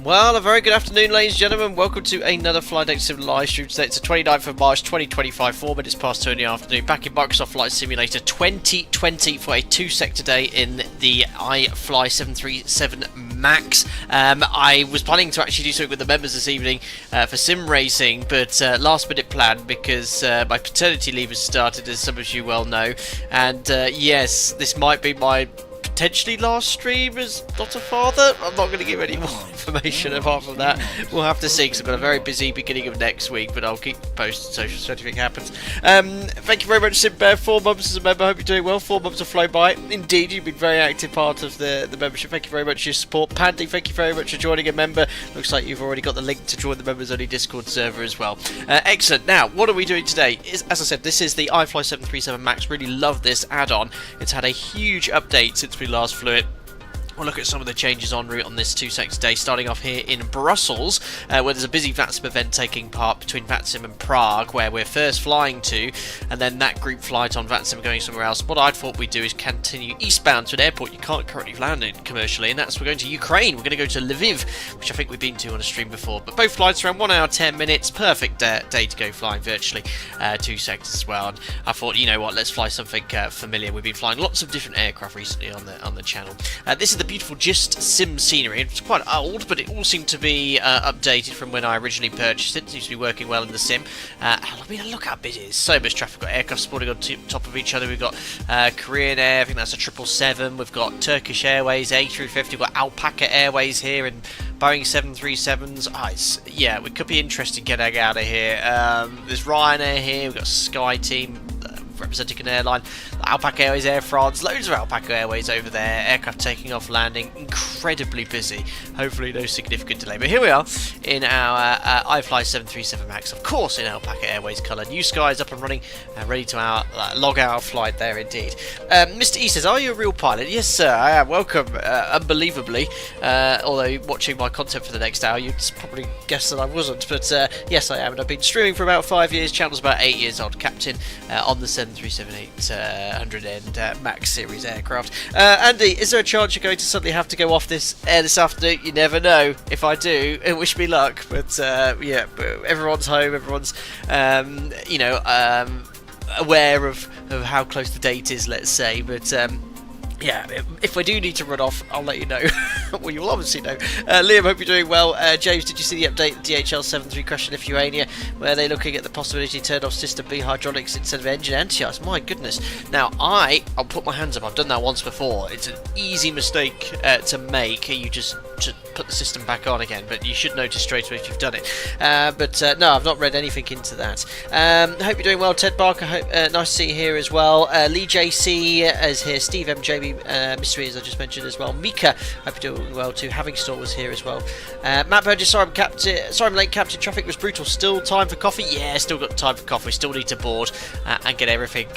Well, a very good afternoon, ladies and gentlemen. Welcome to another Flight Data Sim live stream today. It's the 29th of March 2025, 4 minutes past 2 in the afternoon. Back in Microsoft Flight Simulator 2020 for a 2-sector day in the iFly 737 MAX. I was planning to actually do something with the members this evening for sim racing, but last minute plan because my paternity leave has started, as some of you well know. And yes, this might be my potentially last stream as not a father. I'm not going to give any more information apart from that. We'll have to see, because I've got a very busy beginning of next week, but I'll keep posted social so anything happens. Thank you very much, Simbear. 4 months as a member. Hope you're doing well. 4 months have flown by. Indeed, you've been a very active part of the membership. Thank you very much for your support. Pandy, thank you very much for joining a member. Looks like you've already got the link to join the members only Discord server as well. Excellent. Now, what are we doing today? As I said, this is the iFly 737 MAX. Really love this add-on. It's had a huge update since we last flew it. We'll look at some of the changes en route on this 2-sector day, starting off here in Brussels, where there's a busy VATSIM event taking part between VATSIM and Prague, where we're first flying to, and then that group flight on VATSIM going somewhere else. What I thought we'd do is continue eastbound to an airport you can't currently land in commercially, and that's we're going to Ukraine. We're going to go to Lviv, which I think we've been to on a stream before. But both flights around 1 hour 10 minutes, perfect day to go flying virtually 2 sectors as well. And I thought, you know what, let's fly something familiar. We've been flying lots of different aircraft recently on the channel. This is the beautiful Gist sim scenery. It's quite old, but it all seemed to be updated from when I originally purchased it. It seems to be working well in the sim. I mean, look how busy it is. So much traffic. We've got aircraft spawning on top of each other. We've got Korean Air, I think that's a 777. We've got Turkish Airways, A350. We've got Alpaca Airways here and Boeing 737s. Yeah, it could be interesting getting out of here. There's Ryanair here. We've got Sky Team representing an airline, Alpaca Airways, Air France, loads of Alpaca Airways over there, aircraft taking off, landing, incredibly busy, hopefully no significant delay. But here we are in our iFly 737 MAX, of course in Alpaca Airways colour. New skies up and running, ready to log our flight there indeed. Mr. E says, are you a real pilot? Yes sir, I am. Welcome, unbelievably, although watching my content for the next hour you'd probably guess that I wasn't, but yes I am, and I've been streaming for about 5 years, channel's about 8 years old, captain on the 737-800N Max series aircraft. Andy, is there a chance you're going to suddenly have to go off this air this afternoon? You never know. If I do, wish me luck. But yeah, everyone's home. Everyone's aware of how close the date is, let's say. But yeah, if I do need to run off, I'll let you know. Well, you'll obviously know. Liam, hope you're doing well. James, did you see the update, the DHL-73 crash in Lithuania, where they're looking at the possibility to turn off system B hydraulics instead of engine anti-ice? My goodness. Now, I'll put my hands up. I've done that once before. It's an easy mistake to make. You just put the system back on again, but you should notice straight away if you've done it. No, I've not read anything into that. Hope you're doing well, Ted Barker. Nice to see you here as well. Lee JC is here. Steve MJB Mystery, as I just mentioned as well. Mika, hope you're doing well too. Having Store was here as well. Matt Burgess, sorry I'm late, Captain. Traffic was brutal. Still time for coffee? Yeah, still got time for coffee. Still need to board and get everything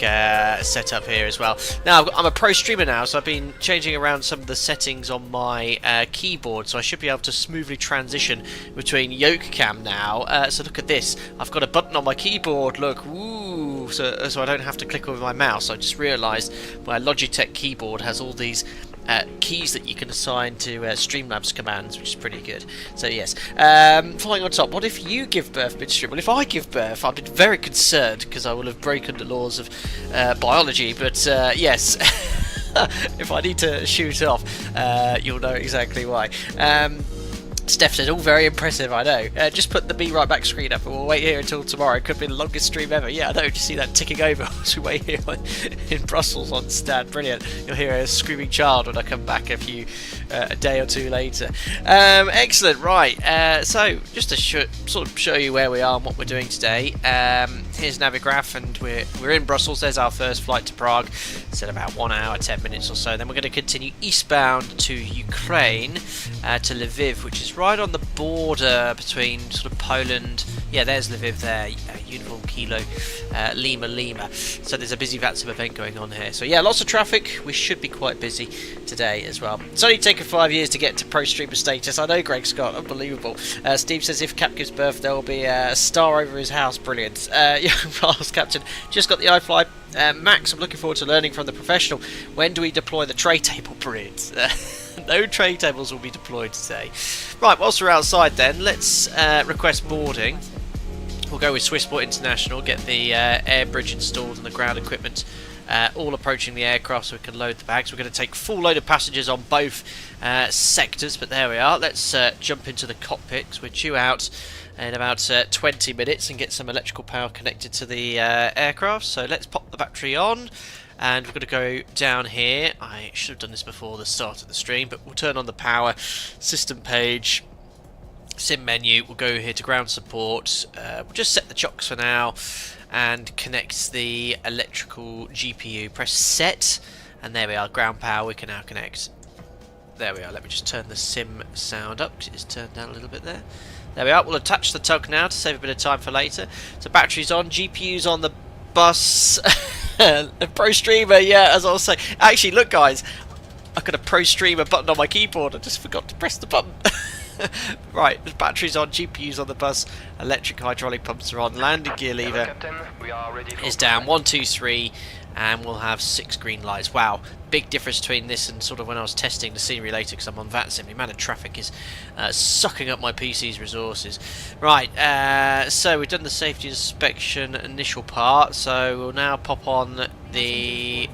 set up here as well. Now, I'm a pro streamer now, so I've been changing around some of the settings on my keyboard, so I should be able to smoothly transition between yoke cam now. So look at this. I've got a button on my keyboard. Look, ooh, so I don't have to click with my mouse. I just realised my Logitech keyboard has all these keys that you can assign to Streamlabs commands, which is pretty good. So yes, flying on top. What if you give birth midstream? Well, if I give birth, I've been very concerned because I will have broken the laws of biology. But yes, if I need to shoot off, you'll know exactly why. Steph said, all very impressive, I know. Just put the Be Right Back screen up and we'll wait here until tomorrow. It could be the longest stream ever. Yeah, I know. Do you see that ticking over as we wait here in Brussels on stand? Brilliant. You'll hear a screaming child when I come back a day or two later. Excellent. Right. So, just to sort of show you where we are and what we're doing today. Here's Navigraph, and we're in Brussels. There's our first flight to Prague. It's in about 1 hour, 10 minutes or so. Then we're going to continue eastbound to Ukraine, to Lviv, which is right on the border between sort of Poland. Yeah, there's Lviv there, Uniform Kilo, Lima. So there's a busy VATSIM event going on here. So yeah, lots of traffic. We should be quite busy today as well. It's only taken 5 years to get to pro streamer status. I know, Greg Scott, unbelievable. Steve says if Cap gives birth, there will be a star over his house. Brilliant. Yeah, Miles Captain, just got the iFly. Max, I'm looking forward to learning from the professional. When do we deploy the tray table bridge? No tray tables will be deployed today. Right, whilst we're outside then, let's request boarding. We'll go with Swissport International, get the air bridge installed and the ground equipment all approaching the aircraft so we can load the bags. We're going to take full load of passengers on both sectors, but there we are. Let's jump into the cockpit because we're due out in about 20 minutes and get some electrical power connected to the aircraft. So let's pop the battery on. And we're going to go down here. I should have done this before the start of the stream, but we'll turn on the power system page, sim menu. We'll go here to ground support. We'll just set the chocks for now and connect the electrical GPU. Press set, and there we are. Ground power. We can now connect. There we are. Let me just turn the sim sound up because it's turned down a little bit there. There we are. We'll attach the tug now to save a bit of time for later. So battery's on. GPU's on the bus. Pro streamer, yeah, as I was saying. Actually, look, guys, I've got a pro streamer button on my keyboard. I just forgot to press the button. Right, the battery's on, GPU's on the bus, electric hydraulic pumps are on, landing gear lever is down, 1, 2, 3, and we'll have 6 green lights. Wow, big difference between this and sort of when I was testing the scenery later because I'm on VATSIM. The amount of traffic is sucking up my PC's resources. Right, so we've done the safety inspection initial part, so we'll now pop on the...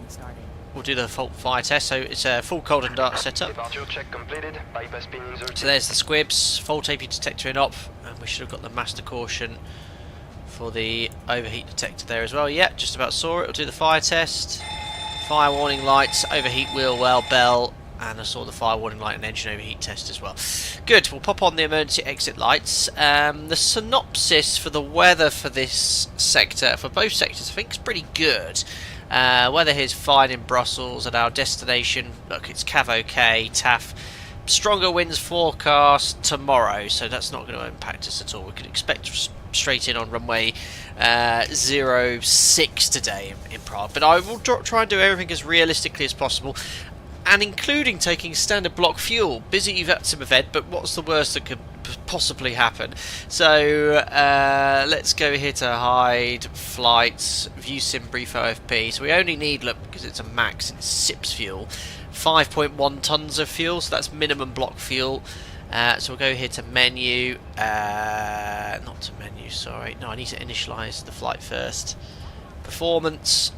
We'll do the fault fire test, so it's a full cold and dark setup. So there's the squibs, fault AP detector in op, and we should have got the master caution for the overheat detector there as well. Yeah, just about saw it. We'll do the fire test, fire warning lights, overheat wheel well bell, and I saw the fire warning light and engine overheat test as well. Good, we'll pop on the emergency exit lights. The synopsis for the weather for this sector, for both sectors, I think is pretty good. Weather here is fine in Brussels, at our destination, look, it's Cav OK, TAF. Stronger winds forecast tomorrow, so that's not going to impact us at all. We can expect straight in on runway 06 today in Prague, but I will try and do everything as realistically as possible, and including taking standard block fuel. Busy VATSIM event, but what's the worst that could possibly happen? So let's go here to hide flights, view sim brief OFP. So we only need, look, because it's a max, it's SIPS fuel, 5.1 tons of fuel, so that's minimum block fuel. So we'll go here to menu, not to menu, sorry, no, I need to initialize the flight first. Performance,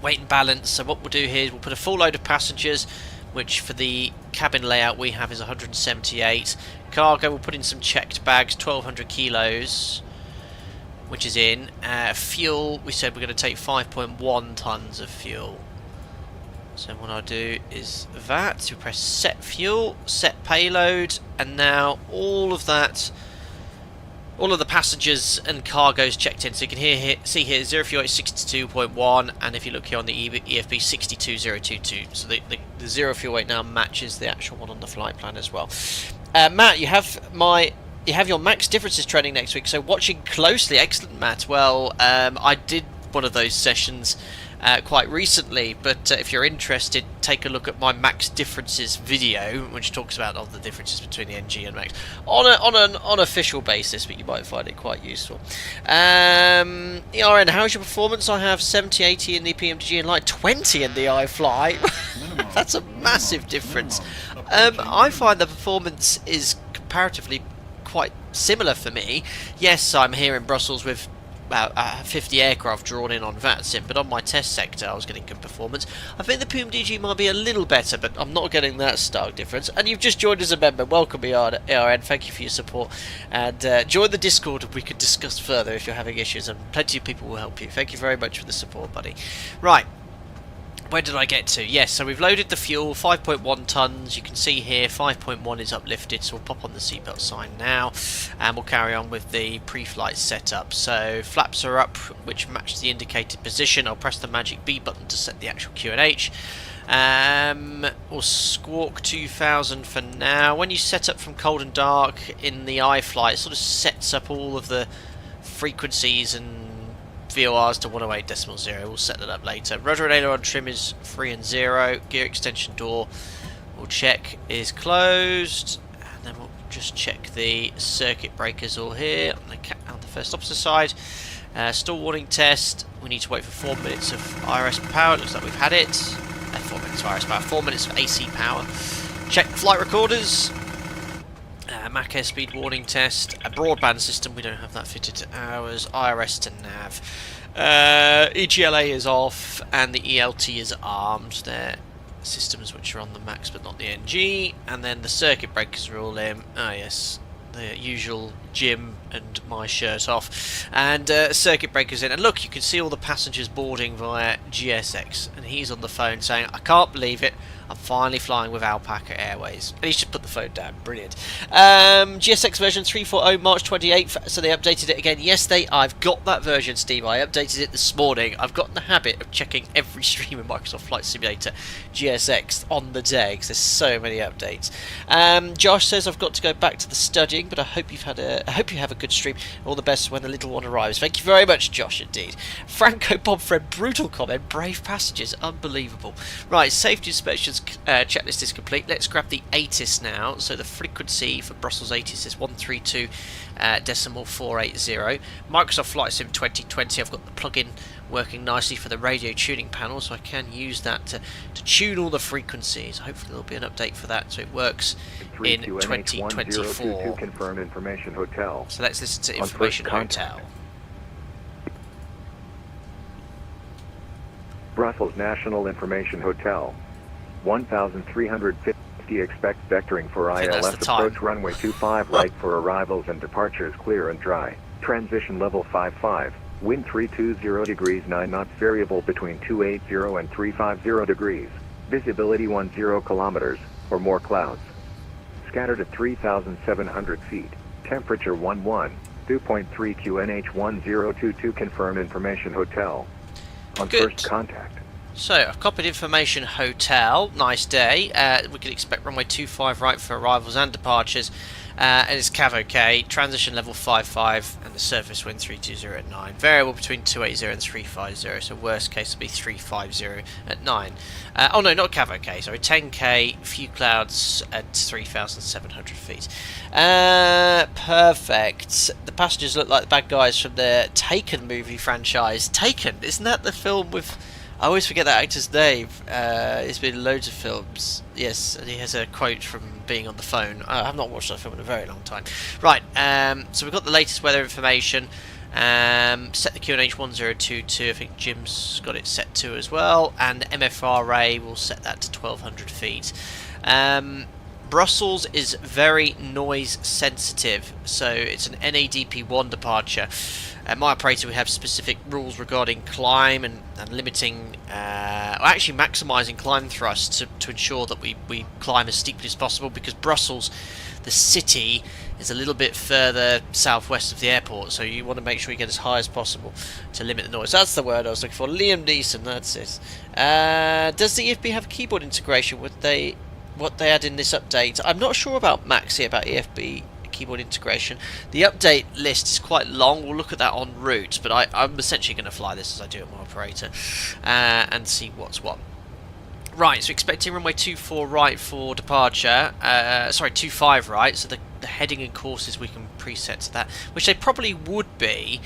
weight and balance. So what we'll do here is we'll put a full load of passengers, which for the cabin layout we have is 178. Cargo, we'll put in some checked bags, 1200 kilos, which is in. Fuel, we said we're going to take 5.1 tons of fuel. So what I'll do is that, so we press set fuel, set payload, and now all of that, all of the passengers and cargoes checked in. So you can see here 0 fuel is 62.1, and if you look here on the EFB 62022. So the 0 fuel weight now matches the actual one on the flight plan as well. Matt, you have your max differences training next week, so watching closely. Excellent, Matt. Well, I did one of those sessions quite recently, but if you're interested, take a look at my max differences video, which talks about all the differences between the NG and max on an unofficial basis, but you might find it quite useful. ERN, how's your performance? I have 70, 80 in the PMDG and like 20 in the iFly. That's a massive difference. I find the performance is comparatively quite similar for me. Yes, I'm here in Brussels with about 50 aircraft drawn in on VATSIM, but on my test sector I was getting good performance. I think the PUMDG might be a little better, but I'm not getting that stark difference. And you've just joined as a member. Welcome, ARN. Thank you for your support. And join the Discord and we can discuss further if you're having issues, and plenty of people will help you. Thank you very much for the support, buddy. Right. Where did I get to? Yes, so we've loaded the fuel, 5.1 tonnes. You can see here 5.1 is uplifted, so we'll pop on the seatbelt sign now, and we'll carry on with the pre-flight setup. So flaps are up, which match the indicated position. I'll press the magic B button to set the actual QNH. We'll squawk 2000 for now. When you set up from cold and dark in the iFly, it sort of sets up all of the frequencies and VORs to 108.0. We'll set that up later. Rudder and aileron trim is 3 and 0. Gear extension door we'll check is closed, and then we'll just check the circuit breakers all here on the first officer side. Stall warning test. We need to wait for 4 minutes of IRS power. It looks like we've had it. 4 minutes of IRS power. 4 minutes of AC power. Check flight recorders. Mac airspeed warning test, a broadband system, we don't have that fitted to ours, IRS to nav, EGLA is off, and the ELT is armed. They're systems which are on the Max but not the NG, and then the circuit breakers are all in. Ah yes, the usual Jim and my shirt off, and circuit breakers in. And look, you can see all the passengers boarding via GSX, and he's on the phone saying, I can't believe it, I'm finally flying with Alpaca Airways. And he's just put the phone down. Brilliant. GSX version 3.40 March 28th. So they updated it again yesterday. I've got that version, Steve. I updated it this morning. I've got in the habit of checking every stream in Microsoft Flight Simulator GSX on the day, because there's so many updates. Josh says I've got to go back to the studying, but I hope you have a good stream. All the best when the little one arrives. Thank you very much, Josh, indeed. Franco Bobfred, brutal comment. Brave passengers. Unbelievable. Right, safety inspections checklist is complete. Let's grab the ATIS now. So the frequency for Brussels ATIS is 132.480. Microsoft Flight Sim 2020. I've got the plugin working nicely for the radio tuning panel, so I can use that to tune all the frequencies. Hopefully there'll be an update for that so it works in 2024. Confirm Information Hotel. So let's listen to Information Hotel. Brussels National Information Hotel. 1,350. Expect vectoring for ILS approach runway 25 right for arrivals and departures clear and dry. Transition level 55. Wind 320 degrees 9 knots, variable between 280 and 350 degrees. Visibility 10 kilometers or more clouds. Scattered at 3,700 feet. Temperature 11. 2.3 QNH 1022. Confirm Information Hotel. On first contact. So, I've copied Information Hotel. Nice day. We can expect runway 25 right for arrivals and departures. And it's CAV OK. Transition level 55 and the surface wind 320 at 9. Variable between 280 and 350. So, worst case will be 350 at 9. Oh no, not CAV OK. Sorry, 10k, few clouds at 3,700 feet. Perfect. The passengers look like the bad guys from the Taken movie franchise. Taken? Isn't that the film with... I always forget that actor's name. It's been loads of films. Yes, and he has a quote from being on the phone. I have not watched that film in a very long time. Right, so we've got the latest weather information. Set the QNH 1022. I think Jim's got it set to as well. And MFRA, we'll set that to 1,200 feet. Brussels is very noise sensitive, so it's an NADP1 departure. At my operator, we have specific rules regarding climb and limiting, actually maximising climb thrust to ensure that we climb as steeply as possible, because Brussels, the city, is a little bit further southwest of the airport, so you want to make sure you get as high as possible to limit the noise. That's the word I was looking for. Liam Neeson, that's it. Does the EFB have keyboard integration? What they add in this update? I'm not sure about Maxi, about EFB keyboard integration. The update list is quite long. We'll look at that en route, but I'm essentially going to fly this as I do at my operator and see what's what. Right, so expecting runway 24 right for departure. Sorry, 25 right, so the heading and courses we can preset to that, which they probably would be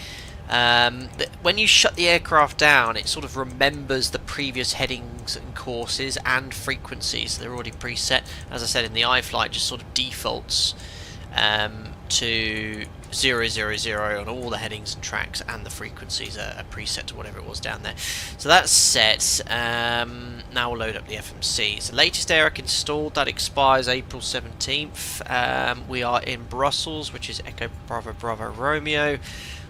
When you shut the aircraft down, it sort of remembers the previous headings and courses and frequencies. They're already preset. As I said, in the iFly, it just sort of defaults to 000 on all the headings and tracks, and the frequencies are preset to whatever it was down there. So that's set. Now we'll load up the FMC. It's the latest ARIC installed. That expires April 17th. We are in Brussels, which is Echo Bravo Bravo Romeo.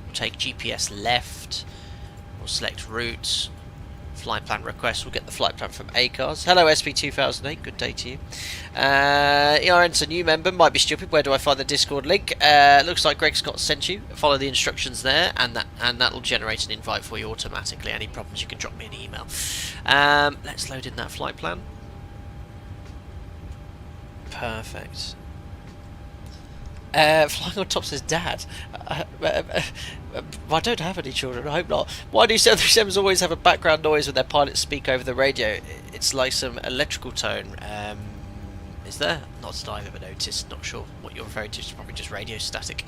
We'll take GPS left. We'll select route. Flight plan request. We'll get the flight plan from ACARS. Hello SP2008, good day to you. ERN's a new member, might be stupid. Where do I find the Discord link? Looks like Greg Scott sent you. Follow the instructions there, and that'll generate an invite for you automatically. Any problems, you can drop me an email. Let's load in that flight plan. Perfect. Flying on top says dad. I don't have any children, I hope not. Why do 737s always have a background noise when their pilots speak over the radio? It's like some electrical tone. Is there? Not that I've ever noticed. Not sure what you're referring to. It's probably just radio static.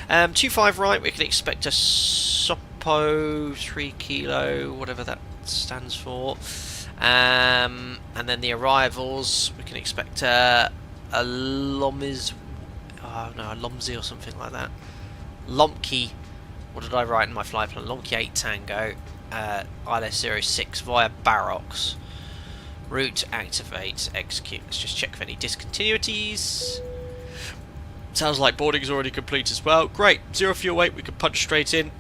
25 right, we can expect a SOPO 3 kilo, whatever that stands for. And then the arrivals, we can expect a Lomiz. Oh no, a Lomzi or something like that. Lomki. What did I write in my flight plan? Lomki 8 Tango. ILS 06 via Barrocks. Route, activate, execute. Let's just check for any discontinuities. Sounds like boarding's already complete as well. Great. 0 fuel weight, we can punch straight in.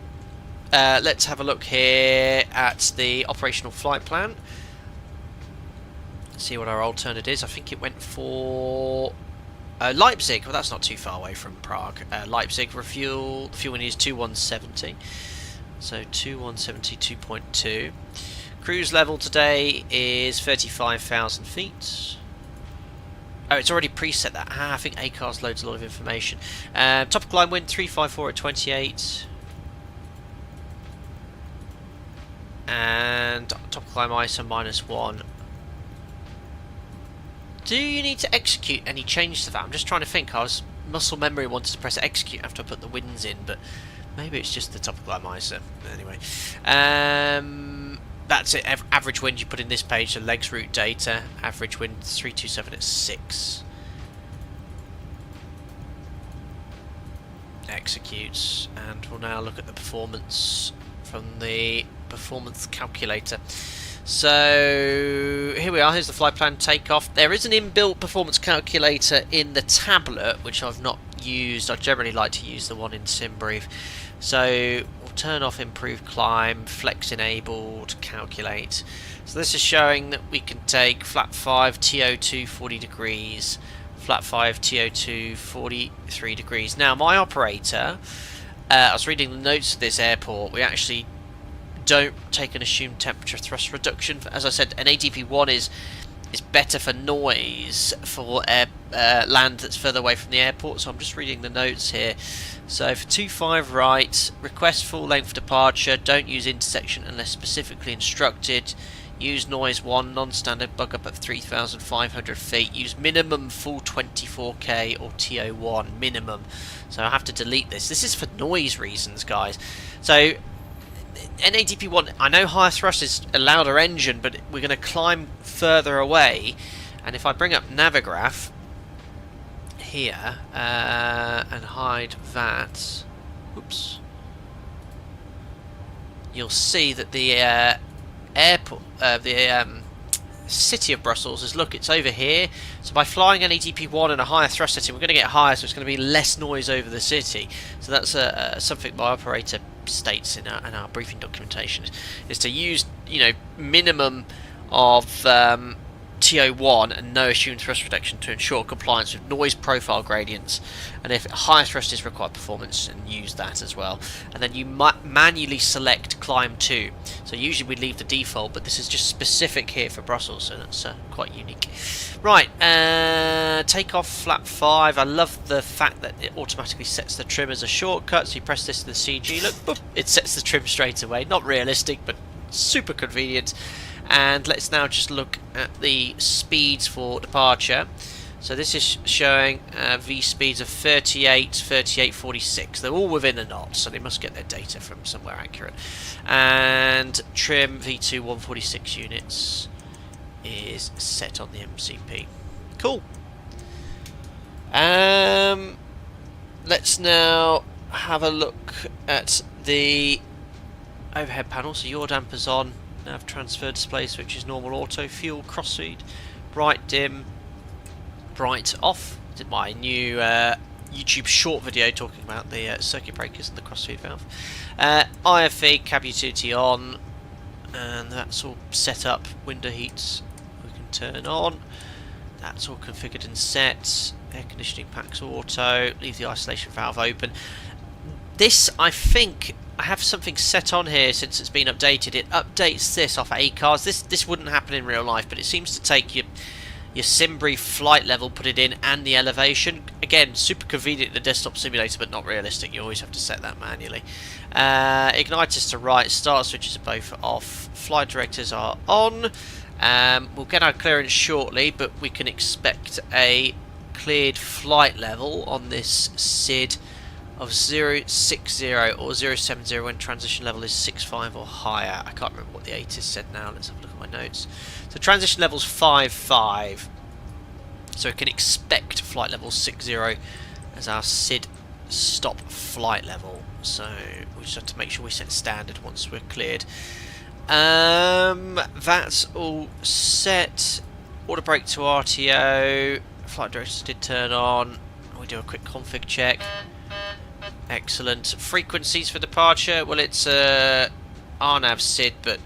Let's have a look here at the operational flight plan. See what our alternate is. I think it went for Leipzig. Well, that's not too far away from Prague. Leipzig refuel. The fuel we need is 2170. So 2170 2.2. Cruise level today is 35,000 feet. Oh, it's already preset that. I think ACARS loads a lot of information. Top of climb wind 354 at 28. And top of climb ISO -1. Do you need to execute any change to that? I'm just trying to think. I was muscle memory wanted to press execute after I put the winds in, but maybe it's just the top of climb ISO. Anyway, that's it. Average wind you put in this page. The legs route data. Average wind 327 at 6. Executes, and we'll now look at the performance from the performance calculator. So here we are. Here's the flight plan takeoff. There is an inbuilt performance calculator in the tablet, which I've not used. I generally like to use the one in SimBrief. So we'll turn off improve climb, flex enabled, calculate. So this is showing that we can take flat 5 TO2 40 degrees, flat 5 TO2 43 degrees. Now my operator, I was reading the notes of this airport. We actually don't take an assumed temperature thrust reduction. As I said, an ATP1 is better for noise for land that's further away from the airport. So I'm just reading the notes here. So for 25 right, request full length departure, don't use intersection unless specifically instructed. Use noise 1, non-standard bug up at 3,500 feet. Use minimum full 24k or TO1 minimum. So I have to delete this. This is for noise reasons, guys. So NADP1, I know higher thrust is a louder engine, but we're going to climb further away. And if I bring up Navigraph here and hide that, oops, you'll see that the airport, the city of Brussels is, look, it's over here. So by flying an ATP1 and a higher thrust setting, we're going to get higher, so it's going to be less noise over the city. So that's something my operator states in our briefing documentation, is to use, you know, minimum of TO1 and no assumed thrust reduction to ensure compliance with noise profile gradients, and if higher thrust is required performance, and use that as well. And then you manually select climb 2. So usually we leave the default, but this is just specific here for Brussels, so that's quite unique. Right, takeoff flat 5. I love the fact that it automatically sets the trim as a shortcut. So you press this to the CG, look, boop, it sets the trim straight away. Not realistic, but super convenient. And let's now just look at the speeds for departure. So this is showing V speeds of 38, 38, 46. They're all within a knot, so they must get their data from somewhere accurate. And trim V2 146 units is set on the MCP. Cool. Let's now have a look at the overhead panel. So your dampers on, nav transfer display switch is normal auto, fuel crossfeed, bright dim, bright off. Did my new YouTube short video talking about the circuit breakers and the crossfeed valve. IFE cab utility on, and that's all set up. Window heats we can turn on. That's all configured and set. Air conditioning packs auto. Leave the isolation valve open. This, I think, I have something set on here since it's been updated. It updates this off ACARS. This wouldn't happen in real life, but it seems to take your Simbrief flight level, put it in, and the elevation. Again, super convenient in the desktop simulator, but not realistic. You always have to set that manually. Igniters to right, start switches are both off. Flight directors are on. We'll get our clearance shortly, but we can expect a cleared flight level on this SID of 060 or 070 when transition level is 65 or higher. I can't remember what the ATIS said now. Let's have a look at my notes. So transition level is 55. So we can expect flight level 60 as our SID stop flight level. So we just have to make sure we set standard once we're cleared. That's all set. Auto brake to RTO. Flight directors did turn on. We do a quick config check. Excellent. Frequencies for departure. Well, it's RNAV SID, but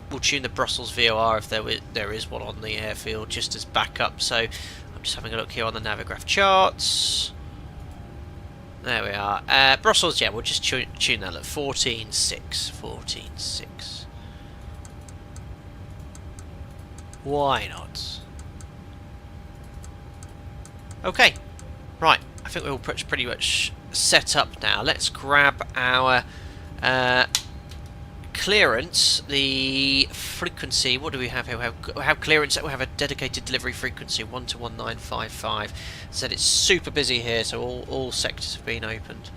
we'll tune the Brussels VOR if there is one on the airfield, just as backup. So I'm just having a look here on the Navigraph charts. There we are. Brussels, yeah, we'll just tune that at 14.6. 14.6. Why not? Okay. Right. I think we're all pretty much set up now. Let's grab our clearance, the frequency. What do we have here? We have clearance. We have a dedicated delivery frequency 121955. Said it's super busy here, so all sectors have been opened.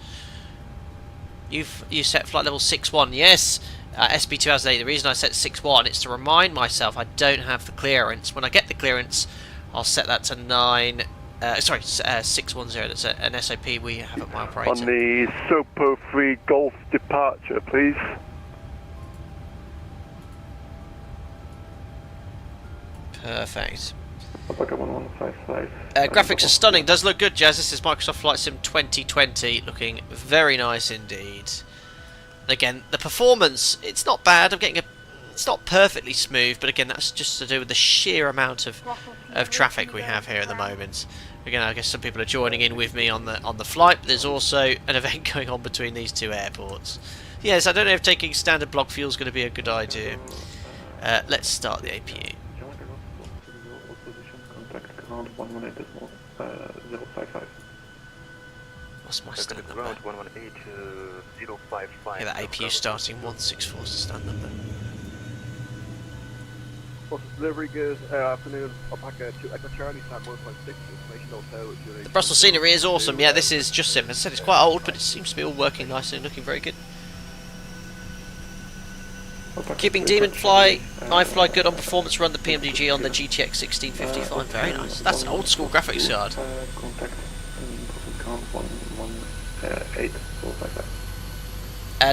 You set flight level 61. Yes, SB 2008. The reason I set 61 is to remind myself I don't have the clearance. When I get the clearance, I'll set that to 610. That's an SOP we have at my operator. On the Sopo 3 Golf departure, please. Perfect. Graphics Graphics are stunning. Does look good, Jazz. This is Microsoft Flight Sim 2020. Looking very nice indeed. Again, the performance, it's not bad. It's not perfectly smooth, but again, that's just to do with the sheer amount of traffic we have here at the moment. Again, I guess some people are joining in with me on the flight, but there's also an event going on between these two airports. Yes, I don't know if taking standard block fuel is going to be a good idea. Let's start the APU. What's my stand number? Yeah, that APU starting 164 is the stand number. Delivery good afternoon. Alpaca to Echo Charlie, stand 1.6, information hotel. The Brussels scenery is awesome. Yeah, this is just sim. As I said, it's quite old, but it seems to be all working nicely and looking very good. Keeping Demon Fly, iFly good on performance, run the PMDG on the GTX 1655. Very nice. That's an old school graphics card.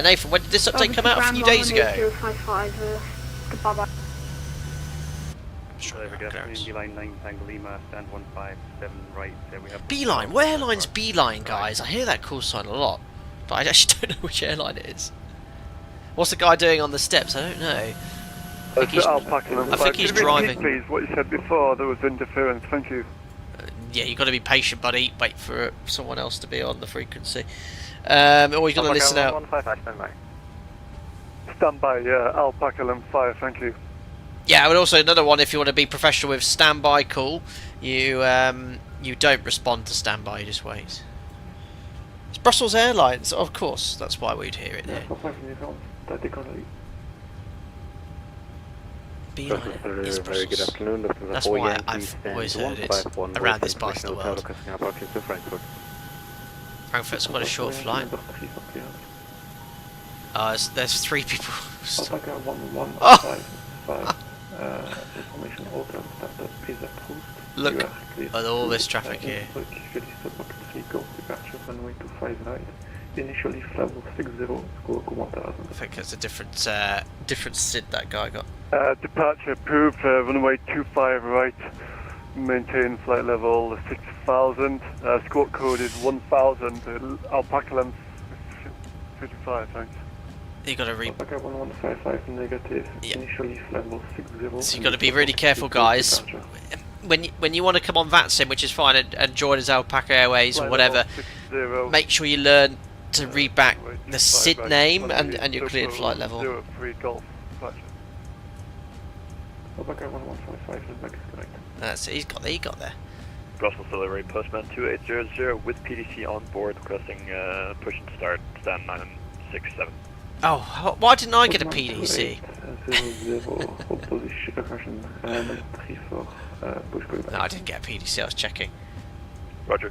Nathan, when did this update come out? A few days ago. Beeline. What airline's Beeline, guys? I hear that call sign a lot, but I actually don't know which airline it is. What's the guy doing on the steps? I don't know. I think he's driving. Please, what you said before, there was interference. Thank you. Yeah, you've got to be patient, buddy. Wait for someone else to be on the frequency. Or you've got to listen out. Stand by, yeah, Alpaca Lem 5, thank you. Yeah, but also another one, if you want to be professional with standby call, you don't respond to standby, you just wait. It's Brussels Airlines, of course, that's why we'd hear it there. beeline is very good Brussels. afternoon. This is That's why I've always heard it around this part of the world. Frankfurt's quite a short flight. There's 3 people. Look at all this traffic here. Initially level 60, score commentaires. I think it's a different SID that guy got. Departure approved, runway 25 right, maintain flight level 6000, squawk code is 1000, alpaca length 55, thanks. You got to Alpaca 1155 negative, yeah. Initially level 60. So you got to be really careful, guys. When you want to come on VATSIM, which is fine, and join as Alpaca Airways or whatever, make sure you learn to read back the SID name and your cleared flight level. 03 Golf, departure. Alpaca 1155, the back is correct. That's it, he got there. Brussels delivery, postman 2800 with PDC on board, requesting push and start, stand 967. Oh, why didn't I get a PDC? 00, opposition, number 34, push No, I didn't get a PDC, I was checking. Roger.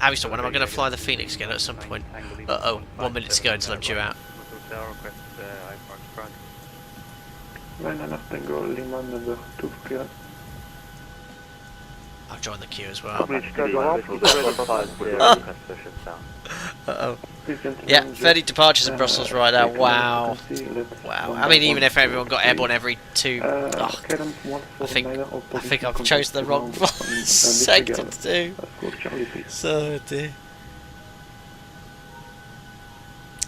Aviston, when am I going to fly the Phoenix again at some point? Uh-oh, 1 minute to go until I'm due out. Tango Lima number 2 clearance. I'll join the queue as well. Uh-oh. Yeah, 30 departures in Brussels right now. Wow. Wow. I mean, even if everyone got airborne every 2... Oh, I think I've chosen the wrong sector to do. So dear.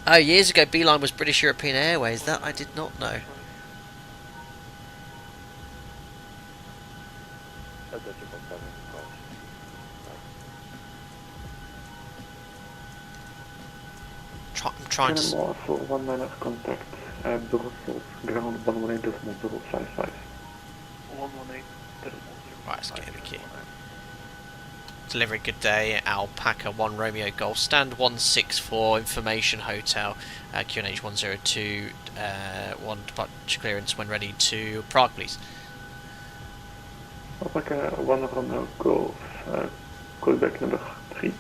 Oh, years ago Beeline was British European Airways. That I did not know. I'm trying to... for 1 minor contact, Brussels, ground 118.055. 118.055. Right, let's get in the queue. Delivery, good day, Alpaca 1 Romeo Golf, stand 164, information hotel, QNH 102, 1 departure clearance when ready to Prague, please. Alpaca 1 Romeo Golf, callback number 3.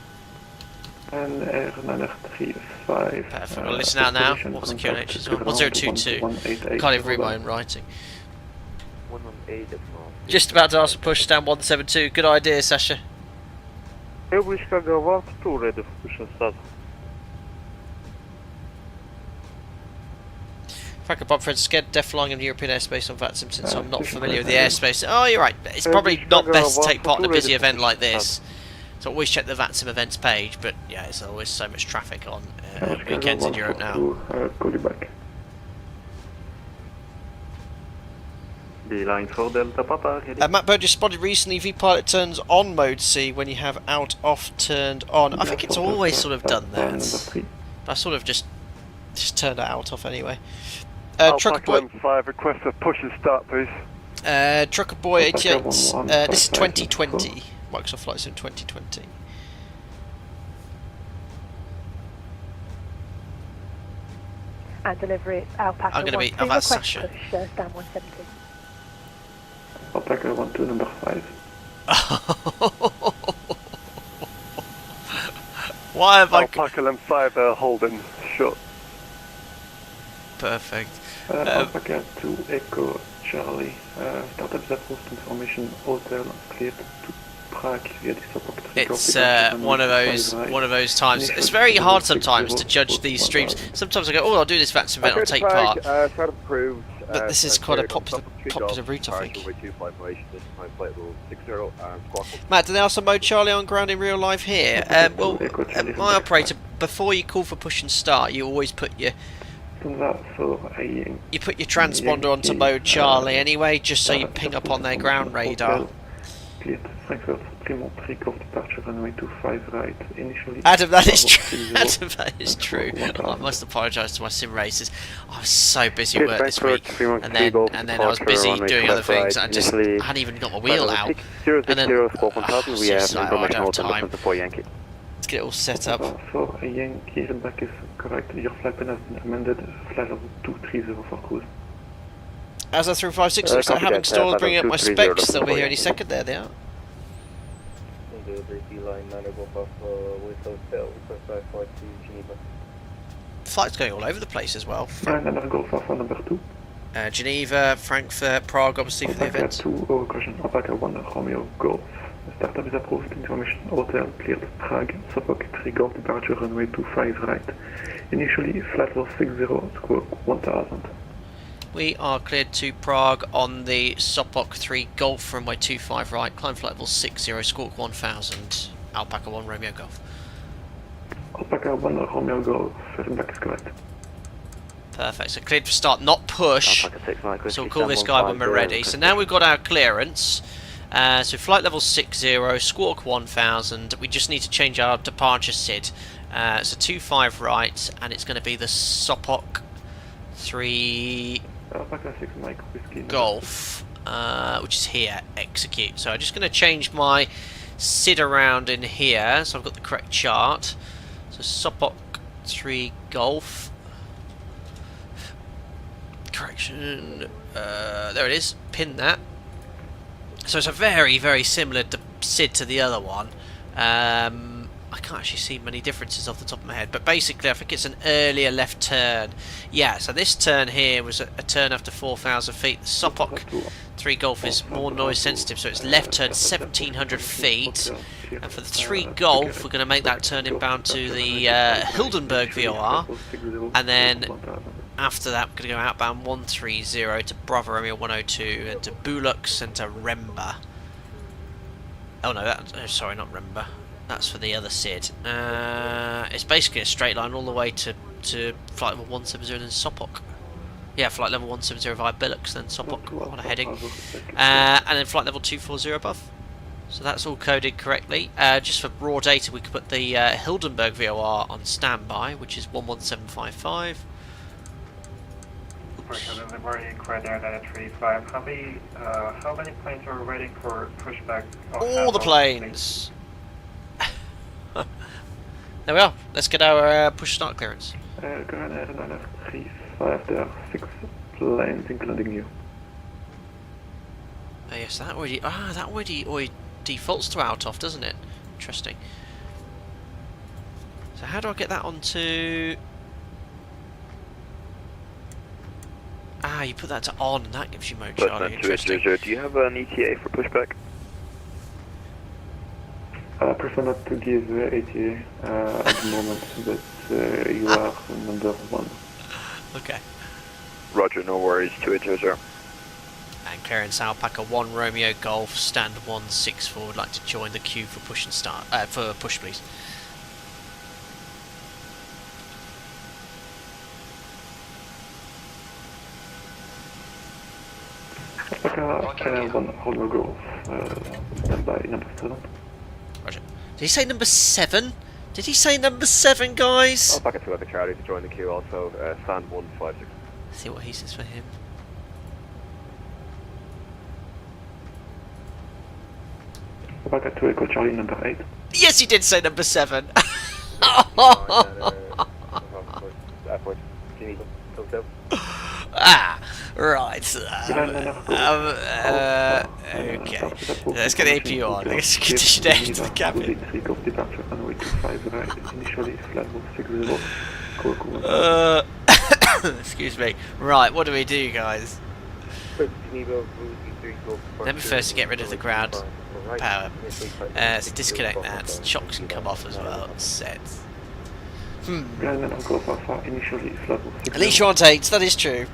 And air 935. Perfect, well listen out now. What was the QNH as well? 1022. Can't even read my own writing. 118. Just about to ask for push, stand 172. Good idea, Sasha. Frank Bob Fred scared deaf flying in European airspace on VATSIM since I'm not familiar with the airspace. Oh, you're right. It's probably not best to take part in a busy event like this. So always check the VATSIM events page, but yeah, there's always so much traffic on weekends in Europe now. Beeline for Delta Papa. Matt Bird just spotted recently V-Pilot turns on mode C when you have out, off, turned on. I think it's always sort of done that. I sort of just turned it out, off anyway. Trucker Boy 5, request a push and start, please. Trucker Boy 88, this is 2020. Microsoft Flight Sim 2020. And delivery Alpaca. I'm going to be... Oh, that's Sasha. Push, stand 170. Alpaca 12 number 5. Why have I... Alpaca length 5, holding short. Perfect. Alpaca 2 Echo Charlie. Startup that post information hotel cleared to Prague via the support. It's one of those times. It's very hard sometimes to judge these streams. Sometimes I go, oh, I'll do this VATSIM event, I'll take part. But this is quite a popular route, I think. Matt, do they also mode Charlie on ground in real life here? Well, my operator, before you call for push and start, you always put your transponder onto mode Charlie anyway, just so you ping up on their ground radar. Adam, that is true. Adam, that is true. I must apologise to my sim racers. I was so busy at work this week, and then I was busy doing other things. I hadn't even got my wheel out, and then I don't have time. Let's get it all set up. For a Yankee, the back is correct. Your flight plan has been amended. Flight level 230 for cruise. As a 356 looks like having stalled, bringing up my specs. They'll be here any second. There they are. Flight's going all over the place as well. Golf Alpha number 2. Geneva, Frankfurt, Prague, obviously for the event. 2 overcrossing Alpaca 1 Romeo Golf. Startup is approved. Information hotel cleared Prague. Suffolk 3 Golf departure runway 25 right. Initially flat level 60 squawk 1000. We are cleared to Prague on the Sopok 3 Golf runway 25 right. Climb flight level 60 squawk 1000. Alpaca 1 Romeo Golf. Alpaca 1 Romeo Golf. Feedback is correct. Perfect, so cleared for start, not push. So we'll call this guy when we're ready. So now we've got our clearance. So flight level 60, squawk 1000. We just need to change our departure SID. So 25 right, and it's going to be the Sopok 3 Golf, which is here, execute. So I'm just going to change my SID around in here, so I've got the correct chart. So Sopok 3 Golf. Correction, there it is, pin that. So it's a very, very similar SID to the other one. I can't actually see many differences off the top of my head, but basically I think it's an earlier left turn. Yeah, so this turn here was a turn after 4,000 feet. The Sopok 3 Golf is more noise sensitive, so it's left turn 1,700 feet. And for the 3 Golf, we're going to make that turn inbound to the Hildenberg VOR, and then after that, we're going to go outbound 130 to Bravo Romeo 102 and to Bulux and to Remba. Oh no, sorry, not Remba. That's for the other SID. It's basically a straight line all the way to flight level 170 and then Sopok. Yeah, flight level 170 via Bulux, then Sopok on a heading. And then flight level 240 above. So that's all coded correctly. Just for raw data, we could put the Hildenberg VOR on standby, which is 11755. Delivery inquiry there at 35. How many planes are waiting for pushback? All the planes! There we are. Let's get our push start clearance. Go ahead and 35. There are 6 planes including you. Oh yes, that already defaults to out off, doesn't it? Interesting. So how do I get that onto? Ah, you put that to on, and that gives you mode, Charlie. Interesting. Do you have an ETA for pushback? I prefer not to give ATA at the moment, but you are number 1. Okay. Roger, no worries, 2800. And clearance Alpaca 1 Romeo Golf, stand 164. Would like to join the queue for push and start. For push, please. Alpaca 1 Romeo Golf, stand by number 7. Roger. Did he say number 7? Did he say number 7, guys? Alpaca 2 Echo Charlie to join the queue also, stand 156. See what he says for him. Alpaca 2 Echo Charlie number 8. Yes, he did say number 7. Ah, right. Okay. Let's get the APU on. Let's condition air into the cabin. Excuse me. Right, what do we do, guys? Let me first get rid of the ground power. Let's disconnect that. Shocks can come off as well. Set. At least you're on 8, that is true.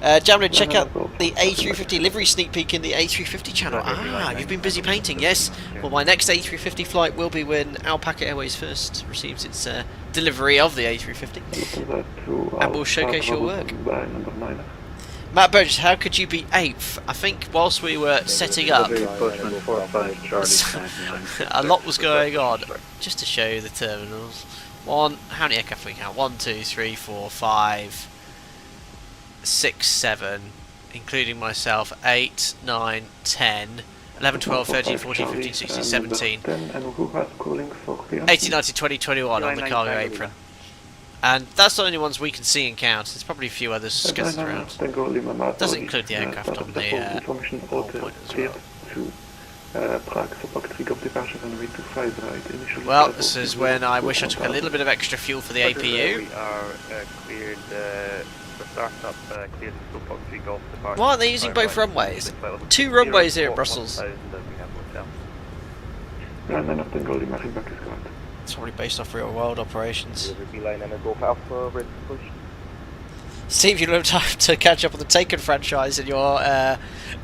Jamlin, check out the A350 livery sneak peek in the A350 channel. Ah, you've been busy painting, yes. Well, my next A350 flight will be when Alpaca Airways first receives its delivery of the A350. And we'll showcase your work. Matt Burgess, how could you be 8th? I think whilst we were setting up, a lot was going on. Just to show you the terminals. How many aircraft we count? 1, 2, 3, 4, 5, 6, 7, including myself. 8, 9, 10, 11, 12, 13, 14, 15, 16, 17. 18, 19, 20, 21 on the cargo apron. And that's the only ones we can see and count. There's probably a few others scattered around. Doesn't include the aircraft on the whole point as well. Prague, support takeoff departure runway 25 right. Initially Well, this is when I wish I took a little bit of extra fuel for the APU. We are cleared for startup, cleared support takeoff departure. Why aren't they using both runways? 2 runways here at Brussels. It's probably based off real world operations. Steve, you don't have time to catch up on the Taken franchise in your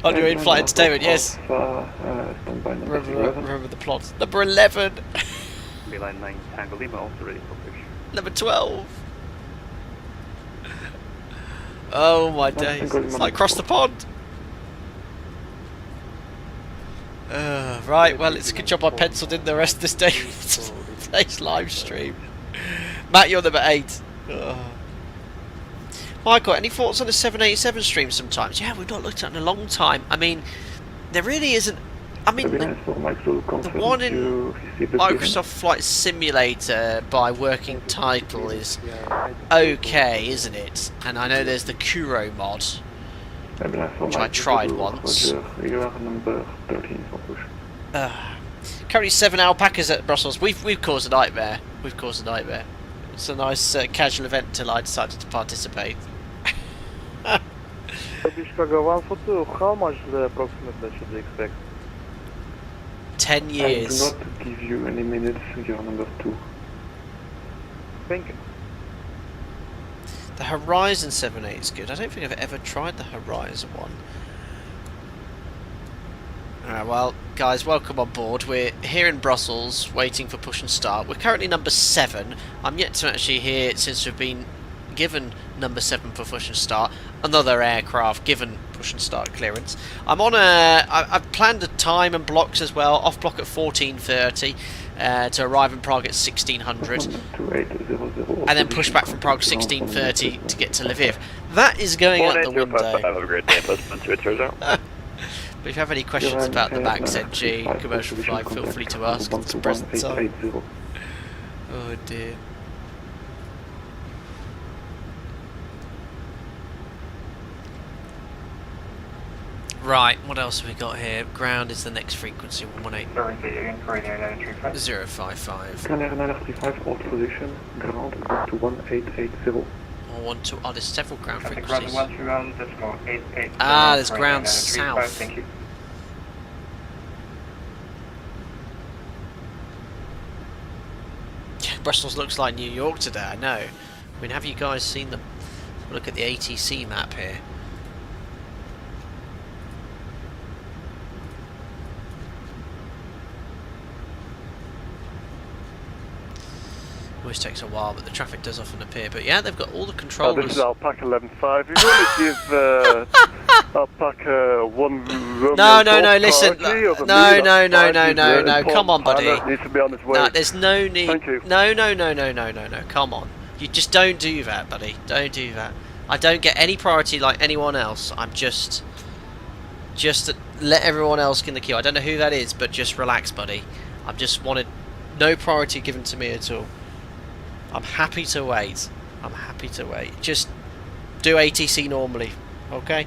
on your in-flight entertainment. Yes. Remember the plot. Number 11. Beeline 9 Tango Lima also ready for push. Number 12. Oh my days! It's like across the pond. Right. Well, it's a good job I penciled in the rest of this day. Today's live stream. Matt, you're number 8. Michael, any thoughts on the 787 stream sometimes? Yeah, we've not looked at it in a long time. I mean, there really isn't... I mean, the one in Microsoft Flight Simulator by working title is okay, isn't it? And I know there's the Kuro mod, which I tried once. Currently 7 alpacas at Brussels. We've caused a nightmare. We've caused a nightmare. It's a nice casual event until I decided to participate. How much approximately should they expect? 10 years. I do not give you any minutes, you're number 2. Thank you. The Horizon 7.8 is good. I don't think I've ever tried the Horizon one. Alright, well, guys, welcome on board. We're here in Brussels, waiting for push and start. We're currently number 7. I'm yet to actually hear, since we've been given number 7 for push and start, another aircraft given push and start clearance. I'm on I've planned a time and blocks as well. Off block at 14:30 to arrive in Prague at 1600, and then push back from Prague 16:30 to get to Lviv. That is going out the window. Have a great day. But if you have any questions about the MAX NG commercial flight, feel free to ask at the present time. Oh dear. Right, what else have we got here? Ground is the next frequency, 118.055. Canada 935, hold position, ground, to 1880. Oh, there's several ground frequencies. Ah, there's ground south. Thank you. Brussels looks like New York today, I know. I mean, have you guys seen them? Look at the ATC map here. Always takes a while, but the traffic does often appear. But yeah, they've got all the controllers. This is Alpaca 11.5. If you want to give Alpaca 1 Romeo No, listen. No. Come on, buddy. Needs to be on his way. No, there's no need. Thank you. No. Come on. You just don't do that, buddy. Don't do that. I don't get any priority like anyone else. I'm just to let everyone else in the queue. I don't know who that is, but just relax, buddy. I just wanted no priority given to me at all. I'm happy to wait. Just do ATC normally, okay?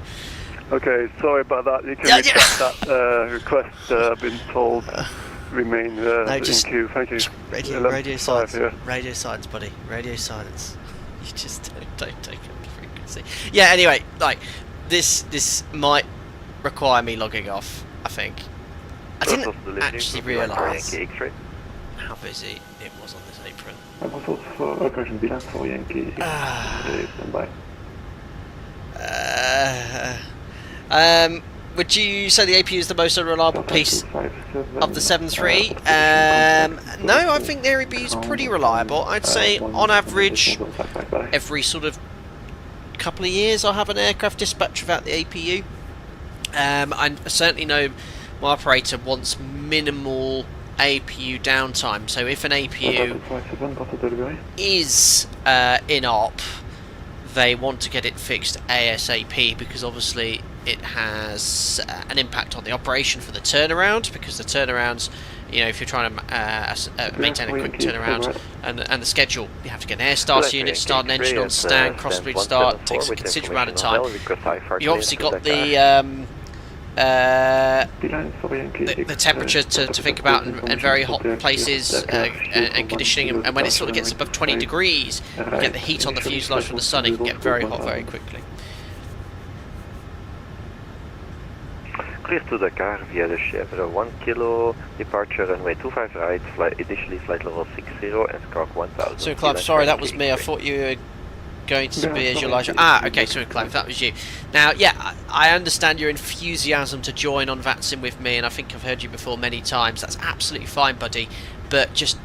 Okay, sorry about that. You can accept that request. I've been told remain in queue. Thank you. Radio silence. Here. Radio silence, buddy. Radio silence. You just don't take up the frequency. Yeah. Anyway, like this might require me logging off. I think. I didn't actually realise how busy it was on this apron. Would you say the APU is the most unreliable piece of the 7.3? No, I think the APU is pretty reliable. I'd say on average, every sort of couple of years I'll have an aircraft dispatch without the APU. I certainly know my operator wants minimal APU downtime, so if an APU is in op, they want to get it fixed ASAP, because obviously it has an impact on the operation for the turnaround, because the turnarounds you know, if you're trying to maintain a quick turnaround, and the schedule, you have to get an air start unit, start an engine on stand, crossbreed start, takes a considerable amount of time. You obviously got the temperature to think about, and very hot places, and conditioning, and when it sort of gets above 20 degrees, you get the heat on the fuselage from the sun, it can get very hot very quickly. Clear to Dakar via the ship. 1 kilo, departure runway 25 right, initially flight level 60 and squawk 1000. So Clive, sorry, that was me. I thought you were going to be as your Elijah. Okay, so Clive, that was you. Now, yeah, I understand your enthusiasm to join on VATSIM with me, and I think I've heard you before many times. That's absolutely fine, buddy. But just,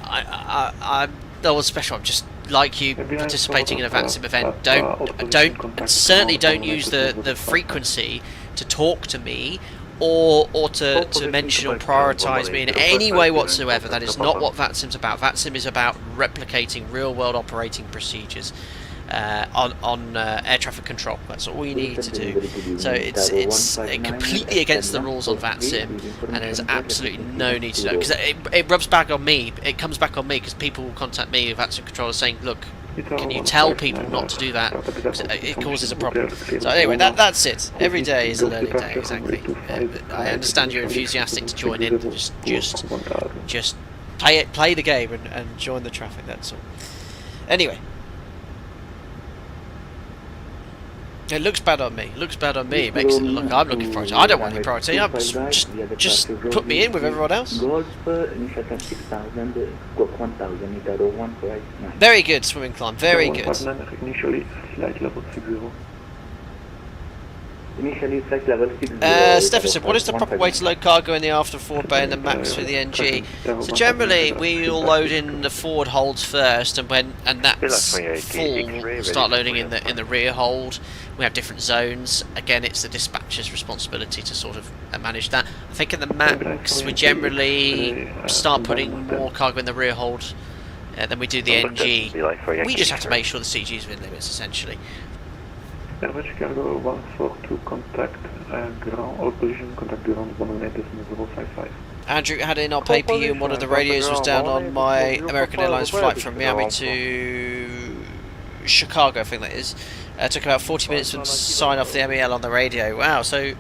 I'm no one special. I'm just like you, participating in a VATSIM event. Certainly don't use the frequency to talk to me or to mention or prioritise me in any way whatsoever. That is not what VATSIM's about. VATSIM is about replicating real-world operating procedures on air traffic control. That's all we need to do. So it's completely against the rules on VATSIM, and there's absolutely no need to know, because it rubs back on me. It comes back on me because people will contact me, VATSIM controllers, saying, look, can you tell people not to do that? It causes a problem. So anyway, that's it. Every day is a learning day, exactly. I understand you're enthusiastic to join in. Just play the game and join the traffic, that's all. Anyway. It looks bad on me. It looks bad on me. It makes it look like I'm looking for priority. I don't want any priority. Just put me in with everyone else. Very good, swimming climb. Very good. Initially, flight level 60. Stephenson, what is the proper way to load cargo in the after forward bay and the max for the NG? So generally, we'll load in the forward holds first, and that's full, we'll start loading in the rear hold. We have different zones. Again, it's the dispatcher's responsibility to sort of manage that. I think in the max, we generally start putting more cargo in the rear hold than we do the NG. We just have to make sure the CG is within limits, essentially. Average cargo 142, contact ground, all position, contact ground 118.055. Andrew had in our PPU, and one of the radios was down on my American Airlines flight from Miami to Chicago, I think that is. Took about 40 minutes to sign off the MEL on the radio. Wow, so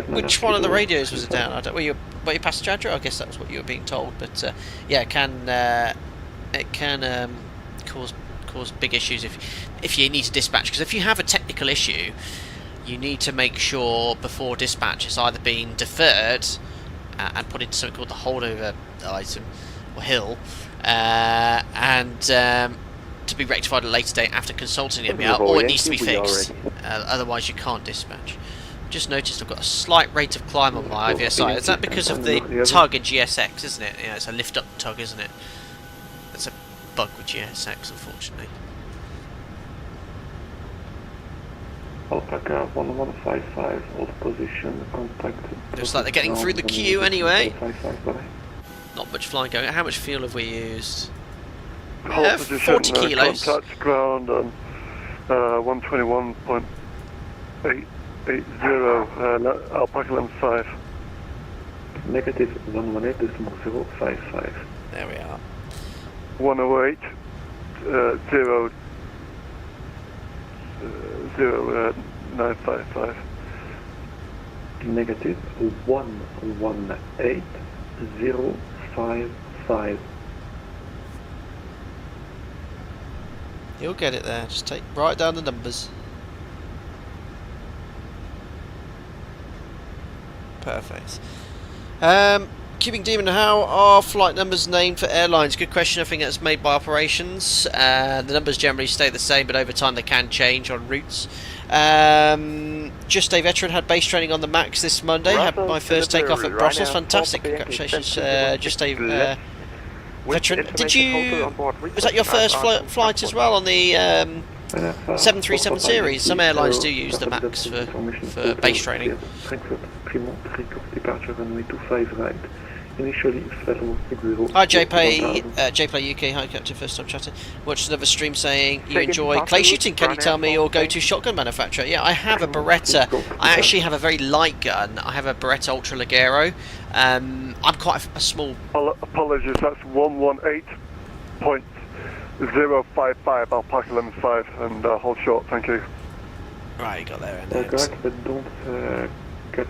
which one of the radios was it down? Were you passenger, Andrew? I guess that was what you were being told, but yeah, it can cause big issues if you need to dispatch, because if you have a technical issue, you need to make sure before dispatch it's either been deferred and put into something called the holdover item or hill, and to be rectified at a later date after consulting the MEL, or it needs to be fixed. Otherwise you can't dispatch. Just noticed I've got a slight rate of climb on my IVSI. Is that because of the tug in GSX, isn't it? Yeah, it's a lift up tug, isn't it? That's a bug with GSX, unfortunately. Alpaca 1155, hold position, contact. Looks like they're getting through the queue anyway. Not much flying going. How much fuel have we used? 40 kilos. Contact ground on 121.880, Alpaca 115. Negative 118.055. There we are. 108, 0955. Negative 118.055. You'll get it there. Just write down the numbers. Perfect. Cubing Demon, how are flight numbers named for airlines? Good question. I think that's made by operations. The numbers generally stay the same, but over time they can change on routes. Just a veteran had base training on the Max this Monday. Had my first takeoff at Brussels. Fantastic. Congratulations. Just a veteran. Was that your first flight as well on the 737 series? Some airlines do use the Max for base training. Initially, level 60. Hi JPlay UK, hi Captain, first time chatting. Watched another stream saying you enjoy clay shooting. Can you tell me your go-to shotgun manufacturer? Yeah, I have a Beretta. I actually have a very light gun. I have a Beretta Ultra Leggero. I'm quite a small... Apologies, that's 118.055 Alpaca 115 and hold short, thank you. Right, you got there. And Correct, but don't get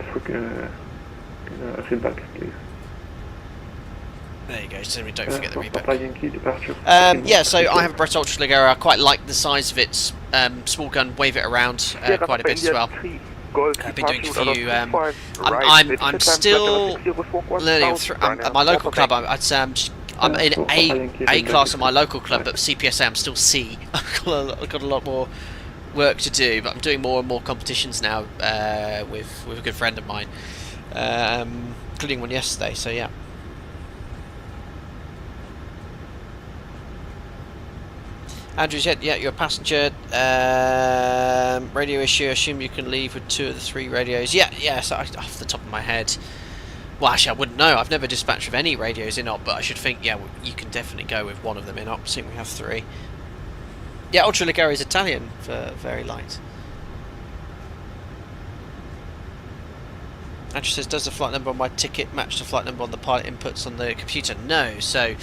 feedback, please. there you go, so we don't forget the Papa replay. Yankee departure. Yeah, so I have a Brett Ultra Ligero. I quite like the size of it. Small gun, wave it around quite a bit as well. I've been doing a few. I'm still learning at my local club. I'd say I'm in A class at my local club, but CPSA I'm still C. I've got a lot more work to do, but I'm doing more and more competitions now with a good friend of mine, including one yesterday. So yeah. Andrew said, yeah, you're a passenger. Radio issue, I assume you can leave with 2 of the 3 radios. Yeah, so off the top of my head. Well, actually, I wouldn't know. I've never dispatched with any radios in op, but I should think, yeah, you can definitely go with one of them in op. I think we have 3. Yeah, Ultra Ligero is Italian for very light. Andrew says, does the flight number on my ticket match the flight number on the pilot inputs on the computer? No, so...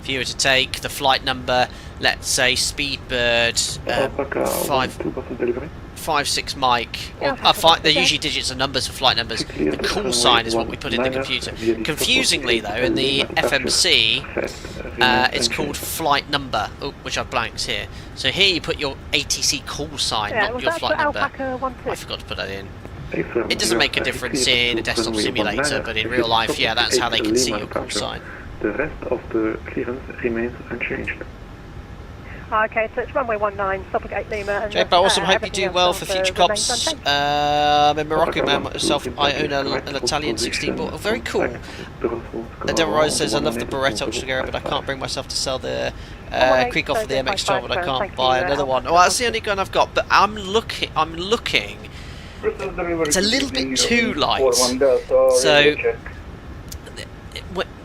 if you were to take the flight number, let's say Speedbird 556 Mike, or they're usually digits and numbers for flight numbers. The call sign is what we put in the computer. Confusingly though, in the FMC, it's called flight number, which I've blanks here. So here you put your ATC call sign, not your flight number. I forgot to put that in. It doesn't make a difference in a desktop simulator, but in real life, yeah, that's how they can see your call sign. The rest of the clearance remains unchanged. Okay, so it's runway 19, stop at 8 Lima. And Jay, but awesome, hope you do well for future cops. I'm a Moroccan man myself, I own an Italian 16 ball. Oh, very cool. Devil Rise says, I love the Beretta Ultra Ligero, but I can't bring myself to sell the creek off of the MX-12, but I can't buy another one. Well, that's the only gun I've got, but I'm looking. It's a little bit too light. So...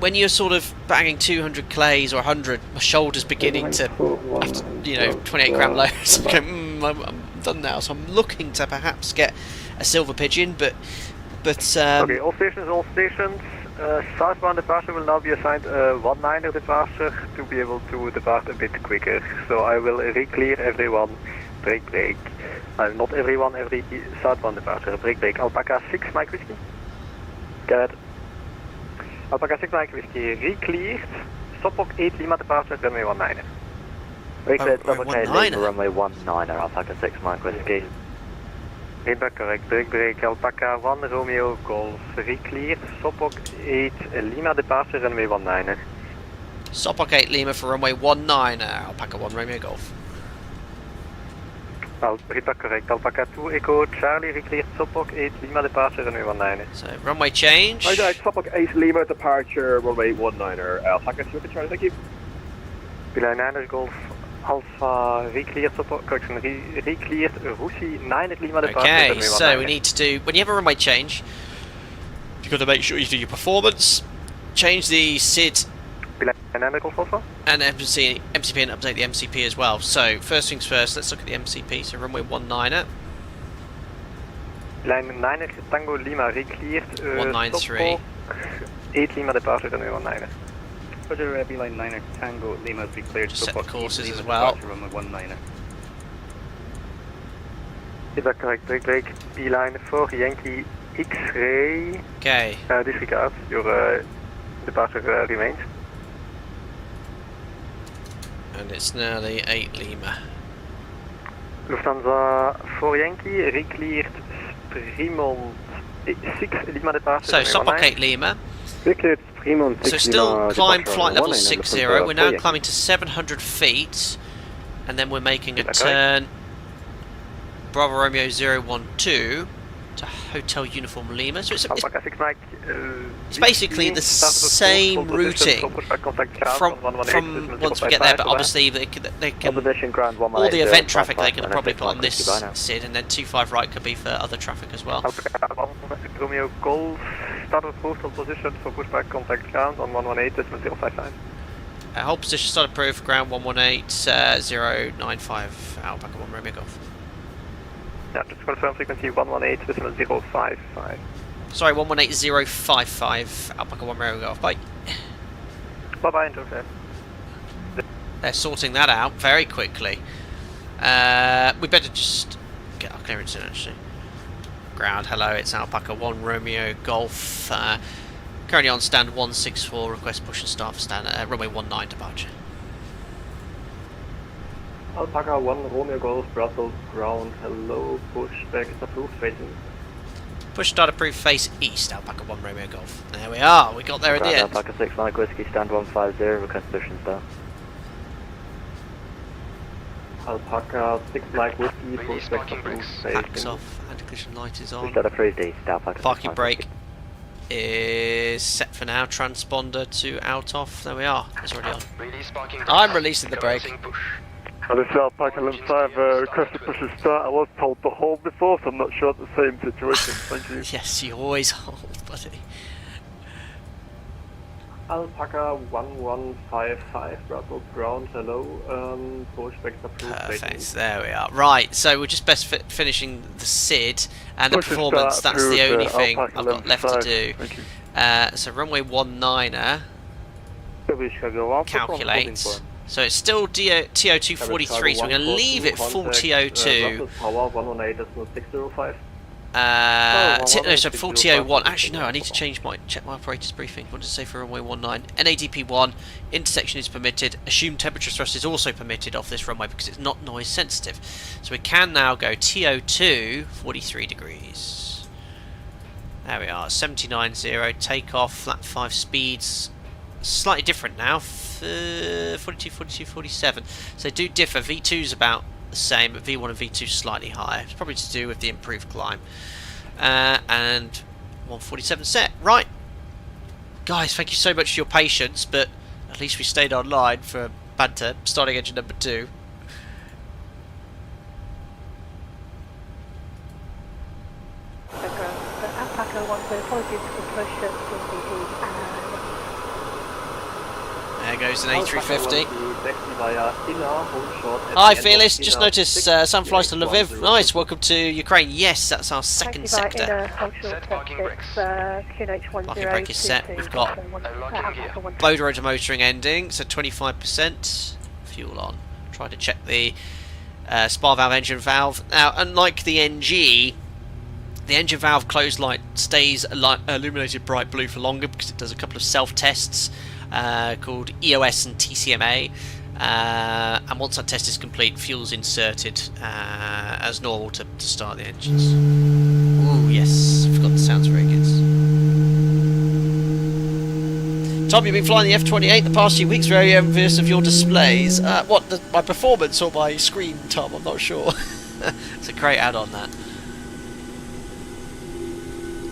when you're sort of banging 200 clays or 100, my shoulder's beginning to, 28 gram loads. I'm done now, so I'm looking to perhaps get a Silver Pigeon, but okay, all stations. Southbound departure will now be assigned a 19er departure to be able to depart a bit quicker. So I will re-clear everyone. Break. Not everyone, every southbound departure. Break. Alpaca 6, Mike Whiskey. Get it. Alpaca 6 Mike Whiskey re-cleared. Stopwalk 8 Lima departure, runway 19er. Wait, runway 19er, Alpaca 6 Mike Whiskey. Feedback correct, break, Alpaca 1 Romeo Golf re-cleared. Stopwalk 8 Lima departure, runway 19er. Stopwalk 8 Lima for runway 19er, Alpaca 1 Romeo Golf. Feedback correct, Alpaca 2 Echo Charlie re-cleared. Stopwalk 8 Lima departure, runway 19er. So runway change. Hi guys, Stopwalk 8 Lima departure, runway 19er, Alpaca 2 Charlie, thank you. Beeline 9er Golf Alpha re-cleared, correction, re-cleared Rusi 9 at Lima departure. Okay, so we need to do, when you have a runway change, you've got to make sure you do your performance, change the SID and MCP and update the MCP as well. So first things first, let's look at the MCP. So runway 19er. Line 9er Tango Lima re-cleared. 193. 8 Lima departure, runway 19er. Roger, Beeline 9er Tango Lima declared. Set the courses as well. Runway 19er. Is that correct? Break. Beeline 4 Yankee X-ray. Okay. Disregard. Your departure remains. And it's now the 8 Lima. Lufthansa 4 Yankee re-cleared Fremont 6 Lima departure. So Stopwalk 8 Lima. So still climb flight level 60. We're now climbing to 700 feet, and then we're making a turn. Bravo Romeo 012 to Hotel Uniform Lima. So it's basically the same routing from once we get there, but obviously they can all the event traffic they can probably put on this SID, and then 25 right could be for other traffic as well. Romeo Golf, start of postal position for pushback contact ground on 118.059. Hold position start approved, ground 118.095, Alpaca 1 Romeo Golf. Yeah, just confirm frequency 118.055. Sorry, 118055, Alpaca 1 Romeo Golf. Bye. Bye-bye, Intercept. They're sorting that out very quickly. We better just get our clearance in, actually. Ground, hello, it's Alpaca 1 Romeo Golf. Currently on stand 164, request push and start for stand runway 19 departure. Alpaca 1 Romeo Golf, Brussels, ground, hello, pushback is approved, facing. Push start approved, face east, Alpaca 1 Romeo Golf. There we are, we got there at the end. Alpaca 6 Mike Whiskey, stand 150, request push and start. Alpaca 6 Mike Whiskey, pushback approved, Backs facing. off, anti-collision light is Push on. start approved east, Alpaca 6 Parking Mike brake Whiskey. is set for now, transponder to out off. There we are, it's already on. I'm releasing the brake. This is Alpaca 5, request to push and start. I was told to hold before, so I'm not sure it's the same situation. Thank you. Yes, you always hold, buddy. Alpaca 1155, Brussels, ground, hello, pushback is approved, Perfect, facing. there we are. Right, so we're just best finishing the SID and the Push and performance. start That's the approved, only thing Alpaca I've got left to 5. do. Thank you. So runway 19er, calculate. So it's still TO2 43, so we're going to leave it full TO2. Power 118.605. No, so full TO1. Actually, no, I need to check my operator's briefing. What does it say for runway 19? NADP 1, intersection is permitted. Assumed temperature thrust is also permitted off this runway because it's not noise sensitive. So we can now go TO2, 43 degrees. There we are, 79.0, takeoff, flat 5 speeds. Slightly different now, 42, 42, 47. So they do differ. V2's about the same, but V1 and V2 slightly higher. It's probably to do with the improved climb. And 147 set. Right. Guys, thank you so much for your patience, but at least we stayed online for banter. Starting engine number 2. Alpaca 1, so apologies for push at There goes an A350. Hi Hi Fearless, just noticed some flies to Lviv. Nice, welcome to Ukraine. Yes, that's our second sector. Parking brake is set. We've got low rotor motoring ending, so 25%. Fuel on. Try to check the spar valve, engine valve. Now, unlike the NG, the engine valve closed light stays illuminated bright blue for longer because it does a couple of self-tests called EOS and TCMA. And once that test is complete, fuel's inserted as normal to start the engines. Ooh, yes, I forgot the sounds very good. Tom, you've been flying the F-28 the past few weeks, very envious of your displays. My performance or my screen, Tom? I'm not sure. It's a great add-on, that.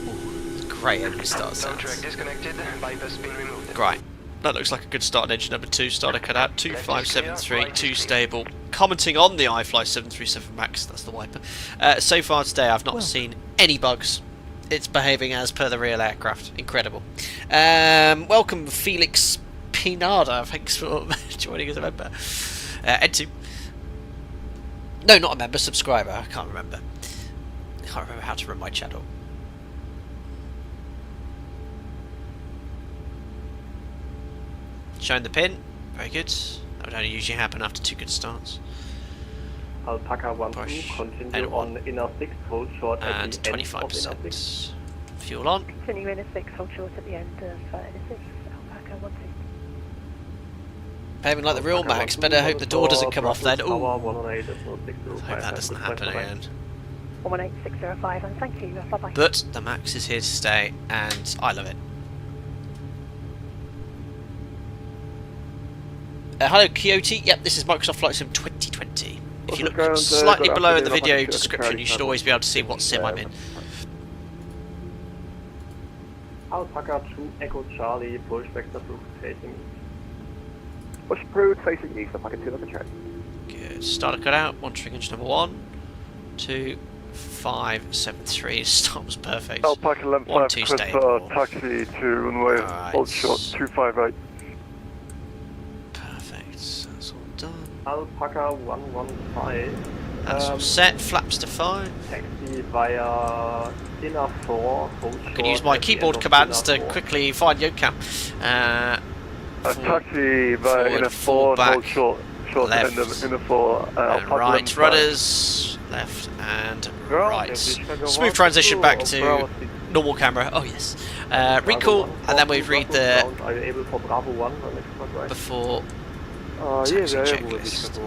Ooh, great engine start sounds. Great. That looks like a good start on engine number 2. Starter cut out, 2573, 2 stable. Commenting on the iFly 737 MAX, that's the wiper. So far today I've not seen any bugs. It's behaving as per the real aircraft. Incredible. Welcome Felix Pinada, thanks for joining as a member. Ed2. No, not a member, subscriber, I can't remember. I can't remember how to run my channel. Showing the pin, very good. That would only usually happen after 2 good starts. Alpaca 1 Push, continue and on inner 6, hold short at and the end of inner 6. 25%. Fuel on. Continue in a 6, hold short at the end of inner 6, Alpaca 1 2. Behaving like the real Max, better hope the door doesn't come off then. Ooh, Hope hope that doesn't happen again. 118.605, and thank you, bye-bye. But the Max is here to stay, and I love it. Hello Coyote, yep, this is Microsoft Flight Sim 2020. If you look slightly below in the video description, you should always be able to see what sim I'm in. Alpaca 2 Echo Charlie, pushback approved, facing Push approved, facing east, Alpaca 2, look at Charlie. Good. Starter cut out, monitoring engine number 1, 2, 5, 7, 3. Start was perfect. Alpaca 5, 1, 2 request stable. taxi to runway, Alright. hold short, 258. Perfect. That's all done. Alpaca 115. That's all set. Flaps to 5. Taxi via inner 4. I can use my keyboard commands to quickly find Yocam. Taxi via inner 4, hold short left, end of inner 4. and right rudders, left and right. Smooth transition back to normal camera. Oh yes. Recall, and then we read the Are you able for Bravo 1 before yes, taxi checklist.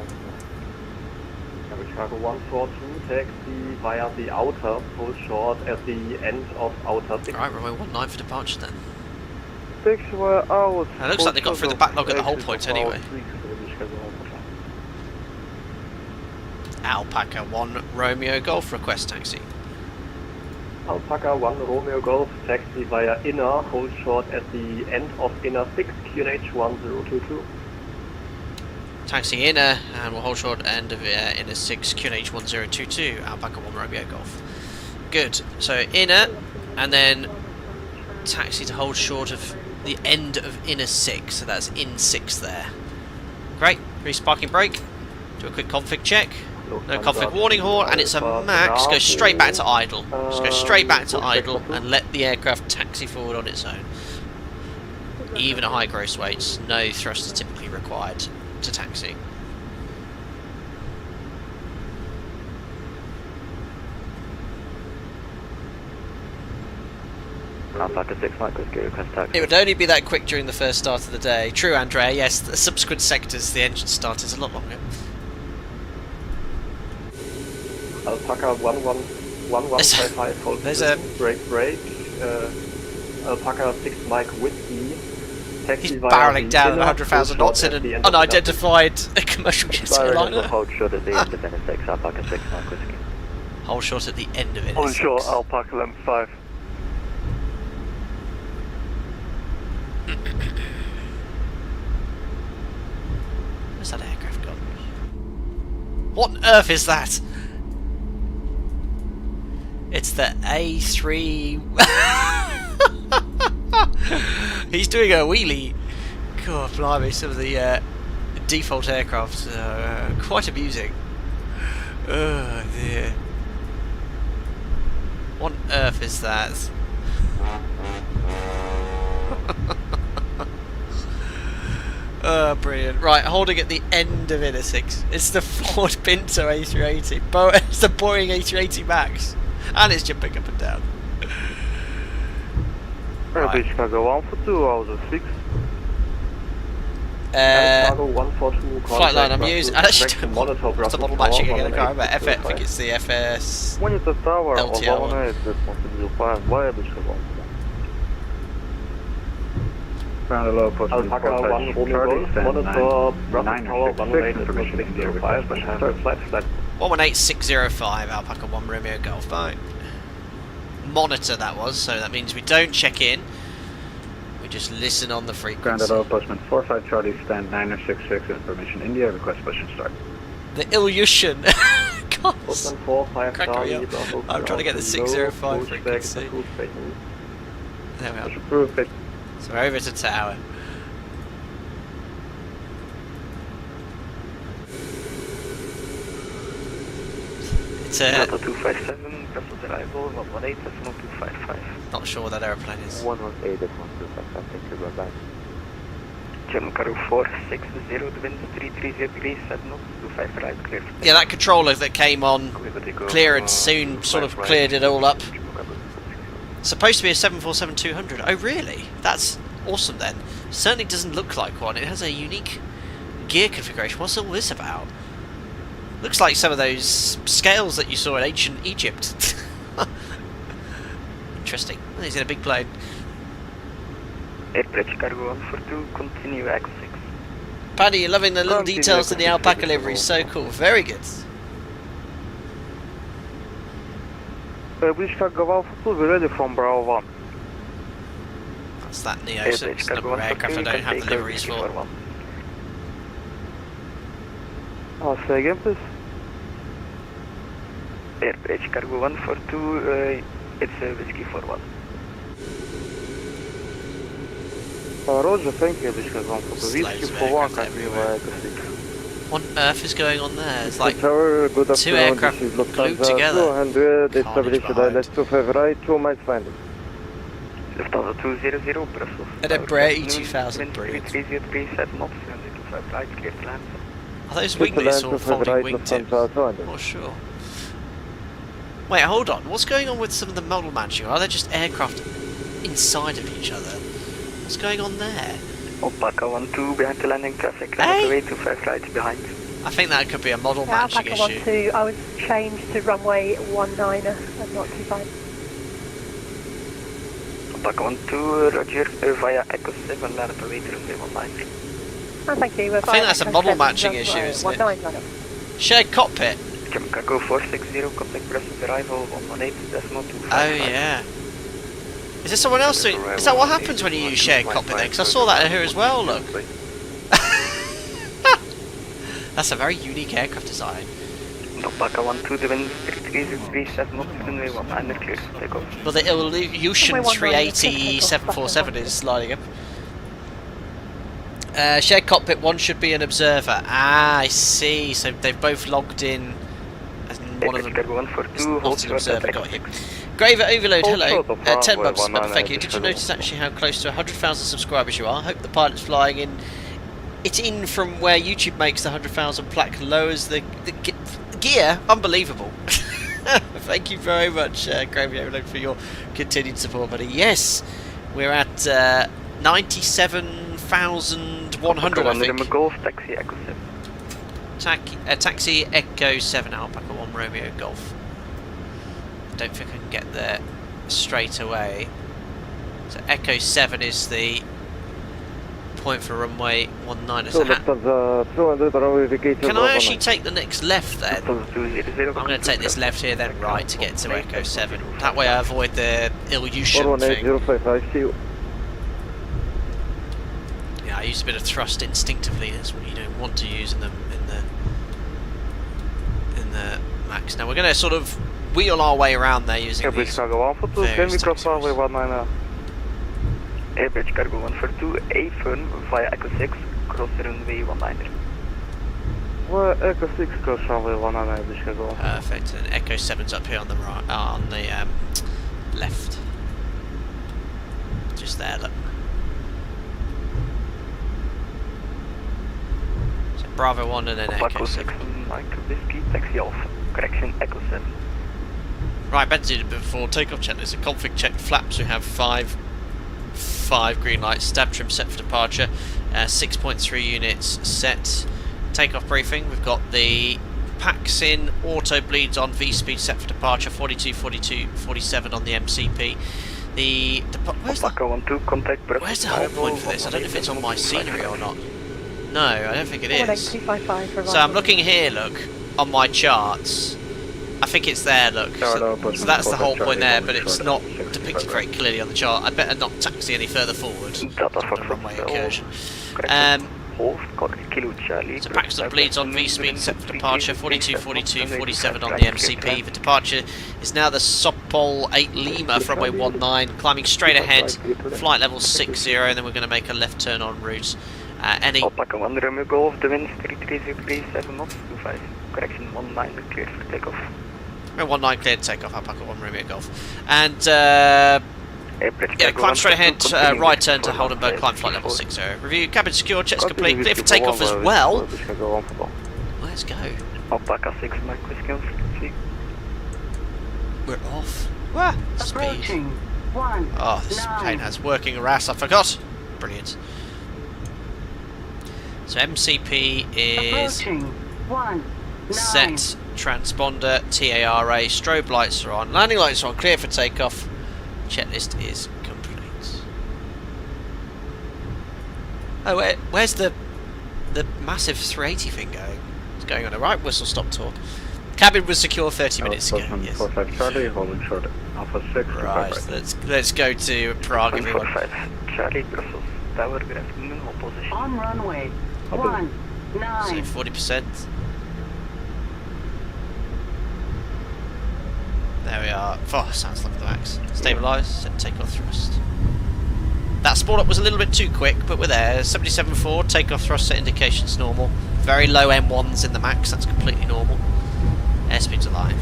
Chicago 142, taxi via the outer, hold short at the end of outer 6. Alright, runway 19 for departure then. Taxi via out. And it looks like they got through the backlog at the whole point anyway. Alpaca 1 Romeo Golf, request taxi. Alpaca 1 Romeo Golf, taxi via inner, hold short at the end of inner 6, QNH 1022. Taxi inner, and we'll hold short end of inner 6, QNH 1022, Alpaca 1 Romeo Golf. Good, so inner, and then taxi to hold short of the end of inner 6, so that's in 6 there. Great, resparking brake, do a quick config check. No config warning horn, and it's a max. Go straight back to idle. Just go straight back to idle and let the aircraft taxi forward on its own. Even at high gross weights, no thrust is typically required to taxi. Alpaca 6 Mike, request taxi. It would only be that quick during the first start of the day. True, Andrea. Yes, the subsequent sectors, the engine start is a lot longer. Alpaca 1155, hold There's a break, Alpaca 6 Mike Whiskey, taxi he's via barreling the down at inner, 100,000 knots in an unidentified commercial jet airliner. Hold short at the end of inner 6, Alpaca 6 Mike Whiskey. Hold short at the end of it. Hold short, Alpaca 11-5. Where's that aircraft gone? What on earth is that? It's the A3. He's doing a wheelie. God blimey, some of the default aircraft are quite amusing. Oh dear. What on earth is that? Oh, brilliant. Right, holding at the end of inner 6. It's the Ford Pinto A380. It's the Boeing A380 MAX. And it's jumping up and down. Right. Chicago 142, I was 6. Flight line I'm using. I actually don't want the model matching again. I can't remember. I think it's the FS. Monitor tower, LTO. Alpaca 1 Romeo Golf, monitor Bravo Tower 118.605, flat. 118605, Alpaca 1 Romeo Golf. Right. Monitor that was, so that means we don't check in. We just listen on the frequency. Grounded oil postman 45 Charlie, stand 966, information India, request push and start. The Ilyushin. God. Postman 45 Charlie, I'm trying to get the 605 frequency. There we are. So over to tower. It's a... 257, Brussels arrival, 118, 255. Not sure what that aeroplane is. 118, 1255, thank you, bye bye. German Cargo 460, the wind 330 degrees, 7 knots, 25 right, clear. Yeah, that controller that came on clearance soon sort of cleared it all up. Supposed to be a 747-200. Oh really? That's awesome then. Certainly doesn't look like one. It has a unique gear configuration. What's all this about? Looks like some of those scales that you saw in ancient Egypt. Interesting. Well, he's in a big plane. Airport Cargo 142, continue X6. Paddy, you're loving the little details in the Alpaca livery. So cool. Very good. Chicago 142, we're ready from Bravo 1. That's that Neo 6 number of aircraft I don't have the liveries for. Say again, please. Airport Cargo 142, it's Whiskey 41. Roger, thank you, Chicago 142. Whiskey 41, continue X6. What on earth is going on there? It's like Tower, good two afternoon. aircraft This is glued Lufthansa together. 200, Carnage established behind. direct to 5 right, 2 miles final. Lufthansa 200, Brussels. And then Brady 2000, brilliant. 303, 7 knots, 225 right, clear to land. Are those Clear to winglets land or to 5 folding right, wingtips? Lufthansa 200. Not sure. Wait, hold on. What's going on with some of the model matching? Are they just aircraft inside of each other? What's going on there? Alpaca 12 behind the landing traffic. Hey! Runway 25 right behind. I think that could be a model matching Alpaca issue. 12, I was changed to runway 19 and not 25. Alpaca 12, Roger, via Echo 7, land at runway 19. Oh, thank you. I think that's a model matching issue, isn't it? Shared cockpit. Jim Cargo 460, contact Brussels arrival 118.25. Oh yeah. Is there someone else doing? Is that what happens when you use shared cockpit then? Because I saw that in here as well. Look. That's a very unique aircraft design. Alpaca 12, the wind 3337 knots, runway 19 clear for takeoff. Well, the Ilyushin 380 747 is lining up. Shared cockpit 1 should be an observer. Ah, I see. So they've both logged in. And one of them is not an observer. Got you. Graver Overload, hello. 10 months, thank you. Did you notice actually how close to 100,000 subscribers you are? Hope the pilot's flying in. It's in from where YouTube makes the 100,000 plaque, lowers the gear. Unbelievable. Thank you very much, Graver Overload, for your continued support, buddy. Yes, we're at 97,100, I think. Golf, taxi Echo 7. Taxi Echo 7, Alpaca 1 Romeo Golf. Don't think I can get there straight away. So Echo 7 is the point for runway 19. So Lufthansa 200, runway vacated. Can I actually take the next left then? I'm going to take this left here, then right to get to Echo 7. That way I avoid the Ilyushin thing. 418.05, I see you. Yeah, I use a bit of thrust instinctively. That's what you don't want to use in the max. Now we're going to sort of wheel our way around there using these various taxiways. Airbridge Cargo 142, A-firm via Echo 6, cross runway 19. Well, Echo 6 cross runway 19, Chicago. Perfect, and Echo 7's up here on the right, on the left. Just there, look. So Bravo 1 and then Echo 7. Mike Whiskey, taxi off. Correction, Echo 7. Right, better did it before takeoff checklist. A config check flaps. We have five green lights. Stab trim set for departure. 6.3 units set. Takeoff briefing. We've got the packs in. Auto bleeds on. V speed set for departure. 42, 42, 47 on the MCP. Where's the whole point for this? I don't know if it's on my scenery or not. No, I don't think it is. So I'm looking here, look, on my charts. I think it's there, look. So that's the whole point there, but it's not depicted very clearly on the chart. I better not taxi any further forward. The runway incursion. So Paxton bleeds on V speed set for departure. 42, 42, 47 on the MCP. The departure is now the Sopol 8 Lima from runway 19, climbing straight ahead, flight level 60, and then we're going to make a left turn en route. Any Alpaca 1 Romeo Golf, the wind 3303, 7 knots, 25. Correction 19 cleared for takeoff. 19 cleared takeoff, Alpaca 1 Romeo Golf. And yeah, climb straight ahead, right turn to Holdenberg, climb flight level 60. Review, cabin secure, checks complete, clear for takeoff as well. Let's go. Alpaca 6, Mike Whiskey on frequency. We're off. Wah, speed. Oh, this plane has working RAS, I forgot. Brilliant. So MCP is set, transponder, TARA, strobe lights are on, landing lights are on, clear for takeoff, checklist is complete. Oh, where's the massive 380 thing going? It's going on a right whistle stop talk. Cabin was secure 30 minutes ago. Yes. 45 Charlie, holding short, Alpha 6. Right, let's go to Prague, everyone. 45 Charlie, Brussels, tower, good afternoon, all position. On runway. So 40%. There we are. Oh, sounds like the max. Stabilise, set takeoff thrust. That spawn up was a little bit too quick, but we're there. 77.4, takeoff thrust set indications normal. Very low M1s in the max, that's completely normal. Airspeed's alive.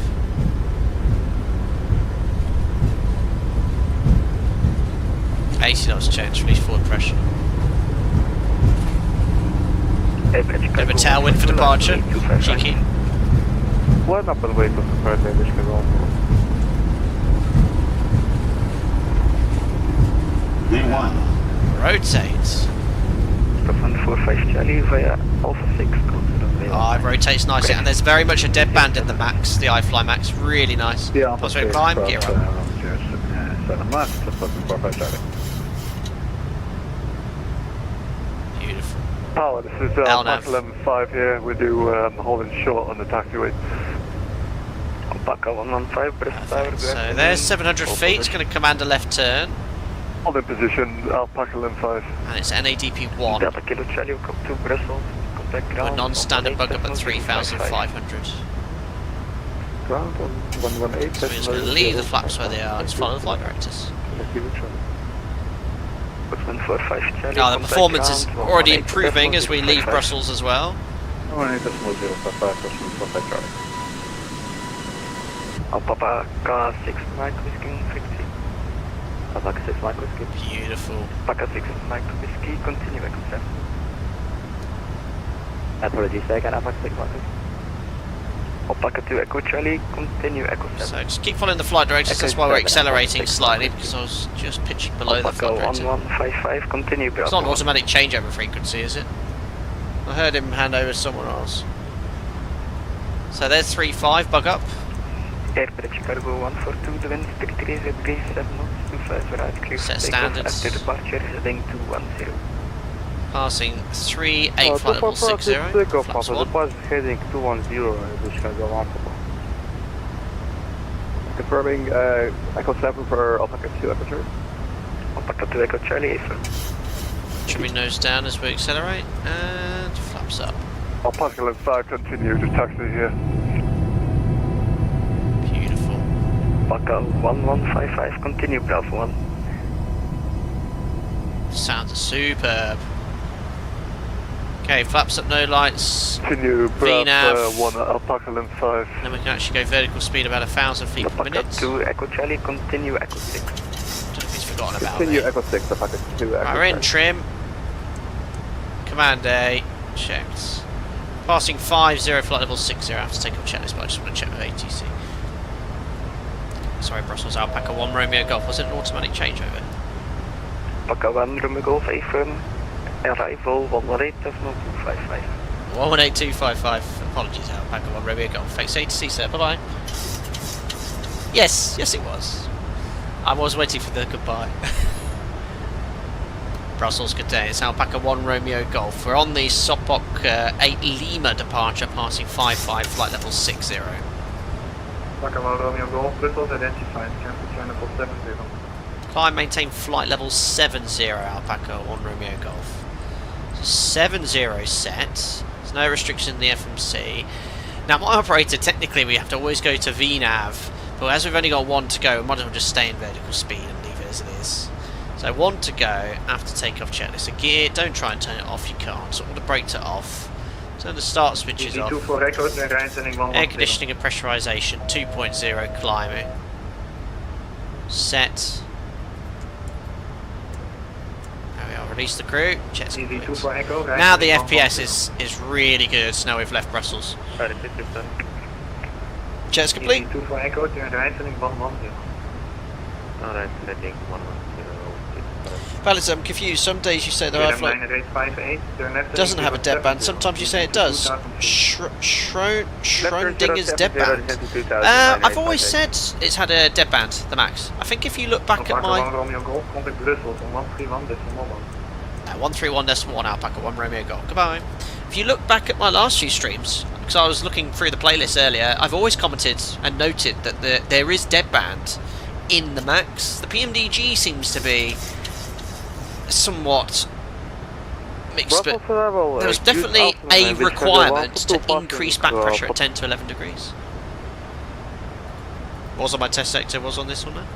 $80 change, release forward pressure. Bit of a tailwind for departure. Cheeky. Line up and wait for the first English control. V1. Rotate. 145 Charlie via Alpha 6. Oh, it rotates nicely, and there's very much a dead band in the max, the iFly max. Really nice. Yeah, Possibly climb, gear up. 7 left, just looking for 5 Charlie. Beautiful. Power, this is Mach 11.5 here. We do holding short on the taxiway. Alpaca 115, Brest Tower. So there's 700 feet, it's going to command a left turn. Hold in position, Alpaca 11.5. And it's NADP 1. Delta Kilo Charlie, come to Brussels. A non-standard bug up at 3,500. Ground on 118. So we're just going to leave the flaps where they are, just follow the flight directors. 145 Charlie. Now the performance is already improving as we leave Brussels as well. 118.055, Charlie. Alpaca 6 Mike Whiskey 60. Alpaca 6 Mike Whiskey. Beautiful. Alpaca 6 Mike Whiskey, continue Echo 7. Apologies, second, Alpaca 6 Mike Whiskey. Alpaca 2 Echo Charlie, continue Echo 7. So just keep following the flight directors, that's why we're accelerating slightly, because I was just pitching below the flight director. 1155, continue Bravo. It's not an automatic changeover frequency, is it? I heard him hand over to someone else. So there's 3-5, bug up. Airport Chicago 142, the wind 33 degrees 7 knots, 25 right, clear for Set takeoff standards. after departure, heading 210. Passing 38, flight level 60. Flaps 1. Heading 210, Chicago 1. Confirming Echo 7 for Alpaca 2 Echo Charlie. Alpaca 2 Echo Charlie, AFIR. Trimming nose down as we accelerate, and flaps up. Alpaca 11.5, continue to taxi here. Beautiful. Alpaca 1155, continue Bravo 1. Sounds superb. Okay, flaps up, no lights. Continue VNAV. 1 Alpaca 11.5. Then we can actually go vertical speed about 1,000 feet per Alpaca minute. 2 Echo Charlie, continue Echo 6. Don't know if he's forgotten about Continue me. Echo 6, Alpaca 2 Echo Right, we're in Charlie. trim. Command A, checked. Passing 50, flight level 60. I have to take off checklist, but I just want to check with ATC. Sorry, Brussels, Alpaca 1 Romeo Golf. Was it an automatic changeover? Alpaca 1 Romeo Golf, AFIR. Arrival 118.255. 118.255. Apologies, Alpaca 1 Romeo Golf. Thanks ATC, sir. Bye bye. Yes, yes, it was. I was waiting for the goodbye. Brussels, good day. It's Alpaca 1 Romeo Golf. We're on the Sopok 8 Lima departure, passing 55, flight level 60. Alpaca 1 Romeo Golf, Brussels identified, temperature level 70. Climb, maintain flight level 70, Alpaca 1 Romeo Golf. So 70 set. There's no restriction in the FMC. Now, my operator, technically, we have to always go to VNAV, but as we've only got one to go, we might as well just stay in vertical speed and leave it as it is. So 1 to go after takeoff checklist. So gear, don't try and turn it off, you can't. So all the brakes are off. Turn the start switches off. Air conditioning and pressurization, 2.0 climbing. Set. There we are, release the crew. Jets complete. Now the FPS is really good now we've left Brussels. Jets complete. Alright, heading 110. Fellas, I'm confused. Some days you say the iFly doesn't have a dead band. Sometimes you say it does. Schrodinger's dead band. I've always said it's had a dead band, the max. I think if you look back at my 131.1 Alpaca 1 Romeo Golf. Goodbye. If you look back at my last few streams, because I was looking through the playlist earlier, I've always commented and noted that there is dead band in the max. The PMDG seems to be somewhat mixed, but there was definitely a requirement to increase back pressure at 10 to 11 degrees. Was on my test sector, was on this one now.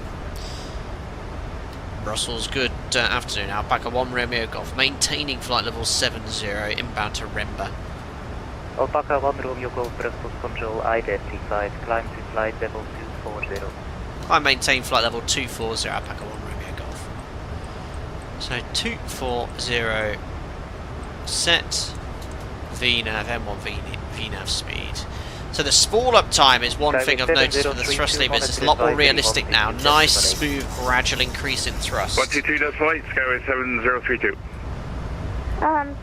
Brussels, good afternoon. Alpaca 1 Romeo Golf, maintaining flight level 70, inbound to Remba. Alpaca 1 Romeo Golf Bristol Control I-35, climb to flight level 240. I maintain flight level 240, Alpaca 1 Romeo Golf. So 240, set VNAV, M1 VNAV speed. So the spool up time is one thing I've noticed with the thrust levers. It's a lot more realistic now. Nice, smooth, gradual increase in thrust. 122.8, Skyway 7032. And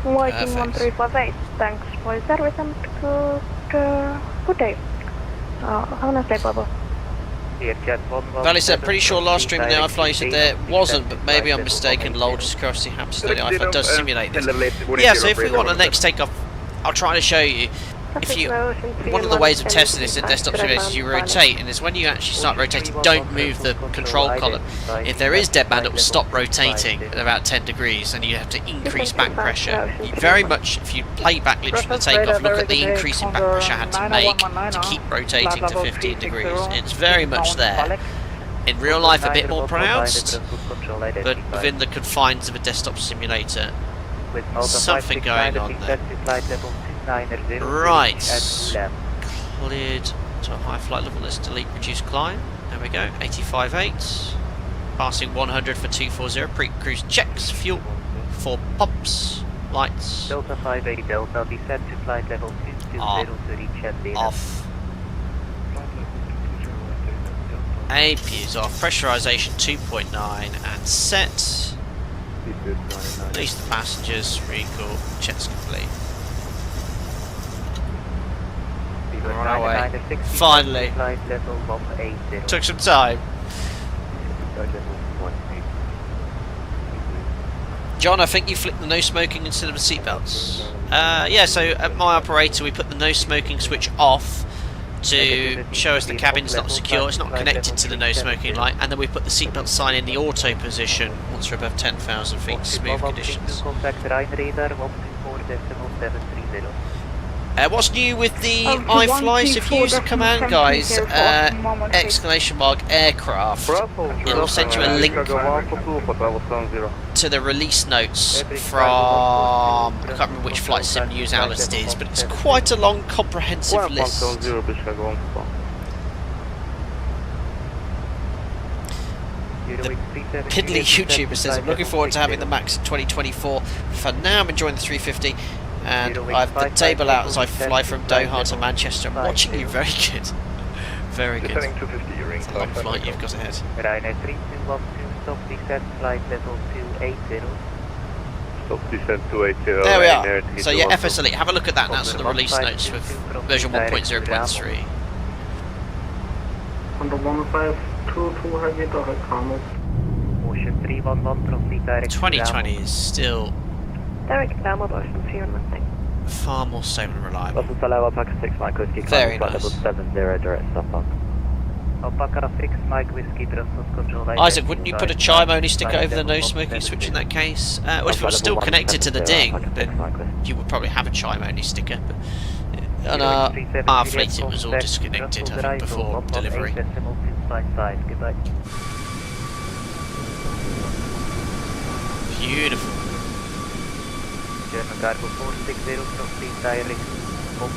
waiting 1358. Thanks for your service and good day. Have a nice day, Bubba. Valley said, pretty sure last stream in the iFly you said there wasn't, but maybe I'm mistaken. Lol, just curiosity happens to know the iFly does simulate this. Yeah, so if we want the next takeoff, I'll try to show you. If you, one of the ways of testing this in desktop simulators is you rotate, and it's when you actually start rotating, don't move the control column. If there is deadband, it will stop rotating at about 10 degrees, and you have to increase back pressure. Very much, if you play back literally the takeoff, look at the increase in back pressure I had to make to keep rotating to 15 degrees. It's very much there. In real life, a bit more pronounced, but within the confines of a desktop simulator, something going on there. Right, cleared to a high flight level. Let's delete reduce climb. There we go, 85.8. Passing 100 for 240. Pre-cruise checks, fuel, 4 pops, lights. Delta 58 Delta, descend to flight level 220 to reach at off. AP is off. Pressurization 2.9 and set. Release the passengers. Recall. Checks complete. We're on our way. Finally. Took some time. John, I think you flicked the no smoking instead of the seatbelts. Yeah, so at my operator we put the no smoking switch off to show us the cabin's not secure, it's not connected to the no smoking light, and then we put the seatbelt sign in the auto position once we're above 10,000 feet, smooth conditions. What's new with the iFly? So if you use the command, guys, exclamation mark aircraft, it'll send you a link to the release notes from, I can't remember which flight sim news outlet it is, but it's quite a long, comprehensive list. The Piddly YouTuber says, I'm looking forward to having the Max in 2024. For now, I'm enjoying the 350. And I've the table out as I fly from Doha to Manchester. I'm watching you, very good. Very good. It's a long flight you've got ahead. Stop descent flight level 280. Stop descent 280. There we are. So yeah, FS Elite, have a look at that. That's the release notes with version 1.0.3. Under 1522 heavy direct Carmel. Motion 311 from the direct. 2020 is still far more stable and reliable. Very nice. Isaac, wouldn't you put a chime only sticker over the no smoking switch in that case? Well, if it was still connected to the ding, then you would probably have a chime only sticker. But on our fleet, it was all disconnected, I think, before delivery. Beautiful.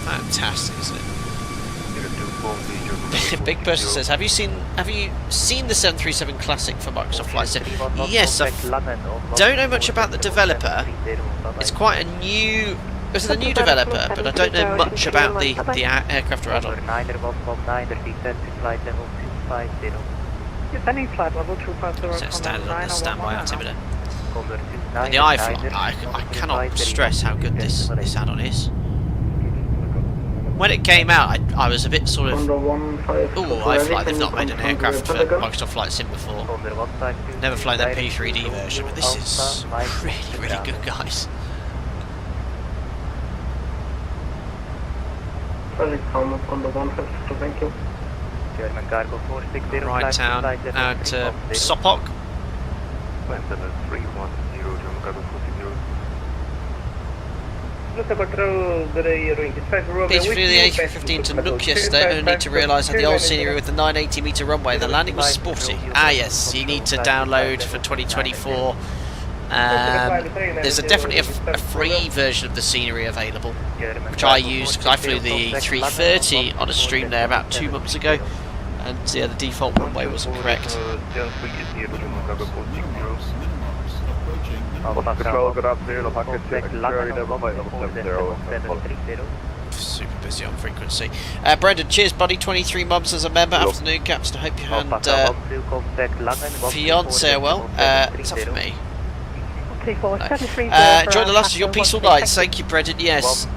Fantastic, isn't it? Big person says, have you seen the 737 Classic for Microsoft Flight Sim? Yes, I don't know much about the developer. It's quite a new. It's a new developer, but I don't know much about the aircraft or add-on. Set standard on the standby altimeter. And the iFly, I cannot stress how good this add-on is. When it came out, I was a bit sort of, ooh, iFly, they've not made an aircraft for Microsoft Flight Sim before. Never flown that P3D version, but this is really, really good, guys. Right down out to Sopok. Please flew the A315 to Nook yesterday, only to realise that the old scenery with the 980 metre runway, the landing was sporty. Ah yes, you need to download for 2024. There's definitely a free version of the scenery available. which I used because I flew the 330 on a stream there about 2 months ago, and yeah, the default runway wasn't correct. Control, good afternoon. Alpaca 2, Echo runway level 70. Super busy on frequency. Brendan, cheers buddy, 23 months as a member. Afternoon, Captain. I hope you and fiance are well. It's up for me. Enjoy the last of your peaceful nights. Thank you, Brendan. Yes.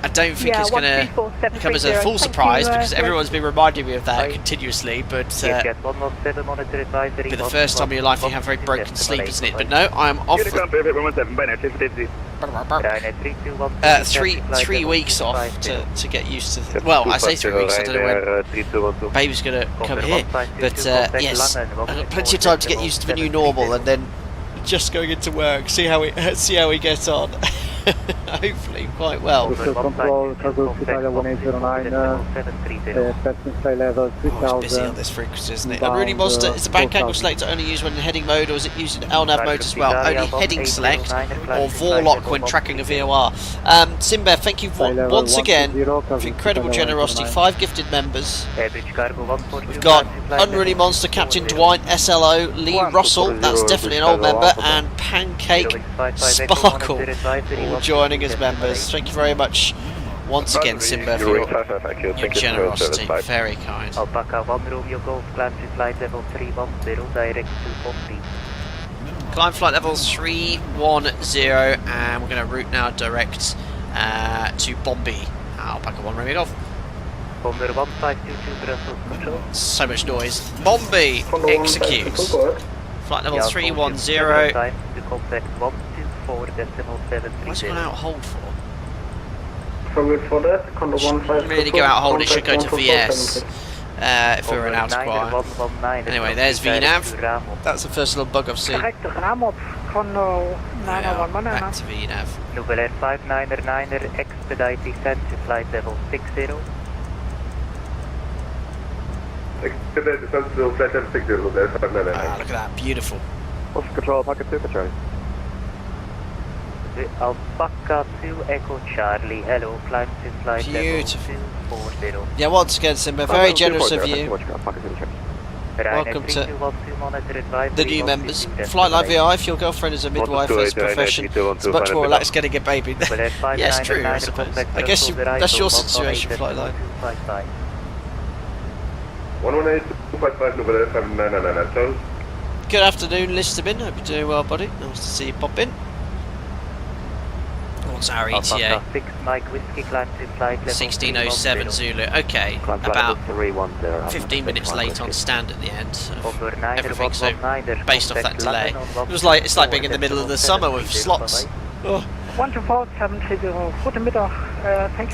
I don't think it's going to come as a full surprise because everyone's been reminding me of that continuously, but it'll be the first time in your life you have very broken sleep, isn't it? But no, I'm off. 3 weeks off to get used to. Well, I say 3 weeks. I don't know when baby's going to come here, but yes, I've got plenty of time to get used to the new normal, and then just going into work, see how we get on. Hopefully quite well. Control, cargo Italia 1809, passing flight level 3000. It's busy on this frequency, isn't it? Rooney Monster, is the bank angle selector only used when in heading mode, or is it used in LNAV mode as well? Only heading select, or Vorlock when tracking a VOR. Simbev, thank you once again for incredible generosity. 5 gifted members. We've got Unruly Monster, Captain Dwight, SLO, Lee Russell, that's definitely an old member, and Pancake Sparkle, all joining as members. Thank you very much once again, Simba, for your generosity. Very kind. Alpaca 1 Romeo Golf, climb to flight level 310, direct to Bombay. Climb flight level 310, and we're going to route now direct to Bombay. Alpaca 1 Romeo Golf. Bomber 1522 Brussels control. So much noise. Bombay executes. Flight level 310. Time to contact 124.730. What's it gone out hold for? For that, shouldn't really go out hold, it should go to VS if we were an out squire. Anyway, there's VNAV. That's the first little bug I've seen. Back to VNAV. Nouvelle Air 599er, expedite descent to flight level 60. Expedite descent to flight level 60, look at that, beautiful. What's control, Alpaca 2 for Charlie? Alpaca 2 Echo Charlie, hello, climb to flight level 240. Yeah, once again, Simba, very generous of you. Welcome to the new members. Flight Live VI, if your girlfriend is a midwifer's profession, it's much more relaxed getting a baby. Yeah, it's true, I suppose. I guess that's your situation, Flight Live. 118-255, good afternoon, Listerman. Hope you're doing well, buddy. Nice to see you pop in. What's our ETA? 1607 Zulu. Okay, about 15 minutes late on stand at the end of everything, so based off that delay. It's like being in the middle of the summer with slots. Oh.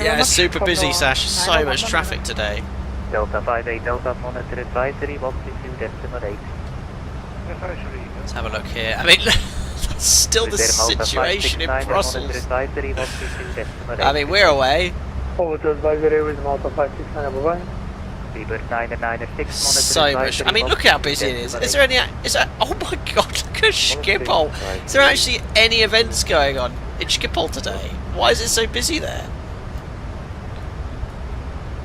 Yeah, it's super busy, Sash. So much traffic today. Delta 58 Delta monitor advisory 122.8. Let's have a look here. I mean, that's still the situation in Brussels. I mean, we're away. So much. I mean, look how busy it is. Is there any? Oh my God! Look at Schiphol. Is there actually any events going on in Schiphol today? Why is it so busy there?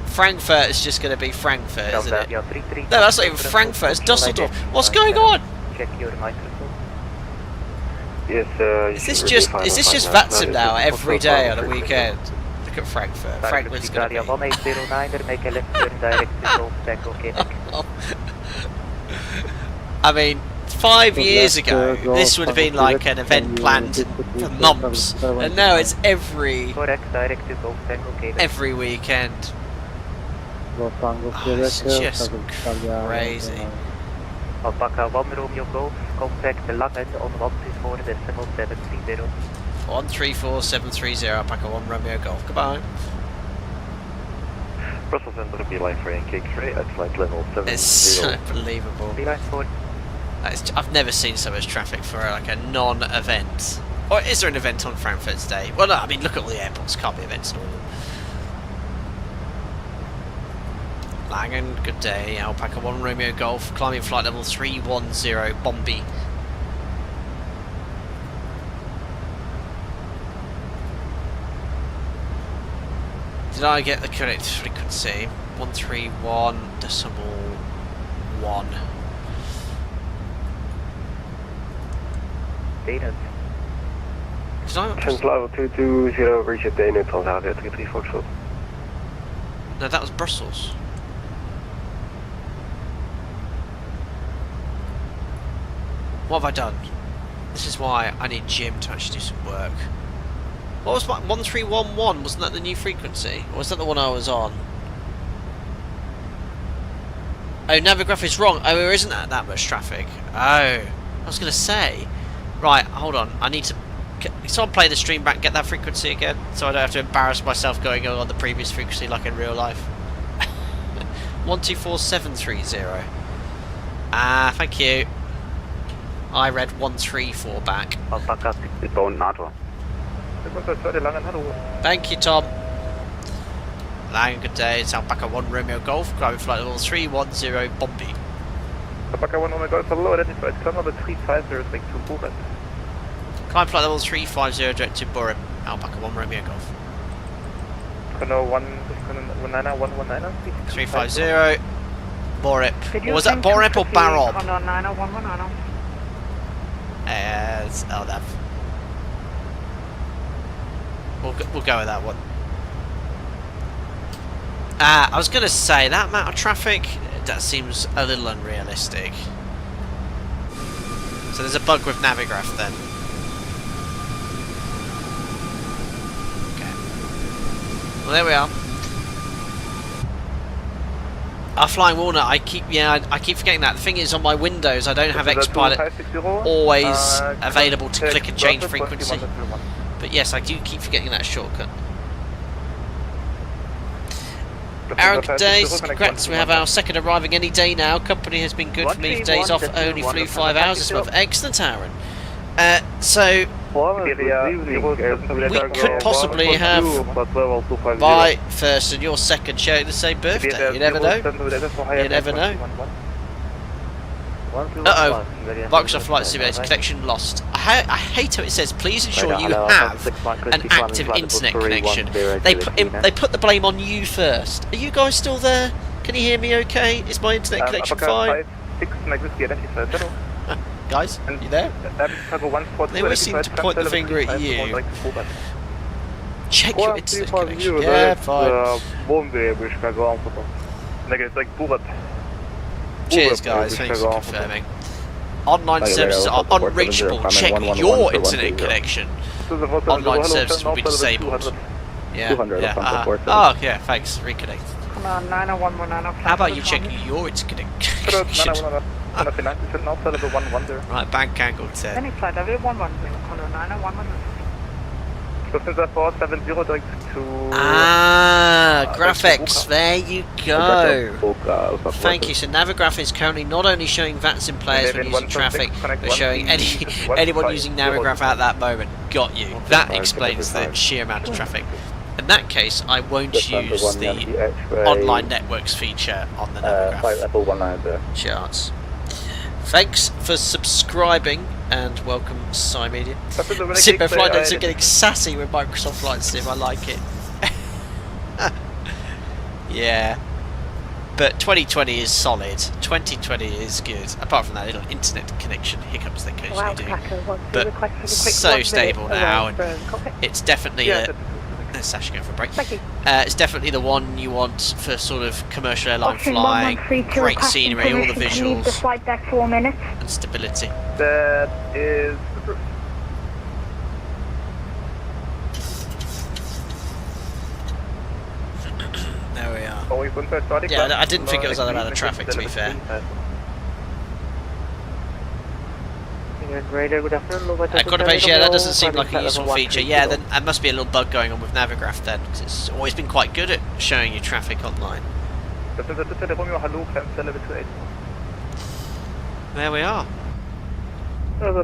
Frankfurt is just going to be Frankfurt, isn't it? No, that's not even Frankfurt. It's Dusseldorf. What's going on? Check your microphone. Yes, is this just VATSIM now every day on a weekend? Look at Frankfurt. Frankfurt's going to be... 1809er, make a left turn direct to Golf Tango Quebec. I mean, 5 years ago, this would have been like an event planned for months, and now it's every weekend. Oh, it's just crazy. Alpaca 1 Romeo Golf, contact the long end on 124.730. 134730, Alpaca 1 Romeo Golf. Goodbye. Brussels Center, beeline 3 and kick 3 at flight level 70. It's unbelievable. I've never seen so much traffic for like a non-event. Or is there an event on Frankfurt today? Well, no, I mean, look at all the airports. Can't be events at all. Langen, good day. Alpaca 1 Romeo Golf, climbing flight level 310, Bombay. Did I get the correct frequency? 131.1. Data. Did I? Level 220, reach at day neutral, Avia 33 Foxtrot. No, that was Brussels. What have I done? This is why I need Jim to actually do some work. What was my 1311? Wasn't that the new frequency? Or was that the one I was on? Oh, Navigraph is wrong. Oh, there isn't that much traffic. Oh, I was going to say. Right, hold on. I need to... Someone play the stream back and get that frequency again, so I don't have to embarrass myself going on the previous frequency like in real life. 124730. Ah, thank you. I read 134 back. Thank you, Tom. Lang, good day. It's Alpaca 1 Romeo Golf, climbing flight level 310 Bombay. Alpaca 1 Romeo Golf, hello, identified climb level 350 direct to Buret. Climb flight level 350 direct to Buret, Alpaca 1 Romeo Golf. 350, Borep. Or was that Borep or Barob? It's LDAV. We'll go with that one. I was going to say, that amount of traffic, that seems a little unrealistic. So there's a bug with Navigraph then. Okay. Well, there we are. Our Flying Walnut, I keep forgetting that. The thing is, on my Windows, I don't have Xpilot always available to click and change frequency. But yes, I do keep forgetting that shortcut. Aaron, good days. Congrats, we have our second arriving any day now. Company has been good for me. Days off, only flew 5 hours this month. Excellent, Aaron. So, we could possibly have my first and your second sharing the same birthday. You never know. You never know. Uh-oh. Microsoft Flight Simulator connection lost. I hate how it says, please ensure you have an active internet connection. They put the blame on you first. Are you guys still there? Can you hear me okay? Is my internet connection fine? Guys, you there? They always seem to point the finger at you. Check your internet connection. Yeah, fine. Cheers, guys. Thanks for confirming. Online services are unreachable. Check your internet connection. Online services will be disabled. Yeah. Oh, yeah. Thanks. Reconnect. How about you check your internet connection? Right, bank angle 10. Any flight, graphics, there you go. Thank you. So Navigraph is currently not only showing VATS in players when using traffic, but showing anyone using Navigraph at that moment. Got you. That explains the sheer amount of traffic. In that case, I won't use the online networks feature on the Navigraph charts. Thanks for subscribing and welcome Sci Media. Simba Flight Notes are getting sassy with Microsoft Flight Sim, I like it. Yeah. But 2020 is solid. 2020 is good. Apart from that little internet connection hiccups they occasionally do. But so stable now, and it's definitely there's Sasha going for a break. It's definitely the one you want for sort of commercial airline flying, great scenery, all the visuals, the flight back 4 minutes. and stability. That is... There we are. Yeah, I didn't think it was that amount of traffic, to be fair. Quarter page, yeah, that doesn't seem like a useful feature. Yeah, then there must be a little bug going on with Navigraph then, because it's always been quite good at showing you traffic online. There we are. Yeah, the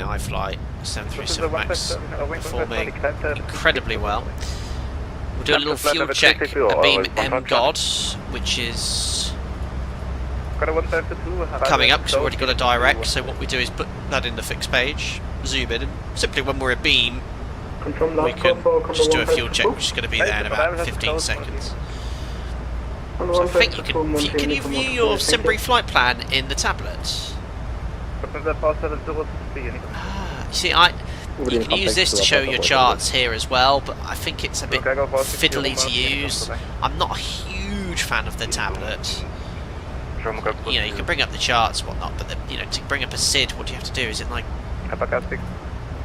iFly 737 MAX performing incredibly well. We'll do a little fuel check at Beam MGOD, which is coming up because we've already got a direct. So what we do is put that in the fixed page, zoom in, and simply when we're a beam, we can just do a fuel check, which is going to be there in about 15 seconds. So I think you can you view your Simbury flight plan in the tablet? See, you can use this to show your charts here as well, but I think it's a bit fiddly to use. I'm not a huge fan of the tablet. You know, you can bring up the charts and whatnot, but you know, to bring up a SID, what do you have to do? Is it like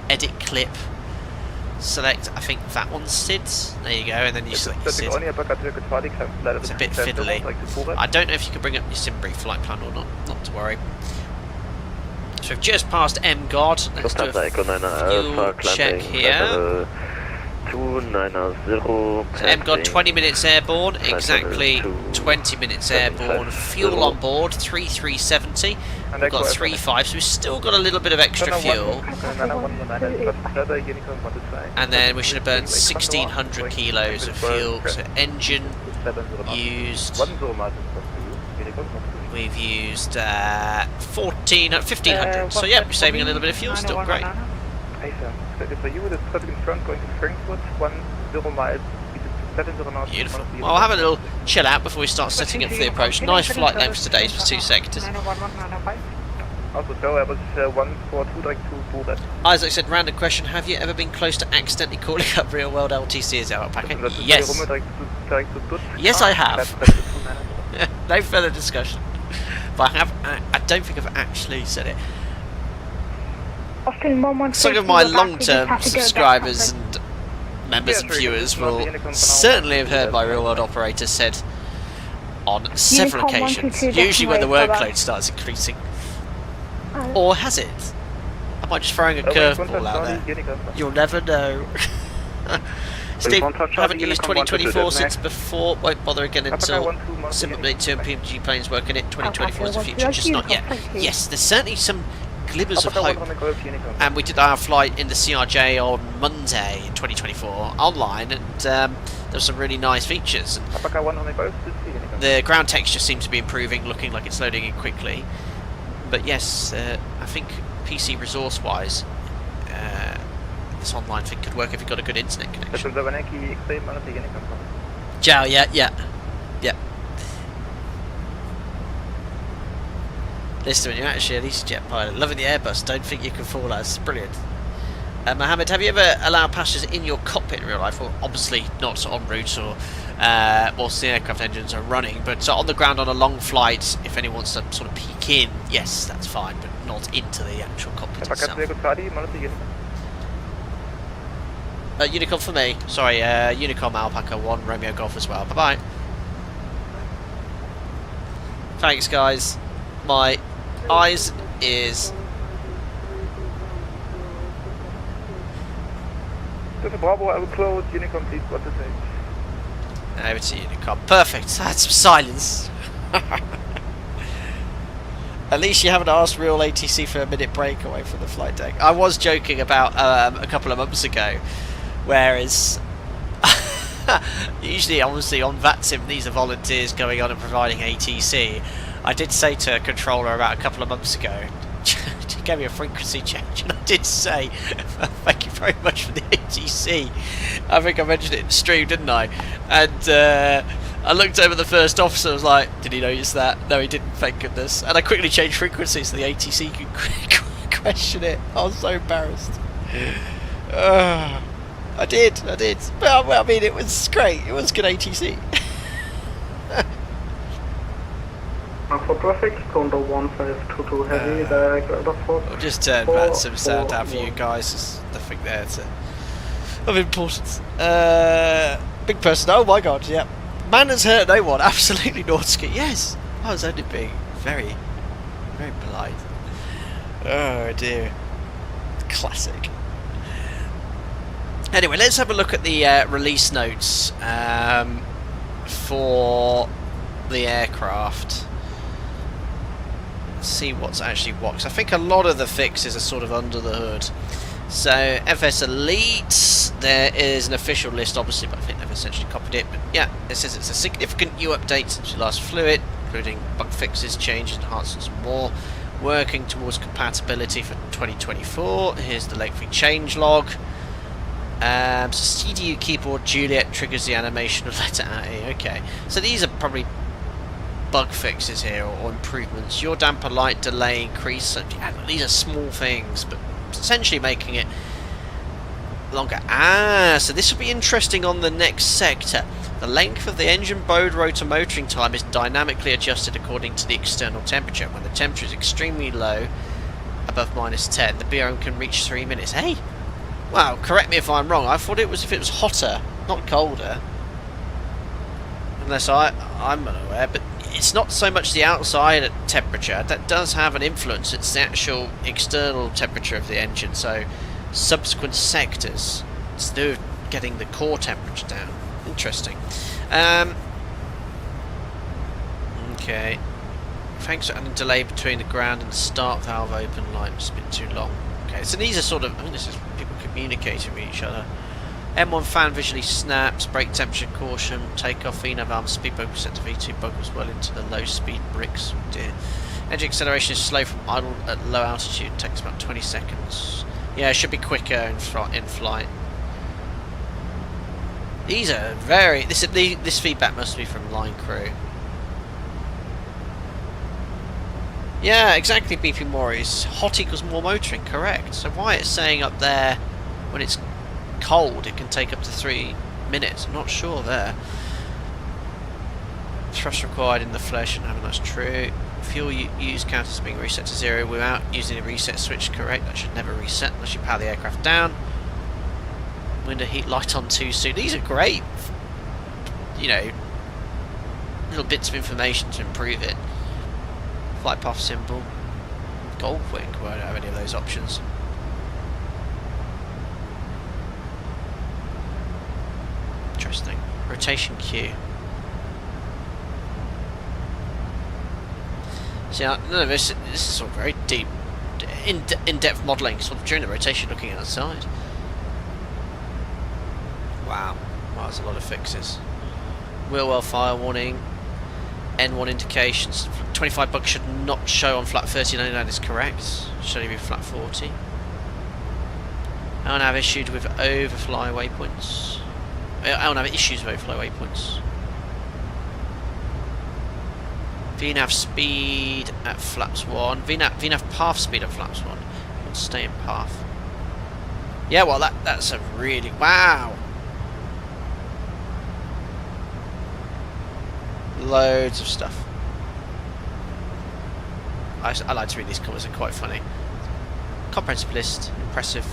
edit clip, select? I think that one's SIDs. There you go, and then you select the SID. It's a bit fiddly. I don't know if you can bring up your Simbury flight plan or not. Not to worry. So we've just passed MGOD. Let's do a fuel check here. So MGOD 20 minutes airborne, exactly 20 minutes airborne. Fuel on board 3370. We've got 3.5, so we've still got a little bit of extra fuel. And then we should have burned 1600 kilos of fuel. So engine used. We've used 1500. So yeah, we're saving a little bit of fuel still. Great. You with traffic in front going to Frankfurt, 10 miles, 709. Beautiful. Well, I'll have a little chill out before we start setting up for the approach. Nice flight length today for 2 sectors. Isaac said, random question, have you ever been close to accidentally calling up real world LTCs out of packet? Yes. Yes, I have. No further discussion. But I don't think I've actually said it. Some of my long-term subscribers and members and viewers will certainly have heard my real-world operator said on several occasions, usually when the workload starts increasing. Or has it? Am I just throwing a curveball out there? You'll never know. Steve, haven't used 2024 since before, won't bother again until Simulate 2 and PMG planes work in it. 2024 is the future, just not yet. Yes, there's certainly some glimmers of hope, and we did our flight in the CRJ on Monday in 2024 online, and there were some really nice features. And the ground texture seems to be improving, looking like it's loading in quickly. But yes, I think PC resource wise, this online thing could work if you've got a good internet connection. Ciao, yeah. Listen, you're actually an EasyJet pilot, loving the Airbus, don't think you can fall out. It's brilliant. Mohammed, have you ever allowed passengers in your cockpit in real life? Well, obviously not en route or whilst the aircraft engines are running, but on the ground on a long flight, if anyone wants to sort of peek in, yes, that's fine, but not into the actual cockpit itself. Unicom for me. Sorry, Unicom Alpaca 1, Romeo Golf as well. Bye-bye. Thanks, guys. My eyes and ears. Bravo, I will close. Unicom, please, what to say? Over to Unicom. Perfect. That's some silence. At least you haven't asked real ATC for a minute break away from the flight deck. I was joking about a couple of months ago, whereas usually, obviously, on VATSIM, these are volunteers going on and providing ATC. I did say to a controller about a couple of months ago, she gave me a frequency change, and I did say, thank you very much for the ATC. I think I mentioned it in the stream, didn't I? And I looked over the first officer, I was like, did he notice that? No, he didn't, thank goodness. And I quickly changed frequency so the ATC could question it. I was so embarrassed. I did. Well, I mean, it was great. It was good ATC. For traffic, Condor 1522 heavy, direct Rutherford. I'll just turn that some sound out for you guys. There's nothing there of importance. Big person, oh my god, yeah. Man has hurt no one, absolutely Nordsky. Yes, I was only being very, very polite. Oh dear. Classic. Anyway, let's have a look at the release notes for the aircraft. See what's actually what, because I think a lot of the fixes are sort of under the hood. So FS Elite, there is an official list obviously, but I think they've essentially copied it. But yeah, it says it's a significant new update since we last flew it, including bug fixes, changes, enhancements and more, working towards compatibility for 2024. Here's the lengthy change log. So CDU keyboard Juliet triggers the animation of letter A. Okay, so these are probably bug fixes here or improvements. Your damper light delay increase. So, yeah, these are small things, but essentially making it longer. So this will be interesting on the next sector. The length of the engine bowed rotor motoring time is dynamically adjusted according to the external temperature. When the temperature is extremely low, above -10, the BRM can reach 3 minutes. Hey! Wow, correct me if I'm wrong. I thought it was if it was hotter, not colder. Unless I'm unaware, but it's not so much the outside temperature that does have an influence. It's the actual external temperature of the engine. So subsequent sectors, instead of getting the core temperature down. Interesting. Okay. Thanks for adding delay between the ground and the start valve open light. It's been too long. Okay, so these are sort of, I mean, this is people communicating with each other. M1 fan visually snaps, brake temperature caution, takeoff, VNAV arm, speed bug set to V2, bug as well into the low speed bricks. Oh dear. Engine acceleration is slow from idle at low altitude, takes about 20 seconds. Yeah, it should be quicker in flight. These are very, this feedback must be from line crew. Yeah, exactly, BP Morris. Hot equals more motoring, correct. So why it's saying up there when it's cold it can take up to 3 minutes? I'm not sure there. Thrust required in the flesh, and that's true. Fuel use count is being reset to 0 without using a reset switch, correct. That should never reset unless you power the aircraft down. Window heat light on too soon. These are great, you know, little bits of information to improve it. Flight path symbol. Goldwing, well, I don't have any of those options. Interesting. Rotation Q. See, none of this is sort of very deep, in-depth modelling, sort of during the rotation looking outside. Wow, that's a lot of fixes. Wheel well fire warning. N1 indications. 25 bugs should not show on flat 3099 is correct. Should only be flat 40. LNAV issued with overfly waypoints. LNAV issues with overfly waypoints. VNAV speed at flaps 1. VNAV path speed at flaps 1. Let's stay in path. Yeah, well that's a really, wow. Loads of stuff. I like to read these comments, they're quite funny. Comprehensive list, impressive.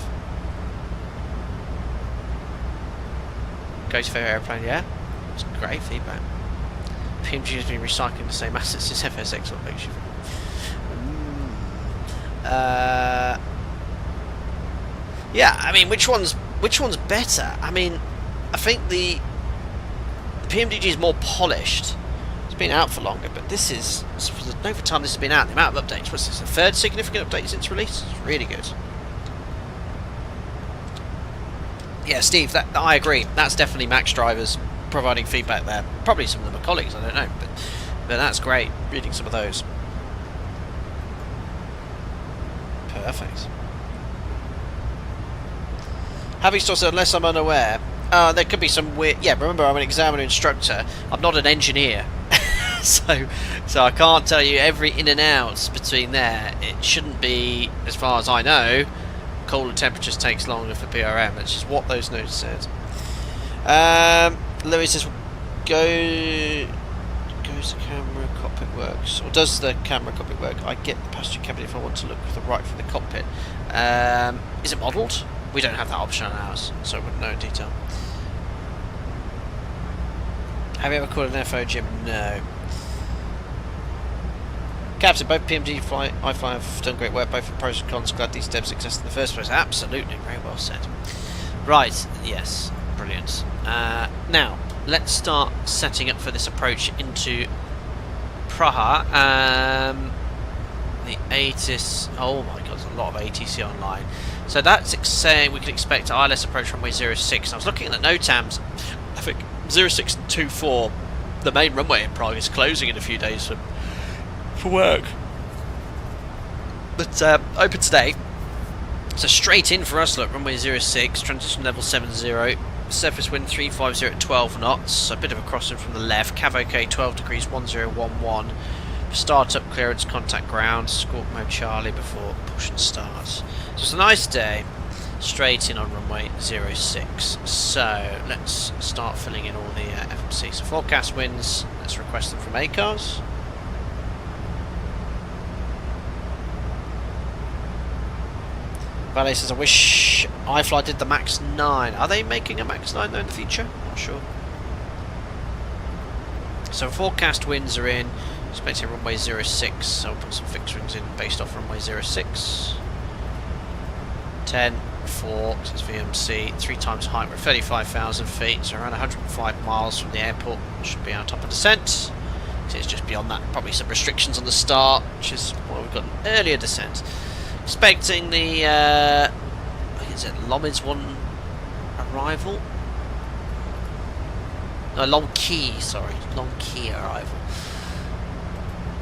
Go to favorite airplane, yeah. It's great feedback. PMG has been recycling the same assets as FSX. What makes you? Yeah, I mean, which one's better? I mean, I think the PMDG is more polished. Been out for longer, but this is, for the over time this has been out, the amount of updates, what's this, the third significant update since release? It's really good. Yeah, Steve, that I agree, that's definitely Max drivers providing feedback there. Probably some of them are colleagues, I don't know, but that's great, reading some of those. Perfect. Having still said, unless I'm unaware, there could be some weird, yeah, remember I'm an examiner instructor, I'm not an engineer. So I can't tell you every in and out between there. It shouldn't be, as far as I know, colder temperatures takes longer for BRM. That's just what those notes said. Louis says, goes the camera cockpit works, or does the camera cockpit work? I get the passenger cabin if I want to look with the right from the cockpit. Is it modelled? We don't have that option on ours, so I wouldn't know in detail. Have you ever called an FO, Jim? No. Captain, both PMD iFly have done great work, both for pros and cons. Glad these devs exist in the first place. Absolutely, very well said. Right, yes, brilliant. Now, let's start setting up for this approach into Prague. The ATIS, oh my god, there's a lot of ATC online. So that's saying we could expect ILS approach runway 06. I was looking at the NOTAMs, I think 06 and 24, the main runway in Prague is closing in a few days for work. But open today, So straight in for us, look, runway 06, transition level 70, surface wind 350 at 12 knots, a bit of a crossing from the left, cav OK 12 degrees 1011, start-up clearance, contact ground, squawk mode Charlie before push and start. So it's a nice day, straight in on runway 06. So let's start filling in all the FMC. So forecast winds, let's request them from ACARS. Valet says, I wish iFly did the Max 9. Are they making a Max 9 though in the future? Not sure. So forecast winds are in. Expecting runway 06. So I'll put some fixed wings in based off runway 06. 10, 4, says VMC. 3 times height, we're at 35,000 feet. So around 105 miles from the airport. Should be our top of descent. So it's just beyond that. Probably some restrictions on the start, which is why we've got an earlier descent. Expecting the, I think it's Lomid's 1 arrival. No, Long Key, sorry. Long Key arrival.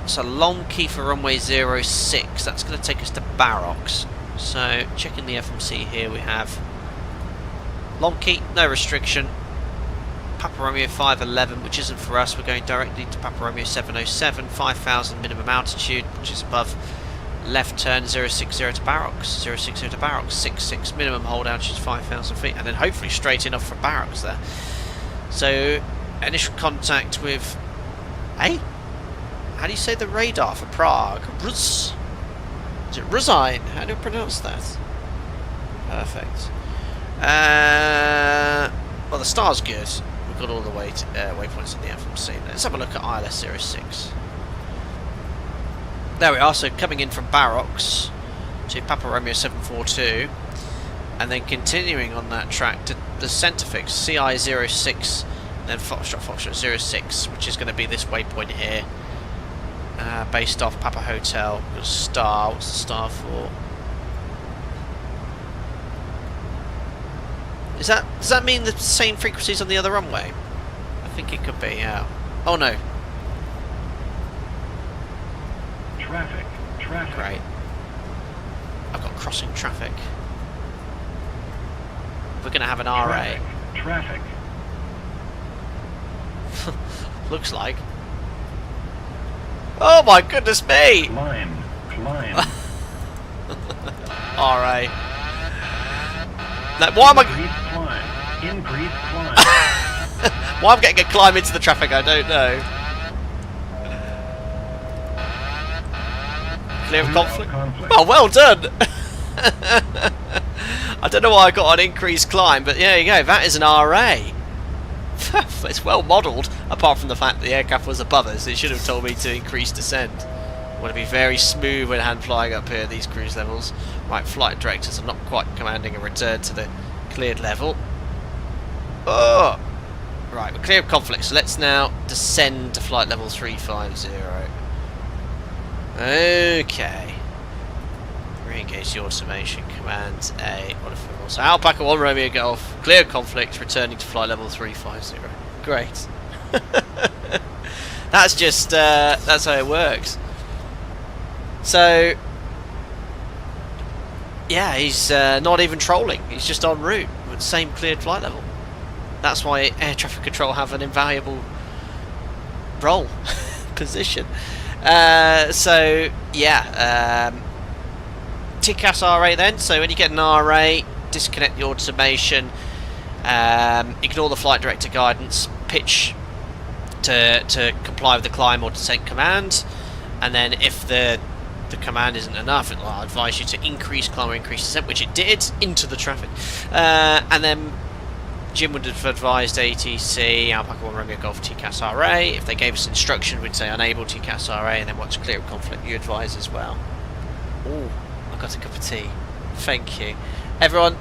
So Long Key for runway 06. That's going to take us to Barrocks. So checking the FMC here, we have Long Key, no restriction. Papa Romeo 511, which isn't for us. We're going directly to Papa Romeo 707, 5,000 minimum altitude, which is above. Left turn 060 to Barrocks, 060 to Barrocks, 66 minimum hold altitude 5,000 feet, and then hopefully straight in off from Barrocks there. So initial contact with, hey, how do you say the radar for Prague? Ruz? Is it Ruzine? How do you pronounce that? Perfect. Well, the star's good. We've got all the waypoints in the FMC. Let's have a look at ILS 06. There we are, so coming in from Barrocks to Papa Romeo 742 and then continuing on that track to the centre fix, CI 06 and then Foxtrot 06, which is going to be this waypoint here, based off Papa Hotel. Got a star, what's the star for? Does that mean the same frequencies on the other runway? I think it could be, yeah. Oh no. Traffic. Great. I've got crossing traffic. We're going to have an RA. Traffic. Looks like. Oh my goodness me! Climb. RA. Now, why am I... Increase climb. Why I'm getting a climb into the traffic, I don't know. Clear of conflict. Oh, well done! I don't know why I got an increased climb, but there you go, that is an RA. It's well modelled, apart from the fact that the aircraft was above us. It should have told me to increase descent. I want to be very smooth when hand flying up here at these cruise levels. Right, flight directors are not quite commanding a return to the cleared level. Oh! Right, we're clear of conflict, so let's now descend to flight level 350. Okay. Re-engage the automation. Command A. So Alpaca 1 Romeo Golf. Clear conflict. Returning to flight level 350. Great. That's just that's how it works. So yeah, he's not even trolling. He's just en route with the same cleared flight level. That's why air traffic control have an invaluable role position. So yeah, TCAS RA then. So when you get an RA, disconnect the automation, ignore the flight director guidance, pitch to comply with the climb or descent command, and then if the command isn't enough, it will advise you to increase climb or increase descent, which it did, into the traffic, and then Jim would have advised ATC, Alpaca 1 Romeo Golf TCAS RA. If they gave us instruction, we'd say unable TCAS RA, and then once clear of conflict, you advise as well. Oh, I got a cup of tea. Thank you. Everyone,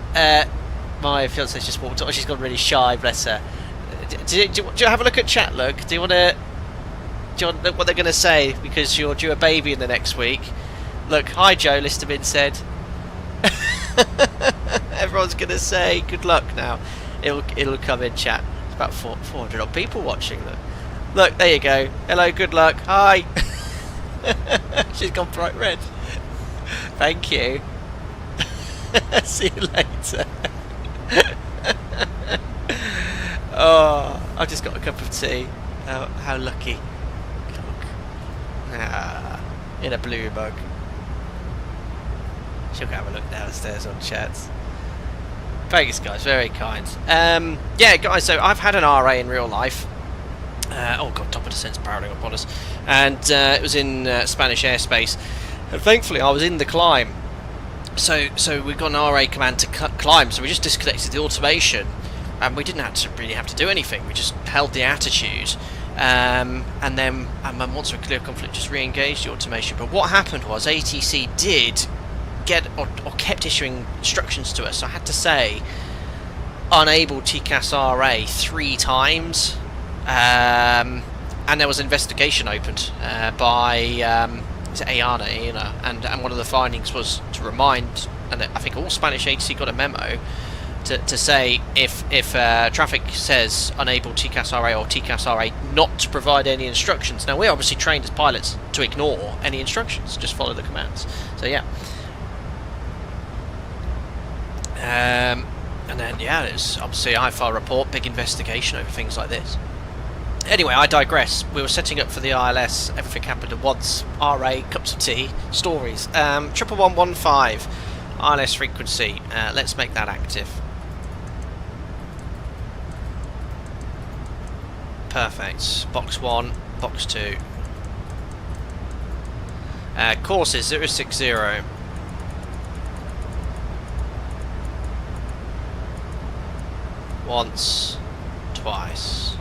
my fiance's just walked on. She's gone really shy, bless her. Do you have a look at chat, look? Do you want to know what they're going to say? Because you're due a baby in the next week. Look, hi Joe, Listerman said. Everyone's going to say good luck now. It'll come in chat. It's about 400 odd people watching. Look, there you go. Hello, good luck. Hi. She's gone bright red. Thank you. See you later. Oh, I've just got a cup of tea. How lucky. Look. In a blue mug. She'll go have a look downstairs on chats. Vegas guys, very kind. Yeah, guys, so I've had an RA in real life. Oh god, top of descent's barreling upon us. And it was in Spanish airspace. And thankfully I was in the climb. So we've got an RA command to climb, so we just disconnected the automation. And we didn't really have to do anything. We just held the attitude. And then once we clear conflict, just re-engaged the automation. But what happened was ATC did get or kept issuing instructions to us. So I had to say unable TCAS RA 3 times, and there was an investigation opened by is it Ayana, and one of the findings was to remind, and I think all Spanish ATC got a memo to say if traffic says unable TCAS RA or TCAS RA, not to provide any instructions. Now we're obviously trained as pilots to ignore any instructions, just follow the commands. So yeah. And then yeah, there's obviously an iFly report, big investigation over things like this. Anyway, I digress. We were setting up for the ILS, everything happened at once. RA, cups of tea, stories. 11115 ILS frequency, let's make that active. Perfect. Box 1, box 2. Courses 060. Once, twice.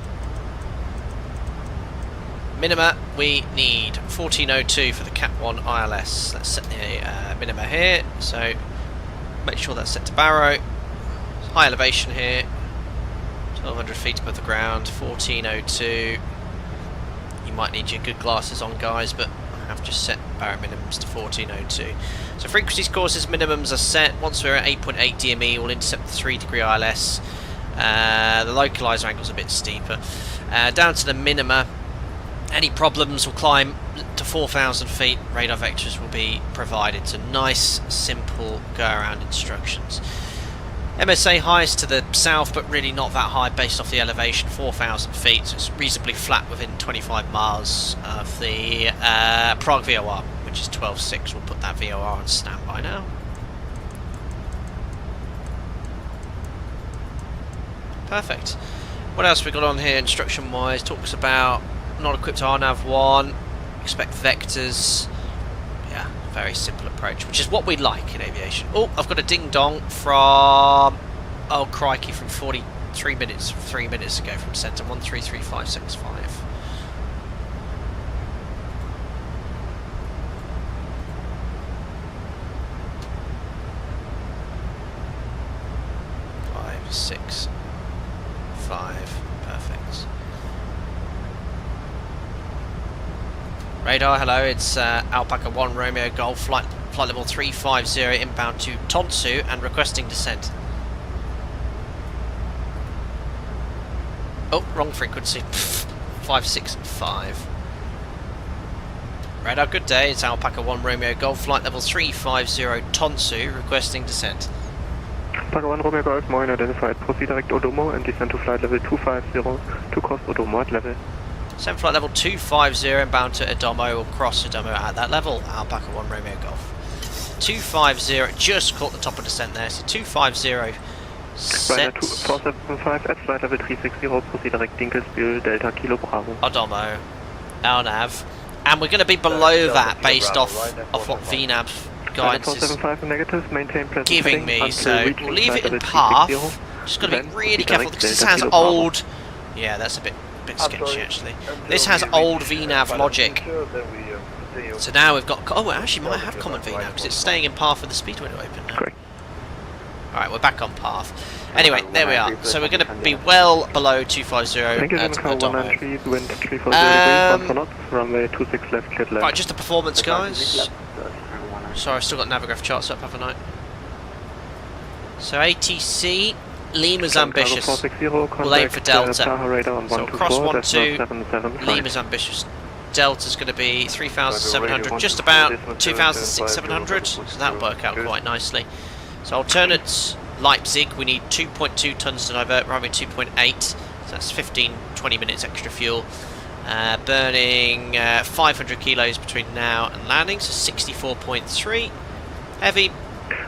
Minima, we need 1402 for the Cat 1 ILS. Let's set the minima here, so make sure that's set to barrow. High elevation here, 1200 feet above the ground, 1402. You might need your good glasses on, guys, but I have just set barrow minimums to 1402. So frequencies, courses, minimums are set. Once we're at 8.8 DME, we'll intercept the 3-degree ILS. The localizer angle's a bit steeper. Down to the minima. Any problems will climb to 4,000 feet. Radar vectors will be provided. So nice, simple go-around instructions. MSA highest to the south, but really not that high based off the elevation, 4,000 feet. So it's reasonably flat within 25 miles of the Prague VOR, which is 12.6. We'll put that VOR on standby now. Perfect. What else we got on here instruction wise? Talks about not equipped RNAV 1, expect vectors. Yeah, very simple approach, which is what we like in aviation. Oh, I've got a ding dong from, oh crikey, from 3 minutes ago from centre 133565. Five, 6, 5, perfect. Radar, hello, it's Alpaca 1 Romeo Golf, flight level 350 inbound to Tonsu and requesting descent. Oh, wrong frequency. 565. Radar, good day, it's Alpaca 1 Romeo Golf, flight level 350 Tonsu, requesting descent. Alpaca 1 Romeo Golf, moin, identified. Proceed direct Odomo and descend to flight level 250 to cross Odomo at level. Send flight level 250 inbound to Odomo or cross Odomo at that level. Alpaca 1 Romeo Golf. 250, just caught the top of descent there, so 250 set. 475 at flight level 360, proceed direct Dinkelsbühl, Delta Kilo Bravo. Odomo, LNAV. And we're going to be below that based off what VNAV guidance is giving me, so we'll leave it in path. Just got to be really careful because this has old. Yeah, that's a bit sketchy actually. This has old VNAV logic. So now we've got. Oh, it actually might have common VNAV because it's staying in path with the speed window open now. Alright, we're back on path. Anyway, there we are. So we're going to be well below 250 at Odomo. Right, just the performance, guys. Sorry, I've still got Navigraph charts up, haven't I? So ATC, Lima's ambitious. We'll aim for Delta. So across 1-2, Lima's ambitious. Delta's going to be 3,700, just about 2,700. So that'll work out quite nicely. So alternates Leipzig, we need 2.2 tons to divert, runway 2.8, so that's 15-20 minutes extra fuel. Burning 500 kilos between now and landing, so 64.3. Heavy.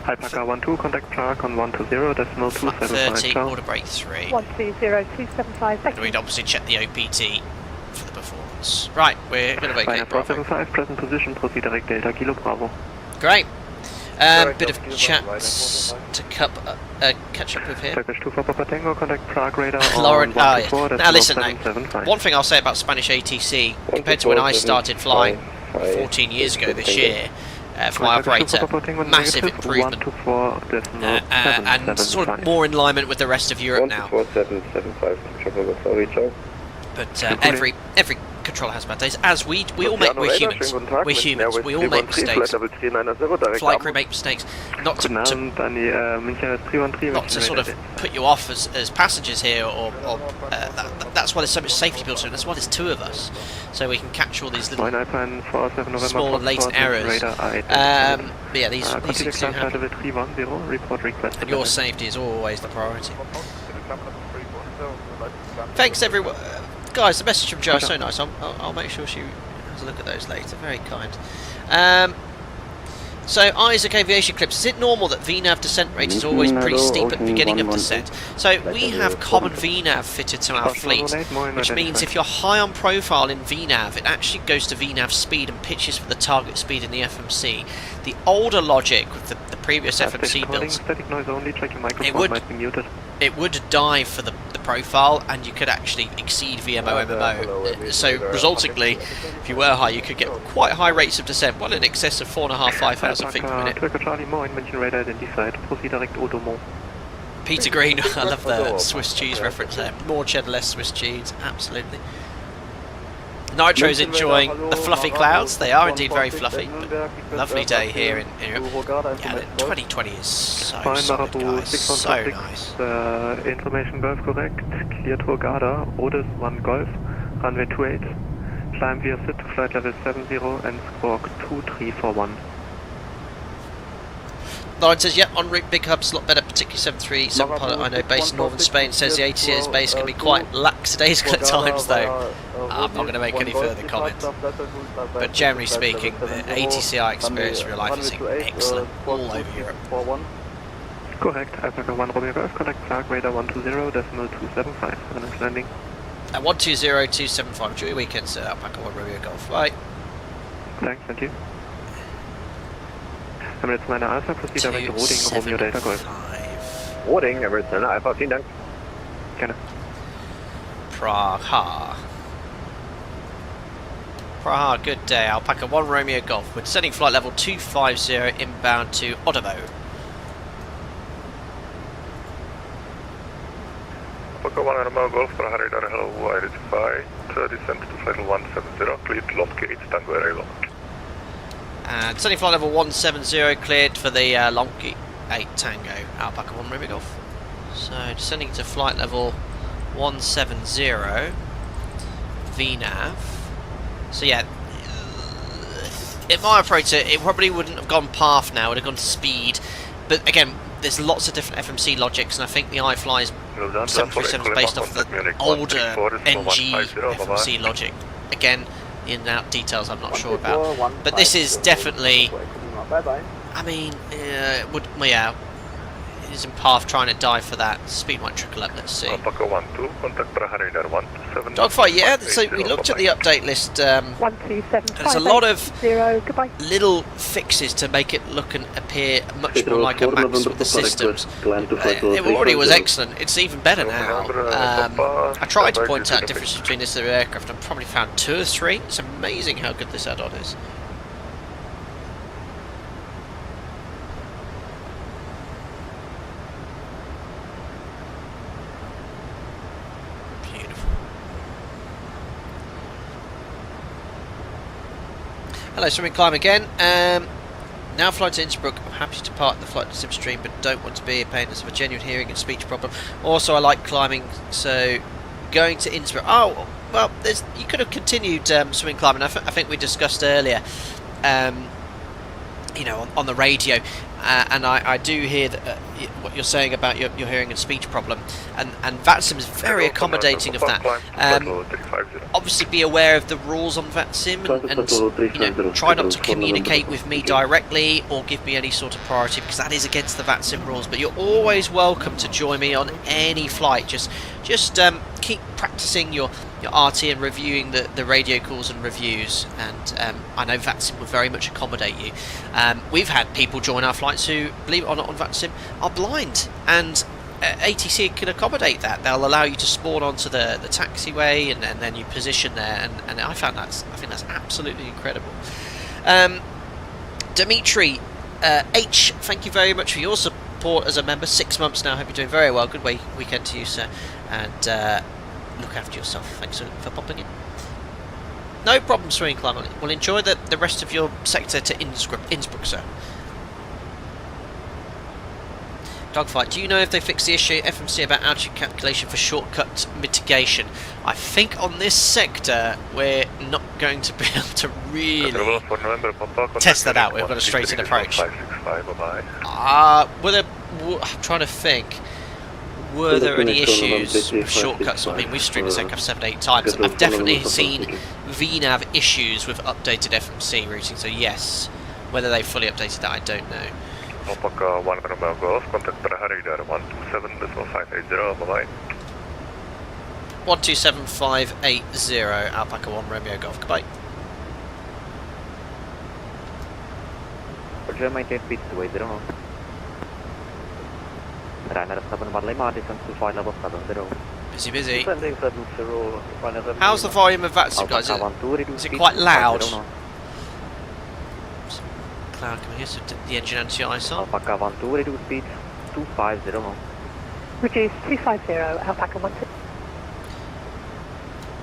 Alpaca 12, contact Prague on 120.275. 30, order break 3. 120.275, And we'd obviously check the OPT for the performance. Right, we're going to vacate Bravo. 475, present position, proceed direct Delta, Kilo Bravo. Great. Bit of chat to catch up with here. Turkish 2 for Papa Tango, contact Prague radar Lauren, on 124, now listen, one thing I'll say about Spanish ATC, compared to when I started flying 14 years ago this year, for my operator, massive improvement, and sort of more in alignment with the rest of Europe now. But every controller has bad days, as we're humans, we all make mistakes, flight crew make mistakes, not to sort of put you off as passengers here, or that's why there's so much safety built in, that's why there's 2 of us, so we can catch all these little small and latent errors. But yeah, these things do happen, and your safety is always the priority. Thanks everyone. Guys, the message from Jo is so nice. I'll make sure she has a look at those later. Very kind. So, Isaac Aviation Clips. Is it normal that VNAV descent rate is always pretty steep at the beginning of descent? So, we have common VNAV fitted to our fleet, which means if you're high on profile in VNAV, it actually goes to VNAV speed and pitches for the target speed in the FMC. The older logic with the previous FMC builds, it would dive for the profile, and you could actually exceed VMO MMO. So resultingly, if you were high, you could get quite high rates of descent, well in excess of 4,500-5,000 feet per minute. Peter Green, I love the Swiss cheese reference there. More cheddar, less Swiss cheese, absolutely. Nitro's enjoying the fluffy clouds. They are indeed very fluffy, but lovely day here in Europe. Yeah, 2020 is so good, guys. So nice. Information Golf correct. Clear to Garda. Otis 1 Golf. Runway 28. Climb via SID to flight level 70 and squawk 2341. Lauren says, yep, en route, big hub's a lot better, particularly 737 pilot I know based in northern Spain. Says the ATC's base can be quite lackadaisical at times though. I'm not going to make any further comments. But generally speaking, the ATCI experience real life is excellent all over Europe. Correct, Alpaca 1 Romeo Golf, contact Prague radar 120.275. Nice landing. At 120.275, enjoy your weekend, sir. Alpaca 1 Romeo Golf. Bye. Thanks, thank you. Emirates 9 Alpha, proceed direct to Roding, Romeo Delta Golf. Roding, Emirates 9 Alpha, vielen Dank. Gerne. Prague. Prague, good day. Alpaca 1 Romeo Golf. We're descending flight level 250 inbound to Odovo. Alpaca 1 Romeo Golf, Prague radar, hello, identify. Descent to flight level 170, cleared, long gate, Tango arrival. And descending flight level 170 cleared for the Lonky 8 Tango, Alpaca 1 Romeo Golf. So descending to flight level 170, VNAV. So yeah, if my operator, it probably wouldn't have gone path now, it would have gone to speed. But again, there's lots of different FMC logics, and I think the iFly's 737 is based off the older NG FMC logic. Again, the in and out details I'm not sure about, but this is definitely, I mean, it is in path trying to dive for that. Speed might trickle up, let's see. Dogfight, yeah, so we looked at the update list. There's a lot of little fixes to make it look and appear much more like a max with the systems. It already was excellent, it's even better now. I tried to point out differences between this and the aircraft, I've probably found 2 or 3. It's amazing how good this add-on is. Hello, Swimming Climb again. Now flying to Innsbruck. I'm happy to depart the flight to Simstream, but don't want to be a pain as I have a genuine hearing and speech problem. Also, I like climbing, so going to Innsbruck. Oh, well, you could have continued Swimming Climbing. I think we discussed earlier, you know, on the radio. and I do hear that, what you're saying about your hearing and speech problem, and VATSIM is very accommodating of that. Obviously be aware of the rules on VATSIM, and you know, try not to communicate with me directly or give me any sort of priority, because that is against the VATSIM rules. But you're always welcome to join me on any flight. Just keep practicing your RT and reviewing the radio calls and reviews, and I know VATSIM will very much accommodate you. We've had people join our flights who, believe it or not, on VATSIM are blind, and ATC can accommodate that. They'll allow you to spawn onto the taxiway, and then you position there, and I think that's absolutely incredible. Dimitri H, thank you very much for your support as a member. 6 months now. Hope you're doing very well. Good weekend to you, sir, and look after yourself. Thanks for popping in. No problem, Swing Climb. We'll enjoy the rest of your sector to Innsbruck, sir. Dogfight, do you know if they fixed the issue FMC about altitude calculation for shortcut mitigation? I think on this sector we're not going to be able to really test that out. We've got a straightened approach. I'm trying to think. Were there any issues with shortcuts? I mean, we've streamed this aircraft 7-8 times. I've definitely seen VNAV issues with updated FMC routing, so yes. Whether they fully updated that, I don't know. Alpaca 1 Romeo Golf, contact radar 127.580, bye-bye. 127.580, Alpaca 1 Romeo Golf, goodbye. Roger, maintain speed 280 knots. Ryanair 71 Lima, descent to flight level 70. Busy. Descending 70, Ryanair. How's the volume of VATSIM, guys? Is it quite loud? Cloud coming here, so the engine anti-ice on. Alpaca 12, reduce speed 250 knots. Reduce 250, Alpaca 12.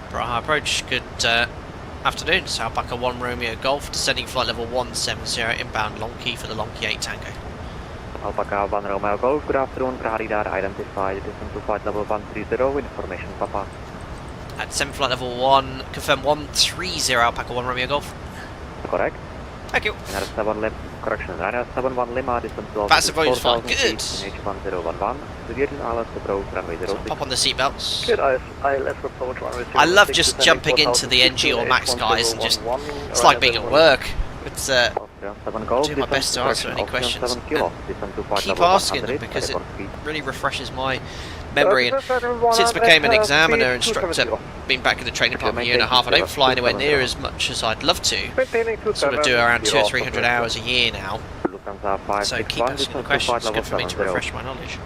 Prague approach, good afternoon. It's Alpaca 1 Romeo Golf, descending flight level 170, inbound long key for the long key 8 Tango. Alpaca 1 Romeo Golf, good afternoon. Prague radar identified, descent to flight level 130, information Papa. At 7 flight level 1, confirm 130 Alpaca 1 Romeo Golf. Correct. Thank you. Correction, Ryanair 71 Lima, distance to that's the volume's fine, good. H1011, severe ILS approach runway 06. So pop on the seatbelts. Good, ILS approach runway 06. I love just jumping into the NG or Max guys and just, it's like being at work. It's do my best to answer any questions. And keep asking them, because it really refreshes my memory, and since I became an examiner instructor, been back in the training department a year and a half, I don't fly anywhere near as much as I'd love to. Sort of do around 200 or 300 hours a year now. So keep asking the questions, it's good for me to refresh my knowledge.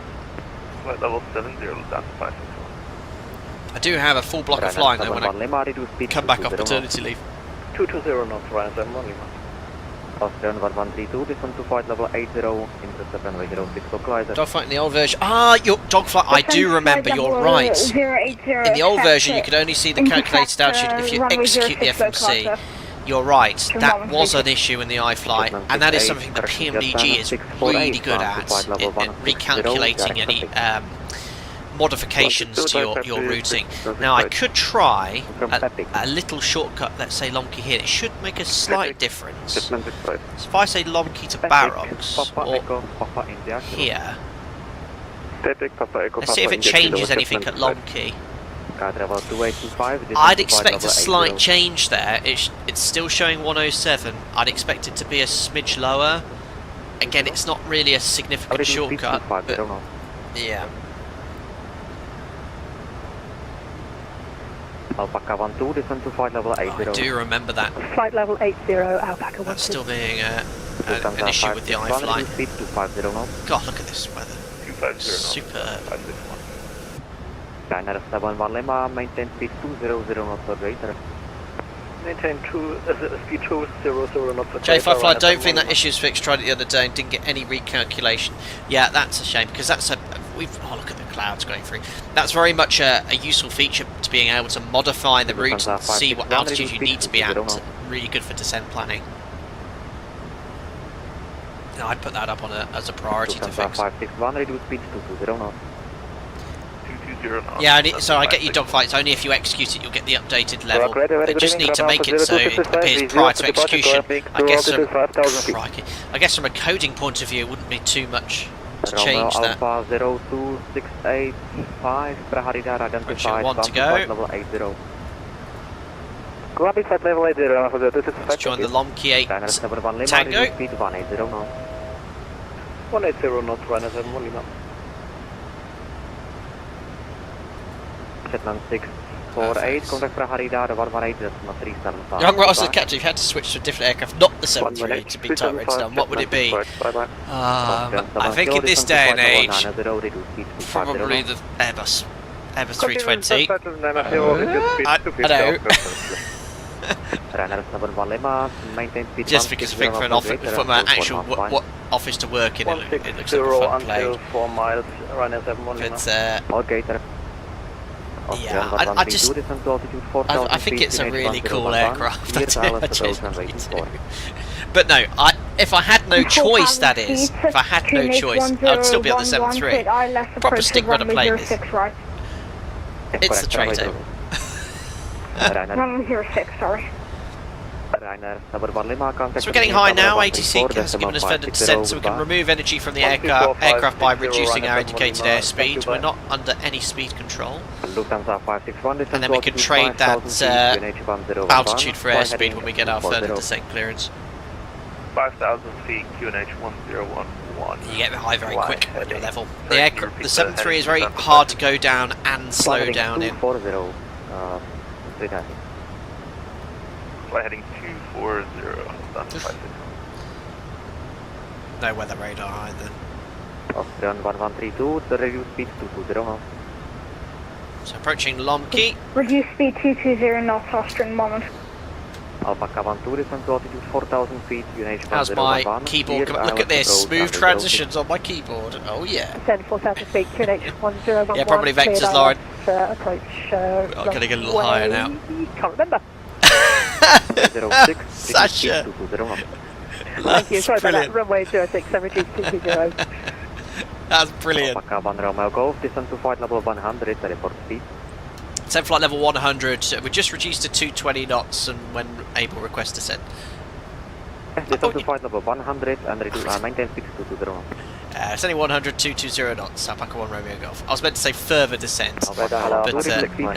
Flight level 70, down to 561. I do have a full block of flying though when I come back off paternity leave. 220 knots, Ryanair 71 Lima. Austrian 1132, descent to flight level 80, intercept runway 06 localizer. Dogfight in the old version. Your Dogfight, I do remember, you're right. In the old version you could only see the calculated altitude if you execute the FMC. You're right, that was an issue in the iFly, and that is something the PMDG is really good at recalculating any modifications to your routing. Now I could try a little shortcut, let's say long key here. It should make a slight difference. So if I say long key to Barracks or here, let's see if it changes anything at long key. I'd expect a slight change there. It's still showing 107. I'd expect it to be a smidge lower. Again, it's not really a significant shortcut, but yeah. Alpaca 12, descent to flight level 80. I do remember that. Flight level 80, Alpaca 12. That's still being an issue with the iFly. God, look at this weather. Superb. Ryanair 71 Lima, maintain speed 200 knots or greater. Maintain speed 200 knots or greater. J5 Fly, don't think that issue's fixed. Tried it the other day and didn't get any recalculation. Yeah, that's a shame, because that's oh, look at the clouds going through. That's very much a useful feature, to being able to modify the route and see what altitude you need to be at. Really good for descent planning. No, I'd put that up on as a priority to fix. 561, reduce speed to 220 knots. 20 knots. Yeah, so I get your dogfights. Only if you execute it, you'll get the updated level. They just need to make it so it appears prior to execution. I guess from a coding point of view, it wouldn't be too much to change that. Alpha 02685, Praharida identified. 1 to go. Level 80. Rapid flight level 80, Let's join the Lomkey 8 Tango. Speed 180 knots. 180 knots, Ryanair 71 Lima. Shetland 648, contact Praharida, 118.375. Young Ross said, Captain, if you had to switch to a different aircraft, not the 738 to be type rated down, what would it be? I think in this day and age, probably the Airbus 320. I know. Just because I think for an office, from an actual office to work in, it looks like a fun plane. 4 miles, Ryanair 71 Lima. It's okay, yeah, I think it's a really cool aircraft. But no, if I had no choice, that is, if I had no choice, I'd still be on the 73. Proper stick rudder plane is. It's the trade over. 106, sorry. So we're getting high now, ATC has given us further descent, so we can remove energy from the aircraft by reducing our indicated airspeed. We're not under any speed control. And then we can trade that altitude for airspeed when we get our further descent clearance. 5,000 feet, QNH 1011. You get high very quick when you're level. The 73 is very hard to go down and slow down in. Flight heading 240, down to 56. No weather radar either. Austrian 1132, the reduced speed 220 knots. So approaching Lomkey. Reduce speed 220 knots, Austrian moment. Alpha Cavantur descent to altitude 4,000 feet, UNH 1011. How's my keyboard? Look at this, smooth transitions on my keyboard. Oh yeah. Descend 4,000 feet, UNH 1011. Yeah, probably vectors, Lauren. Approach. I'm going to get a little higher now. Can't remember. 06, Sasha. Thank you, sorry about that. Runway 06, reduce 220. That's brilliant. Alpha Cavan Romeo Golf, descent to flight level 100, report speed. Descent flight level 100, we just reduced to 220 knots and when able request descent. Descent to flight level 100 and maintain speed 220. It's only 100, 220 knots, Alpaca 1 Romeo Golf. I was meant to say further descent, but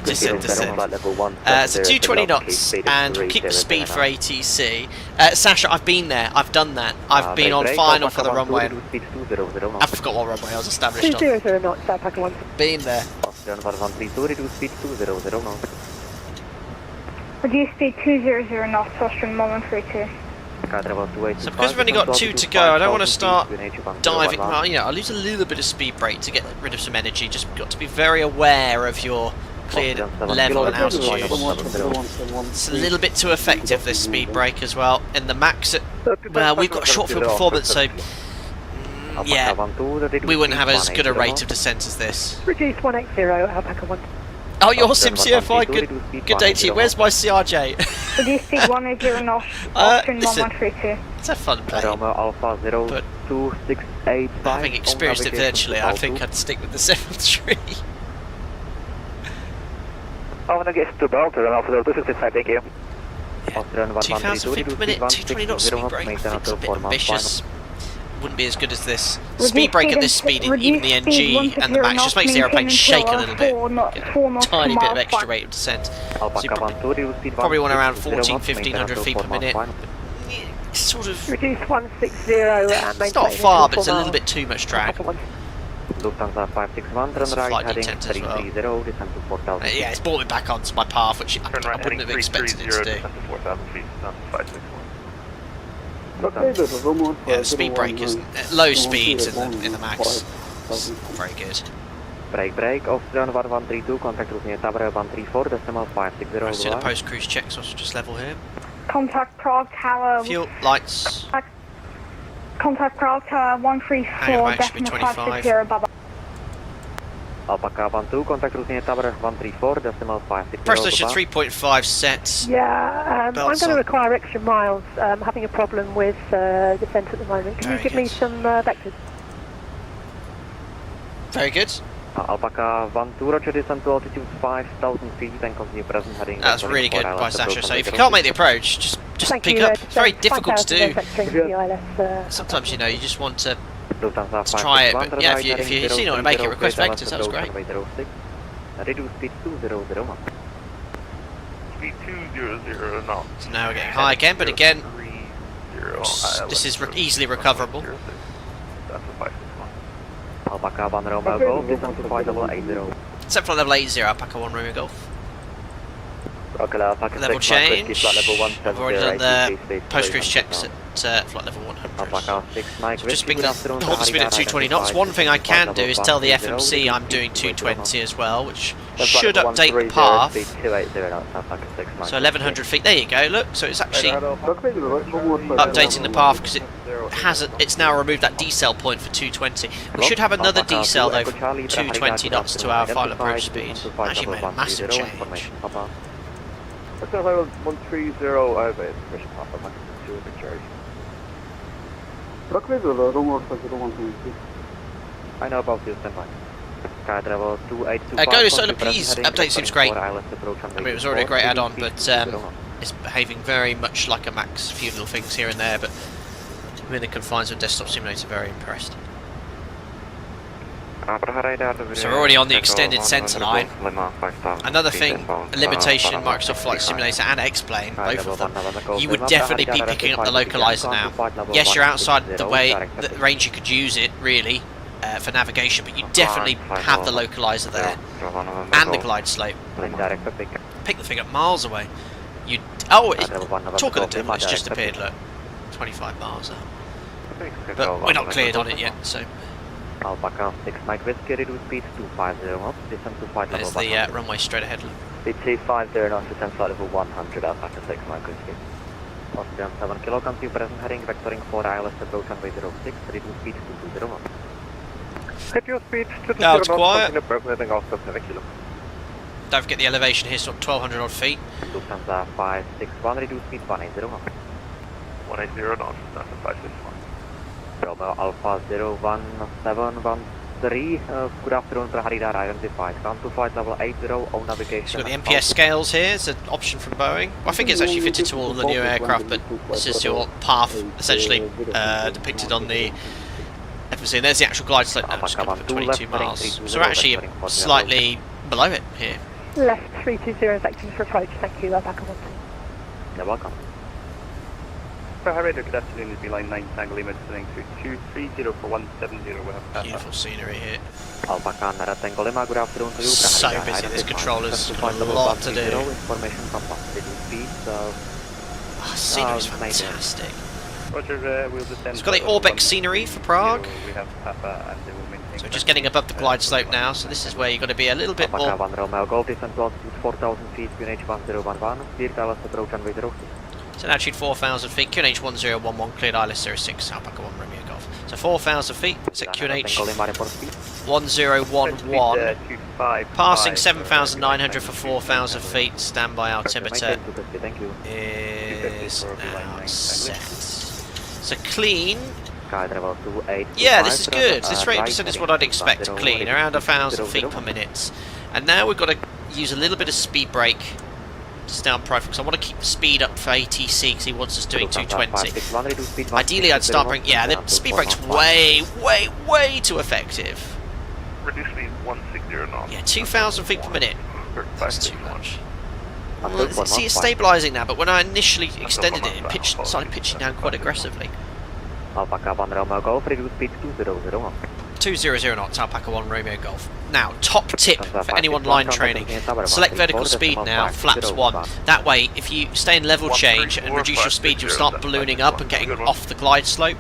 descent. So 220 knots, and we'll keep the speed for ATC. Sasha, I've been there, I've done that. I've been on final for the runway. I forgot what runway I was established on. 200 knots, Alpaca 1. Been there. Reduce speed 200 knots. Reduce speed 200 knots, Austrian 1132. So because we've only got 2 to go, I don't want to start diving. Well, you know, I'll lose a little bit of speed brake to get rid of some energy. Just got to be very aware of your cleared level and altitude. It's a little bit too effective, this speed brake as well. And the max, well, we've got short field performance, so yeah, we wouldn't have as good a rate of descent as this. Reduce 180, Alpaca 1. Oh, you're SimCFI, good day to you. Where's my CRJ? Reduce speed 180 knots, Austrian 1132. It's a fun plane. But having experienced it virtually, I think I'd stick with the 73. I'm gonna get to Belter and Alpha 265, thank you. Yeah, 2,000 feet per minute, 220 knots speed brake. I think it's a bit ambitious. Wouldn't be as good as this. Speed brake at this speed, even the NG and the max, just makes the aeroplane shake a little bit. Get a tiny bit of extra rate of descent. So you probably want around 1,500 feet per minute. It's sort of. Reduce 160 and it's not far, but it's a little bit too much drag. Lufthansa 561, turn right, heading 330, descent to 4,000. Yeah, it's brought me back onto my path, which I wouldn't have expected it to do. Yeah, the speed brake is low speeds in the max. It's very good. Break, Austrian 1132, contact route near Tower 134, decimal 560. Let's do the post cruise check, so I'll just level here. Contact Prague Tower. Fuel, lights. Contact Prague Tower 134, decimal 560, bye bye. Alpaca 12, contact route near Tower 134, decimal 560. Pressure 3.5 set. Yeah, I'm going to require extra miles. I'm having a problem with descent at the moment. Can you give me some vectors? Very good. Alpaca 1-2, roger, descend to altitude 5,000 feet and continue present heading. That's really good by Sasha. So if you can't make the approach, just pick up. It's very difficult to do. Sometimes, you know, you just want to try it. But yeah, if you see you want to make it, request vectors. That was great. Reduce speed 200 knots. Speed 200 knots. So now we're getting high again, but again, this is easily recoverable. Alpaca 1 Romeo Golf, descend to flight level 80. Set flight level 80, Alpaca 1 Romeo Golf. Level change. I've already done the post-cruise checks at flight level 100. So just being hold the speed at 220 knots. One thing I can do is tell the FMC I'm doing 220 as well, which should update the path. So 1100 feet, there you go, look, so it's actually updating the path because it's now removed that decel point for 220. We should have another decel though for 220 knots to our final approach speed. Actually made a massive change. Let's go level 130 over Intermission Papa, Max 2 Big Charge. I know about you, stand by. Sky travel 2825. Go to Solar Please, update seems great. I mean, it was already a great add-on, but it's behaving very much like a Max. A few little things here and there, but within the confines of Desktop Simulator, very impressed. So we're already on the extended centre line. Another thing, a limitation in Microsoft Flight Simulator and X-Plane, both of them, you would definitely be picking up the localizer now. Yes, you're outside the range you could use it, really, for navigation, but you definitely have the localizer there. And the glide slope. Pick the thing up miles away. Talk of the devil, it's just appeared, look. 25 miles out. But we're not cleared on it yet, so... Alpaca 6 Mike Whiskey, reduce speed 250 knots, descend to flight level 100. There's the runway straight ahead. Speed 250 knots, descend flight level 100, Alpaca 6 Mike Whiskey. Austrian 7 kilo, continue present heading, vectoring for ILS approach runway 06, reduce speed 220 knots. Hit your speed to Now it's quiet. Heading off 7 kilo. Don't forget the elevation here, so 1200 odd feet. Lufthansa 561, reduce speed 180 knots. 180 knots, that's a 561. Romeo Alpha 01713, good afternoon, Praharida identified. Come to flight level 80, on navigation. So we've got the MPS scales here, it's an option from Boeing. Well, I think it's actually fitted to all of the new aircraft, but this is your path essentially depicted on the FMC. And there's the actual glide slope now, just coming for 22 miles. So we're actually slightly below it here. Left 320, vectors for approach, thank you, Alpaca 1. You're welcome. Praharida, good afternoon, is line 9 Tango Lima, descending to 230 for 170. Beautiful scenery here. Alpaca Nara Tango Lima, good afternoon to you. So busy, this controller's got a lot to do. Information from speed, scenery's fantastic. Roger, we'll descend. It's got the Orbex scenery for Prague. We have Papa and we'll maintain. So just getting above the glide slope now, so this is where you've got to be a little bit more. Alpaca 1 Romeo Golf, descend to altitude 4,000 feet, QNH 1011, cleared ILS approach runway 06. So altitude 4,000 feet, QNH 1011, cleared ILS 06, Alpaca 1 Romeo Golf. So 4,000 feet, it's at QNH 1011, passing 7,900 for 4,000 feet, standby altimeter is now set. So clean. Yeah, this is good. This rate of descent is what I'd expect clean, around 1,000 feet per minute. And now we've got to use a little bit of speed brake to stay on profile, because I want to keep the speed up for ATC because he wants us doing 220. Ideally, I'd start bringing. Yeah, the speed brake's way too effective. Reduce speed 160 knots. Yeah, 2,000 feet per minute. That's too much. Well, see, it's stabilising now, but when I initially extended it, it started pitching down quite aggressively. Alpaca 1 Romeo Golf, reduce speed 200 knots. 200 knots, Alpaca 1 Romeo Golf. Now, top tip for anyone line training, select vertical speed now, flaps 1. That way, if you stay in level change and reduce your speed, you'll start ballooning up and getting off the glide slope.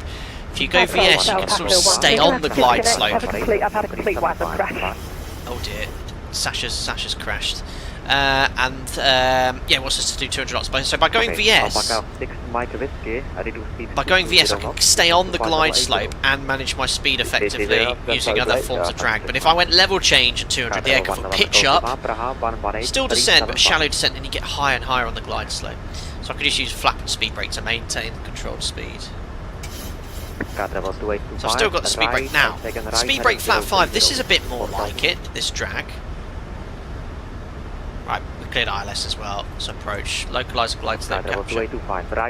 If you go VS, you can sort of stay on the glide slope. I've had a complete weapon crash. Oh dear, Sasha's crashed. Yeah, wants us to do 200 knots. So by going VS, I can stay on the glide slope and manage my speed effectively using other forms of drag. But if I went level change at 200, the aircraft would pitch up, still descend, but shallow descent, and you get higher and higher on the glide slope. So I could just use flap and speed brake to maintain the controlled speed. So I've still got the speed brake now. Speed brake flat 5, this is a bit more like it, this drag. Right, we cleared ILS as well. So approach, localise glide slope capture.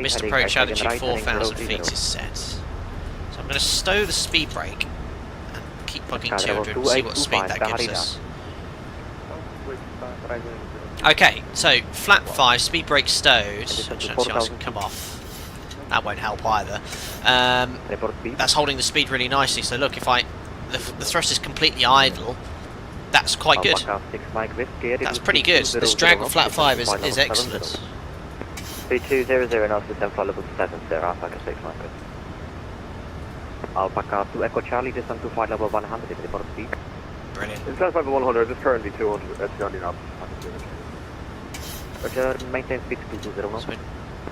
Missed approach, altitude 4,000 feet is set. So I'm going to stow the speed brake and keep plugging 200 and see what speed that gives us. Okay, so flat 5, speed brake stowed. Chance can come off. That won't help either. That's holding the speed really nicely. So look, if the thrust is completely idle, that's quite good. That's pretty good. This drag with flat 5 is excellent. 3200 now system flight level 70, Alpaca 6 Mike. Alpaca to Echo Charlie, descend to flight level 100, report speed. Brilliant. In flight level 100, it's currently 200 at 90 knots. Roger, maintain speed 220 knots.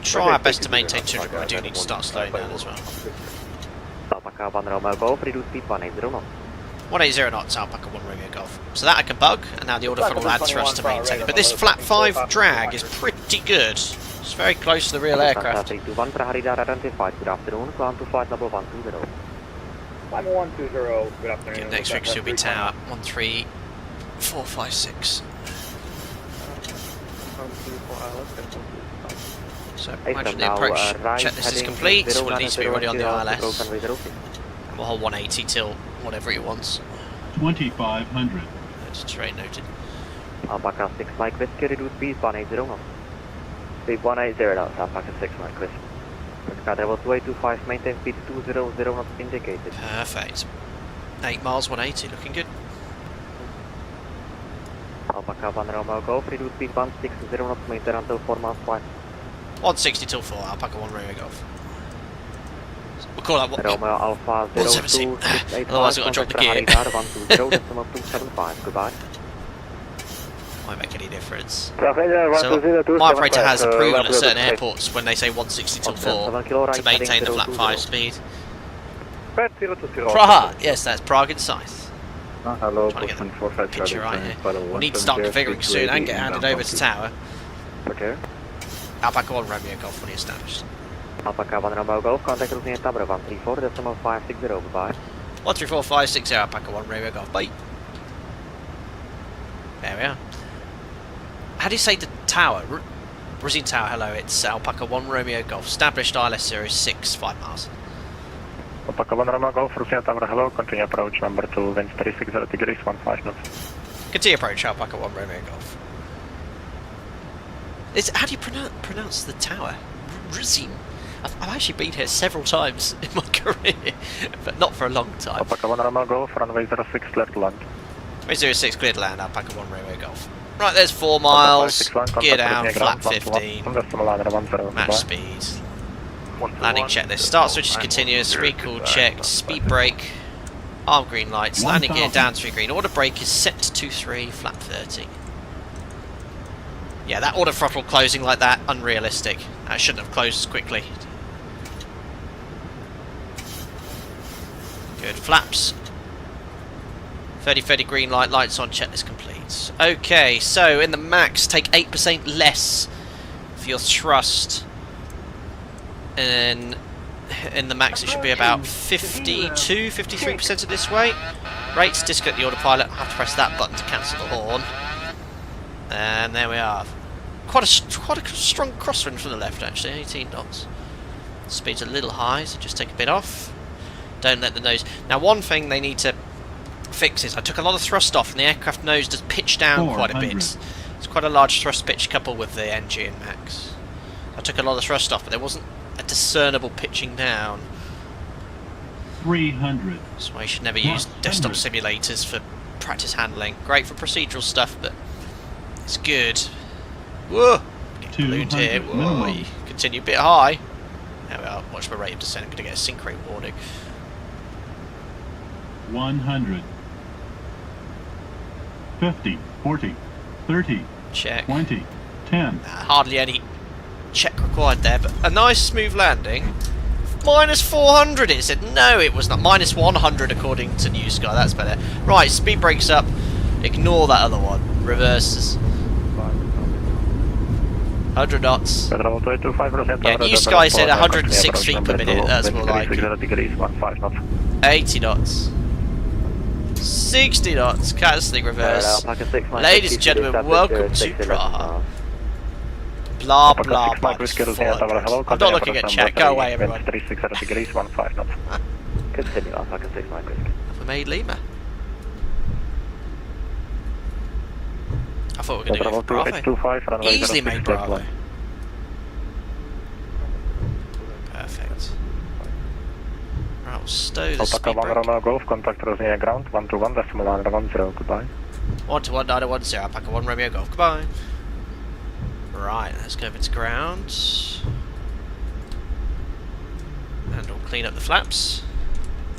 Try our best to maintain 200, but we do need to start slowing down as well. Alpaca 1 Romeo Golf, reduce speed 180 knots. 180 knots, Alpaca 1 Romeo Golf. So that I can bug, and now the order funnel will add thrust to maintain. But this flat 5 drag is pretty good. It's very close to the real aircraft. Good afternoon, climb to flight level 120. Climb 120, good afternoon. Okay, next frequency will be tower 13456. So imagine the approach checklist is complete, well, it needs to be already on the ILS. And we'll hold 180 till whatever he wants. 2500. That's terrain noted. Alpaca 6 Mike Whiskey, reduce speed 180 knots. Speed 180 knots, Alpaca 6 Mike Whiskey. Level 2825, maintain speed 200 knots indicated. Perfect. 8 miles, 180, looking good. Alpaca 1 Romeo Golf, reduce speed 160 knots, maintain until 4 miles flight. 160 till 4, Alpaca 1 Romeo Golf. We'll call that Romeo Alpha 170. Otherwise I've got to drop the gear. Goodbye. Won't make any difference. So my operator has approval at certain airports when they say 160 till 4 to maintain the flat 5 speed. Prague! Yes, that's Prague in sight. Hello, Trying to get the picture right here. We'll need to start configuring soon and get handed over to tower. Okay. Alpaca 1 Romeo Golf fully established. Alpaca 1 Romeo Golf, contact route near Tabra 134.560, goodbye. 134.560, Alpaca 1 Romeo Golf, bye. There we are. How do you say the tower? Brazil Tower, hello, it's Alpaca 1 Romeo Golf, established ILS 06, 5 miles. Alpaca 1 Romeo Golf, Brazil Tower, hello, continue approach number 2, winds 360 degrees, 15 knots. Continue approach, Alpaca 1 Romeo Golf. How do you pronounce the tower? Brazil. I've actually been here several times in my career, but not for a long time. Alpaca 1 Romeo Golf, runway 06, clear to land. Runway 06, clear to land, Alpaca 1 Romeo Golf. Right, there's 4 miles, gear down, flat 15, match speed. Landing checklist, start switch is continuous, recall checked, speed brake, arm green lights, landing gear down 3 green, order brake is set to 3, flat 30. Yeah, that order throttle closing like that, unrealistic. That shouldn't have closed as quickly. Good, flaps. 30 green light, lights on, checklist complete. Okay, so in the max, take 8% less for your thrust. And in the max, it should be about 53% of this way. Rates, disconnect the autopilot. I have to press that button to cancel the horn. And there we are. Quite a strong crosswind from the left, actually, 18 knots. Speed's a little high, so just take a bit off. Don't let the nose... Now, one thing they need to fix is I took a lot of thrust off, and the aircraft nose does pitch down quite a bit. It's quite a large thrust pitch coupled with the NG and max. I took a lot of thrust off, but there wasn't a discernible pitching down. 300. That's why you should never use desktop simulators for practice handling. Great for procedural stuff, but it's good. Whoa! Getting ballooned here. Whoa! Continue a bit high. There we are. Watch my rate of descent. I'm going to get a sink rate warning. 100. 50. 40. 30. Check. 20. 10. Hardly any check required there, but a nice smooth landing. Minus 400 it said. No, it was not. Minus 100 according to New Sky. That's better. Right, speed brakes up. Ignore that other one. Reverses. 100 knots. Bravo 225%. Yeah, new Sky said 106 feet per minute, that's more like degrees, 15 knots. 80 knots. 60 knots, cancelling reverse. Ladies and gentlemen, welcome to Prague. Blah blah blah. I'm not looking at chat, go away everyone. 36 degrees, 15 knots. Continue, Alpha 6 Mike Whiskey. Have we made Lima? I thought we were going to do Bravo. Easily made Bravo. Perfect. Right, we'll stow the speed brake. Romeo Golf, contact Rosnia ground, 121.910, goodbye. 121.910, Alpaca 1 Romeo Golf, goodbye. Right, let's go over to ground. And we'll clean up the flaps.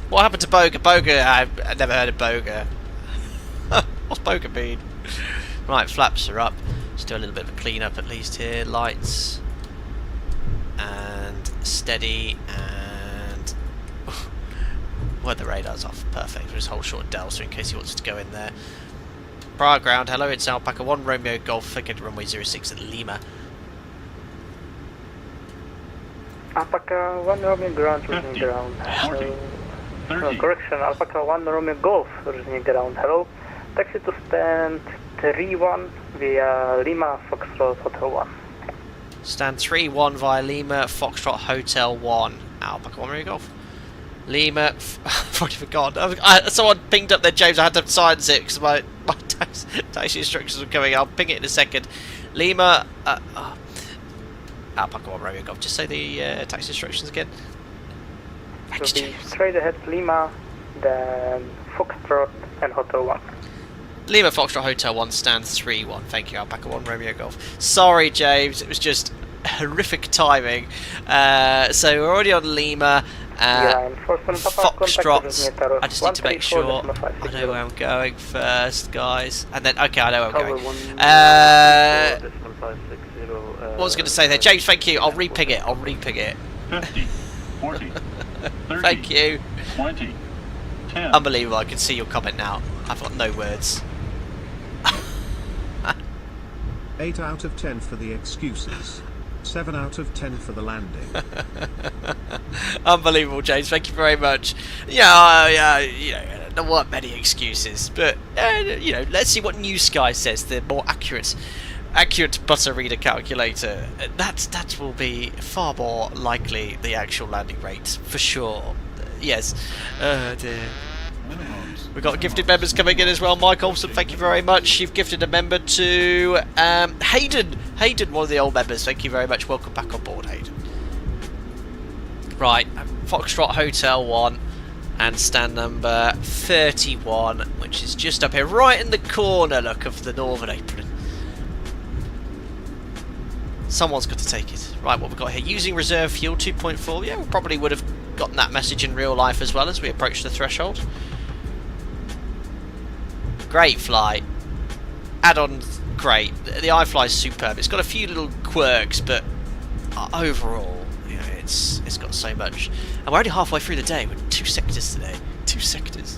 What happened to Boga? Boga, I've never heard of Boga. What's Boga mean? Right, flaps are up. Let's do a little bit of a clean up at least here. Lights. And steady. And weather radar's off. Perfect. We'll just hold short Del so in case he wants to go in there. Prague ground. Hello, it's Alpaca 1 Romeo Golf. Figured runway 06 at Lima. Alpaca 1 Romeo ground, losing ground. 40, 30. Correction, Alpaca 1 Romeo Golf, losing ground. Hello. Taxi to stand 3-1 via Lima Foxtrot Hotel 1. Stand 3-1 via Lima Foxtrot Hotel 1. Alpaca 1 Romeo Golf. Lima. I've already forgotten. Someone pinged up there, James. I had to silence it because my taxi instructions were coming. I'll ping it in a second. Lima. Alpaca 1 Romeo Golf. Just say the taxi instructions again. Thanks, James. Straight ahead Lima, then Foxtrot and Hotel 1. Lima Foxtrot Hotel 1 stands 3-1. Thank you, Alpaca 1 Romeo Golf. Sorry, James. It was just horrific timing. So we're already on Lima. Foxtrot. I just need to make sure I know where I'm going first, guys. And then, okay, I know where I'm going. What was I going to say there? James, thank you. I'll re-ping it. 50, 40, 30, thank you. 20, 10. Unbelievable. I can see your comment now. I've got no words. 8 out of 10 for the excuses. 7 out of 10 for the landing. Unbelievable, James. Thank you very much. Yeah, you know, there weren't many excuses, but you know, let's see what New Sky says. The more accurate butter reader calculator. That will be far more likely the actual landing rate for sure. Yes. Oh dear. We've got gifted members coming in as well. Mike Olsen, thank you very much. You've gifted a member to Hayden. Hayden, one of the old members. Thank you very much. Welcome back on board, Hayden. Right, Foxtrot Hotel 1 and stand number 31, which is just up here, right in the corner, look, of the Northern Apron. Someone's got to take it. Right, what we've got here, using reserve fuel 2.4. Yeah, we probably would have gotten that message in real life as well as we approach the threshold. Great flight. Add-on, great. The iFly is superb. It's got a few little quirks, but overall, you know, it's got so much. And we're only halfway through the day with 2 sectors today. 2 sectors.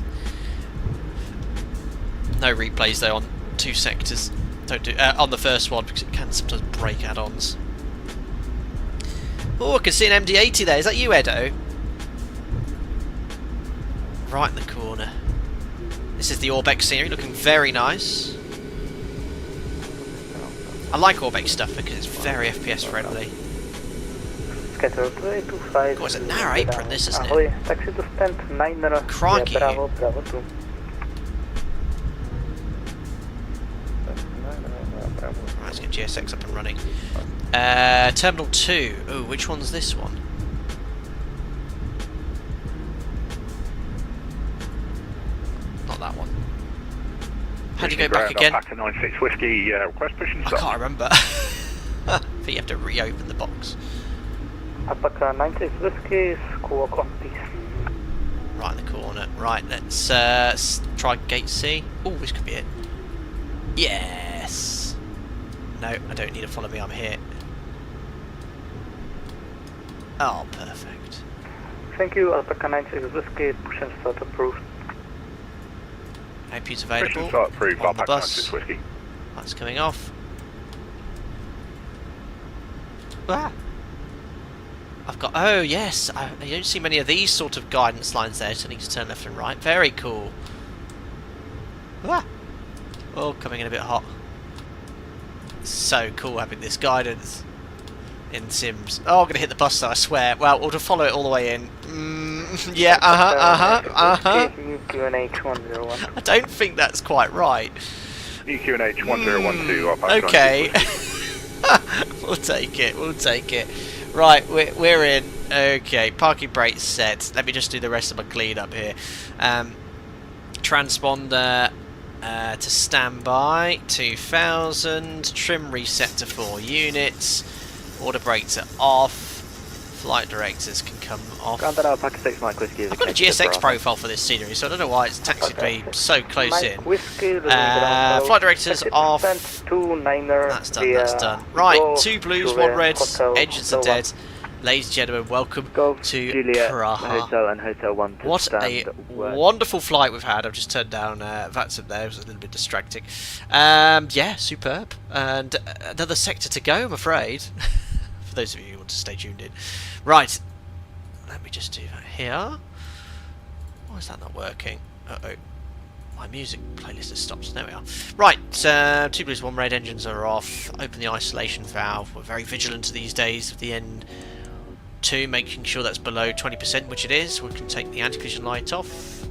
No replays though on 2 sectors. Don't do on the first one because it can sometimes break add-ons. Oh, I can see an MD-80 there. Is that you, Edo? Right in the corner. This is the Orbex scenery, looking very nice. I like Orbex stuff because it's very FPS friendly. Oh, it's a narrow apron, this, isn't it? Crikey. Bravo 2. Right, let's get GSX up and running. Terminal 2. Oh, which one's this one? Not that one. How'd you go back again? Alpaca 96 Whiskey, request pushing stop. I can't remember. But you have to reopen the box. Alpaca 96 Whiskey, squawk on please. Right in the corner. Right, let's try gate C. Oh, this could be it. Yes! No, I don't need to follow me, I'm here. Oh, perfect. Thank you, Alpaca 96 Whiskey, push and start approved. AP's available Start approved, on the Alpaca bus. 96 Whiskey. That's coming off. Ah. I've got, oh yes, you don't see many of these sort of guidance lines there, so I need to turn left and right. Very cool. Ah. Oh, coming in a bit hot. So cool having this guidance in Sims. Oh, I'm going to hit the bus though, I swear. Well, we'll just follow it all the way in. Yeah, I don't think that's quite right. EQNH 1012. Okay. We'll take it, we'll take it. Right, we're in. Okay, parking brake set. Let me just do the rest of my clean up here. Transponder to standby, 2000. Trim reset to 4 units. Order brakes are off. Flight directors can come off. I've got a GSX profile for this scenery, so I don't know why it's taxied me so close in. Flight directors off. That's done, that's done. Right, 2 blues, 1 red. Engines are dead. Ladies and gentlemen, welcome to Prague. What a wonderful flight we've had. I've just turned down VATS up there. It was a little bit distracting. Yeah, superb. And another sector to go, I'm afraid. For those of you who want to stay tuned in. Right. Let me just do that here. Why is that not working? Uh-oh. My music playlist has stopped. There we are. Right, 2 blues, 1 red. Engines are off. Open the isolation valve. We're very vigilant these days with the N2, making sure that's below 20%, which it is. We can take the anti-collision light off.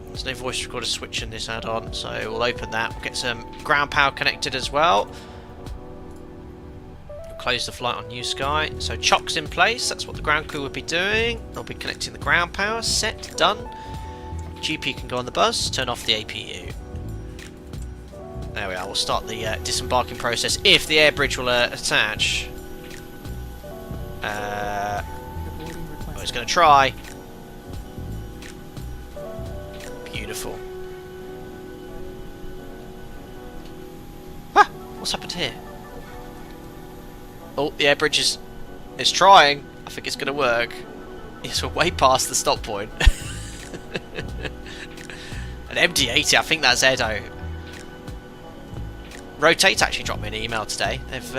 There's no voice recorder switch in this add-on, so we'll open that. We'll get some ground power connected as well. We'll close the flight on New Sky. So chocks in place. That's what the ground crew will be doing. They'll be connecting the ground power. Set. Done. GP can go on the bus, turn off the APU. There we are, we'll start the disembarking process if the air bridge will attach. Oh, it's going to try. Beautiful. Ah, what's happened here? Oh, the air bridge is trying. I think it's going to work. Yes, we're way past the stop point. An MD-80, I think that's Edo. Rotate actually dropped me an email today. They've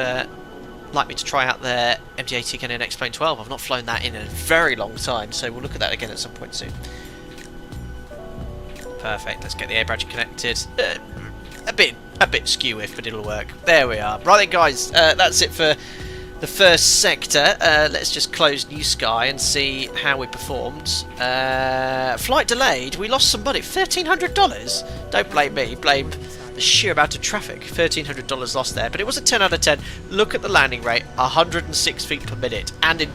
like me to try out their MD-80 again in X-Plane 12. I've not flown that in a very long time, so we'll look at that again at some point soon. Perfect. Let's get the air bridge connected. A bit skew-if, but it'll work. There we are. Right then, guys. That's it for the first sector. Let's just close New Sky and see how we performed. Flight delayed. We lost some money. $1,300. Don't blame me. Blame the sheer amount of traffic. $1,300 lost there. But it was a 10 out of 10. Look at the landing rate. 106 feet per minute. And in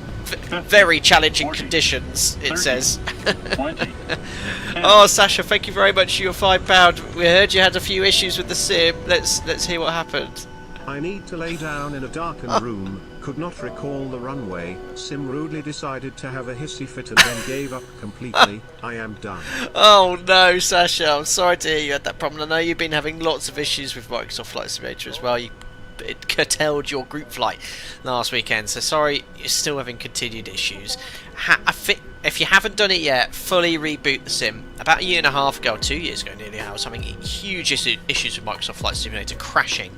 very challenging 40, conditions, it 30, says. 20, Oh, Sasha, thank you very much for your £5. We heard you had a few issues with the sim. Let's hear what happened. I need to lay down in a darkened room, could not recall the runway, Sim rudely decided to have a hissy fit and then gave up completely. I am done. Oh no, Sasha, I'm sorry to hear you had that problem. I know you've been having lots of issues with Microsoft Flight Simulator as well. It curtailed your group flight last weekend, so sorry you're still having continued issues. If you haven't done it yet, fully reboot the sim. About a year and a half ago, 2 years ago nearly, I was having huge issues with Microsoft Flight Simulator crashing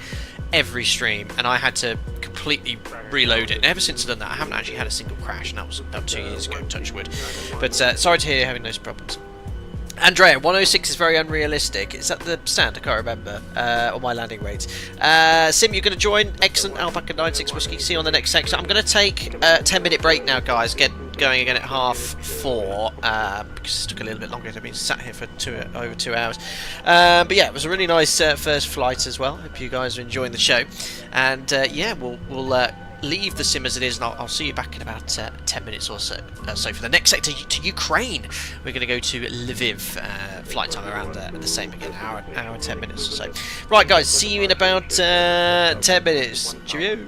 every stream, and I had to completely reload it. And ever since I've done that, I haven't actually had a single crash, and that was about 2 years ago, touch wood. But sorry to hear you're having those problems. Andrea, 106 is very unrealistic. Is that the stand? I can't remember. On my landing rates. Sim, you're going to join. Excellent. Alpaca 96 Whiskey. See you on the next section. I'm going to take a 10-minute break now, guys. Get going again at 4:30. Because it took a little bit longer. I've been sat here for over 2 hours. But yeah, it was a really nice first flight as well. Hope you guys are enjoying the show. And yeah, we'll leave the sim as it is, and I'll see you back in about 10 minutes or so. So for the next sector to Ukraine, we're going to go to Lviv. Flight time around the same again, hour and 10 minutes or so. Right, guys, see you in about 10 minutes. Cheerio.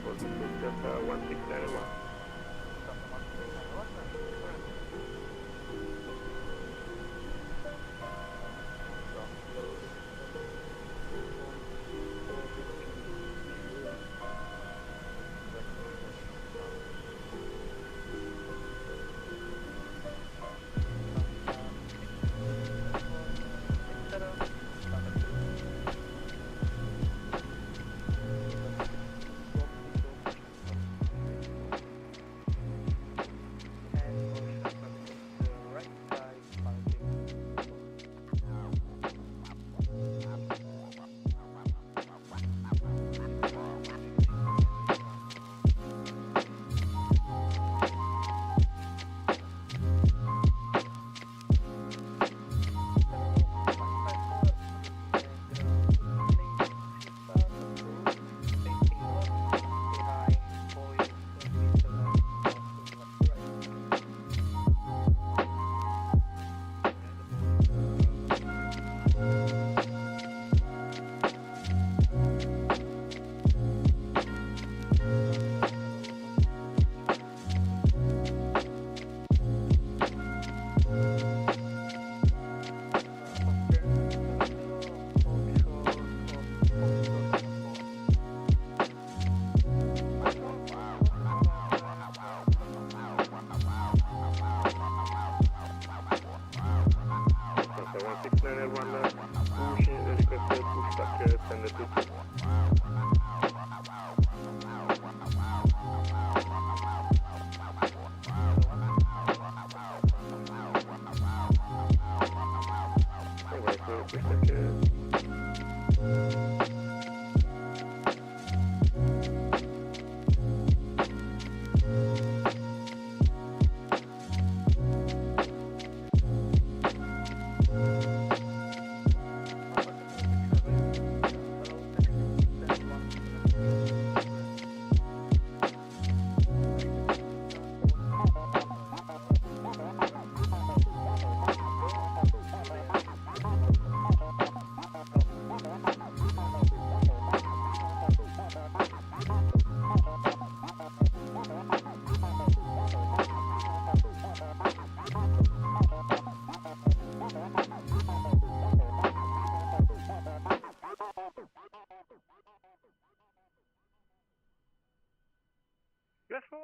Yes, sir,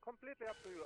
completely up to you.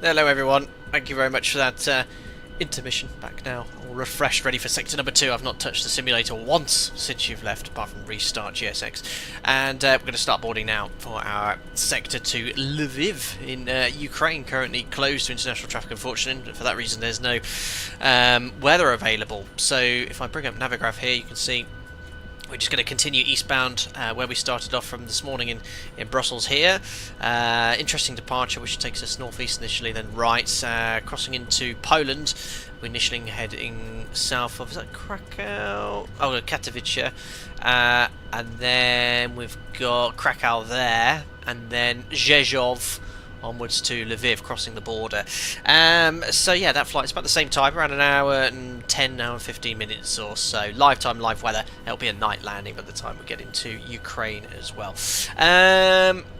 Hello everyone, thank you very much for that intermission. Back now, all refreshed, ready for sector number 2. I've not touched the simulator once since you've left, apart from restart GSX. And we're going to start boarding now for our sector to Lviv in Ukraine, currently closed to international traffic, unfortunately. For that reason, there's no weather available. So if I bring up Navigraph here, you can see we're just going to continue eastbound where we started off from this morning in Brussels here. Interesting departure, which takes us northeast initially, then right, crossing into Poland. We're initially heading south of, is that Krakow? Oh, Katowice. And then we've got Krakow there, and then Rzeszów onwards to Lviv, crossing the border. So yeah, that flight's about the same time, around an hour and 10, hour and 15 minutes or so. Live time, live weather. It'll be a night landing by the time we get into Ukraine as well.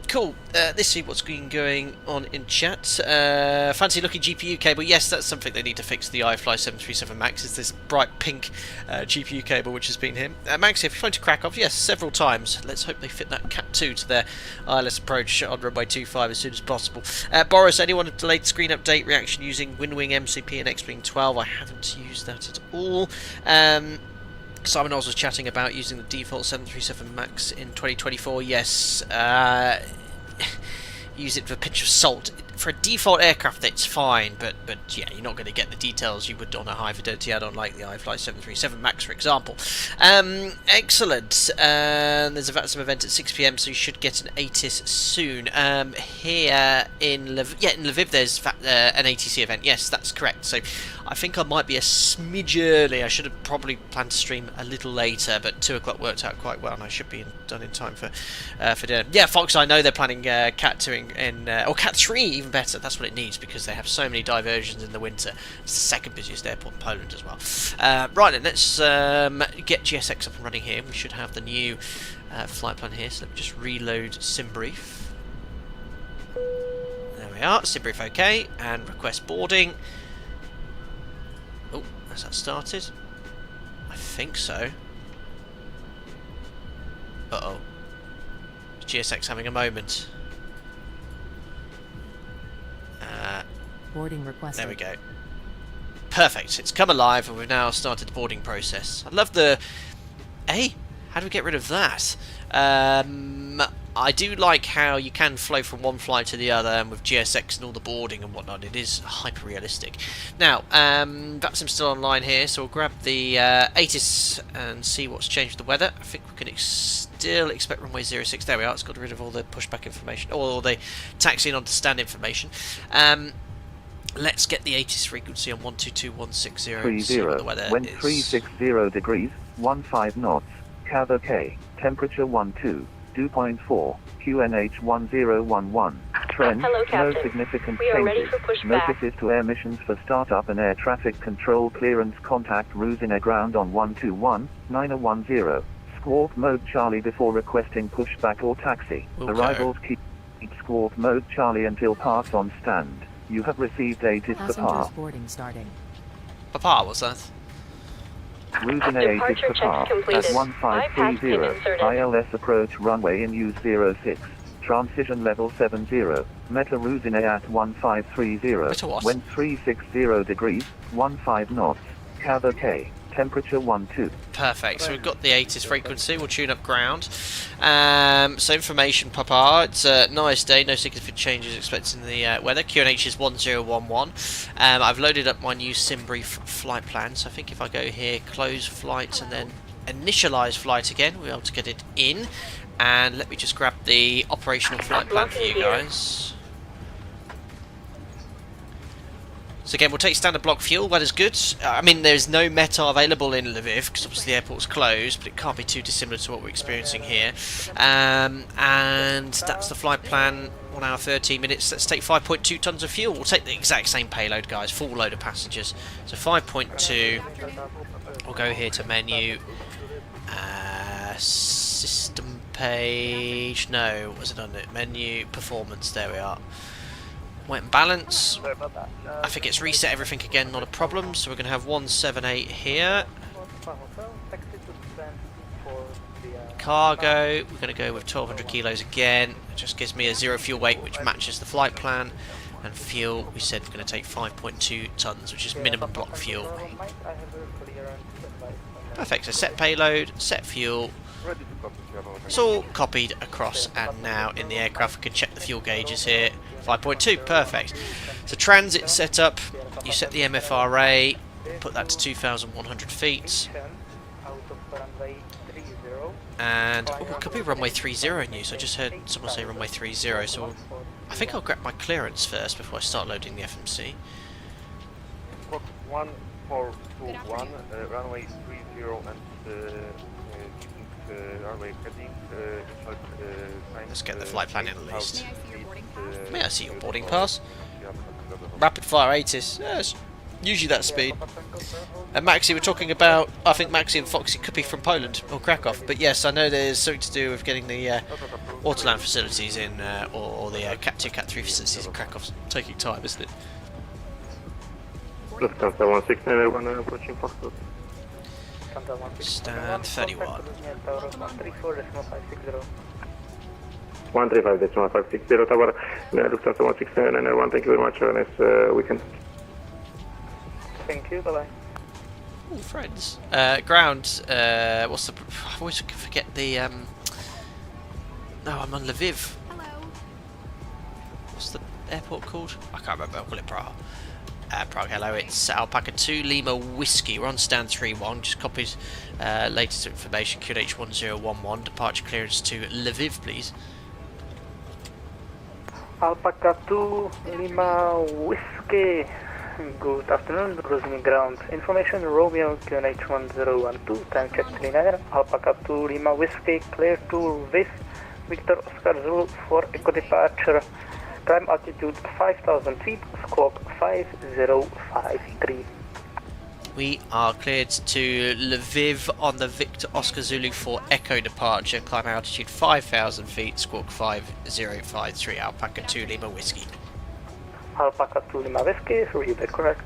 Cool. Let's see what's been going on in chat. Fancy looking GPU cable. Yes, that's something they need to fix. The iFly 737 MAX is this bright pink GPU cable which has been here. Max, have you flown to Krakow? Yes, several times. Let's hope they fit that Cat 2 to their ILS approach on runway 25 as soon as possible. Boris, anyone have delayed screen update reaction using Windwing MCP and X-Wing 12? I haven't used that at all. Simon Oz was chatting about using the default 737 MAX in 2024. Yes, use it with a pinch of salt. For a default aircraft, it's fine, but yeah, you're not going to get the details you would on a high fidelity add-on like the iFly 737 MAX, for example. Excellent. There's a VATSIM event at 6 PM, so you should get an ATIS soon. Here in Lviv, yeah, in Lviv there's an ATC event. Yes, that's correct. So I think I might be a smidge early. I should have probably planned to stream a little later, but 2 o'clock worked out quite well, and I should be done in time for dinner. Yeah, Fox, I know they're planning Cat 2 or Cat 3 even better. That's what it needs, because they have so many diversions in the winter. It's the second busiest airport in Poland as well. Right then, let's get GSX up and running here. We should have the new flight plan here, so let me just reload SimBrief. There we are, SimBrief OK, and request boarding. Oh, has that started? I think so. Uh-oh. Is GSX having a moment? Boarding requested. There we go. Perfect. It's come alive, and we've now started the boarding process. I love the... Hey, how do we get rid of that? I do like how you can flow from one flight to the other, and with GSX and all the boarding and whatnot, it is hyper realistic. Now, VATSIM's still online here, so we'll grab the ATIS and see what's changed with the weather. I think we can still expect runway 06. There we are. It's got rid of all the pushback information, or all the taxi and on to stand information. Let's get the ATIS frequency on 122.160 and see what the weather wind is. 360 degrees, 15 knots, CAV OK, temperature 12, 2.4, QNH 1011. Trend, Hello, Captain. no significant We are ready changes. for pushback. Notices to air missions for startup and air traffic control clearance. Contact Rusina ground on 121-910. Squawk mode Charlie before requesting pushback or taxi. Okay. Arrivals keep squawk mode Charlie until pass on stand. You have received ATIS Passengers Papa. boarding starting. Papa, what's that? Rusina ATIS Departure checks Papa completed. at 1530. ILS approach runway in use 06. Transition level 70. Meta Rusina at 1530. Meta what? Wind 360 degrees, 15 knots. CAV OK. Temperature 12. Perfect. So we've got the ATIS frequency. We'll tune up ground. So information, Papa. It's a nice day. No significant changes expected in the weather. QNH is 1011. I've loaded up my new SimBrief flight plan. So I think if I go here, close flight, and then initialize flight again, we'll be able to get it in. And let me just grab the operational flight plan for you guys. So again, we'll take standard block fuel, that is good. I mean, there's no META available in Lviv, because obviously the airport's closed, but it can't be too dissimilar to what we're experiencing here. And that's the flight plan, 1 hour 13 minutes. Let's take 5.2 tons of fuel. We'll take the exact same payload, guys, full load of passengers. So 5.2, we'll go here to menu, system page, no, was it on it? Menu, performance, there we are. Weight and balance. I think it's reset everything again, not a problem. So we're going to have 178 here. Cargo, we're going to go with 1200 kilos again. It just gives me a 0 fuel weight, which matches the flight plan. And fuel, we said we're going to take 5.2 tons, which is minimum block fuel. Perfect, so set payload, set fuel. It's all copied across, and now in the aircraft we can check the fuel gauges here. 5.2, perfect. So transit setup, you set the MFRA, put that to 2,100 feet. And oh, it could be runway 30 in use. I just heard someone say runway 30, so I think I'll grab my clearance first before I start loading the FMC. 1421, runway 30 and runway heading. Let's get the flight plan in at least. May I see your boarding pass? Rapid fire ATIS. Yes, usually that speed. And Maxi, we're talking about, I think Maxi and Foxy could be from Poland or Krakow, but yes, I know there's something to do with getting the Autoland facilities in, or the Cat 2, Cat 3 facilities in Krakow taking time, isn't it? Lufthansa 169, approaching Foxtrot. Stand 31. 135.560 tower, Lufthansa 169, thank you very much, have a nice weekend. Thank you, bye-bye. Ooh, friends. Ground, what's the... I always forget the... No, I'm on Lviv. Hello. What's the airport called? I can't remember, I'll call it Prague. Prague, hello, it's Alpaca 2 Lima Whiskey. We're on stand 31, just copied latest information, QH1011, departure clearance to Lviv, please. Alpaca 2 Lima Whiskey. Good afternoon, cruising ground. Information, Romeo QNH1012, time check 39, Alpaca 2 Lima Whiskey, clear to Lviv, Victor Oscar Zulu for eco departure, climb altitude 5,000 feet, squawk 5053. We are cleared to Lviv on the Victor Oscar Zulu for echo departure, climb altitude 5,000 feet, squawk 5053, Alpaca 2 Lima Whiskey. Alpaca 2 Lima Whiskey, read it correct.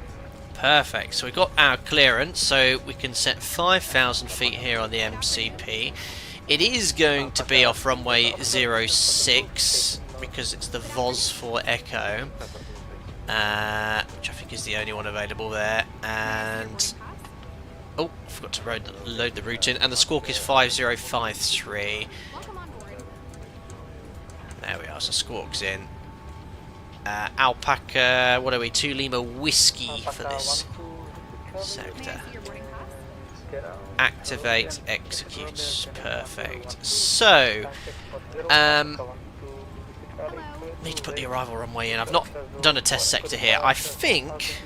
Perfect, so we got our clearance, so we can set 5,000 feet here on the MCP. It is going to be off runway 06 because it's the VOS for Echo, which I think is the only one available there. And oh, I forgot to load the route in, and the squawk is 5053. There we are, so squawk's in. Alpaca, what are we? 2 Lima Whiskey for this sector. Activate, execute. Perfect. So, need to put the arrival runway in. I've not done a test sector here. I think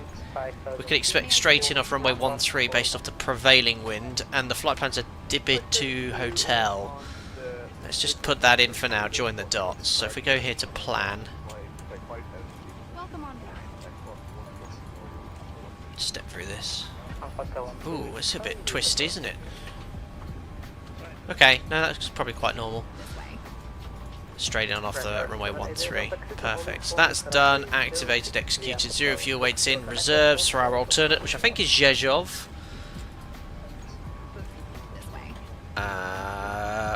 we can expect straight in off runway 13 based off the prevailing wind, and the flight plan's a Dibid to hotel. Let's just put that in for now, join the dots. So if we go here to plan, step through this. Ooh, it's a bit twisty, isn't it? Okay, no, that's probably quite normal. Straight on off the runway 13. Perfect. So that's done, activated, executed. Zero fuel weights in, reserves for our alternate, which I think is Zhezhov.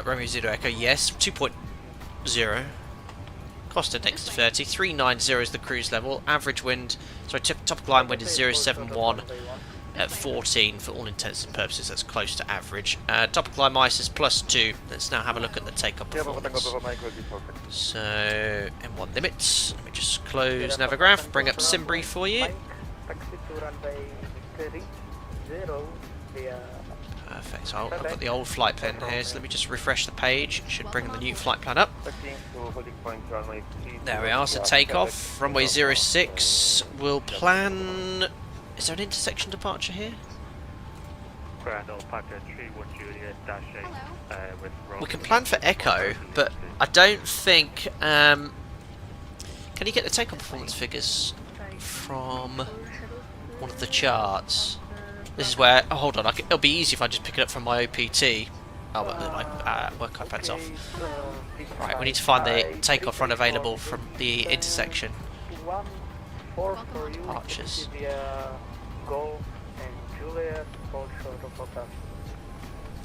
Romeo Zero Echo, yes. 2.0. Cost index 30. 390 is the cruise level. Average wind, sorry, top line wind is 071 at 14 for all intents and purposes. That's close to average. Top climb ice is +2. Let's now have a look at the takeoff performance. So, M1 limits. Let me just close Navigraph, bring up SimBrief for you. Perfect. So I've got the old flight plan here, so let me just refresh the page. It should bring the new flight plan up. There we are, so takeoff, runway 06. We'll plan... Is there an intersection departure here? We can plan for Echo, but I don't think... can you get the takeoff performance figures from one of the charts? This is where... Oh, hold on. It'll be easy if I just pick it up from my OPT. Oh, but my work iPad's off. Right, we need to find the takeoff run available from the intersection. Archers.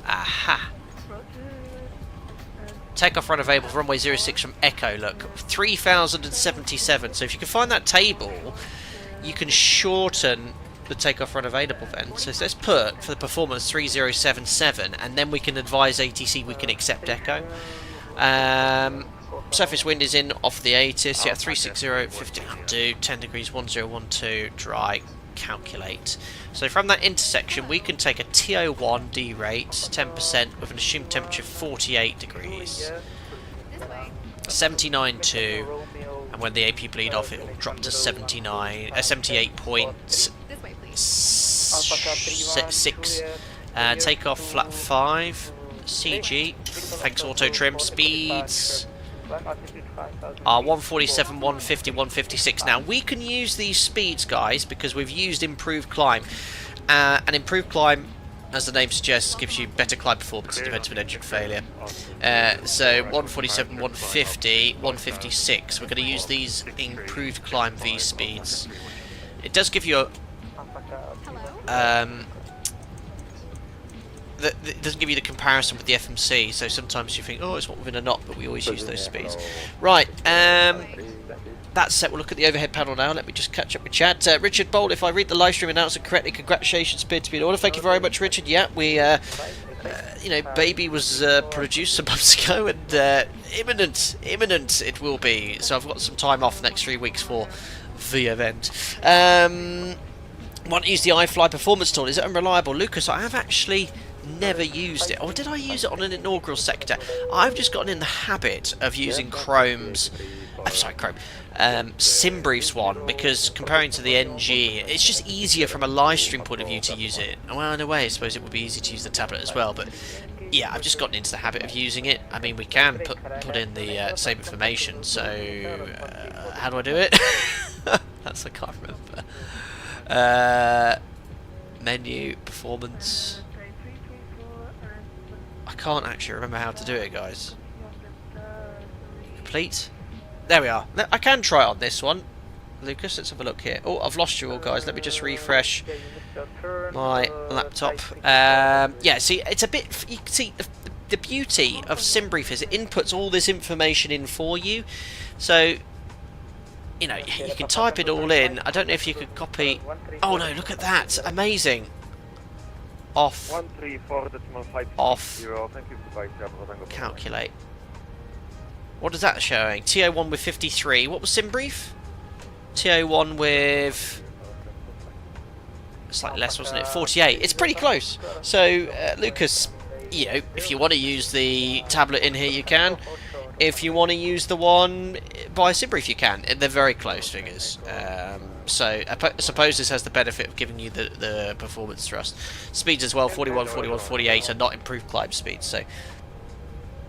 Aha! Takeoff run available for runway 06 from Echo. Look, 3,077. So if you can find that table, you can shorten the takeoff run available then. So let's put for the performance 3077, and then we can advise ATC we can accept Echo. Surface wind is in off the ATIS. Yeah, 360, 50 undo, 10 degrees, 1012, dry. Calculate. So from that intersection we can take a TO1 D rate 10% with an assumed temperature of 48 degrees, 79.2, and when the AP bleed off it will drop to 78.6. Takeoff flat 5 CG. Thanks auto trim. Speeds are 147, 150, 156. Now we can use these speeds, guys, because we've used improved climb, and improved climb, as the name suggests, gives you better climb performance in the event of an engine failure. So 147, 150, 156. We're going to use these improved climb V speeds. It does give you a it doesn't give you the comparison with the FMC, so sometimes you think, oh, it's what within a knot, but we always use those speeds. Right, that's set. We'll look at the overhead panel now. Let me just catch up with chat. Richard Bolt, if I read the live stream announcement correctly, congratulations, appear to be in order. Thank you very much, Richard. Yeah, we, you know, baby was produced some months ago, and imminent it will be. So I've got some time off the next 3 weeks for the event. Want to use the iFly performance tool? Is it unreliable? Lucas, I have actually never used it. Or did I use it on an inaugural sector? I've just gotten in the habit of using Chrome's, SimBrief's one, because comparing to the NG, it's just easier from a live stream point of view to use it. Well, in a way, I suppose it would be easy to use the tablet as well, but yeah, I've just gotten into the habit of using it. I mean, we can put in the same information, so how do I do it? I can't remember. Menu, performance. I can't actually remember how to do it, guys. Complete. There we are. I can try it on this one. Lucas, let's have a look here. Oh, I've lost you all, guys. Let me just refresh my laptop. Yeah, see, it's a bit... You can see the beauty of SimBrief is it inputs all this information in for you. So, you know, you can type it all in. I don't know if you could copy... Oh, no, look at that. Amazing. Off. Calculate. What is that showing? TO1 with 53. What was SimBrief? TO1 with... slightly less, wasn't it? 48. It's pretty close. So, Lucas, you know, if you want to use the tablet in here, you can. If you want to use the one by SimBrief, you can. They're very close figures. So I suppose this has the benefit of giving you the performance thrust. Speeds as well, 41, 41, 48 are not improved climb speeds. So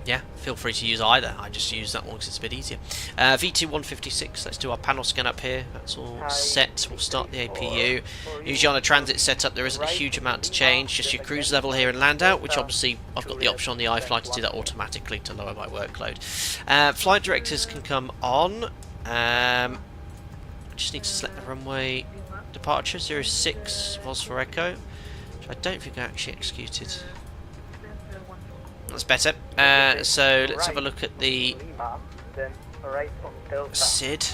yeah, feel free to use either. I just use that one because it's a bit easier. V2 156, let's do our panel scan up here. That's all set. We'll start the APU. Usually on a transit setup there isn't a huge amount to change, just your cruise level here and land out, which obviously I've got the option on the iFly to do that automatically to lower my workload. Flight directors can come on. I just need to select the runway departure. 06 was for Echo, which I don't think I actually executed. That's better. So let's have a look at the SID.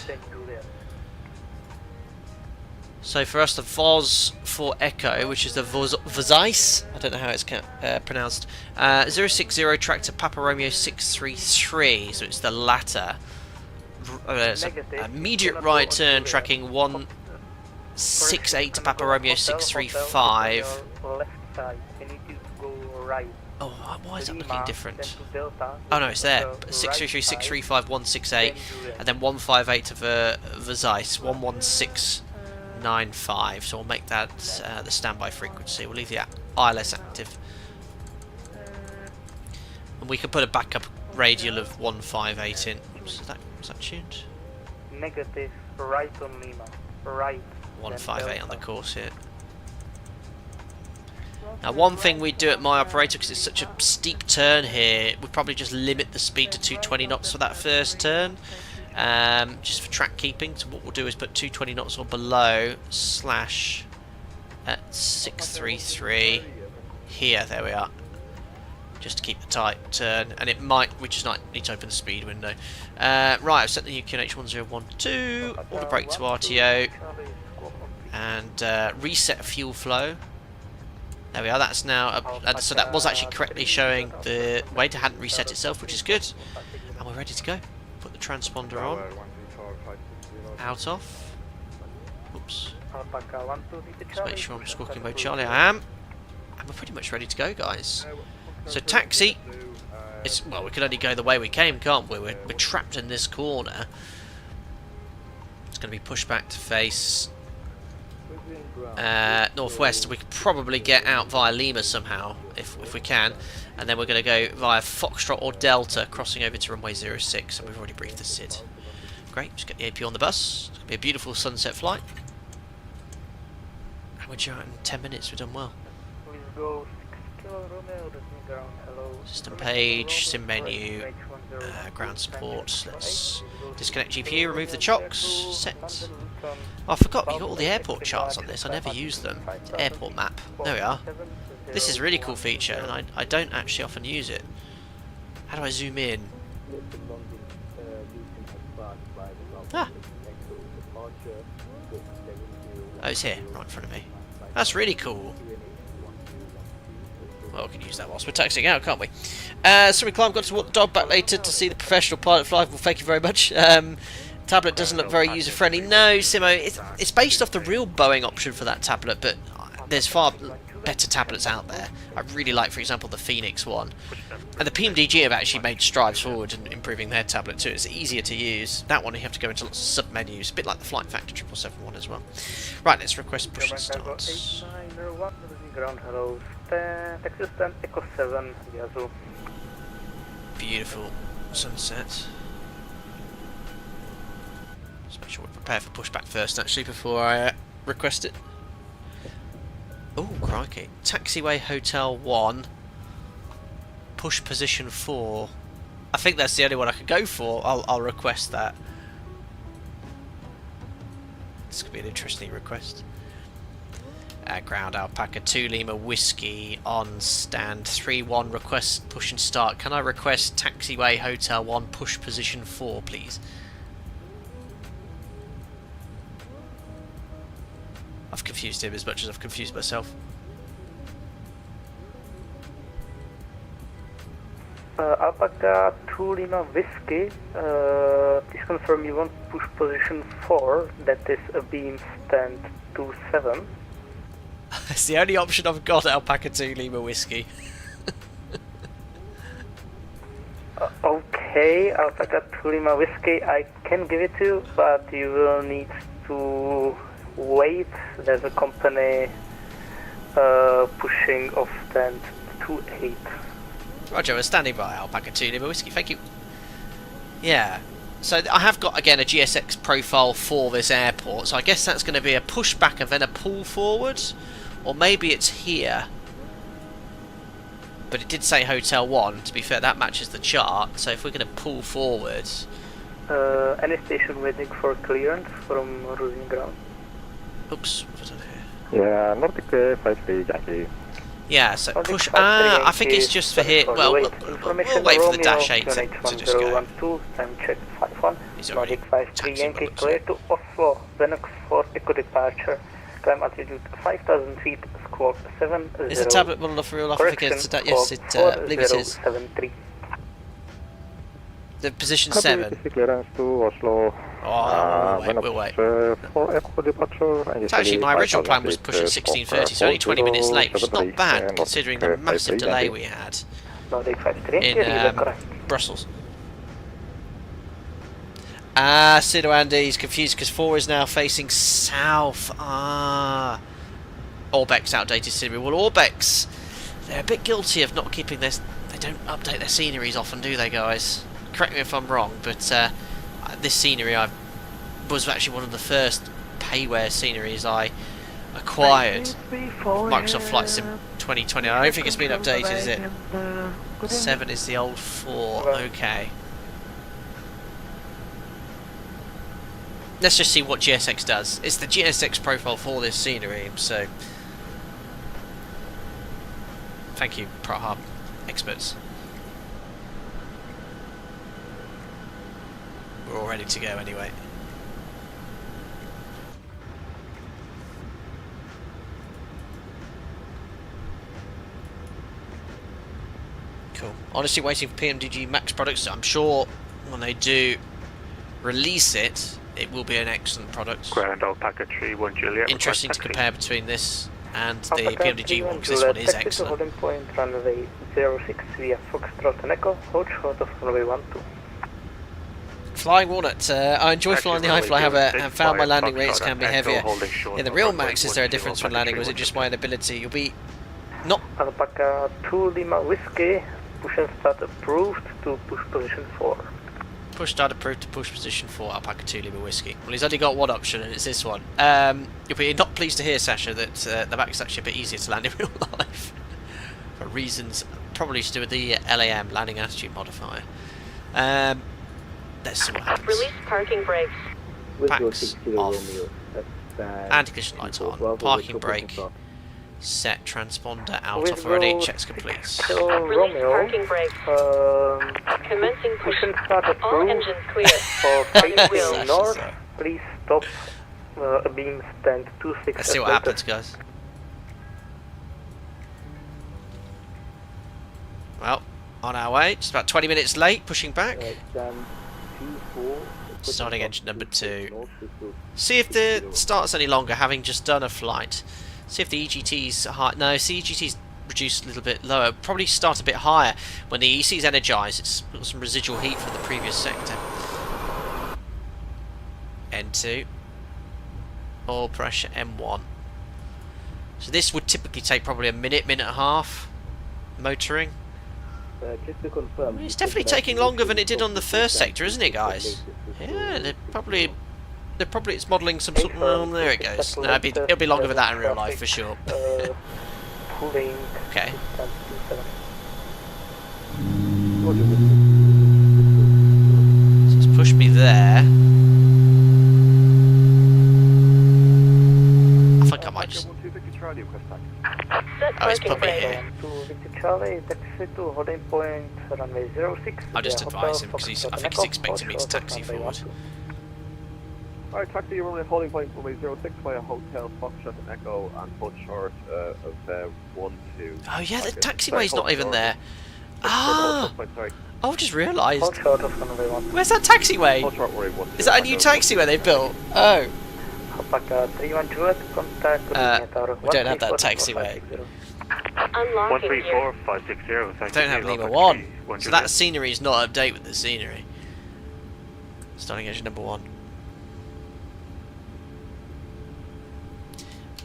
So for us, the VOS for Echo, which is the VOSICE, I don't know how it's pronounced, 060 track to Papa Romeo 633, so it's the latter. So immediate right turn tracking 168 to Papa Romeo 635. Oh, why is that looking different? Oh no, it's there. 633, 635, 168, and then 158 to VOSICE, 11695. So we'll make that the standby frequency. We'll leave the ILS active. And we can put a backup radial of 158 in. Oops, is that tuned? Negative, right on Lima. Right. 158 on the course here. Now one thing we do at my operator, because it's such a steep turn here, we'd probably just limit the speed to 220 knots for that first turn, just for track keeping. So what we'll do is put 220 knots or below / at 633 here, there we are. just to keep the tight turn, and it might, we just need to open the speed window. Right, I've set the UQNH 1012, all the brake to RTO, and reset fuel flow. There we are, that's now, so that was actually correctly showing the weight, it hadn't reset itself, which is good. And we're ready to go. Put the transponder on. Out off. Oops. Just make sure I'm squawking by Charlie, I am. And we're pretty much ready to go, guys. So taxi, well, we can only go the way we came, can't we? We're trapped in this corner. It's going to be pushback to face northwest. We could probably get out via Lima somehow, if we can. And then we're going to go via Foxtrot or Delta, crossing over to runway 06. And we've already briefed the SID. Great, just get the AP on the bus. It's going to be a beautiful sunset flight. And we're due out in 10 minutes, we've done well. System page, sim menu, ground support. Let's disconnect GPU, remove the chocks, set. Oh, I forgot, you got all the airport charts on this, I never use them. Airport map, there we are. This is a really cool feature, and I don't actually often use it. How do I zoom in? Ah. Oh, it's here, right in front of me. That's really cool. Well, we can use that whilst we're taxiing out, can't we? So we climb, got to walk the dog back later to see the professional pilot fly. Well, thank you very much. Tablet doesn't look very user-friendly. No, Simo, it's based off the real Boeing option for that tablet, but there's far better tablets out there. I really like, for example, the Phoenix one. And the PMDG have actually made strides forward in improving their tablet too. It's easier to use. That one you have to go into lots of sub-menus, a bit like the Flight Factor 777 as well. Right, let's request push and start. Ground, hello, taxi stand, Echo 7, Yazoo. Beautiful sunset. Just make sure we prepare for pushback first, actually, before I request it. Oh, crikey. Taxiway Hotel 1. Push position 4. I think that's the only one I could go for. I'll request that. This could be an interesting request. Ground Alpaca 2 Lima Whiskey on stand 3-1 request push and start. Can I request Taxiway Hotel 1 push position 4 please? I've confused him as much as I've confused myself. Alpaca 2 Lima Whiskey, please confirm you want push position 4, that is a beam stand 27. It's the only option I've got, Alpaca 2 Lima Whiskey. Okay, Alpaca 2 Lima Whiskey, I can give it to you, but you will need to wait. There's a company pushing off stand 28. Roger, we're standing by, Alpaca 2 Lima Whiskey, thank you. Yeah. So I have got, again, a GSX profile for this airport, so I guess that's going to be a pushback and then a pull forward, or maybe it's here. But it did say Hotel 1, to be fair, that matches the chart, so if we're going to pull forward... Any station waiting for clearance from cruising ground? Oops, what have I done here? Yeah, Nordic 53 Yankee. Yeah, so push... I think it's just for here... Well, we'll wait for the Dash 8 to just go. Time check 51. He's already Nordic 53 Yankee clear to Oslo, Venux for echo departure. Climb altitude 5,000 feet, squawk 70. Is the tablet model of real offer against that? Yes, I believe it is. The position 7. Clearance to Oslo. Oh, we'll wait. For echo departure. So actually, my original plan was push at 16:30, so only 20 minutes late, which is not bad considering the massive delay we had in Brussels. Sido Andy's confused because 4 is now facing south. Orbex outdated scenery. Well, Orbex, they're a bit guilty of not keeping this. They don't update their sceneries often, do they, guys? Correct me if I'm wrong, but this scenery was actually one of the first payware sceneries I acquired. Microsoft Flight Sim 2020. I don't think it's been updated, is it? 7 is the old 4. Okay. Let's just see what GSX does. It's the GSX profile for this scenery, so... Thank you, ProHub. experts. We're all ready to go anyway. Cool. Honestly waiting for PMDG Max products. I'm sure when they do release it, it will be an excellent product. Ground Alpaca 3-1 Juliet. Interesting to compare between this and the PMDG one, because this one is excellent. Holding point runway 06 via Foxtrot and Echo, hold short of runway 12. Flying Walnut, I enjoy flying the iFly, have found my landing rates can be heavier. In the real max, is there a difference when landing, or is it just my inability? You'll be not. Alpaca 2 Lima Whiskey, push and start approved to push position 4. Push start approved to push position 4, Alpaca 2 Lima Whiskey. Well, he's only got one option, and it's this one. You'll be not pleased to hear, Sasha, that the back is actually a bit easier to land in real life. For reasons probably to do with the LAM, landing attitude modifier. Let's see what happens. Release parking brakes. Backs off. Anti-collision lights on. Parking brake. Set transponder out off already. Checks complete. Release parking brakes. Commencing push. All engines clear. For wheel north, please stop beam stand 26. Let's see what happens, guys. Well, on our way. Just about 20 minutes late, pushing back. Starting engine number 2. See if the start's any longer, having just done a flight. See if the EGT's high. No, see EGT's reduced a little bit lower. Probably start a bit higher when the EC's energized. It's got some residual heat from the previous sector. N2. Oil pressure M1. So this would typically take probably a minute and a half motoring. Just to confirm, it's definitely taking longer than it did on the first sector, isn't it, guys? Yeah, they're probably it's modelling some sort of. There it goes. No, it'll be longer than that in real life for sure. Okay. So it's pushed me there. I think I might just. Oh, it's put me here. I'll just advise him because I think he's expecting me to taxi forward. Alright, taxi, you're only holding point runway 06 via Hotel Foxtrot and Echo and hold short of 1-2. Oh yeah, the taxiway's not even there. Ah! I've just realised. Where's that taxiway? Is that a new taxiway they've built? Oh. We don't have that taxiway. 134560. Don't have Lima 1. So that scenery is not update with the scenery. Starting engine number 1.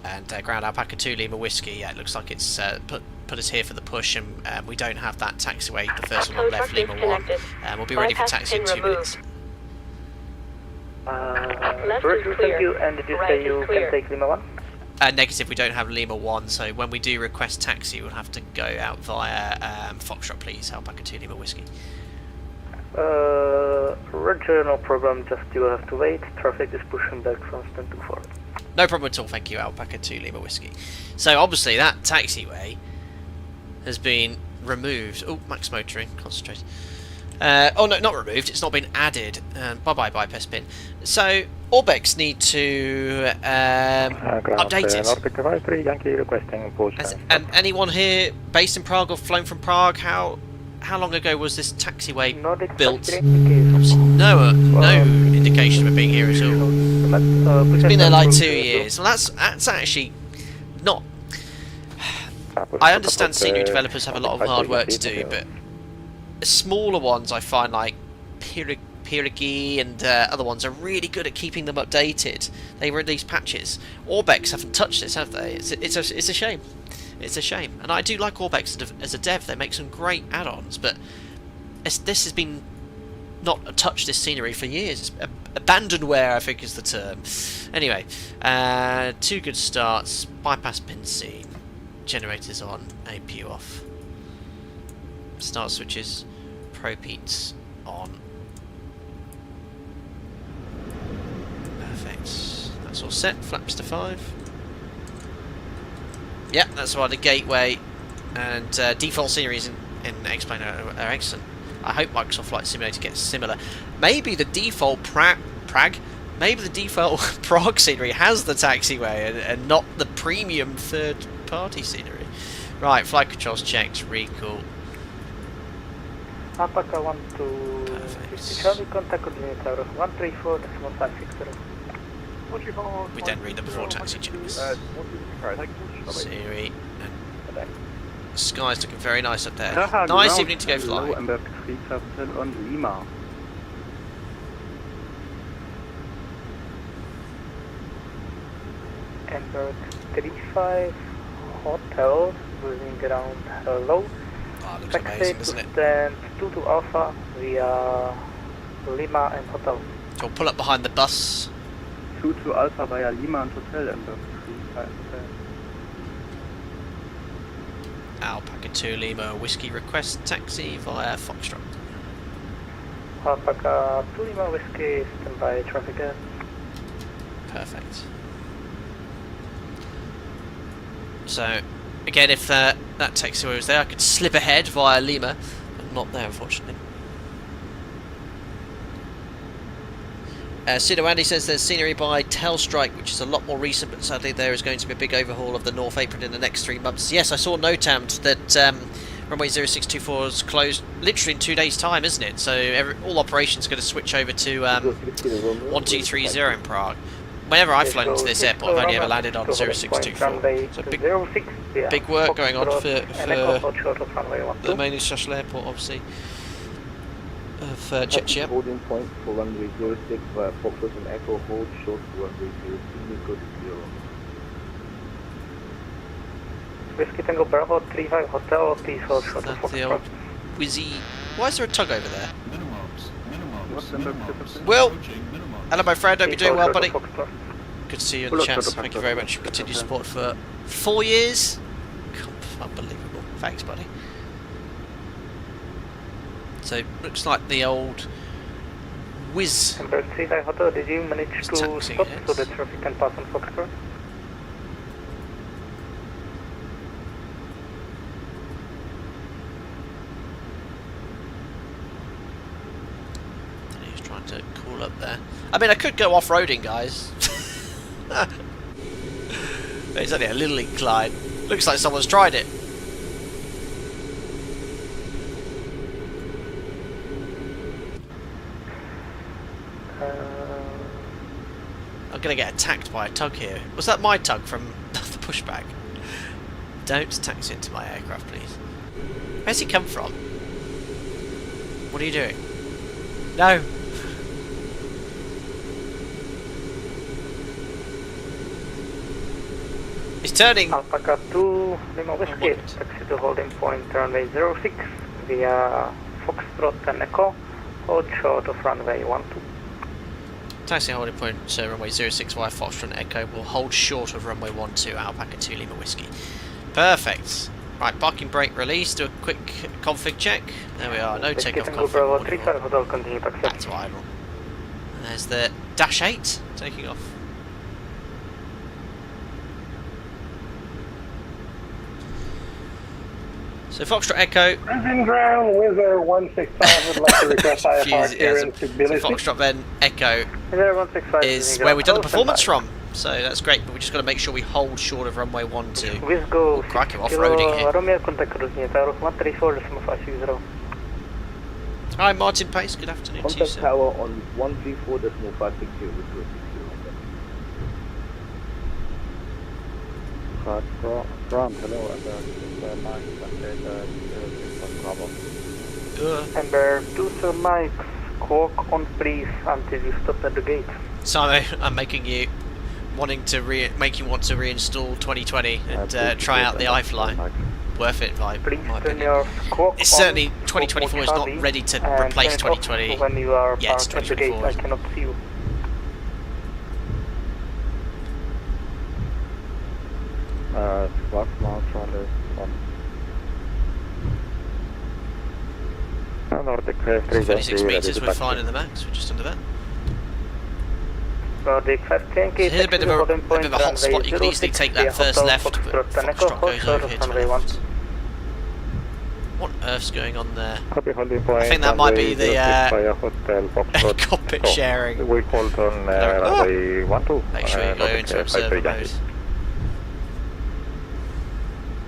And ground Alpaca 2 Lima Whiskey. Yeah, it looks like it's put us here for the push, and we don't have that taxiway. The first one on left, Lima 1. We'll be ready for taxi in 2 minutes. First, thank you, and did you say you can take Lima 1? Negative, we don't have Lima 1, so when we do request taxi, we'll have to go out via Foxtrot, please, Alpaca 2 Lima Whiskey. Roger, no problem, just you will have to wait. Traffic is pushing back from stand to 4. No problem at all, thank you, Alpaca 2 Lima Whiskey. So obviously that taxiway has been removed. Oh, max motoring, concentrate. Oh no, not removed, it's not been added. Bye-bye bypass pin. So Orbex need to update it. And anyone here based in Prague or flown from Prague, how long ago was this taxiway built? Obviously no indication of it being here at all. It's been there like 2 years. Well, that's actually not. I understand senior developers have a lot of hard work to do, but smaller ones I find like Pirigi and other ones are really good at keeping them updated. They release patches. Orbex haven't touched this, have they? It's a shame. It's a shame. And I do like Orbex as a dev. They make some great add-ons, but this has been not touched this scenery for years. It's abandonware, I think is the term. Anyway, 2 good starts. Bypass pin seen. Generators on. APU off. Start switches. Propeats on. Perfect. That's all set. Flaps to 5. Yep, that's why the gateway and default scenery is in X-Plane are excellent. I hope Microsoft Flight Simulator gets similar. Maybe the default Prague, maybe the default Prague scenery has the taxiway and not the premium third-party scenery. Right, flight controls checked, recall. Alpaca 1-2, Charlie, contact coordinator 134.560. We then read them before taxi checks. Siri. The sky's looking very nice up there. Nice evening to go fly. Ember 3 on Lima. Ember 35 Hotel, moving around hello. Looks amazing, doesn't it? Then 22 Alpha via Lima and Hotel. So we'll pull up behind the bus. 22 Alpha via Lima and Hotel, Ember 35 Hotel. Alpaca 2 Lima Whiskey request taxi via Foxtrot. Alpaca 2 Lima Whiskey, standby traffic gas. Perfect. So, again, if that taxiway was there, I could slip ahead via Lima, but not there, unfortunately. Sido Andy says there's scenery by Tailstrike, which is a lot more recent, but sadly there is going to be a big overhaul of the North Apron in the next 3 months. Yes, I saw NOTAM'd that runway 0624 is closed literally in 2 days' time, isn't it? So all operations are going to switch over to 1230 in Prague. Whenever I've flown into this airport, I've only ever landed on 0624. So big work going on for the main international airport, obviously, of Czechia. Holding point for runway 06 via Foxtrot and Echo, hold short to runway 02, go to 0. Whiskey Tango Bravo 35 Hotel, please hold short to That's the old Wizzy. Why is there a tug over there? Minimums. Will! Hello my friend, hope you're doing well, buddy. Good to see you in the chat. Thank you very much for continued support for 4 years. Unbelievable. Thanks, buddy. So, looks like the old Whiz. Ember 35 Hotel, did you manage to stop so the traffic can pass on Foxtrot? He's trying to call up there. I mean, I could go off-roading, guys. It's only a little incline. Looks like someone's tried it. I'm gonna get attacked by a tug here. Was that my tug from the pushback? Don't taxi into my aircraft, please. Where's he come from? What are you doing? No! He's turning! Alpaca 2 Lima Whiskey, taxi to holding point runway 06 via Foxtrot and Echo, hold short of runway 12. Taxi holding point, so runway 06 via Foxtrot and Echo will hold short of runway 12, Alpaca 2 Lima Whiskey. Perfect. Right, parking brake release, do a quick config check. There we are, no takeoff config. Back to idle. And there's the Dash 8 taking off. So Foxtrot Echo. Cruising ground, Wizard 165 would like to request IFR clearance to so Foxtrot then Echo is where we've done the performance from. So that's great, but we just got to make sure we hold short of runway 12. Oh, crikey, off-roading here. Hi Martin Pace, good afternoon to you, Contact sir. tower on 134.560. Ground, hello, Ember 2 Sir Mike, squawk on please until you stop at the gate. Simon, I'm making you want to reinstall 2020 and try out the iFly. Worth it, vibe. Please my turn opinion. your squawk It's certainly 2024 is not ready to replace 2020. When you are Yeah, it's parked at the gate, 2024. I cannot see you. Squawk mount runway 1. Nordic 3 26 metres, we're fine in the max, we're just under that. Nordic 510 So here's a bit of a hot spot, you can easily take that first left, but Foxtrot goes over here to the left. What on earth's going on there? Copy holding point. I think that might be the cockpit sharing. We hold on runway 12. Make sure you go into observer mode.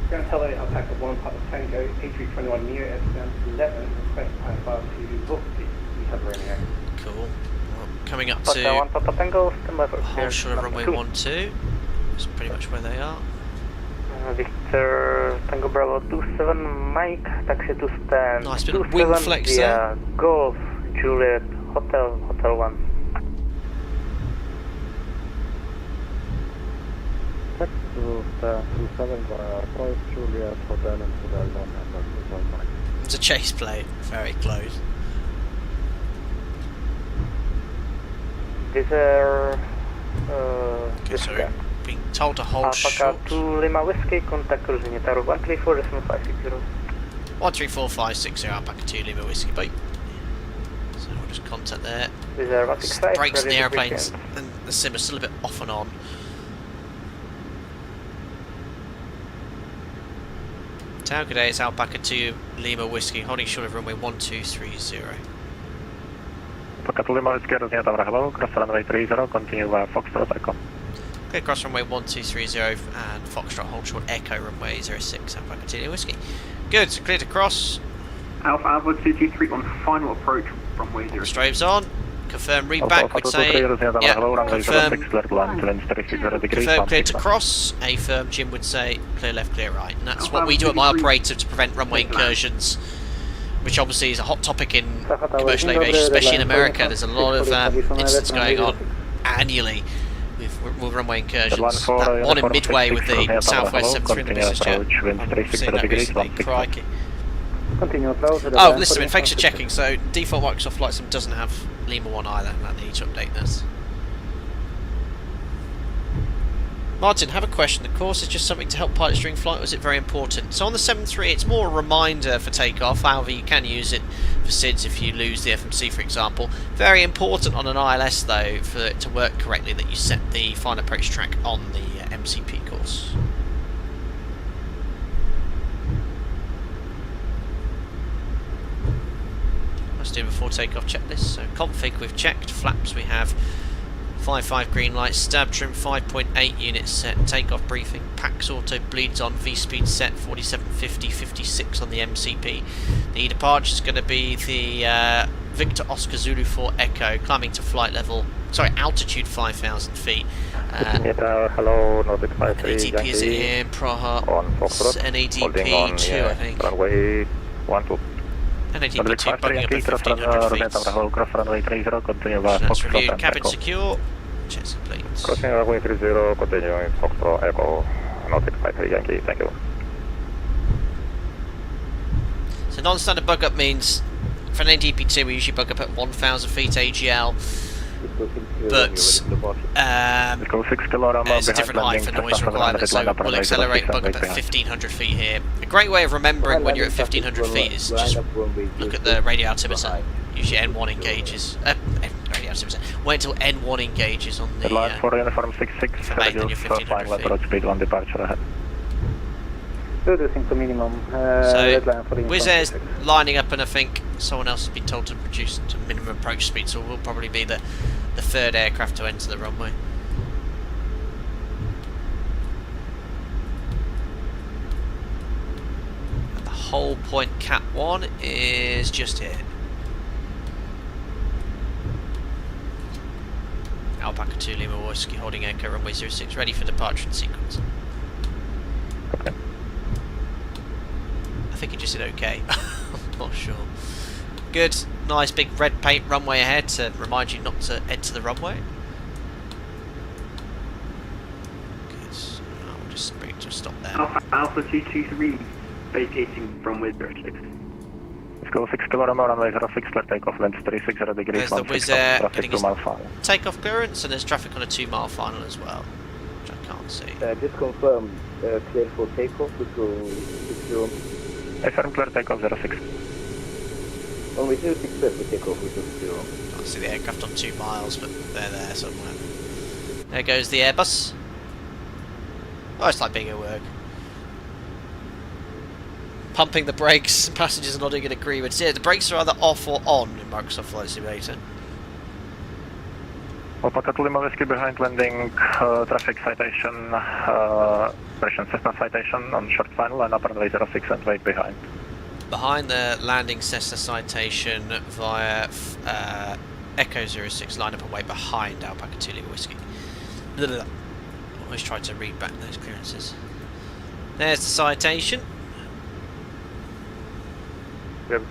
Going to tell you Alpaca 1 Papa Tango, A321 Neo, S11, request iFly to Vorticity. We have running. Cool. Well, coming up to whole short of runway 12. That's pretty much where they are. Victor Tango Bravo 27 Mike, taxi to stand. Nice bit of wing flex there. Golf Juliet Hotel 1. Taxi to stand 27 Golf Juliet Hotel and Hotel 1 and Mike. It's a chase plate, very close. These are so being told to hold short. 2 Lima Whiskey, contact cruising at 134.560. 134.560 Alpaca 2 Lima Whiskey, bye. So we'll just contact there. These are Brakes in the aeroplanes and the sim are still a bit off and on. Tower, good day, it's Alpaca 2 Lima Whiskey, holding short of runway 1230. Alpaca 2 Lima Whiskey, hello, cross runway 30, continue Foxtrot Echo. Okay, cross runway 1230 and Foxtrot hold short Echo runway 06, Alpaca 2 Lima Whiskey. Good, so clear to cross. Alpha 223 on final approach runway 06. Strobes on. Confirm read back, would say, yeah, confirm clear to cross, A firm, Jim would say clear left, clear right, and that's what we do at my operator to prevent runway incursions, which obviously is a hot topic in commercial aviation, especially in America. There's a lot of incidents going on annually with runway incursions. That one in Midway with the Southwest 737 business jet, I've seen that recently, crikey. Oh, listen, thanks for checking. So default Microsoft Flight Sim doesn't have Lima 1 either, and I need to update this. Martin, have a question. The course is just something to help pilots during flight, or is it very important? So on the 7.3, it's more a reminder for takeoff. However, you can use it for SIDS if you lose the FMC, for example. Very important on an ILS, though, for it to work correctly, that you set the final approach track on the MCP course. Let's do before takeoff checklist. So config we've checked, flaps we have 5.5 green light, stab trim 5.8 units set, takeoff briefing, PAX auto bleeds on, V-speed set 4750, 56 on the MCP. The departure is going to be the Victor Oscar Zulu 4 Echo, climbing to flight level, sorry, altitude 5,000 feet. Hello, NADP is in Prague, NADP 2 I think. Runway 12. NADP 2 bugging up at 1,500 feet. That's reviewed, cabin secure, checks complete. Crossing runway 30, continuing Foxtrot Echo, Nautic 53 Yankee, thank you. So non-standard bug up means, for an NADP 2 we usually bug up at 1,000 feet AGL, but there's a different height for noise requirements, so we'll accelerate and bug up at 1,500 feet here. A great way of remembering when you're at 1,500 feet is just look at the radio altimeter. Usually N1 engages. Radio altimeter. Wait until N1 engages on the. Line for uniform 66. Reduce final approach speed on departure ahead. Reducing to minimum. So Wizz Air's lining up, and I think someone else has been told to reduce to minimum approach speed, so we'll probably be the third aircraft to enter the runway. And the whole point Cat 1 is just here. Alpaca 2 Lima Whiskey holding Echo runway 06, ready for departure and sequence. Okay. I think it just said okay. I'm not sure. Good, nice big red paint runway ahead to remind you not to enter the runway. Good, I'll just bring it to a stop there. Alpha 223 vacating runway 36. Let's go 6 kilo runway 06, clear takeoff, length 360 degrees. There's the Wizz Air getting his takeoff clearance, and there's traffic on a 2-mile final as well, which I can't see. Just confirm, clear for takeoff, we go 60. Affirm clear takeoff 06. When we do 6 clear for takeoff, we go 0. I can't see the aircraft on 2 miles, but they're there somewhere. There goes the Airbus. Oh, it's like being at work. pumping the brakes. Passengers are nodding in agreement. Yeah, the brakes are either off or on in Microsoft Flight Simulator. Alpaca Lima Whiskey behind landing, traffic citation, Russian Cessna citation on short final and upper runway 06 and wait behind. Behind the landing Cessna citation via Echo 06, line up and wait behind Alpaca 2 Lima Whiskey. Always try to read back those clearances. There's the citation. Good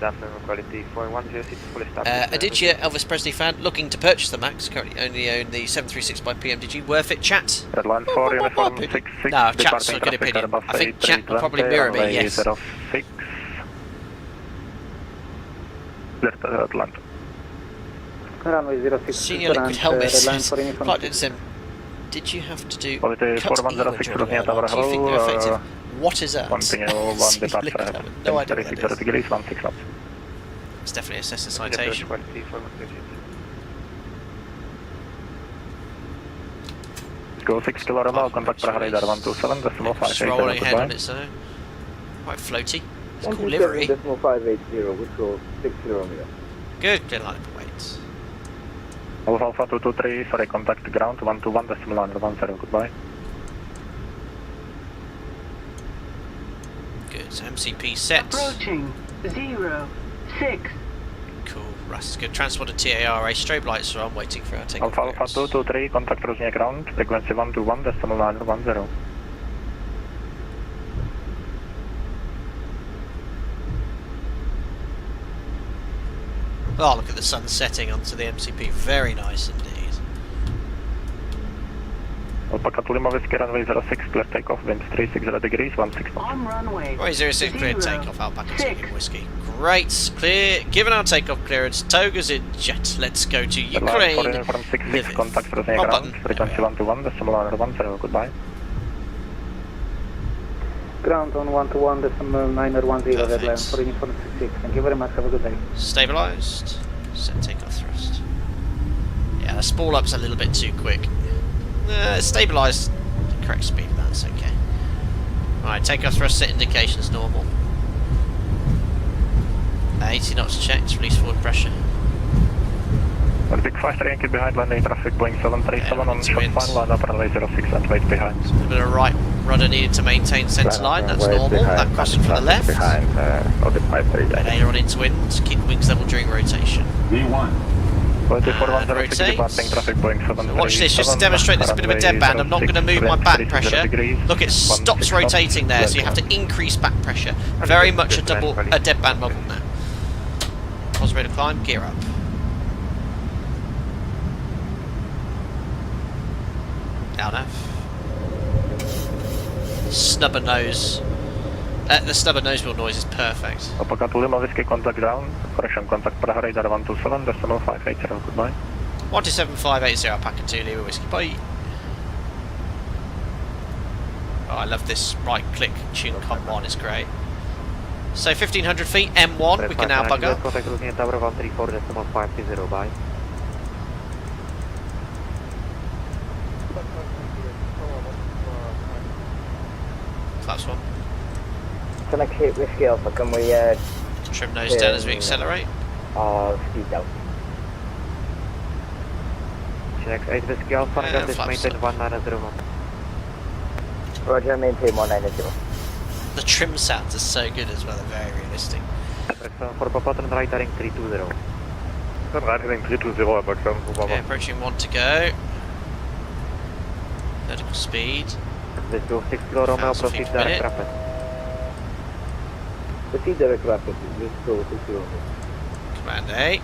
afternoon, quality 410, fully Aditya, Elvis Presley fan, looking to purchase the Max. Currently only own the 736 by PMDG. Worth it, chat? Red line 4, uniform 66. No, chat's a good opinion. I think chat will probably mirror me, yes. 06. Clear to Atlanta. Runway 06. Senior Liquid Helmet says, Flight Sim, did you have to do cut E when joining airline? Do you think they're effective? What is that? Continue 1 departure. No idea what that 36 is. degrees, 16 knots. It's definitely a Cessna citation. Go 6 kilo Romeo, contact Prague radar 127, decimal 580. Just rolling ahead on its own. Quite floaty. It's a cool livery. 580, withdraw 6 kilo Romeo. Good, clear line up and wait. Alpha 223, sorry, contact ground 121, decimal 10, goodbye. Good, so MCP set. Approaching 06. Cool, Russ is good. Transponder TARA, strobe lights are on, waiting for our takeoff. Alpha 223, contact Rosnia ground, frequency 121, decimal 910. Oh, look at the sun setting onto the MCP. Very nice indeed. Alpaca Lima Whiskey, runway 06, clear takeoff, wind 360 degrees, 16 knots. On runway. Runway 06, clear takeoff, Alpaca 2 Lima Whiskey. Great, clear. Given our takeoff clearance, Toga's in jet. Let's go to Ukraine. From 66, contact Rosnia ground, frequency 121, decimal 10, goodbye. Ground on 121, decimal 910, red line for uniform 66. Thank you very much, have a good day. Stabilised. Set takeoff thrust. Yeah, the spool up's a little bit too quick. Stabilised. The correct speed, that's okay. Alright, takeoff thrust set indications normal. 80 knots checked, release forward pressure. Big 53 Yankee behind landing traffic, Boeing 737 on short final line, upper runway 06 and wait behind. A little bit of right rudder needed to maintain centre line, that's normal. That crossing from the left. And aileron into wind, keep wings level during rotation. V1. And rotate. So watch this, just to demonstrate there's a bit of a dead band. I'm not going to move my back pressure. Look, it stops rotating there, so you have to increase back pressure. Very much a dead band model now. Positive to climb, gear up. Down F. Snubber nose. The stubber nose wheel noise is perfect. Alpaca Lima Whiskey, contact ground. Correction, contact Prague radar 127, decimal 580, goodbye. 127.580, Alpaca 2 Lima Whiskey, bye. Oh, I love this right click tune comp one, it's great. So 1500 feet, M1, we can now bug up. Contact Rosnia Tower 134, decimal 530, bye. Claps one. Connect hit Whiskey Alpha, can we trim nose down as we accelerate? Speed down. Check 8 Whiskey Alpha, negative, maintain 1901. Roger, maintain 190. The trim sounds are so good as well, they're very realistic. For Papaton, right heading 320. Right heading 320, Okay, approaching 1 to go. Vertical speed. Let's go 6 kilo Romeo, proceed direct rapid. Proceed direct rapid, let's go 6 kilo. Command A.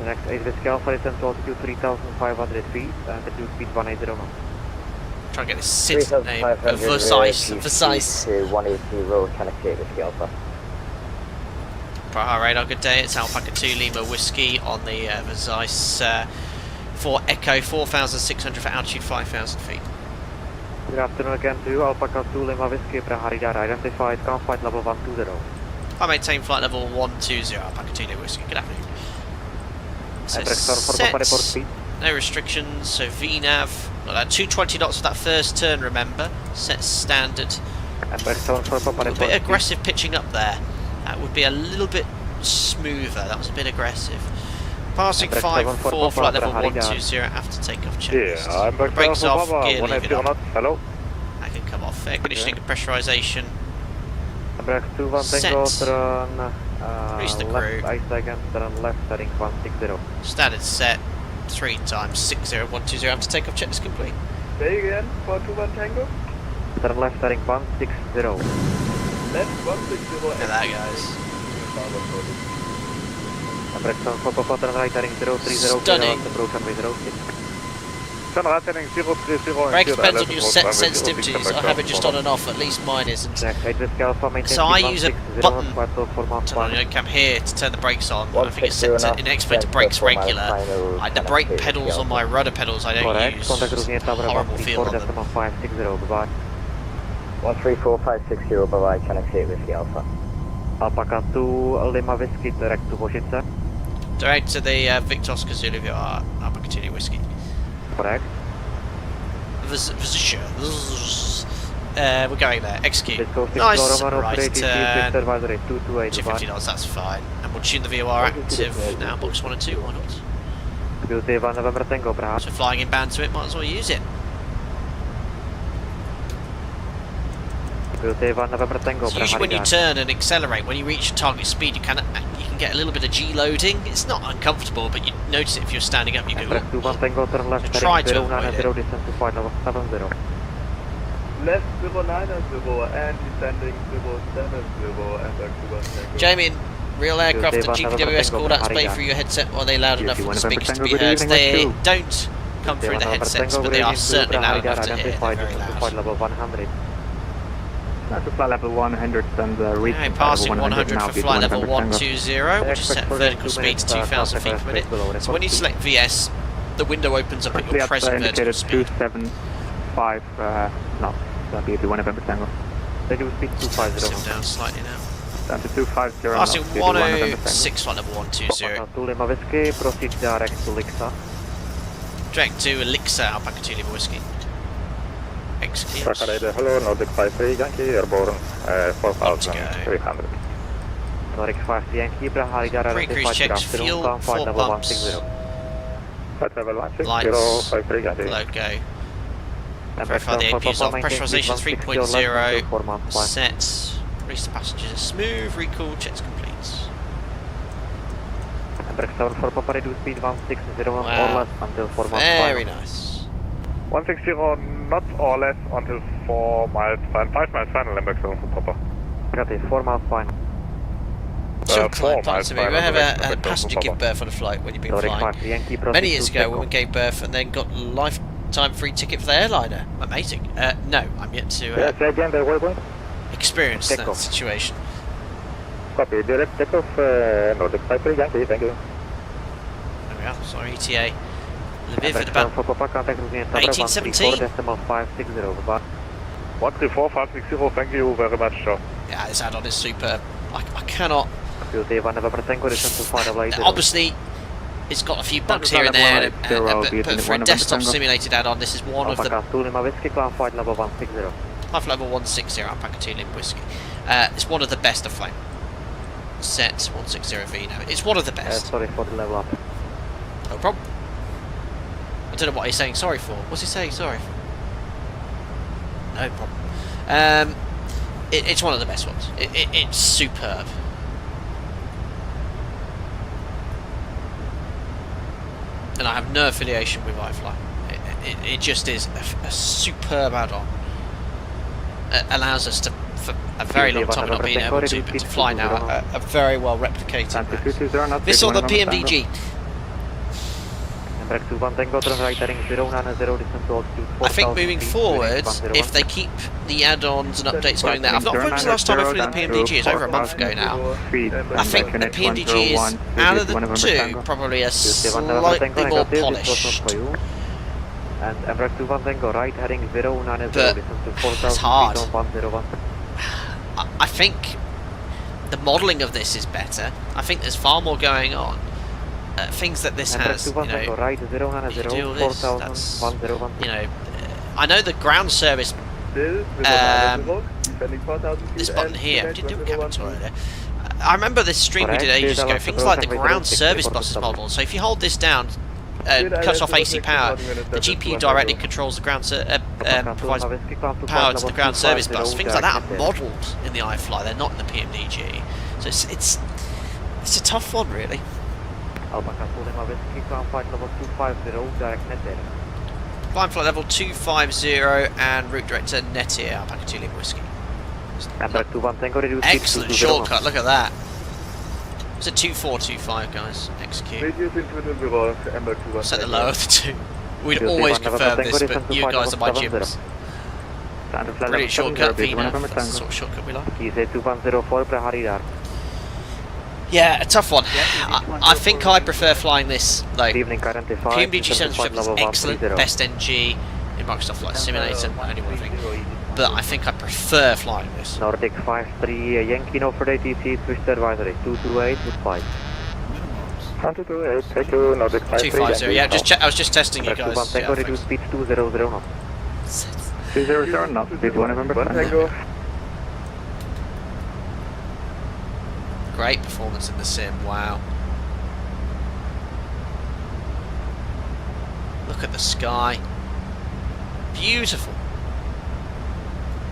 Next 8 Whiskey Alpha, descend to altitude 3,500 feet, and the 2 speed 180 knots. Try and get this city name, Versailles. 180 road, connect hit Whiskey Alpha. Prague radar, good day, it's Alpaca 2 Lima Whiskey on the Versailles for Echo 4,600 for altitude 5,000 feet. Good afternoon again to you, Alpaca 2 Lima Whiskey, Prague radar identified, ground flight level 120. I maintain flight level 120, Alpaca 2 Lima Whiskey, good afternoon. So set, no restrictions, so VNAV, 220 knots for that first turn, remember, set standard A bit aggressive pitching up there. That would be a little bit smoother. That was a bit aggressive. Passing 5-4, flight level 120 after takeoff checklist. Yeah, I'm back Brakes to off, Papa, gear leave it on. Hello. I can come off. Air conditioning and pressurization. Set. Reach the crew. 5 seconds, turn left, heading 160. Standard set. 3 times 60, 120 after takeoff checklist complete. Say again, 421 Tango. Turn left, heading 160. Left 160. Look at that, guys. Turn right, heading 030. Stunning. Approach runway 06. Turn right, heading 030. Brake depends on your set sensitivities. I have it just on and off, at least mine isn't. So I use a button on the cam here to turn the brakes on. I think it's set to inexplicable to brakes regular. The brake pedals on my rudder pedals I don't use. Just horrible feel on them. 134.560, bye-bye, Channel 8 Whiskey Alpha. Alpaca to Lima Whiskey, direct to Washington. Direct to the Victor Oscar Zulu VR, Alpaca 2 Whiskey. Correct. We're going there. Execute. Nice. Right turn. 250 knots, that's fine. And we'll tune the VOR active now. Box 1 and 2, why not? So flying inbound to it, might as well use it. So usually when you turn and accelerate, when you reach your target speed, you can get a little bit of G loading. It's not uncomfortable, but you notice it if you're standing up. You go, so try to avoid it. Left 090 and descending 070 and back to Jamie, real aircraft and GPWS call outs play through your headset. Are they loud enough for the speakers to be heard? They don't come through the headsets, but they are certainly loud enough to hear. They're very loud. That's a flight level 100 and reach. Okay, passing 100 for flight level 120, which is set vertical speed to 2,000 feet per minute. So when you select VS, the window opens up at your present vertical speed. 275 knots. That'll be the 1 November Tango. Vertical speed 250. Sim down slightly now. Down to 250. Passing 106, flight level 120. To Lima Whiskey, proceed direct to Lixa. Direct to Elixir, Alpaca 2 Lima Whiskey. Execute. Hello, Nordic 53 Yankee, airborne 4,300. Nordic 53 Yankee, Brahari, Pre-cruise checks, fuel, 4 pumps. Lights, logo. Verify the APs off, pressurization 3.0, set, release the passengers, smooth, recall, checks complete. Wow, very nice. 160 knots or less until 4 miles, 5 miles final, and back to Papa. Got it, 4 miles final. Sure, climb to me. We have a passenger give birth on a flight when you've been flying. Many years ago when we gave birth and then got lifetime free ticket for the airliner. Amazing. No, I'm yet to experience that situation. Copy, direct takeoff, Nordic 53 Yankee, thank you. There we are, sorry, ETA. Lviv at about 1817. 134.560, thank you very much, sir. Yeah, this add-on is superb. I cannot. Obviously, it's got a few bugs here and there, but for a desktop simulated add-on, this is one of the. Flight level 160, Alpaca 2 Lima Whiskey. It's one of the best afloat. Set 160V now. It's one of the best. Sorry for the level up. No problem. I don't know what he's saying sorry for. What's he saying sorry for? No problem. It's one of the best ones. It's superb. And I have no affiliation with iFly. It just is a superb add-on. It allows us to, for a very long time, not being able to, but to fly now a very well replicated map. This or the PMDG. I think moving forward, if they keep the add-ons and updates going there, I've not remembered the last time I flew the PMDG, it's over a month ago now. I think the PMDG is, out of the two, probably a slightly more polished. But it's hard. I think the modelling of this is better. I think there's far more going on. Things that this has, you know, you do all this, that's, you know, I know the ground service this button here. We did do a cabin tour earlier. I remember this stream we did ages ago. Things like the ground service buses model. So if you hold this down, cuts off AC power, the GPU directly controls the ground, provides power to the ground service bus. Things like that are modelled in the iFly. They're not in the PMDG. So it's a tough one, really. Climb flight level 250 and route director Netier, Alpaca 2 Lima Whiskey. Excellent shortcut, look at that. It's a 2425, guys. Execute. Set the lower of the two. We'd always confirm this, but you guys are my gyms. Brilliant shortcut, Vina. That's the sort of shortcut we like. Yeah, a tough one. I think I prefer flying this, though. PMDG 7 is excellent, best NG in Microsoft Flight Simulator, only one thing. But I think I prefer flying this. Nordic 53 Yankee no for ATC, twist advisory 228 with 5. 228, take you, Nordic 53. 250, yeah, I was just testing you guys. Tango reduce speed 200 knots. 200 knots, speed 1 November. Great performance in the sim, wow. Look at the sky. Beautiful.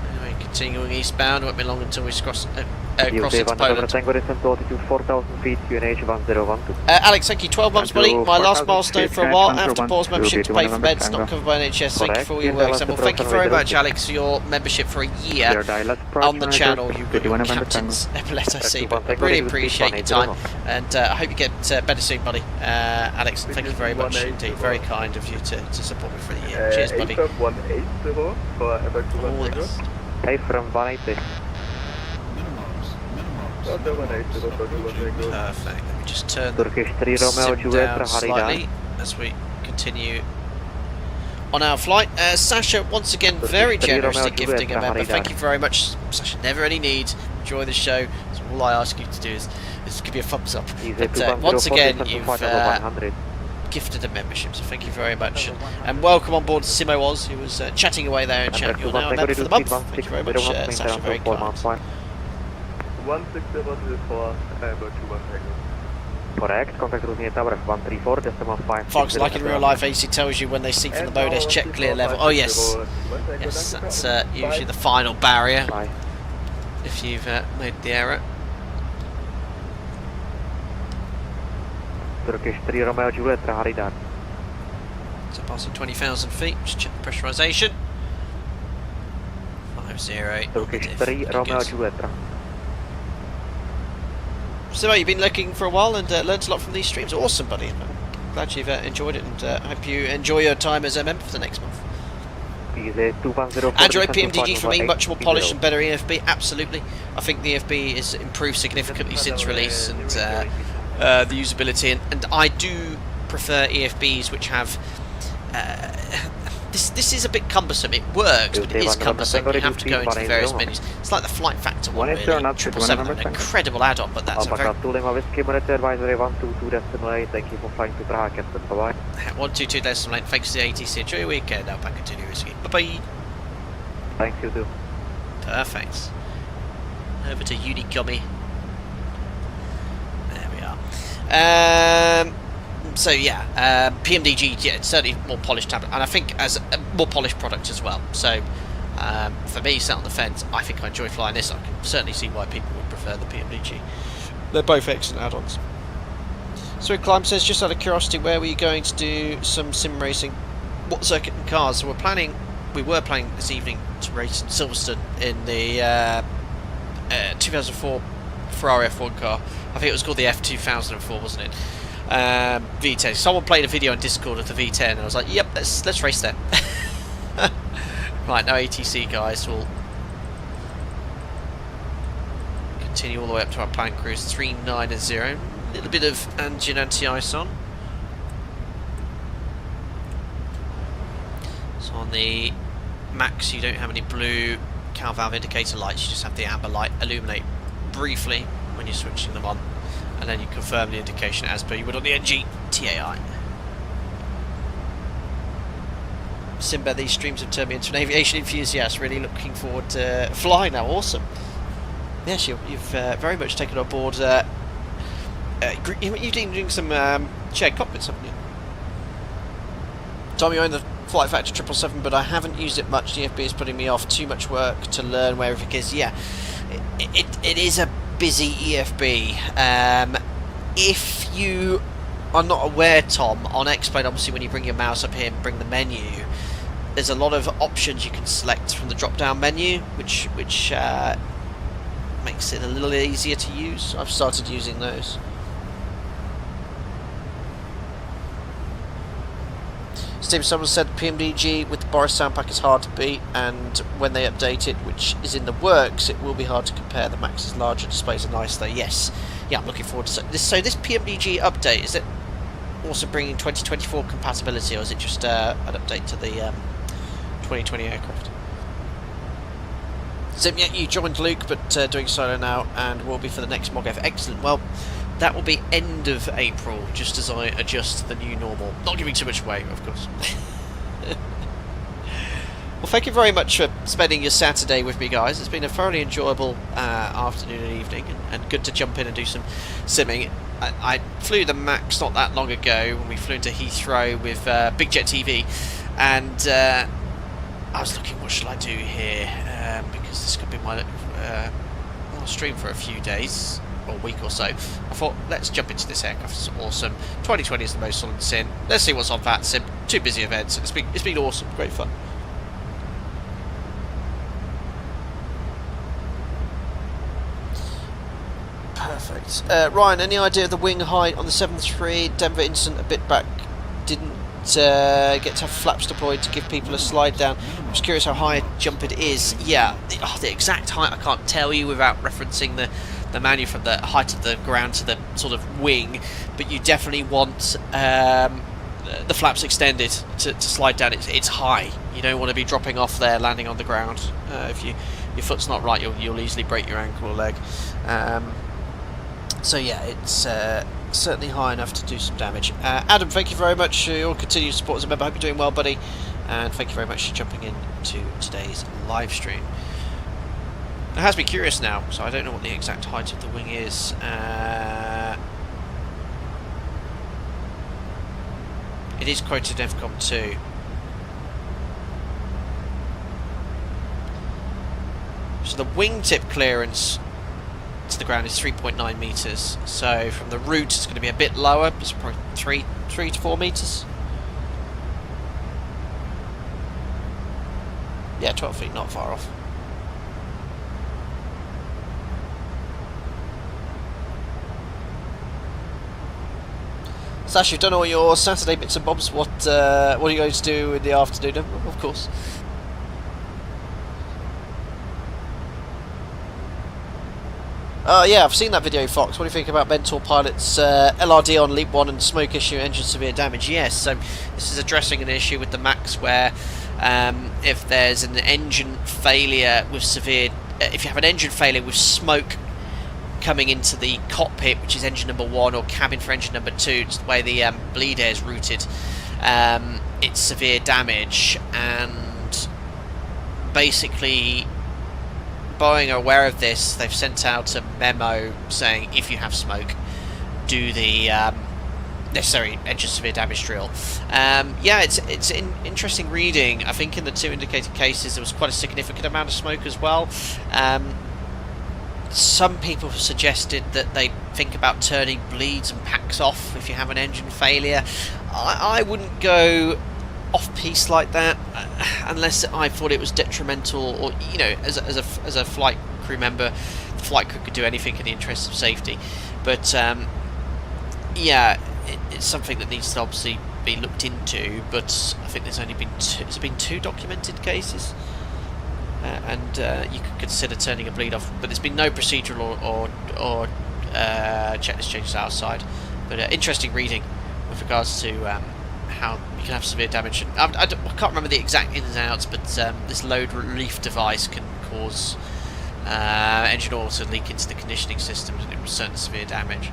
Anyway, continuing eastbound, it won't be long until we cross into Poland. Alex, thank you. 12 months, buddy. My last milestone for a while. I have to pause membership to pay for meds, not covered by NHS. Thank you for all your work. Well, thank you very much, Alex, for your membership for a year on the channel. You've got your captain's epaulet, I see. But I really appreciate your time, and I hope you get better soon, buddy. Alex, thank you very much indeed. Very kind of you to support me for the year. Cheers, buddy. All the best. Hey, from 180. Perfect. Let me just turn the sim down slightly as we continue on our flight. Sasha, once again, very generously gifting a member. Thank you very much, Sasha. Never any need. Enjoy the show. So all I ask you to do is give me a thumbs up. But once again, you've gifted a membership, so thank you very much. And welcome on board Simo Oz, who was chatting away there and chatting. You're now a member for the month. Thank you very much, Sasha. Very kind. 160 Correct, contact route tower 134, decimal 5. Folks, like in real life, AC tells you when they see from the mode S check clear level. Oh yes, yes, that's usually the final barrier if you've made the error. Turkish 3 Romeo Juliet, Haridar. So passing 20,000 feet, just check the pressurization. 50. Turkish 3 Romeo Juliet. So you've been looking for a while and learnt a lot from these streams. Awesome, buddy. I'm glad you've enjoyed it, and hope you enjoy your time as a member for the next month. Android PMDG for me, much more polished and better EFB. Absolutely. I think the EFB is improved significantly since release, and the usability, and I do prefer EFBs which have this is a bit cumbersome. It works, but it is cumbersome. You have to go into the various menus. It's like the Flight Factor one, really. 777, an incredible add-on, but that's a very... 122.8, thanks to the ATC. Enjoy your weekend, Alpaca 2 Whiskey. Bye-bye. Thanks, you too. Perfect. Over to Unicommy. There we are. So yeah, PMDG, yeah, it's certainly more polished tablet, and I think as a more polished product as well. So for me, sat on the fence, I think I enjoy flying this. I can certainly see why people would prefer the PMDG. They're both excellent add-ons. So Climb says, just out of curiosity, where were you going to do some sim racing? What circuit and cars? So we were planning this evening to race in Silverstone in the 2004 Ferrari F1 car. I think it was called the F2004, wasn't it? V10. Someone played a video on Discord of the V10, and I was like, "Yep, let's race there." Right, now ATC guys will continue all the way up to our planned cruise 390. A little bit of engine anti-ice on. So on the Max, you don't have any blue cowl valve indicator lights. You just have the amber light illuminate briefly when you're switching them on. And then you confirm the indication as per you would on the NG TAI. Simba, these streams have turned me into an aviation enthusiast. Really looking forward to flying now. Awesome. Yes, you've very much taken on board. You've been doing some shared cockpits, haven't you? Tom, you own the Flight Factor 777, but I haven't used it much. The EFB is putting me off. Too much work to learn where everything is. Yeah, it is a busy EFB. If you are not aware, Tom, on X-Plane, obviously when you bring your mouse up here and bring the menu, there's a lot of options you can select from the drop-down menu, which makes it a little easier to use. I've started using those. Steve, someone said PMDG with the Boris sound pack is hard to beat, and when they update it, which is in the works, it will be hard to compare. The Max's larger displays are nice though. Yes, yeah, I'm looking forward to this. So this PMDG update, is it also bringing 2024 compatibility, or is it just an update to the 2020 aircraft? So yeah, you joined Luke, but doing solo now, and will be for the next MOGF. Excellent. Well, that will be end of April, just as I adjust to the new normal. Not giving too much away, of course. Well, thank you very much for spending your Saturday with me, guys. It's been a thoroughly enjoyable afternoon and evening, and good to jump in and do some simming. I flew the Max not that long ago when we flew into Heathrow with Big Jet TV, and I was looking, what should I do here? Because this could be my stream for a few days or a week or so. I thought, let's jump into this aircraft. It's awesome. 2020 is the most solid sim. Let's see what's on that sim. 2 busy events. It's been awesome. Great fun. Perfect. Ryan, any idea of the wing height on the 737 Denver incident a bit back? Didn't get to have flaps deployed to give people a slide down. I'm just curious how high a jump it is. Yeah, the exact height I can't tell you without referencing the manual from the height of the ground to the sort of wing, but you definitely want the flaps extended to slide down. It's high. You don't want to be dropping off there, landing on the ground. If your foot's not right, you'll easily break your ankle or leg. So yeah, it's certainly high enough to do some damage. Adam, thank you very much for your continued support as a member. I hope you're doing well, buddy, and thank you very much for jumping in to today's live stream. It has me curious now, so I don't know what the exact height of the wing is. It is quoted FCOM 2. So the wingtip clearance to the ground is 3.9 metres. So from the root it's going to be a bit lower. It's probably 3 to 4 metres. Yeah, 12 feet, not far off. Sash, you've done all your Saturday bits and bobs. What are you going to do in the afternoon? Of course. Yeah, I've seen that video, Fox. What do you think about Mentor Pilot's LRD on Leap 1 and smoke issue, engine severe damage? Yes, so this is addressing an issue with the Max where if there's an engine failure with severe... if you have an engine failure with smoke coming into the cockpit, which is engine number 1, or cabin for engine number 2, it's the way the bleed air is routed, it's severe damage, and basically Boeing are aware of this. They've sent out a memo saying if you have smoke, do the necessary engine severe damage drill. Yeah, it's interesting reading. I think in the 2 indicated cases there was quite a significant amount of smoke as well. Some people have suggested that they think about turning bleeds and packs off if you have an engine failure. I wouldn't go off-piste like that unless I thought it was detrimental, or you know, as a flight crew member, the flight crew could do anything in the interest of safety. But yeah, it's something that needs to obviously be looked into. But I think there's only been two documented cases. And you could consider turning a bleed off, but there's been no procedural or checklist changes outside. But interesting reading with regards to how you can have severe damage. I can't remember the exact ins and outs, but this load relief device can cause engine oil to leak into the conditioning systems and it will certain severe damage.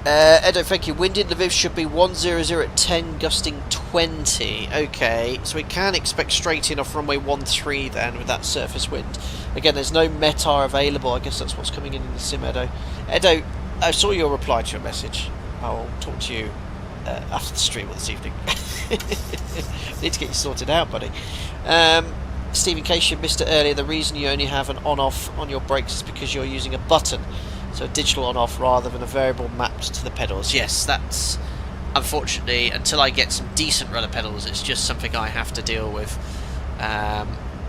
Edo, thank you. Wind in Lviv should be 100 at 10, gusting 20. Okay, so we can expect straight in off runway 13 then with that surface wind. Again, there's no METAR available. I guess that's what's coming in the sim, Edo. Edo, I saw your reply to your message. I'll talk to you after the stream or this evening. Need to get you sorted out, buddy. Steve, in case you missed it earlier, the reason you only have an on-off on your brakes is because you're using a button. So a digital on-off rather than a variable mapped to the pedals. Yes, that's unfortunately, until I get some decent rudder pedals, it's just something I have to deal with,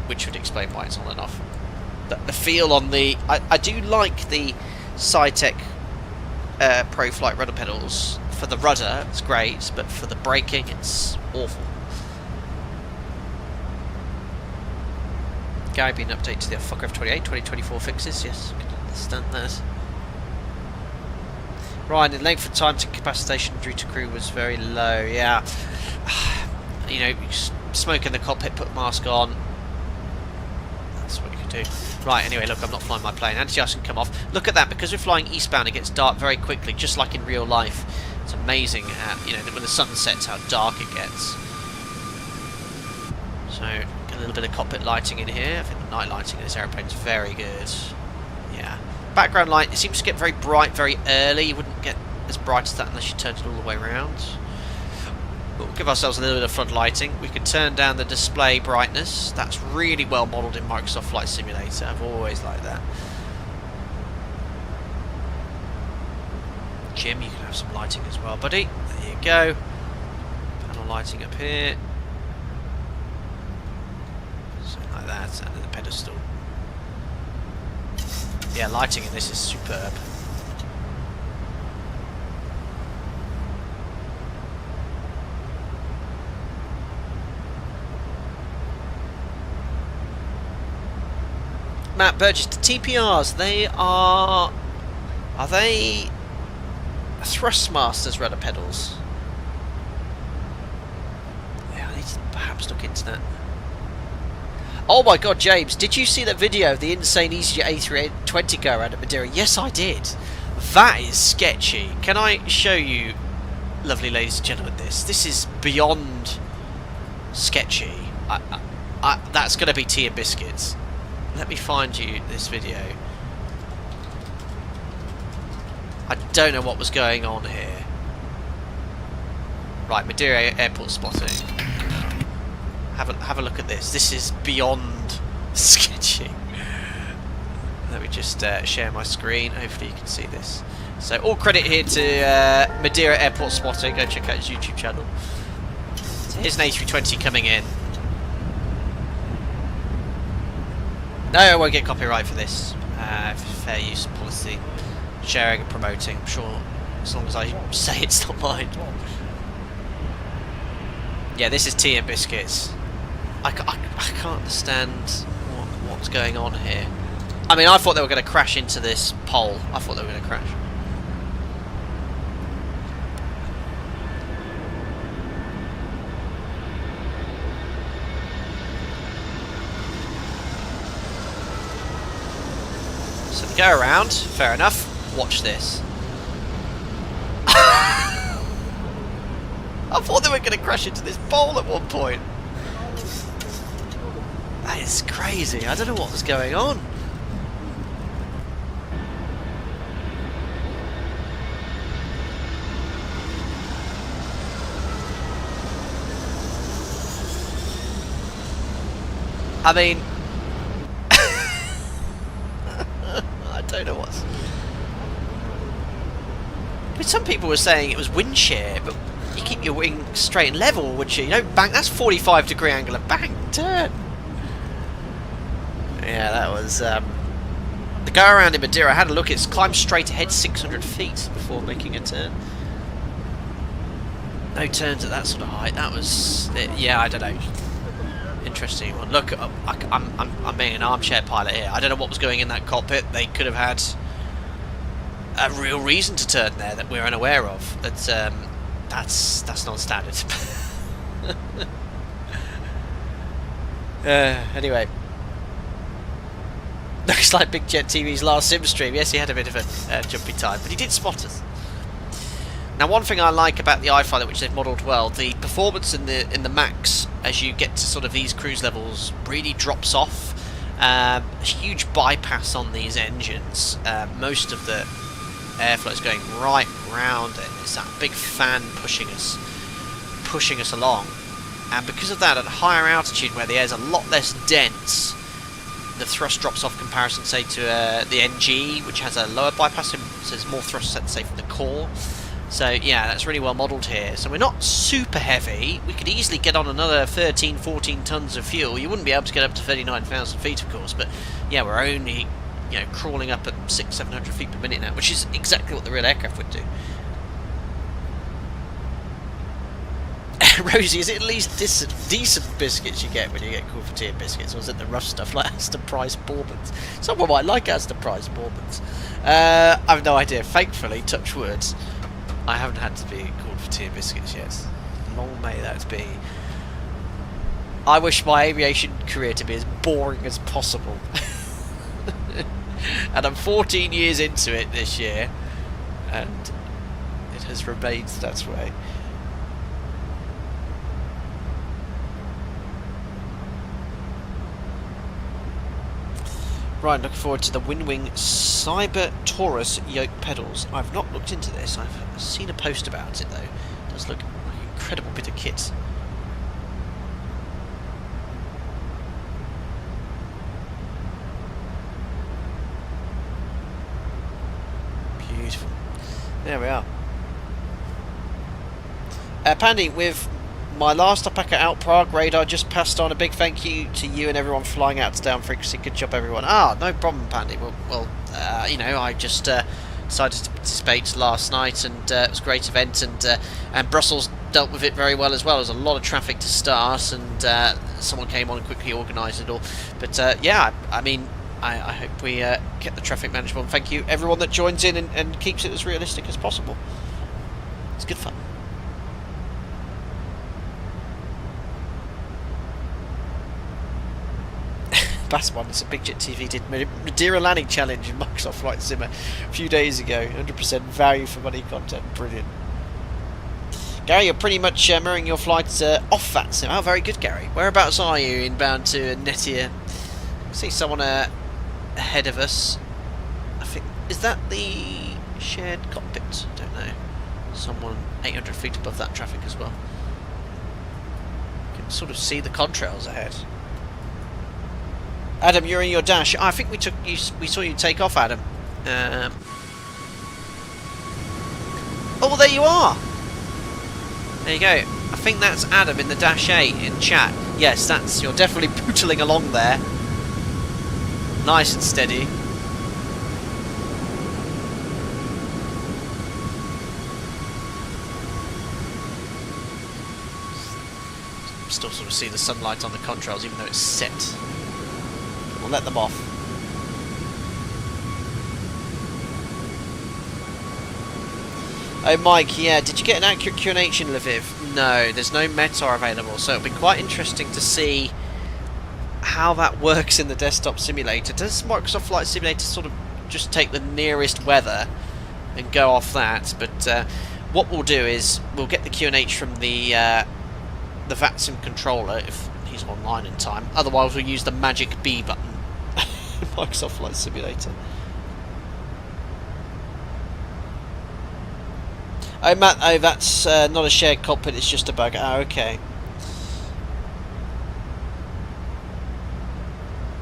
which would explain why it's on and off. But the feel on the... I do like the SciTech Preflight rudder pedals. For the rudder, it's great, but for the braking, it's awful. Gary, being an update to the Fokker F28 2024 fixes. Yes, I can understand that. Ryan, in length of time to capacitation due to crew was very low. Yeah, you know, smoke in the cockpit, put the mask on. That's what you can do. Right, anyway, look, I'm not flying my plane. Anti-ice can come off. Look at that, because we're flying eastbound, it gets dark very quickly, just like in real life. It's amazing, you know, when the sun sets, how dark it gets. So, get a little bit of cockpit lighting in here. I think the night lighting in this aeroplane is very good. Yeah. Background light, it seems to get very bright very early. You wouldn't get as bright as that unless you turned it all the way around. We'll give ourselves a little bit of front lighting. We can turn down the display brightness. That's really well modelled in Microsoft Flight Simulator. I've always liked that. Jim, you can have some lighting as well, buddy. There you go. Panel lighting up here. Something like that, and then the pedestal. Yeah, lighting in this is superb. Matt Burgess, the TPRs, they are they Thrustmasters rudder pedals? Yeah, I need to perhaps look into that. Oh my god, James, did you see that video of the insane EasyJet A320 go around at Madeira? Yes, I did. That is sketchy. Can I show you, lovely ladies and gentlemen, this? This is beyond sketchy. That's going to be tea and biscuits. Let me find you this video. I don't know what was going on here. Right, Madeira airport spotting. Have a look at this. This is beyond sketchy. Let me just share my screen. Hopefully you can see this. So all credit here to Madeira airport spotting. Go check out his YouTube channel. So here's an A320 coming in. No, I won't get copyright for this. Fair use policy. Sharing and promoting. I'm sure as long as I say it's not mine. Yeah, this is tea and biscuits. I can't understand what's going on here. I mean, I thought they were going to crash into this pole. I thought they were going to crash. So they go around. Fair enough. Watch this. I thought they were going to crash into this pole at one point. That is crazy. I don't know what was going on. I mean, I don't know what's... But some people were saying it was wind shear, but you keep your wing straight and level, would you? You don't bank. That's 45-degree angle of bank turn. Yeah, that was the go around in Madeira. I had a look. It's climbed straight ahead 600 feet before making a turn. No turns at that sort of height. That was yeah. I don't know. Interesting one. Look, I'm being an armchair pilot here. I don't know what was going in that cockpit. They could have had a real reason to turn there that we're unaware of. But that's non-standard. Anyway. Looks like Big Jet TV's last sim stream. Yes, he had a bit of a jumpy time, but he did spot us. Now, one thing I like about the iFly, which they've modelled well, the performance in the max as you get to sort of these cruise levels really drops off. A huge bypass on these engines. Most of the airflow is going right round it. It's that big fan pushing us along. And because of that, at higher altitude where the air is a lot less dense, the thrust drops off comparison, say, to the NG, which has a lower bypass, so there's more thrust, let's say, from the core. So yeah, that's really well modelled here. So we're not super heavy. We could easily get on another 13, 14 tons of fuel. You wouldn't be able to get up to 39,000 feet, of course, but yeah, we're only, you know, crawling up at 600-700 feet per minute now, which is exactly what the real aircraft would do. Rosie, is it at least decent biscuits you get when you get Cool-for-Tea biscuits, or is it the rough stuff like Aston Price Bourbons? Someone might like Aston Price Bourbons. I have no idea. Thankfully, touch words, I haven't had to be Cool-for-Tea biscuits yet. Long may that be. I wish my aviation career to be as boring as possible. And I'm 14 years into it this year, and it has remained that way. Right, looking forward to the Winwing Cyber Taurus yoke pedals. I've not looked into this. I've seen a post about it though. It does look like an incredible bit of kit. Beautiful. There we are. Pandy, with my last alpaca out Prague radar, just passed on a big thank you to you and everyone flying out to down frequency. Good job, everyone. No problem, Pandy. Well, you know, I just decided to participate last night, and it was a great event, and Brussels dealt with it very well as well. There was a lot of traffic to start, and someone came on and quickly organised it all. But yeah, I mean, I hope we get the traffic manageable. And thank you everyone that joins in and keeps it as realistic as possible. It's good fun. Bass one, it's a Big Jet TV did Madeira landing challenge in Microsoft Flight Sim a few days ago. 100% value for money content. Brilliant. Gary, you're pretty much mirroring your flights off that sim. Oh, very good, Gary. Whereabouts are you inbound to Netia? I see someone ahead of us. I think, is that the shared cockpit? Don't know. Someone 800 feet above that traffic as well. You can sort of see the contrails ahead. Adam, you're in your dash. I think we saw you take off, Adam. Oh, there you are. There you go. I think that's Adam in the dash 8 in chat. Yes, you're definitely pootling along there. Nice and steady. Still sort of see the sunlight on the contrails, even though it's set. We'll let them off. Oh, Mike, yeah, did you get an accurate QNH in Lviv? No, there's no METAR available, so it'll be quite interesting to see how that works in the desktop simulator. Does Microsoft Flight Simulator sort of just take the nearest weather and go off that? But what we'll do is we'll get the QNH from the VATSIM controller if he's online in time. Otherwise, we'll use the magic B button. Microsoft Flight Simulator. Oh, Matt, oh, that's not a shared cockpit, it's just a bug. Oh, okay.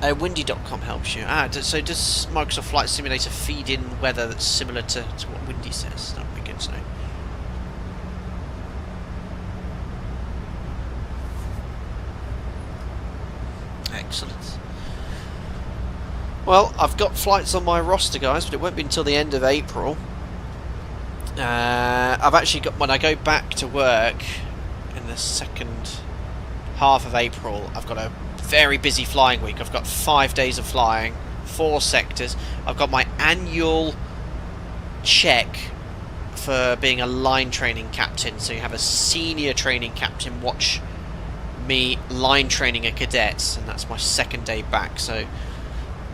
Windy.com helps you. So does Microsoft Flight Simulator feed in weather that's similar to what Windy says? That would be good to know. Excellent. Well, I've got flights on my roster, guys, but it won't be until the end of April. I've actually got, when I go back to work in the second half of April, I've got a very busy flying week. I've got 5 days of flying, 4 sectors. I've got my annual check for being a line training captain. So you have a senior training captain watch me line training a cadet, and that's my second day back. So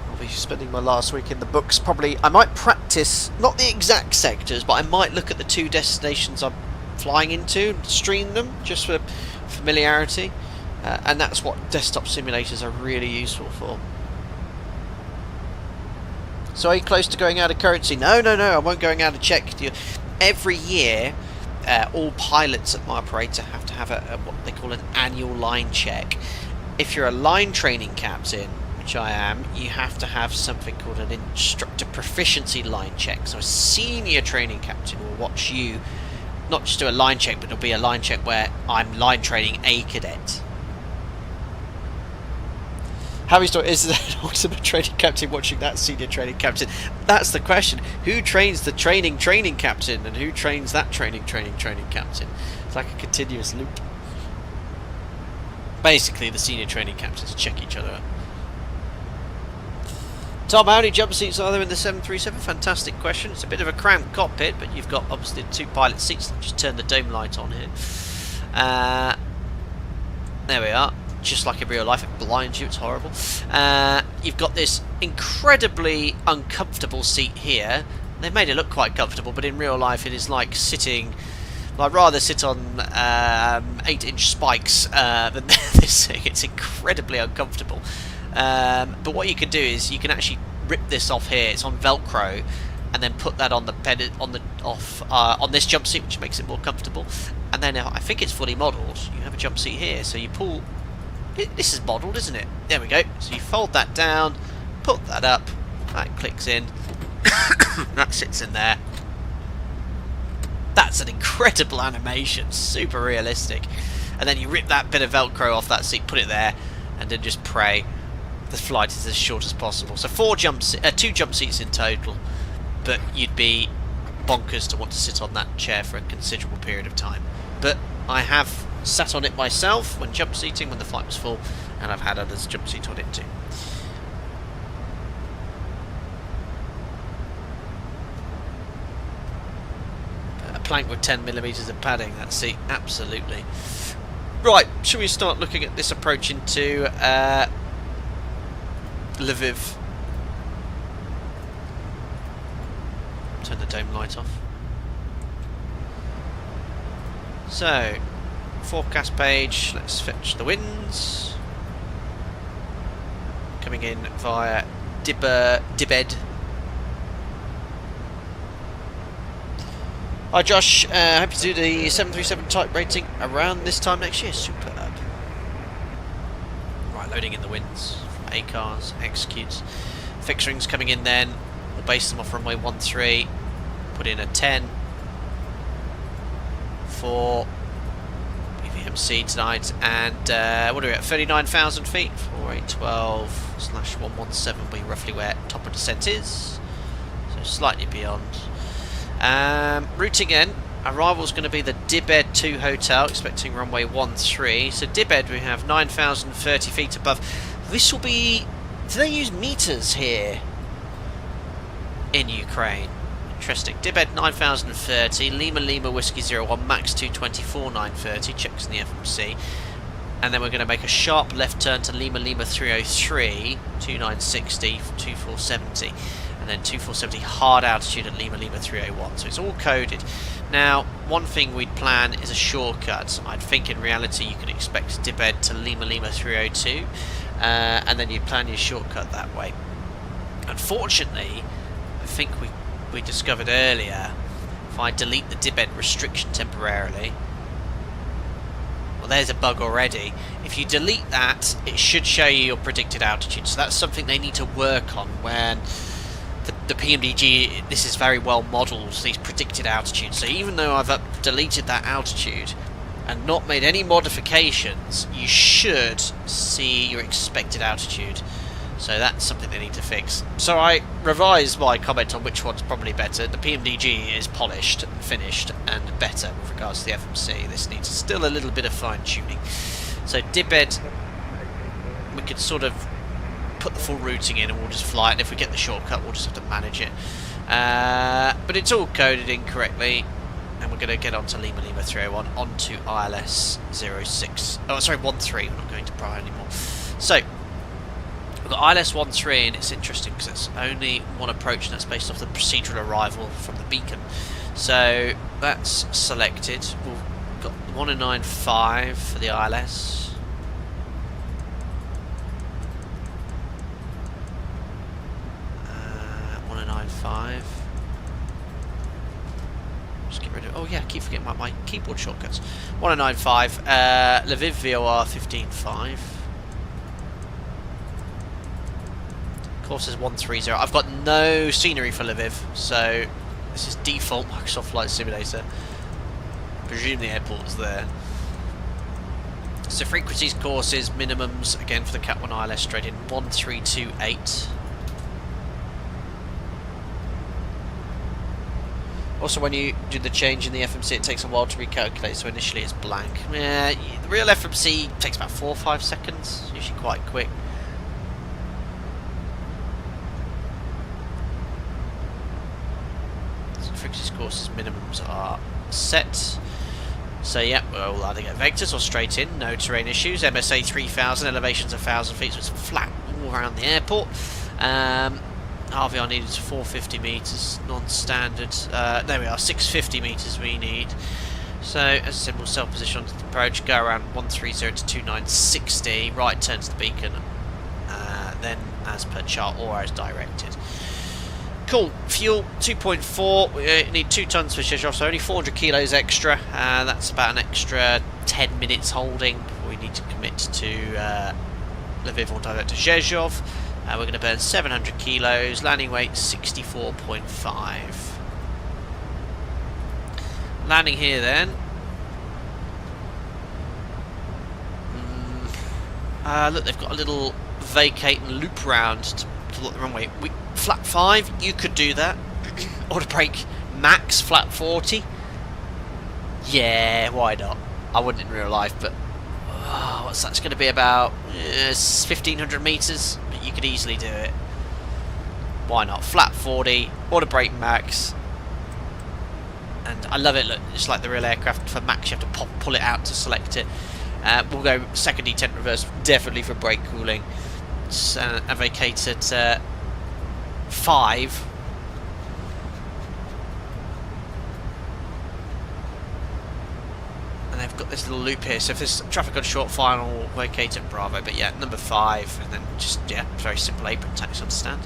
I'll be spending my last week in the books. Probably I might practice, not the exact sectors, but I might look at the 2 destinations I'm flying into and stream them just for familiarity. And that's what desktop simulators are really useful for. So are you close to going out of currency? No, I won't going out of check. Every year, all pilots at my operator have to have a what they call an annual line check. If you're a line training captain, which I am, you have to have something called an instructor proficiency line check. So a senior training captain will watch you not just do a line check, but it'll be a line check where I'm line training a cadet. Harry's story is that an ultimate training captain watching that senior training captain. That's the question. Who trains the training captain, and who trains that training captain? It's like a continuous loop. Basically, the senior training captains check each other out. Tom, how many jump seats are there in the 737? Fantastic question. It's a bit of a cramped cockpit, but you've got obviously 2 pilot seats. I'll just turn the dome light on here. There we are. Just like in real life, it blinds you, it's horrible. You've got this incredibly uncomfortable seat here. They've made it look quite comfortable, but in real life it is like sitting... I'd rather sit on 8-inch spikes than this thing. It's incredibly uncomfortable. But what you can do is you can actually rip this off here. It's on Velcro, and then put that on the on this jump seat, which makes it more comfortable. And then I think it's fully modelled. You have a jump seat here, so you pull... This is modelled, isn't it? There we go. So you fold that down, put that up, that clicks in, that sits in there. That's an incredible animation, super realistic. And then you rip that bit of Velcro off that seat, put it there, and then just pray the flight is as short as possible. So 2 jump seats in total, but you'd be bonkers to want to sit on that chair for a considerable period of time. But I have sat on it myself when jump seating when the flight was full, and I've had others jump seat on it too. A plank with 10mm of padding, that seat, absolutely. Right, shall we start looking at this approach into Lviv? Turn the dome light off. So, forecast page, let's fetch the winds. Coming in via Dibed. Hi Josh, hope to do the 737 type rating around this time next year. Superb. Right, loading in the winds from ACARS, executes. Fixed rings coming in then. We'll base them off runway 13. Put in a 10 for FMC tonight, and what are we at? 39,000 feet for a 12/117 will be roughly where top of descent is, so slightly beyond. Routing in, arrival is going to be the Dibed 2 hotel, expecting runway 13. So Dibed we have 9,030 feet above. This will be, do they use meters here in Ukraine? Interesting. Dibed 9,030, Lima Whiskey 01, max 224 930, checks in the FMC. And then we're going to make a sharp left turn to Lima 303, 2960, 2470. And then 2470 hard altitude at Lima 301. So it's all coded. Now, one thing we'd plan is a shortcut. I think in reality you can expect Dibed to Lima 302, and then you plan your shortcut that way. Unfortunately, I think we discovered earlier, if I delete the Dibed restriction temporarily, well, there's a bug already. If you delete that, it should show you your predicted altitude. So that's something they need to work on when the PMDG, this is very well modelled, these predicted altitudes. So even though I've deleted that altitude and not made any modifications, you should see your expected altitude. So that's something they need to fix. So I revised my comment on which one's probably better. The PMDG is polished and finished and better with regards to the FMC. This needs still a little bit of fine tuning. So Dibed, we could sort of put the full routing in and we'll just fly it, and if we get the shortcut we'll just have to manage it. But it's all coded incorrectly, and we're going to get onto Lima 301 onto ILS 06. Oh, sorry, 13. We're not going to Prague anymore. So we're We've got ILS-13, and it's interesting because it's only one approach, and that's based off the procedural arrival from the beacon. So that's selected. We've got 1095 for the ILS. Uh, 1095. Just get rid of. Oh yeah, I keep forgetting my keyboard shortcuts. 1095. Lviv VOR 15.5. Course is 130. I've got no scenery for Lviv, so this is default Microsoft Flight Simulator. Presume the airport's there. So frequencies, courses, minimums, again for the Cat 1 ILS straight in 1328. Also, when you do the change in the FMC, it takes a while to recalculate, so initially it's blank. Yeah, the real FMC takes about 4 or 5 seconds, usually quite quick. Frequencies, courses, minimums are set. So yeah, we'll either get vectors or straight in, no terrain issues. MSA 3000, elevation's 1000 feet, so it's flat all around the airport. RVR needed 450 metres, non-standard. There we are, 650 metres we need. So as I said, we'll self-position onto the approach, go around 130 to 2960, right turn to the beacon, then as per chart or as directed. Cool. Fuel 2.4. We need 2 tons for Zhezhov, so only 400 kilos extra. That's about an extra 10 minutes holding before we need to commit to Lviv or direct to Zhezhov. We're going to burn 700 kilos. Landing weight 64.5. Landing here then. Look, they've got a little vacate and loop round to look the runway. Flat 5, you could do that. Or to brake max flat 40. Yeah, why not? I wouldn't in real life, but what's that's going to be about 1,500 meters. But you could easily do it. Why not? Flat 40, auto brake max. And I love it. Look, it's like the real aircraft. For max, you have to pull it out to select it. We'll go second detent reverse, definitely for brake cooling. It's a vacate at 5. And they've got this little loop here, so if there's traffic on short final, vacate at Bravo. But yeah, number 5, and then just, yeah, very simple apron taxi on stand.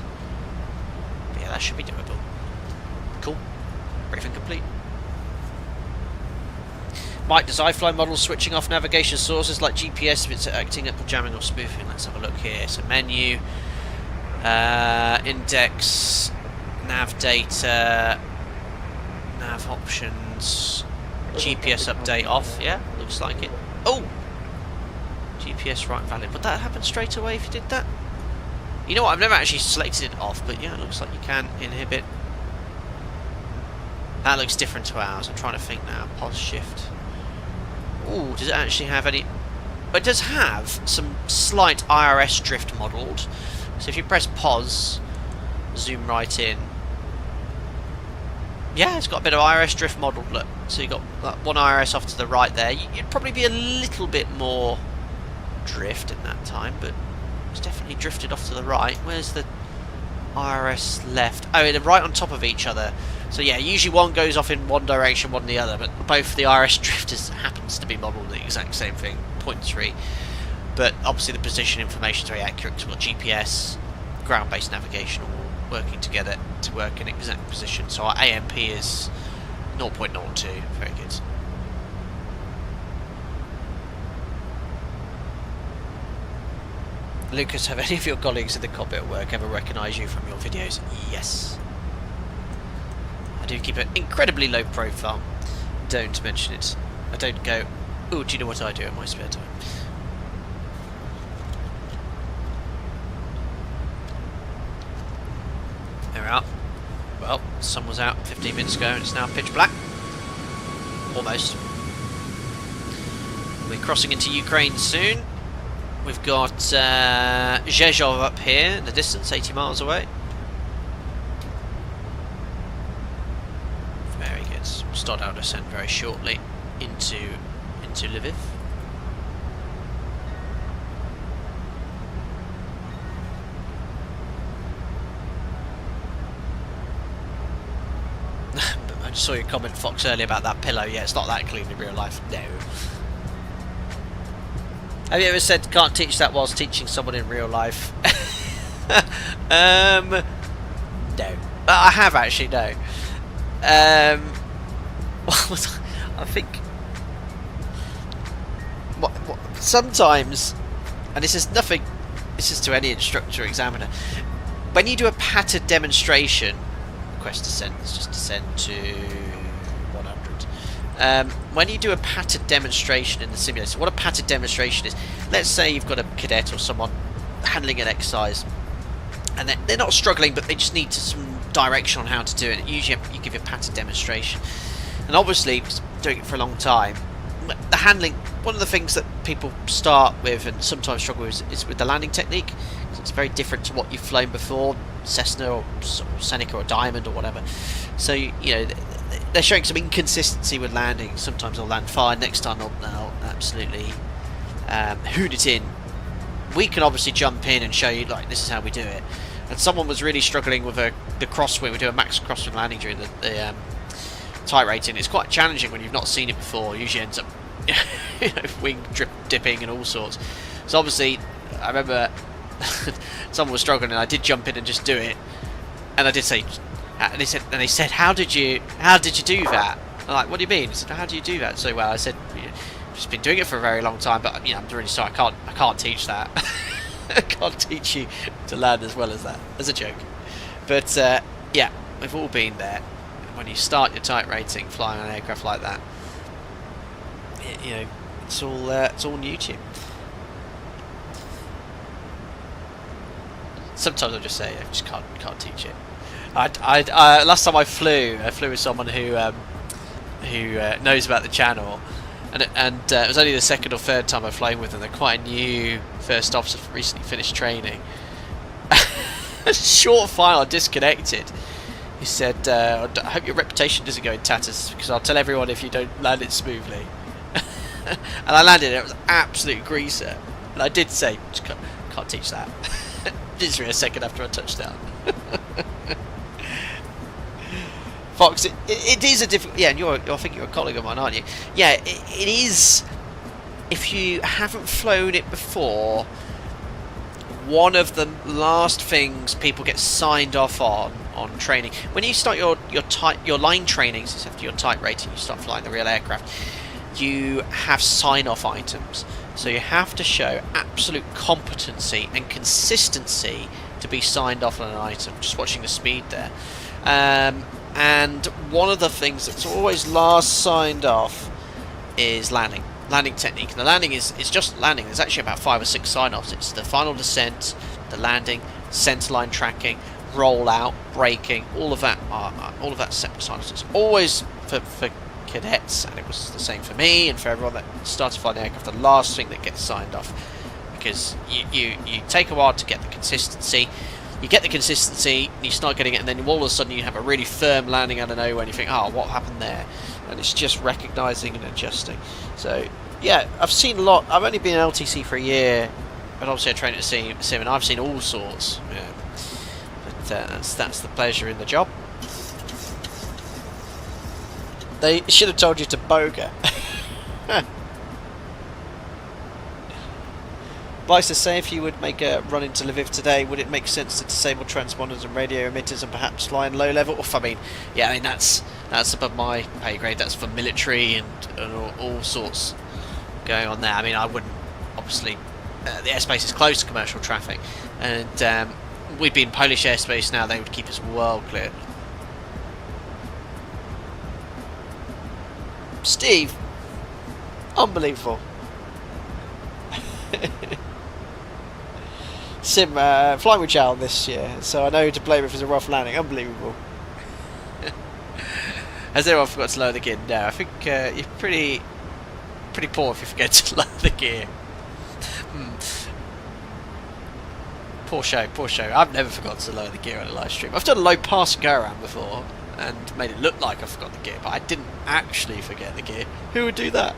But yeah, that should be doable. Cool. Briefing complete. Mike, does iFly model switching off navigation sources like GPS if it's acting up or jamming or spoofing? Let's have a look here. So menu, index, nav data, nav options, GPS update off. Yeah, looks like it. Oh! GPS right valid. Would that happen straight away if you did that? You know what, I've never actually selected it off, but yeah, it looks like you can inhibit. That looks different to ours. I'm trying to think now. Pause shift. Ooh, does it actually have any... But it does have some slight IRS drift modelled. So if you press pause, zoom right in. Yeah, it's got a bit of IRS drift modelled, look. So you've got that one IRS off to the right there. You'd probably be a little bit more drift in that time, but it's definitely drifted off to the right. Where's the IRS left? Oh, they're right on top of each other. So yeah, usually one goes off in one direction, one the other, but both the IRS drifters happens to be modelled the exact same thing, 0.3. But obviously the position information is very accurate because we've got GPS, ground-based navigation all working together to work in exact position. So our AMP is 0.02, very good. Lucas, have any of your colleagues in the cockpit at work ever recognised you from your videos? Yes. I do keep an incredibly low profile. Don't mention it. I don't go, oh, do you know what I do in my spare time? There we are. Well, the sun was out 15 minutes ago and it's now pitch black. Almost. We're crossing into Ukraine soon. We've got Zhezhov up here in the distance, 80 miles away. Very good. We'll start our descent very shortly into Lviv. saw your comment, Fox, earlier about that pillow. Yeah, it's not that clean in real life. No. Have you ever said can't teach that whilst teaching someone in real life? No. I have actually, no. I think sometimes, and this is nothing, this is to any instructor or examiner, when you do a pattern demonstration, request descent, let's just descend to 100. When you do a pattern demonstration in the simulator, what a pattern demonstration is, let's say you've got a cadet or someone handling an exercise, and they're not struggling, but they just need some direction on how to do it. Usually you give a pattern demonstration, and obviously doing it for a long time, the handling, one of the things that people start with and sometimes struggle with is with the landing technique. It's very different to what you've flown before, Cessna or Seneca or Diamond or whatever. So you know, they're showing some inconsistency with landing. Sometimes they'll land fine, next time they'll absolutely hoot it in. We can obviously jump in and show you, like, this is how we do it. And someone was really struggling with the crosswind. We do a max crosswind landing during the type rating. It's quite challenging when you've not seen it before. It usually ends up you know, wing dipping and all sorts. So obviously, I remember someone was struggling, and I did jump in and just do it. And I did say, and they said, how did you do that? I'm like, what do you mean? He said, how do you do that so well? I said, I've just been doing it for a very long time, but you know, I'm really sorry, I can't teach that. I can't teach you to land as well as that, as a joke. But yeah, we've all been there. When you start your type rating flying an aircraft like that, you know, it's all new to you. Sometimes I'll just say, I just can't teach it. Last time I flew with someone who knows about the channel, and it was only the second or third time I've flown with them. They're quite a new first officer, recently finished training. Short file, I disconnected. He said, I hope your reputation doesn't go in tatters, because I'll tell everyone if you don't land it smoothly. And I landed it, it was absolute greaser. And I did say, just can't teach that. Literally a second after I touched down. Fox, it is a difficult... Yeah, and I think you're a colleague of mine, aren't you? Yeah, it is... If you haven't flown it before, one of the last things people get signed off on training, when you start your line trainings after your type rating, you start flying the real aircraft, you have sign-off items. So you have to show absolute competency and consistency to be signed off on an item. Just watching the speed there. And one of the things that's always last signed off is landing technique. And the landing is just landing. There's actually about 5 or 6 sign-offs. It's the final descent, the landing, centerline tracking, rollout, braking, all of that separate sign-offs. It's always for cadets, and it was the same for me and for everyone that started flying the aircraft, the last thing that gets signed off, because you take a while to get the consistency. You get the consistency, and you start getting it, and then all of a sudden you have a really firm landing out of nowhere, and you think, oh, what happened there? And it's just recognising and adjusting. So yeah, I've seen a lot. I've only been in LTC for a year, but obviously I trained at Sim, and I've seen all sorts. Yeah. But that's the pleasure in the job. They should have told you to boga. Vice to say, if you would make a run into Lviv today, would it make sense to disable transponders and radio emitters and perhaps fly in low level? I mean, yeah, I mean that's above my pay grade. That's for military and all sorts going on there. I mean, I wouldn't, obviously, the airspace is closed to commercial traffic, and we'd be in Polish airspace now. They would keep us well clear. Steve, unbelievable. Sim, flying with Jal this year, so I know to blame if it's a rough landing. Unbelievable. Has anyone forgot to lower the gear? No, I think you're pretty poor if you forget to lower the gear. Poor show. I've never forgotten to lower the gear on a live stream. I've done a low pass and go around before and made it look like I forgot the gear, but I didn't actually forget the gear. Who would do that?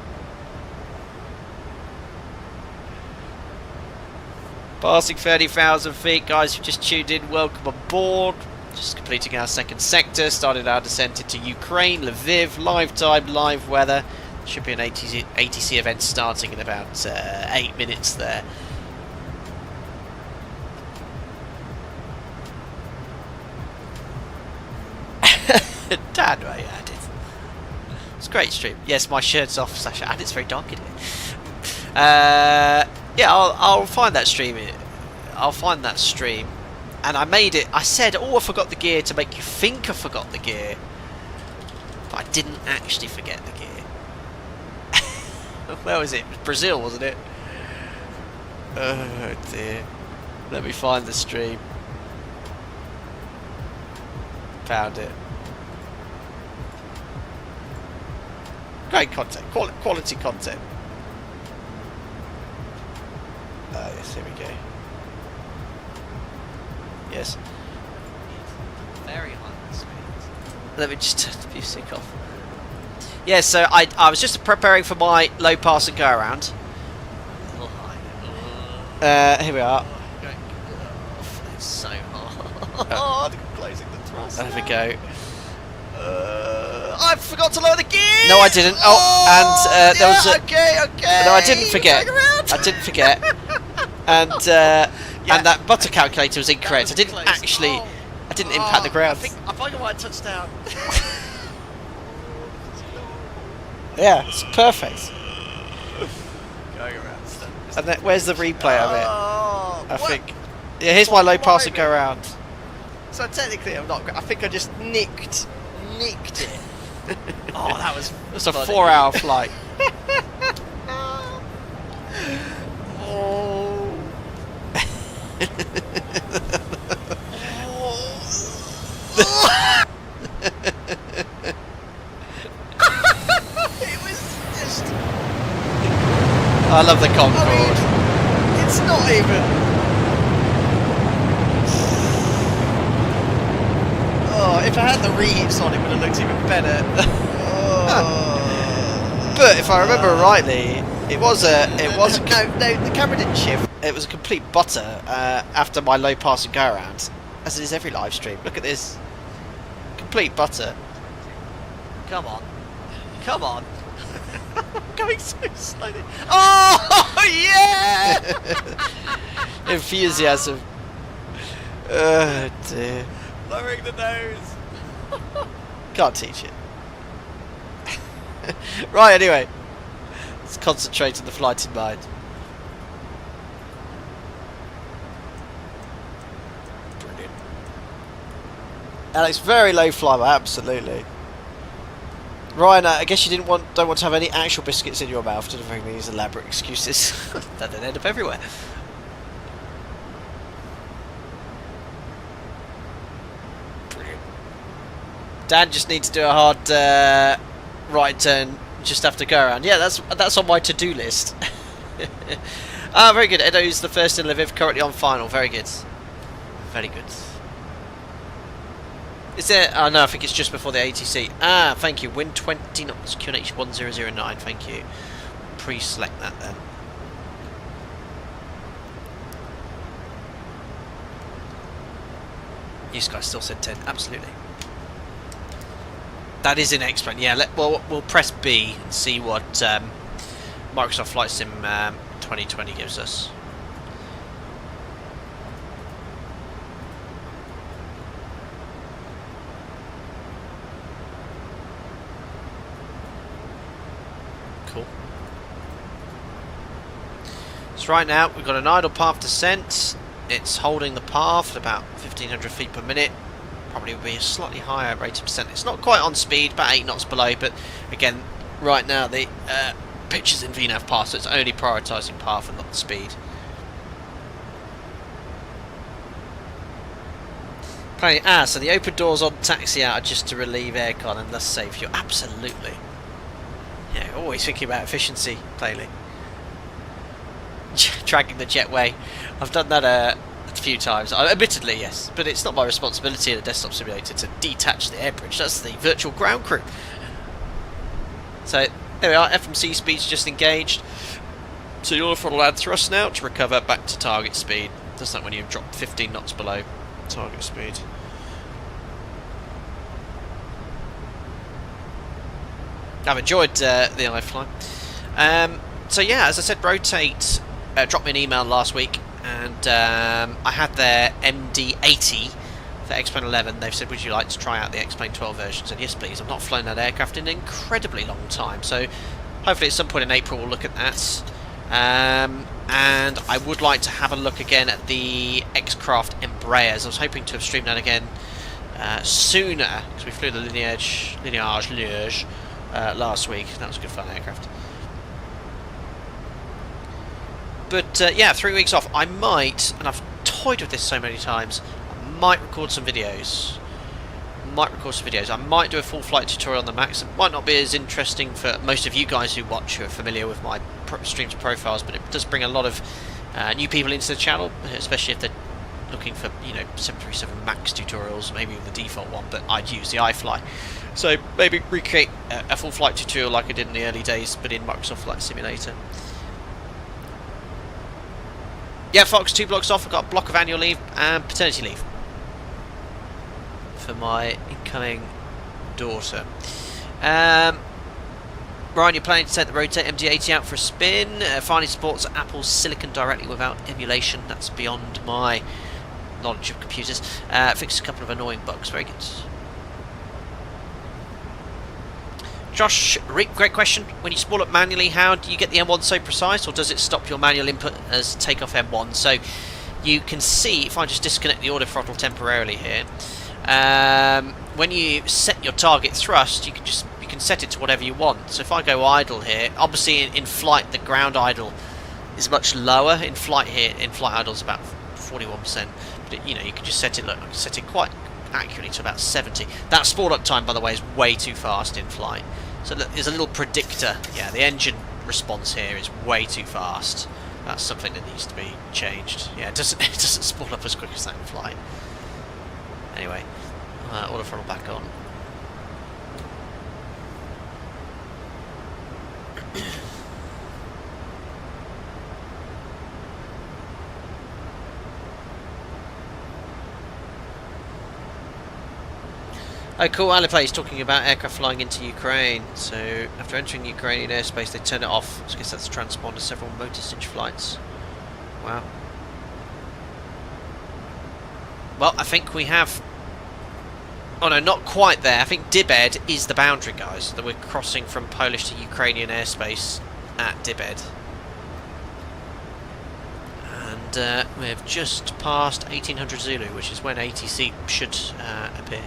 Passing 30,000 feet, guys who just tuned in, welcome aboard. Just completing our second sector, started our descent into Ukraine, Lviv, live time, live weather. Should be an ATC event starting in about 8 minutes there. Dan, I added. It's a great stream. Yes, my shirt's off, Sasha, and it's very dark in here. Yeah, I'll find that stream. I'll find that stream. And I made it. I said, oh, I forgot the gear to make you think I forgot the gear. But I didn't actually forget the gear. Where was it? It was Brazil, wasn't it? Oh dear. Let me find the stream. Found it. Great content. Quality content. Yes, here we go. Yes. Very high speed. Let me just turn the music off. Yeah, so I was just preparing for my low pass and go around. A little high. Here we are. It's so hard. Closing the thrust. There we go. I forgot to lower the gear. No, I didn't. Oh, and there was a. Okay. No, I didn't forget. I didn't forget. And and that butter calculator was incorrect. I didn't actually. I didn't impact the ground. I think I might touch down. Yeah, it's perfect. Going around. And then, where's the replay of it? I think. Yeah, here's my low pass and go around. So technically, I'm not. I think I just nicked it. Oh, that was. It's a 4-hour flight. Oh. It was just. I love the Concorde. I mean, it's not even. Oh, if I had the reheats on, it would have looked even better. But if I remember rightly, it was a no, the camera didn't shift. It was a complete butter after my low pass and go around, as it is every live stream. Look at this, complete butter. Come on, come on. Going so slowly. Oh yeah! Enthusiasm. Oh dear. Lowering the nose. Can't teach it. Right, anyway. Let's concentrate on the flight in mind. Brilliant. Alex, very low flyby, absolutely. Ryan, I guess you don't want to have any actual biscuits in your mouth delivering these elaborate excuses. That then end up everywhere. Dan just needs to do a hard right turn just after go around. Yeah, that's on my to-do list. Ah, very good. Edo's the first in Lviv, currently on final. Very good. Very good. Is there? Oh no, I think it's just before the ATC. Ah, thank you. Wind 20 knots, QNH 1009. Thank you. Pre-select that then. You guys still said 10. Absolutely. That is in X-Plane. Yeah, we'll press B and see what Microsoft Flight Sim 2020 gives us. Cool. So right now we've got an idle path descent. It's holding the path at about 1500 feet per minute. Probably will be a slightly higher rate of descent. It's not quite on speed, about 8 knots below, but again, right now the picture's in VNAV path, so it's only prioritising path and not the speed. So the open doors on taxi out are just to relieve aircon and thus save fuel. Absolutely. Yeah, always thinking about efficiency, plainly. Dragging the jetway. I've done that a few times. Admittedly, yes, but it's not my responsibility in a desktop simulator to detach the air bridge. That's the virtual ground crew. So there we are. FMC speed's just engaged. So you'll throttle add thrust now to recover back to target speed. Does that when you've dropped 15 knots below target speed. I've enjoyed the iFly. So yeah, as I said, Rotate dropped me an email last week, and I had their MD-80 for X-Plane 11. They've said, would you like to try out the X-Plane 12 version? I said, yes please. I've not flown that aircraft in an incredibly long time, so hopefully at some point in April we'll look at that. And I would like to have a look again at the X-Craft Embraers. I was hoping to have streamed that again sooner, because we flew the Liège last week. That was a good fun aircraft. But yeah, 3 weeks off. I might, and I've toyed with this so many times, I might record some videos. I might do a full flight tutorial on the Max. It might not be as interesting for most of you guys who watch, who are familiar with my streams and profiles, but it does bring a lot of new people into the channel, especially if they're looking for, you know, 737 Max tutorials, maybe the default one, but I'd use the iFly. So maybe recreate a full flight tutorial like I did in the early days, but in Microsoft Flight Simulator. Yeah, Fox, 2 blocks off. I've got a block of annual leave and paternity leave for my incoming daughter. Ryan, you're planning to take the Rotate MD-80 out for a spin. Finally supports Apple's Silicon directly without emulation. That's beyond my knowledge of computers. Fixed a couple of annoying bugs. Very good. Josh, great question. When you spool up manually, how do you get the M1 so precise, or does it stop your manual input as takeoff M1? So you can see, if I just disconnect the auto throttle temporarily here, when you set your target thrust, you can set it to whatever you want. So if I go idle here, obviously in flight the ground idle is much lower. In flight idle is about 41%. But you know, you can just set it quite accurately to about 70. That spool up time, by the way, is way too fast in flight. So there's a little predictor. Yeah, the engine response here is way too fast. That's something that needs to be changed. Yeah, it doesn't spool up as quick as that in flight. Anyway, auto throttle back on. Oh cool, iFly is talking about aircraft flying into Ukraine. So after entering Ukrainian airspace they turn it off. So I guess that's transponder several motor stitch flights. Wow. Well, I think we have... Oh no, not quite there. I think Dibed is the boundary, guys. That we're crossing from Polish to Ukrainian airspace at Dibed. And we have just passed 1800 Zulu, which is when ATC should appear.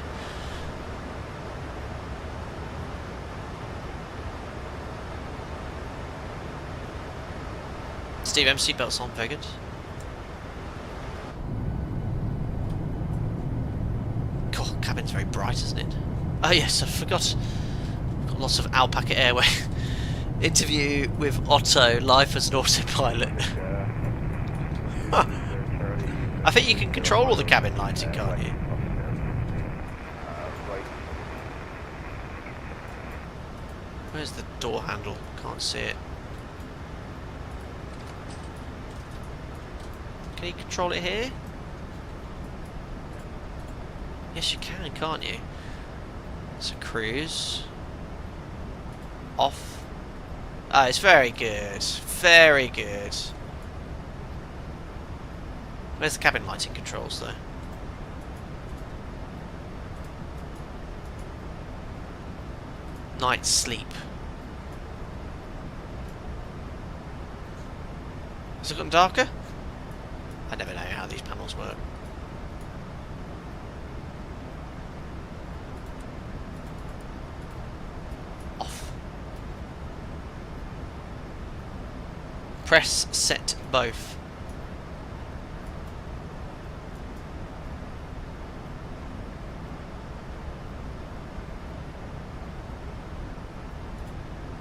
Steve M, seatbelts on, very good. God, cabin's very bright, isn't it? Oh yes, I forgot. Got lots of Alpaca Airway interview with Otto, live as an autopilot. I think you can control all the cabin lighting, can't you? Where's the door handle? Can't see it. Can you control it here? Yes, you can, can't you? So cruise. Off. Ah, it's very good. Very good. Where's the cabin lighting controls, though? Night sleep. Has it gotten darker? I never know how these panels work. Off. Press set both.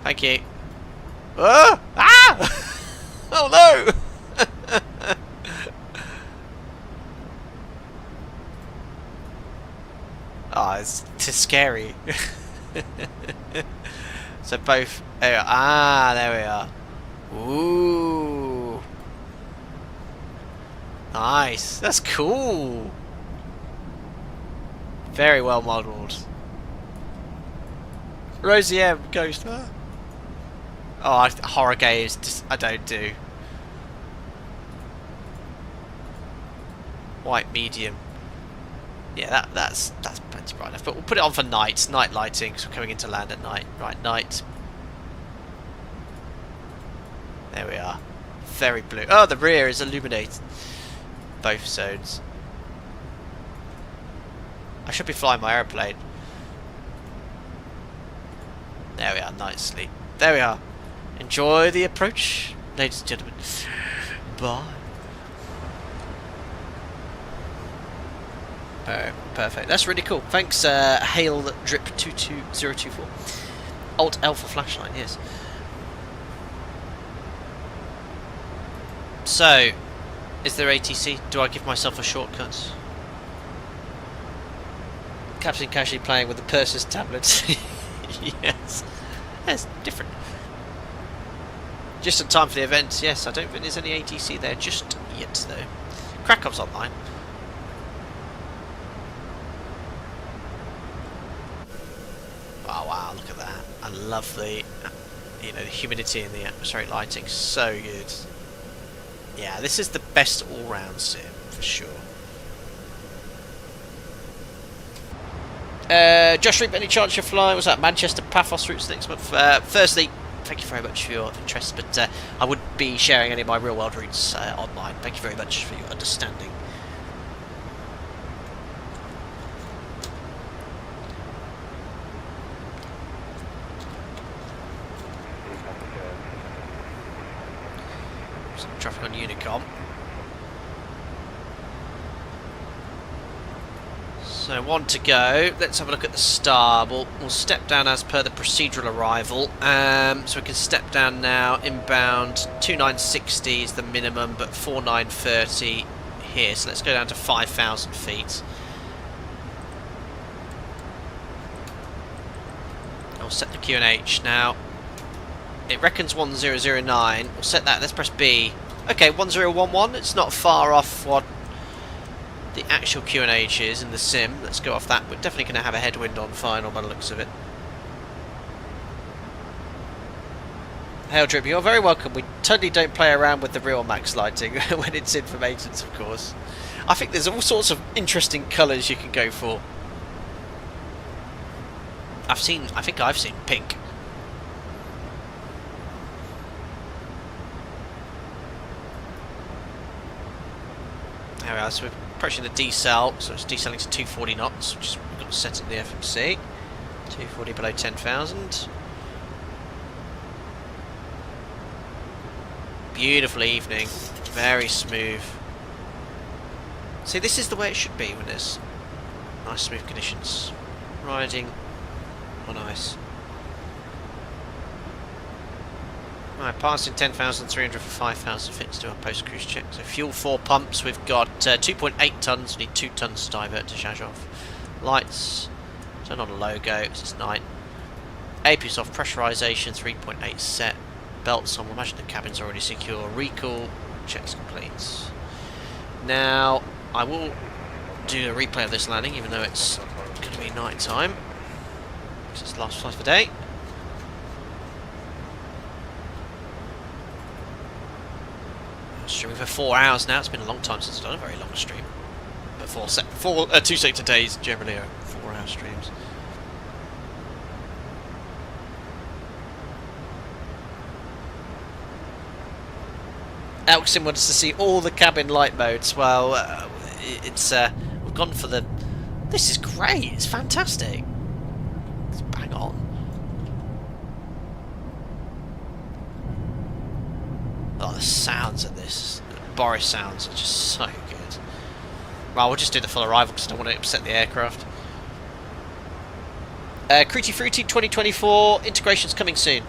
Thank you. Ah! Ah! Oh no! Ah, it's too scary. So both. There we are. Ooh. Nice. That's cool. Very well modelled. Rosie M. Ghost. Oh, horror games. Just, I don't do. White medium. Yeah, that's plenty bright enough. But we'll put it on for night lighting, because we're coming into land at night. Right, night. There we are. Very blue. Oh, the rear is illuminated. Both zones. I should be flying my aeroplane. There we are, nicely. There we are. Enjoy the approach, ladies and gentlemen. Bye. Oh, perfect. That's really cool. Thanks, Hail Drip 22024. Alt L for flashlight, yes. So, is there ATC? Do I give myself a shortcut? Captain casually playing with the purser's tablet. Yes. That's different. Just in time for the event. Yes, I don't think there's any ATC there just yet, though. Krakow's online. Oh wow, look at that. I love the, you know, the humidity and the atmospheric lighting. So good. Yeah, this is the best all-round sim, for sure. Josh Reap, any chance you're flying? Was that Manchester Paphos routes next month? Firstly, thank you very much for your interest, but I wouldn't be sharing any of my real-world routes online. Thank you very much for your understanding. Some traffic on Unicom. So one to go. Let's have a look at the star. We'll step down as per the procedural arrival. So we can step down now. Inbound 2960 is the minimum, but 4930 here. So let's go down to 5,000 feet. I'll set the QNH now. It reckons 1009. We'll set that. Let's press B. Okay, 1011. It's not far off what the actual QNH is in the sim. Let's go off that. We're definitely going to have a headwind on final by the looks of it. Hail Drip, you're very welcome. We totally don't play around with the real max lighting when it's in for maintenance, of course. I think there's all sorts of interesting colours you can go for. I think I've seen pink. There we are, so we're approaching the decel, so it's decelling to 240 knots, which is we've got set in the FMC. 240 below 10,000. Beautiful evening, very smooth. See, this is the way it should be when there's nice smooth conditions. Riding on ice. Right, passing 10,300 for 5,000 feet to do our post-cruise check. So fuel 4 pumps, we've got 2.8 tonnes, we need 2 tonnes to divert to Shazhov. Lights, turn on a logo, it's night. APUs off, pressurisation 3.8 set. Belts on, we'll imagine the cabin's already secure. Recall, checks complete. Now, I will do a replay of this landing, even though it's going to be night time. This is the last flight of the day. Streaming for 4 hours now. It's been a long time since I've done a very long stream. But 2 sector days generally are 4-hour streams. Elkson wants to see all the cabin light modes. Well, it's we've gone for the. This is great. It's fantastic. It's bang on. Oh, the sounds of this. Boris sounds are just so good. Well, we'll just do the full arrival because I don't want to upset the aircraft. Cruty Fruity 2024 integration's coming soon.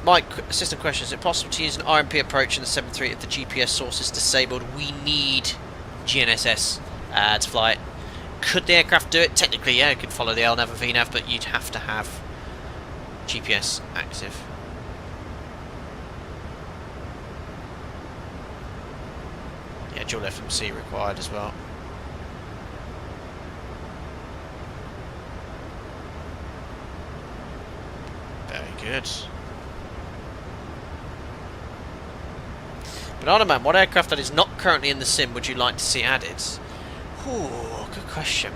Mike, assistant question. Is it possible to use an RMP approach in the 7.3 if the GPS source is disabled? We need GNSS to fly it. Could the aircraft do it? Technically, yeah, it could follow the LNAV and VNAV, but you'd have to have GPS active. Yeah, dual FMC required as well. good. Banana Man, what aircraft that is not currently in the sim would you like to see added? Ooh, good question.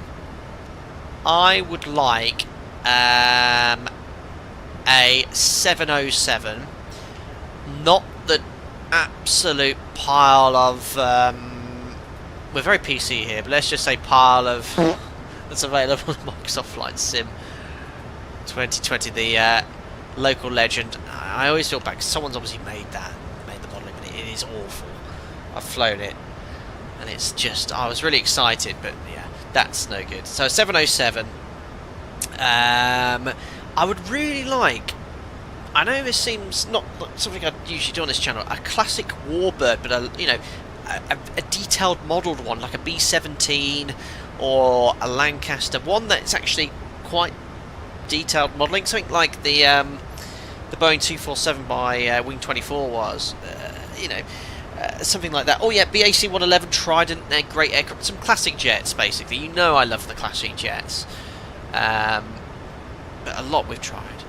I would like a 707, not the absolute pile of we're very PC here, but let's just say pile of that's available in Microsoft Flight Sim 2020, the local legend. I always feel bad because someone's obviously made the modelling, but it is awful. I've flown it and it's just, I was really excited, but yeah, that's no good. So 707. I would really like, I know this seems not something I'd usually do on this channel, a classic Warbird, but a detailed modelled one, like a B-17 or a Lancaster, one that's actually quite detailed modelling, something like the Boeing 247 by Wing 24 was, something like that. Oh yeah, BAC 111 Trident, they're great aircraft, some classic jets basically. You know I love the classic jets, but a lot we've tried.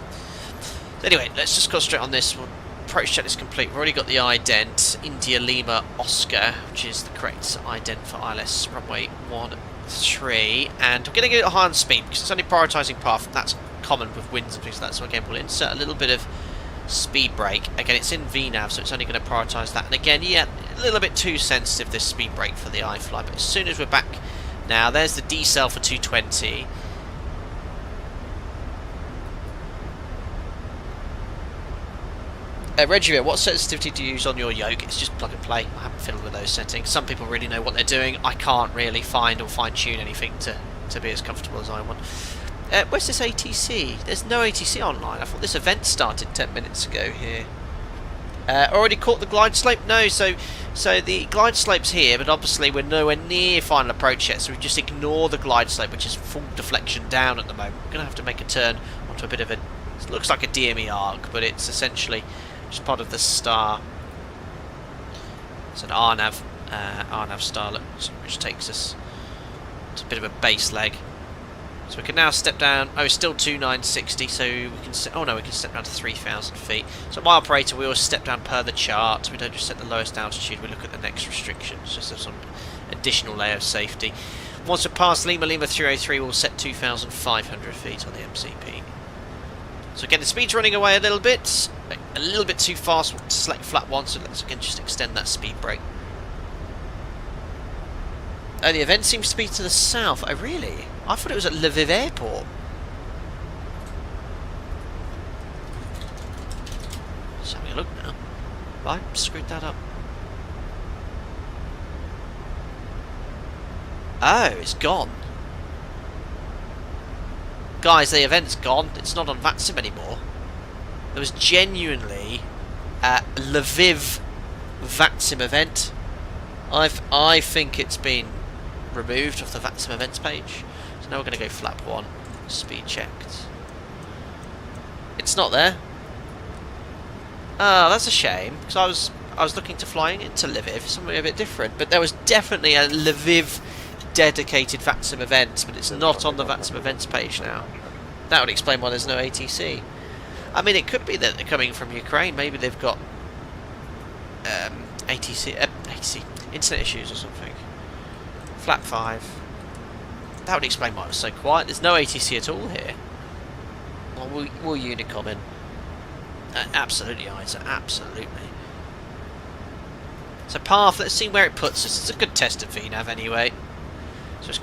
So anyway, let's just concentrate on this. We'll approach check is complete. We've already got the ident, India Lima Oscar, which is the correct ident for ILS runway 13, and we're going to go high on speed because it's only prioritising path. That's common with winds and things like that. So again, we'll insert a little bit of speed brake. Again, it's in VNAV, so it's only going to prioritise that. And again, yeah, a little bit too sensitive, this speed brake for the iFly. But as soon as we're back now, there's the decel for 220. Reggie, what sensitivity do you use on your yoke? It's just plug and play. I haven't fiddled with those settings. Some people really know what they're doing. I can't really find or fine-tune anything to be as comfortable as I want. Where's this ATC? There's no ATC online. I thought this event started 10 minutes ago here. Already caught the glide slope? No, so the glide slope's here, but obviously we're nowhere near final approach yet, so we just ignore the glide slope, which is full deflection down at the moment. We're going to have to make a turn onto a bit of a, it looks like a DME arc, but it's essentially just part of the star. It's an RNAV star, which takes us to a bit of a base leg. So we can now step down. Oh, it's still 2960, so we can set, oh no, we can step down to 3,000 feet. So my operator, we always step down per the chart. We don't just set the lowest altitude, we look at the next restrictions, just as some additional layer of safety. Once we pass Lima 303, we'll set 2,500 feet on the MCP. So again, the speed's running away a little bit too fast to select flat one, so let's again just extend that speed brake. Oh, the event seems to be to the south. Oh, really? I thought it was at Lviv Airport. Just having a look now. Right, screwed that up. Oh, it's gone. Guys, the event's gone. It's not on VATSIM anymore. There was genuinely a Lviv VATSIM event. I think it's been removed off the VATSIM events page. So now we're going to go flap 1. Speed checked. It's not there. Ah, that's a shame, because I was looking to flying into Lviv, something a bit different. But there was definitely a Lviv dedicated VATSIM event, but it's not on the VATSIM events page now. That would explain why there's no ATC. I mean, it could be that they're coming from Ukraine. Maybe they've got ATC internet issues or something. Flap 5. That would explain why it was so quiet. There's no ATC at all here. Well, we'll Unicom in. Absolutely, Isa. Absolutely. So path. Let's see where it puts us. It's a good test of VNAV anyway. So it's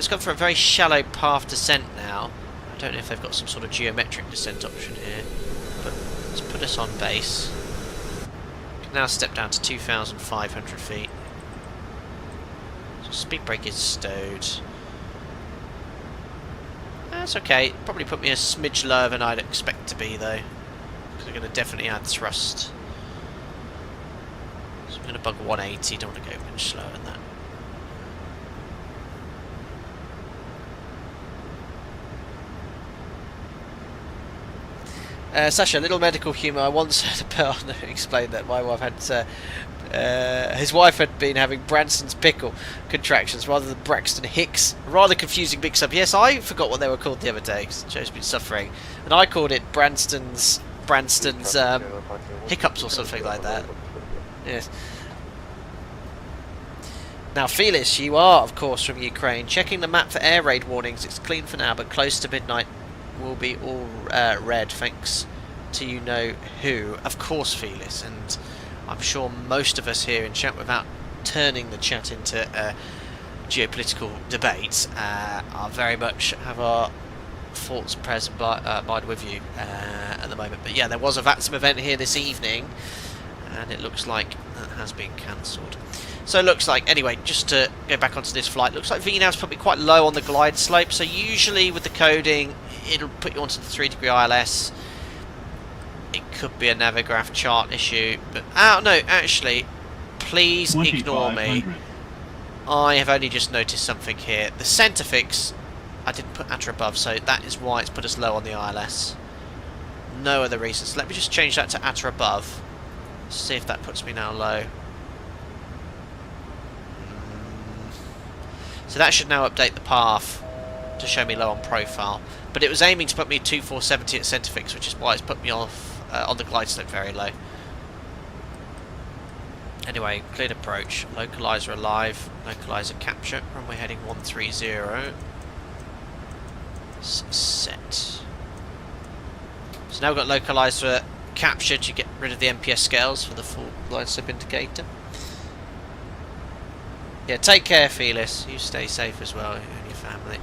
gone for a very shallow path descent now. I don't know if they've got some sort of geometric descent option here. But let's put us on base. We can now step down to 2,500 feet. So speed brake is stowed. That's okay. Probably put me a smidge lower than I'd expect to be though. Because they're going to definitely add thrust. So I'm going to bug 180. Don't want to go much slower than that. Sasha, a little medical humour. I once heard a partner explain that my wife had his wife had been having Branston's pickle contractions rather than Braxton Hicks. Rather confusing mix-up. Yes, I forgot what they were called the other day because Joe's been suffering, and I called it Branston's Branston's hiccups or something like that. Yes. Now, Felix, you are, of course, from Ukraine. Checking the map for air raid warnings. It's clean for now, but close to midnight will be all red. Thanks to you know who. Of course, Felix, and I'm sure most of us here in chat, without turning the chat into geopolitical debates, are very much have our thoughts present mind with you at the moment. But yeah, there was a VATSIM event here this evening, and it looks like that has been cancelled. So it looks like, anyway, just to go back onto this flight, looks like VNAV's probably quite low on the glide slope. So usually with the coding, it'll put you onto the 3-degree ILS. It could be a Navigraph chart issue, but no, actually, please ignore me. I have only just noticed something here. The centre fix, I didn't put ATRA above, so that is why it's put us low on the ILS. No other reason. So let me just change that to ATRA above. See if that puts me now low. So that should now update the path to show me low on profile. But it was aiming to put me 2470 at centre fix, which is why it's put me off on the glide slope very low. Anyway, cleared approach. Localizer alive. Localizer capture. Runway heading 130. Set. So now we've got localizer capture to get rid of the MPS scales for the full glide slope indicator. Yeah, take care, Felix. You stay safe as well, you and your family.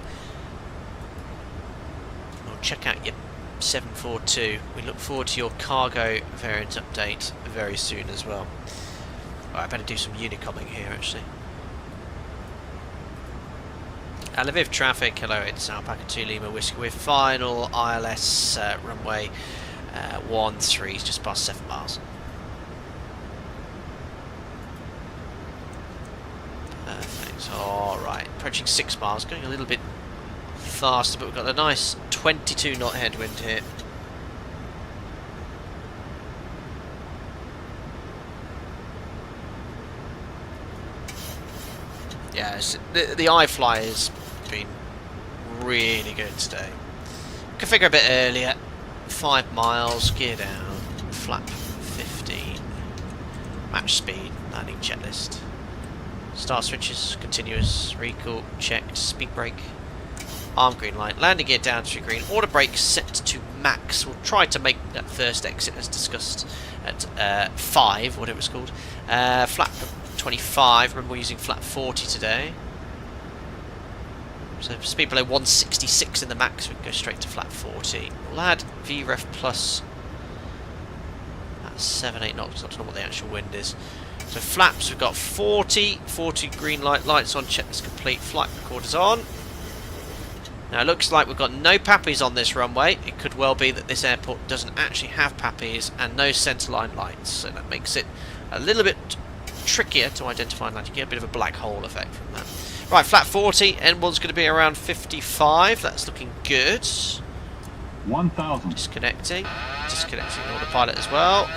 We'll check out your 742. We look forward to your cargo variant update very soon as well. Right, I better do some unicomming here, actually. Lviv traffic, hello, it's Alpaca 2 Lima Whiskey with final ILS runway 13, just past 7 miles. Perfect, alright, approaching 6 miles, going a little bit faster, but we've got a nice 22 knot headwind here. Yeah, the iFly has been really good today. Configure a bit earlier, 5 miles, gear down, flap 15, match speed, landing checklist. Start switches, continuous, recall, checked, speed brake, arm green light, landing gear down to green, order brake set to max. We'll try to make that first exit as discussed at 5, what it was called. Flap 25, remember we're using flat 40 today. So speed below 166 in the max, we can go straight to flat 40. We'll add VREF plus at 7-8 knots, I don't know what the actual wind is. So flaps, we've got 40 green lights on, checklist complete, flight recorders on. Now it looks like we've got no PAPIs on this runway. It could well be that this airport doesn't actually have PAPIs and no centerline lights, so that makes it a little bit trickier to identify that. You get a bit of a black hole effect from that. Right, flat 40, N1's going to be around 55, that's looking good. 1,000. Disconnecting the autopilot as well.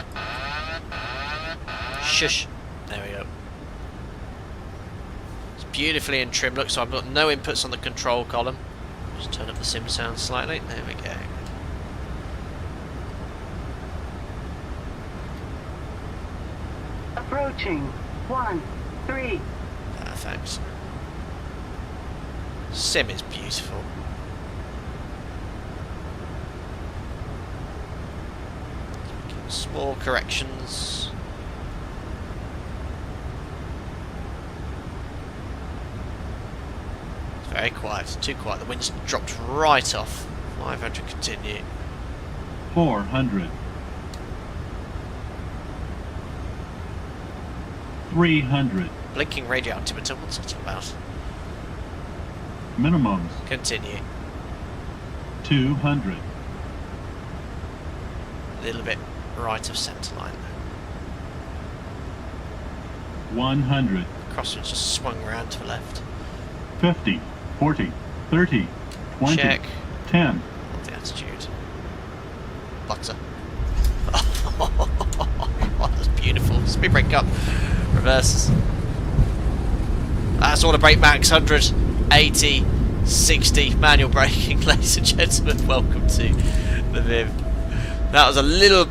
Shush. There we go. It's beautifully in trim. Look, so I've got no inputs on the control column. Just turn up the sim sound slightly. There we go. Approaching 13. Perfect. Sim is beautiful. Small corrections. It's very quiet, too quiet. The wind's dropped right off. 500 continue. 400. 300. Blinking radio altimeter, what's that about? Minimums. Continue. 200. A little bit right of centre line. 100. Crosswind just swung around to the left. 50. 40. 30. 20. Check. 10. What's the attitude? Butter. That's beautiful. Speed brake up. Reverses. That's order brake max 100, 80, 60. Manual braking, ladies and gentlemen. Welcome to Lviv That was a little...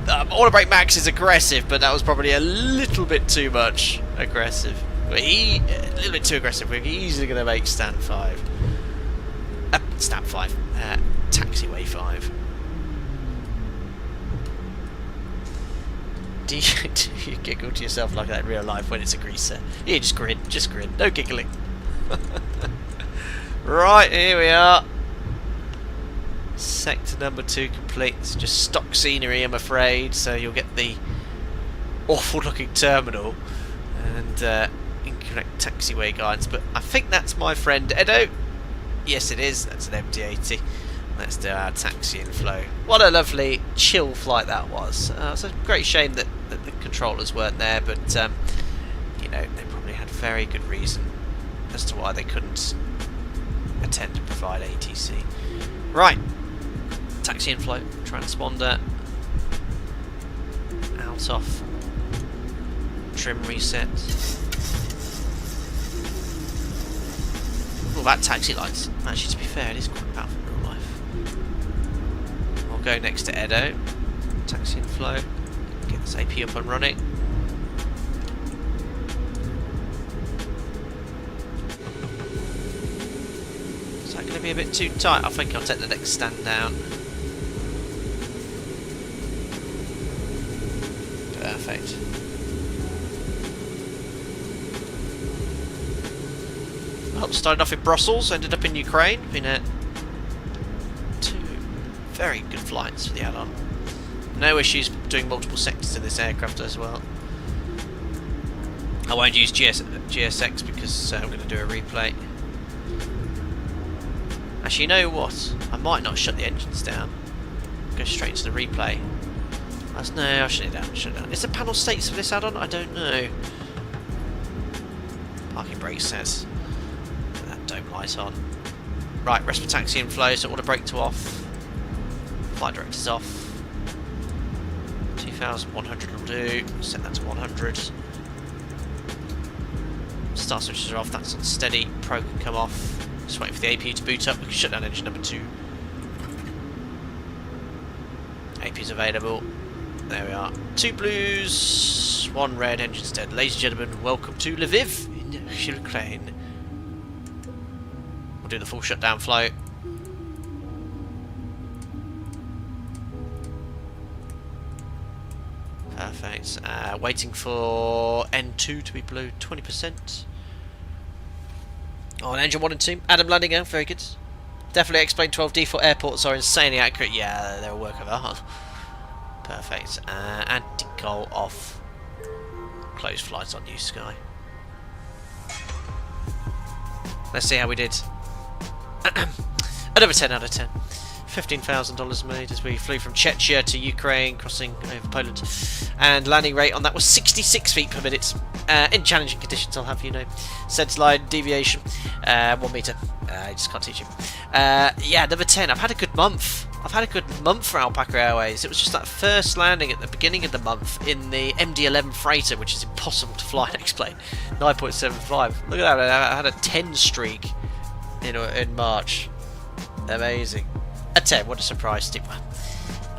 Auto brake max is aggressive, but that was probably a little bit too much aggressive. A little bit too aggressive. We're easily going to make stand 5. Stand 5. Taxiway 5. Do you giggle to yourself like that in real life when it's a greaser? Yeah, just grin. Just grin. No giggling. Right, here we are. Sector number 2 complete. It's just stock scenery, I'm afraid. So you'll get the awful looking terminal and incorrect taxiway guidance. But I think that's my friend Edo. Yes, it is. That's an MD-80. Let's do our taxi and flow. What a lovely chill flight that was. It's a great shame that the controllers weren't there, but you know, they probably had very good reason as to why they couldn't attend to provide ATC. Right, taxi and flow, transponder, out off, trim reset. Well, that taxi lights, actually to be fair, it is quite powerful in real life. I'll go next to Edo, taxi and flow, get this AP up and running. Is that going to be a bit too tight? I think I'll take the next stand down. Perfect. Well, started off in Brussels, ended up in Ukraine. Been at 2 very good flights for the add-on. No issues doing multiple sectors in this aircraft as well. I won't use GSX because I'm going to do a replay. Actually, you know what? I might not shut the engines down. Go straight into the replay. No, I'll shut it down. Shut it down. Is the panel states for this add-on? I don't know. Parking brake says. Put that dome light on. Right, rest for taxi and flow, so auto brake to off. Flight director's off. 2100 will do. Set that to 100. Start switches are off, that's on steady. Pro can come off. Just waiting for the APU to boot up. We can shut down engine number 2. APU's available. There we are. 2 blues, 1 red, engine's dead. Ladies and gentlemen, welcome to Lviv in Ukraine. We'll do the full shutdown flow. Perfect. Waiting for N2 to be below 20%. On engine 1 and 2. Adam landing out, very good. Definitely explain 12 default airports are insanely accurate. Yeah, they're a work of art. Perfect. Anti-goal off. Closed flights on New Sky. Let's see how we did. Another 10 out of 10. $15,000 made as we flew from Chechnya to Ukraine, crossing over Poland, and landing rate on that was 66 feet per minute. In challenging conditions, I'll have you know. Centerline deviation, 1 meter. I just can't teach you. Yeah, number 10. I've had a good month. For Alpaca Airways. It was just that first landing at the beginning of the month in the MD-11 freighter, which is impossible to fly and explain. 9.75. Look at that. I had a 10 streak in March. Amazing. A 10, what a surprise. Well,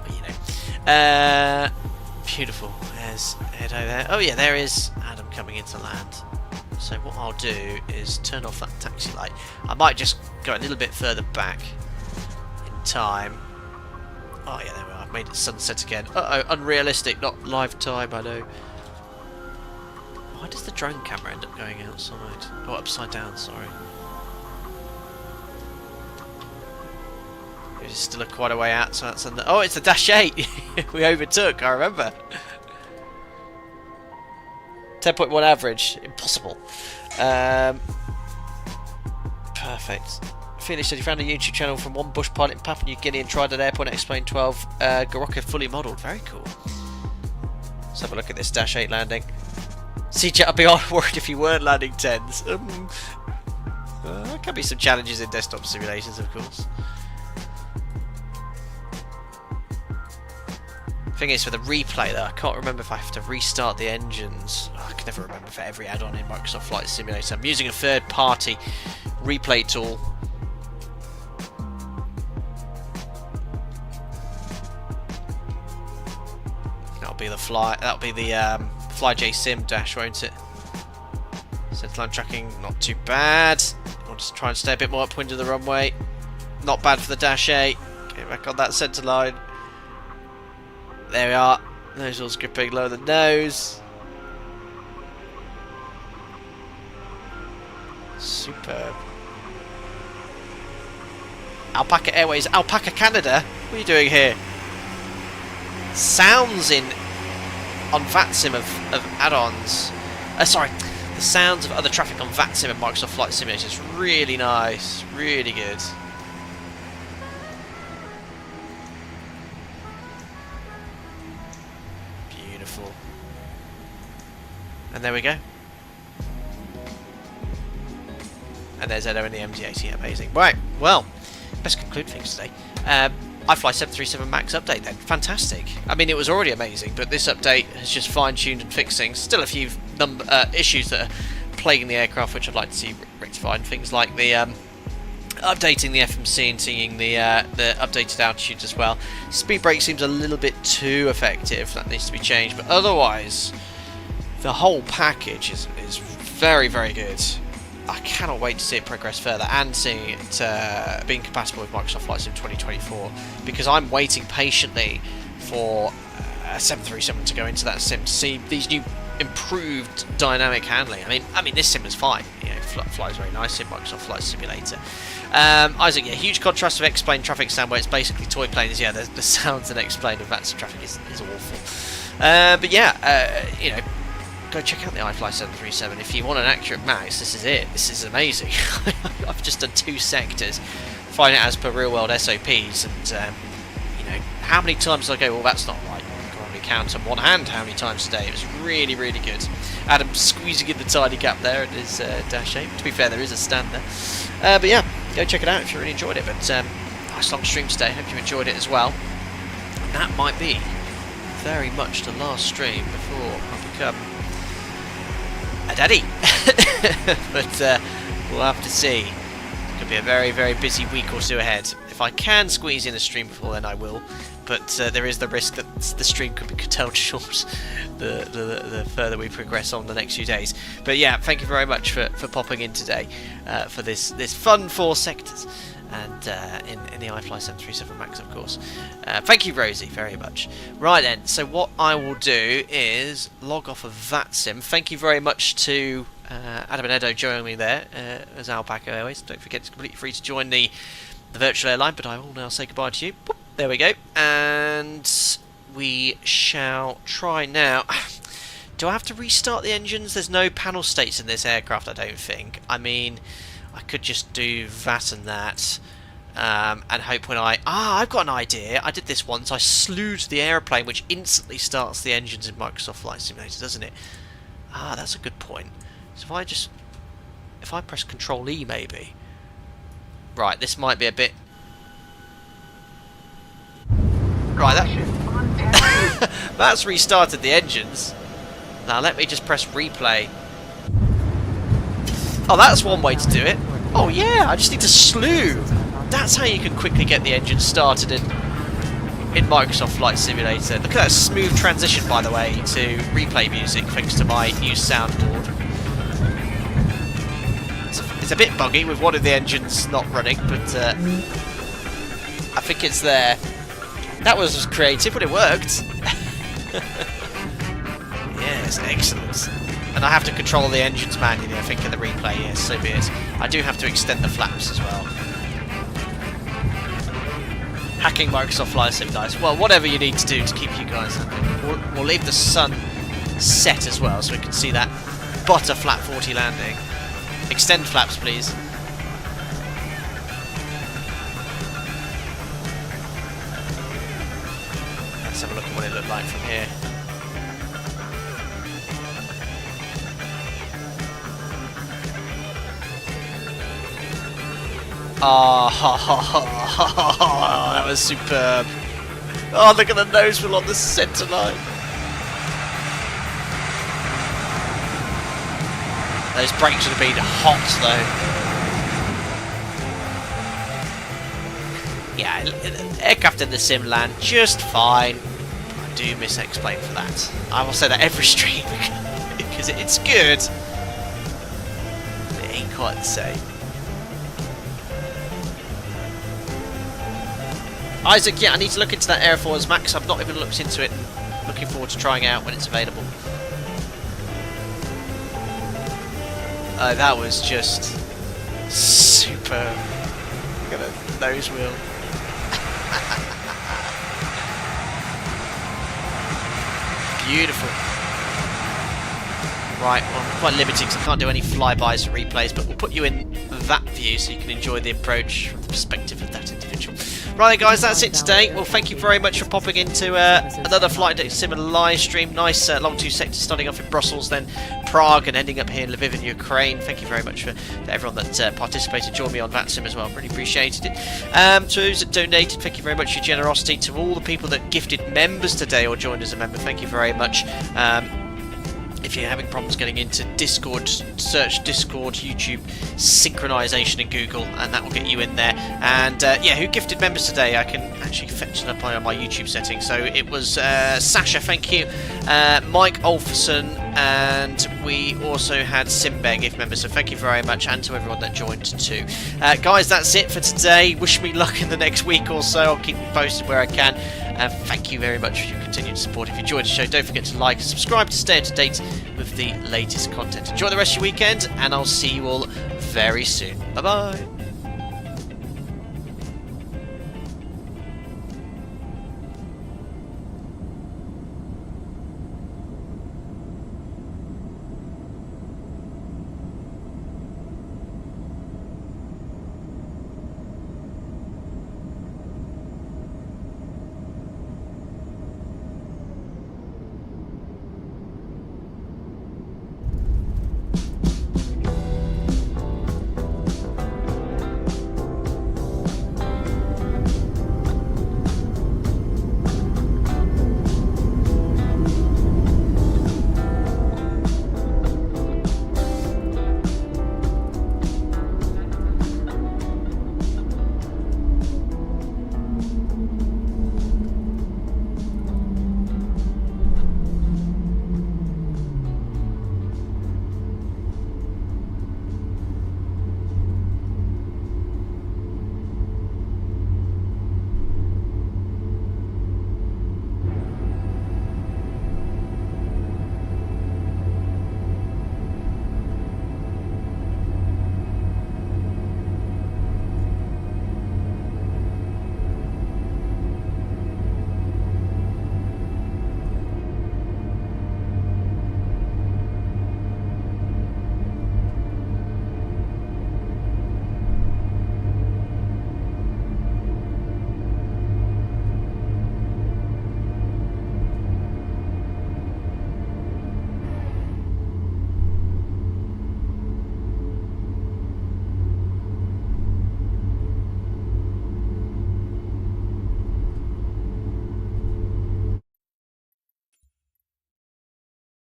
you know. Beautiful. There's Edo there. Oh yeah, there is Adam coming into land. So what I'll do is turn off that taxi light. I might just go a little bit further back in time. Oh yeah, there we are. I've made it sunset again. Uh-oh, unrealistic, not live time, I know. Why does the drone camera end up going outside? Oh, upside down, sorry. It's still quite a way out, so that's oh, it's the Dash 8 we overtook, I remember. 10.1 average, impossible. Perfect. Felix said he found a YouTube channel from one bush pilot in Papua New Guinea and tried an airport and explained 12 Garoka fully modelled. Very cool. Let's have a look at this Dash 8 landing. CJ, I'd be worried if you weren't landing 10s. There can be some challenges in desktop simulations, of course. Thing is, for the replay though, I can't remember if I have to restart the engines. Oh, I can never remember for every add-on in Microsoft Flight Simulator. I'm using a third-party replay tool. be the fly. That'll be the FlyJ Sim dash, won't it? Centerline tracking, not too bad. We'll just try and stay a bit more upwind of the runway. Not bad for the dash 8. Get back on that centerline. There we are. Nose wheel's gripping lower than nose. Superb. Alpaca Airways, Alpaca Canada. What are you doing here? Sounds on VATSIM of add-ons. Sorry, the sounds of other traffic on VATSIM and Microsoft Flight Simulator is really nice, really good. Beautiful. And there we go. And there's Edo in the MD-80, amazing. Right, well, let's conclude things today. iFly 737 MAX update then, fantastic. I mean, it was already amazing, but this update has just fine-tuned and fixed things. Still a few issues that are plaguing the aircraft, which I'd like to see rectified. Things like the updating the FMC and seeing the updated altitudes as well. Speed brake seems a little bit too effective, that needs to be changed, but otherwise, the whole package is very, very good. I cannot wait to see it progress further and seeing it being compatible with Microsoft Flight Sim 2024, because I'm waiting patiently for a 737 to go into that sim to see these new improved dynamic handling. I mean this sim is fine. You know, flies very nicely in Microsoft Flight Simulator. Isaac, yeah, huge contrast with X-Plane traffic sound where it's basically toy planes. Yeah, the sounds in X-Plane of that traffic is awful. But yeah, you know, go check out the iFly 737 if you want an accurate MAX. This is it. This is amazing. I've just done 2 sectors, flying it as per real world SOPs, and you know, how many times did I go, well, that's not right. You can only count on one hand how many times today. It was really, really good. Adam squeezing in the tiny gap there in his dash 8. To be fair, there is a stand there. But yeah, go check it out if you really enjoyed it. But nice long stream today. Hope you enjoyed it as well. And that might be very much the last stream before I become a daddy. But we'll have to see. It could be a very, very busy week or so ahead. If I can squeeze in a stream before then, I will. But there is the risk that the stream could be curtailed short the further we progress on the next few days. But yeah, thank you very much for popping in today for this fun 4 sectors. And in the iFly 737 MAX, of course. Thank you, Rosie, very much. Right then, so what I will do is log off of VATSIM. Thank you very much to Adam and Edo joining me there as Alpaca Airways. Don't forget, it's completely free to join the virtual airline, but I will now say goodbye to you. Boop, there we go. And we shall try now. Do I have to restart the engines? There's no panel states in this aircraft, I don't think. I mean, I could just do that and that, and hope when I've got an idea. I did this once. I slewed the aeroplane, which instantly starts the engines in Microsoft Flight Simulator, doesn't it? That's a good point. So if I press Control E, maybe. Right, this might be a bit. Right, that's restarted the engines. Now let me just press replay. Oh, that's one way to do it. Oh yeah, I just need to slew. That's how you can quickly get the engine started in Microsoft Flight Simulator. Look at that smooth transition, by the way, to replay music thanks to my new soundboard. It's a bit buggy with one of the engines not running, but I think it's there. That was creative, but it worked. Yes, excellent. And I have to control the engines manually, I think, in the replay, yes, so be it. I do have to extend the flaps as well. Hacking Microsoft Flight Sim guys. Well, whatever you need to do to keep you guys happy. We'll leave the sun set as well, so we can see that butter flat 40 landing. Extend flaps, please. Let's have a look at what it looked like from here. Oh, that was superb. Oh, look at the nose wheel on the centre line. Those brakes would have been hot, though. Yeah, aircraft in the sim land just fine. do miss X-Plane for that. I will say that every stream because it's good. It ain't quite the same. Isaac, yeah, I need to look into that Airfoils Max. I've not even looked into it. Looking forward to trying it out when it's available. Oh, that was just super. Look at the nose wheel. Beautiful. Right, well, I'm quite limited because I can't do any flybys or replays, but we'll put you in that view so you can enjoy the approach from the perspective of that individual. Right, guys, that's it today. Well, thank you very much for popping into another Flight Deck Sim live stream. Nice long two sectors, starting off in Brussels, then Prague, and ending up here in Lviv in Ukraine. Thank you very much for everyone that participated, joined me on that sim as well. Really appreciated it. To those that donated, thank you very much for your generosity. To all the people that gifted members today or joined as a member, thank you very much. If you're having problems getting into Discord, search Discord, YouTube, synchronization in Google, and that will get you in there. And yeah, who gifted members today? I can actually fetch it up on my YouTube settings. So it was Sasha, thank you, Mike Olferson, and we also had Simbear gift members. So thank you very much, and to everyone that joined too. Guys, that's it for today. Wish me luck in the next week or so. I'll keep you posted where I can. Thank you very much for your continued support. If you enjoyed the show, don't forget to like and subscribe to stay up to date with the latest content. Enjoy the rest of your weekend, and I'll see you all very soon. Bye bye.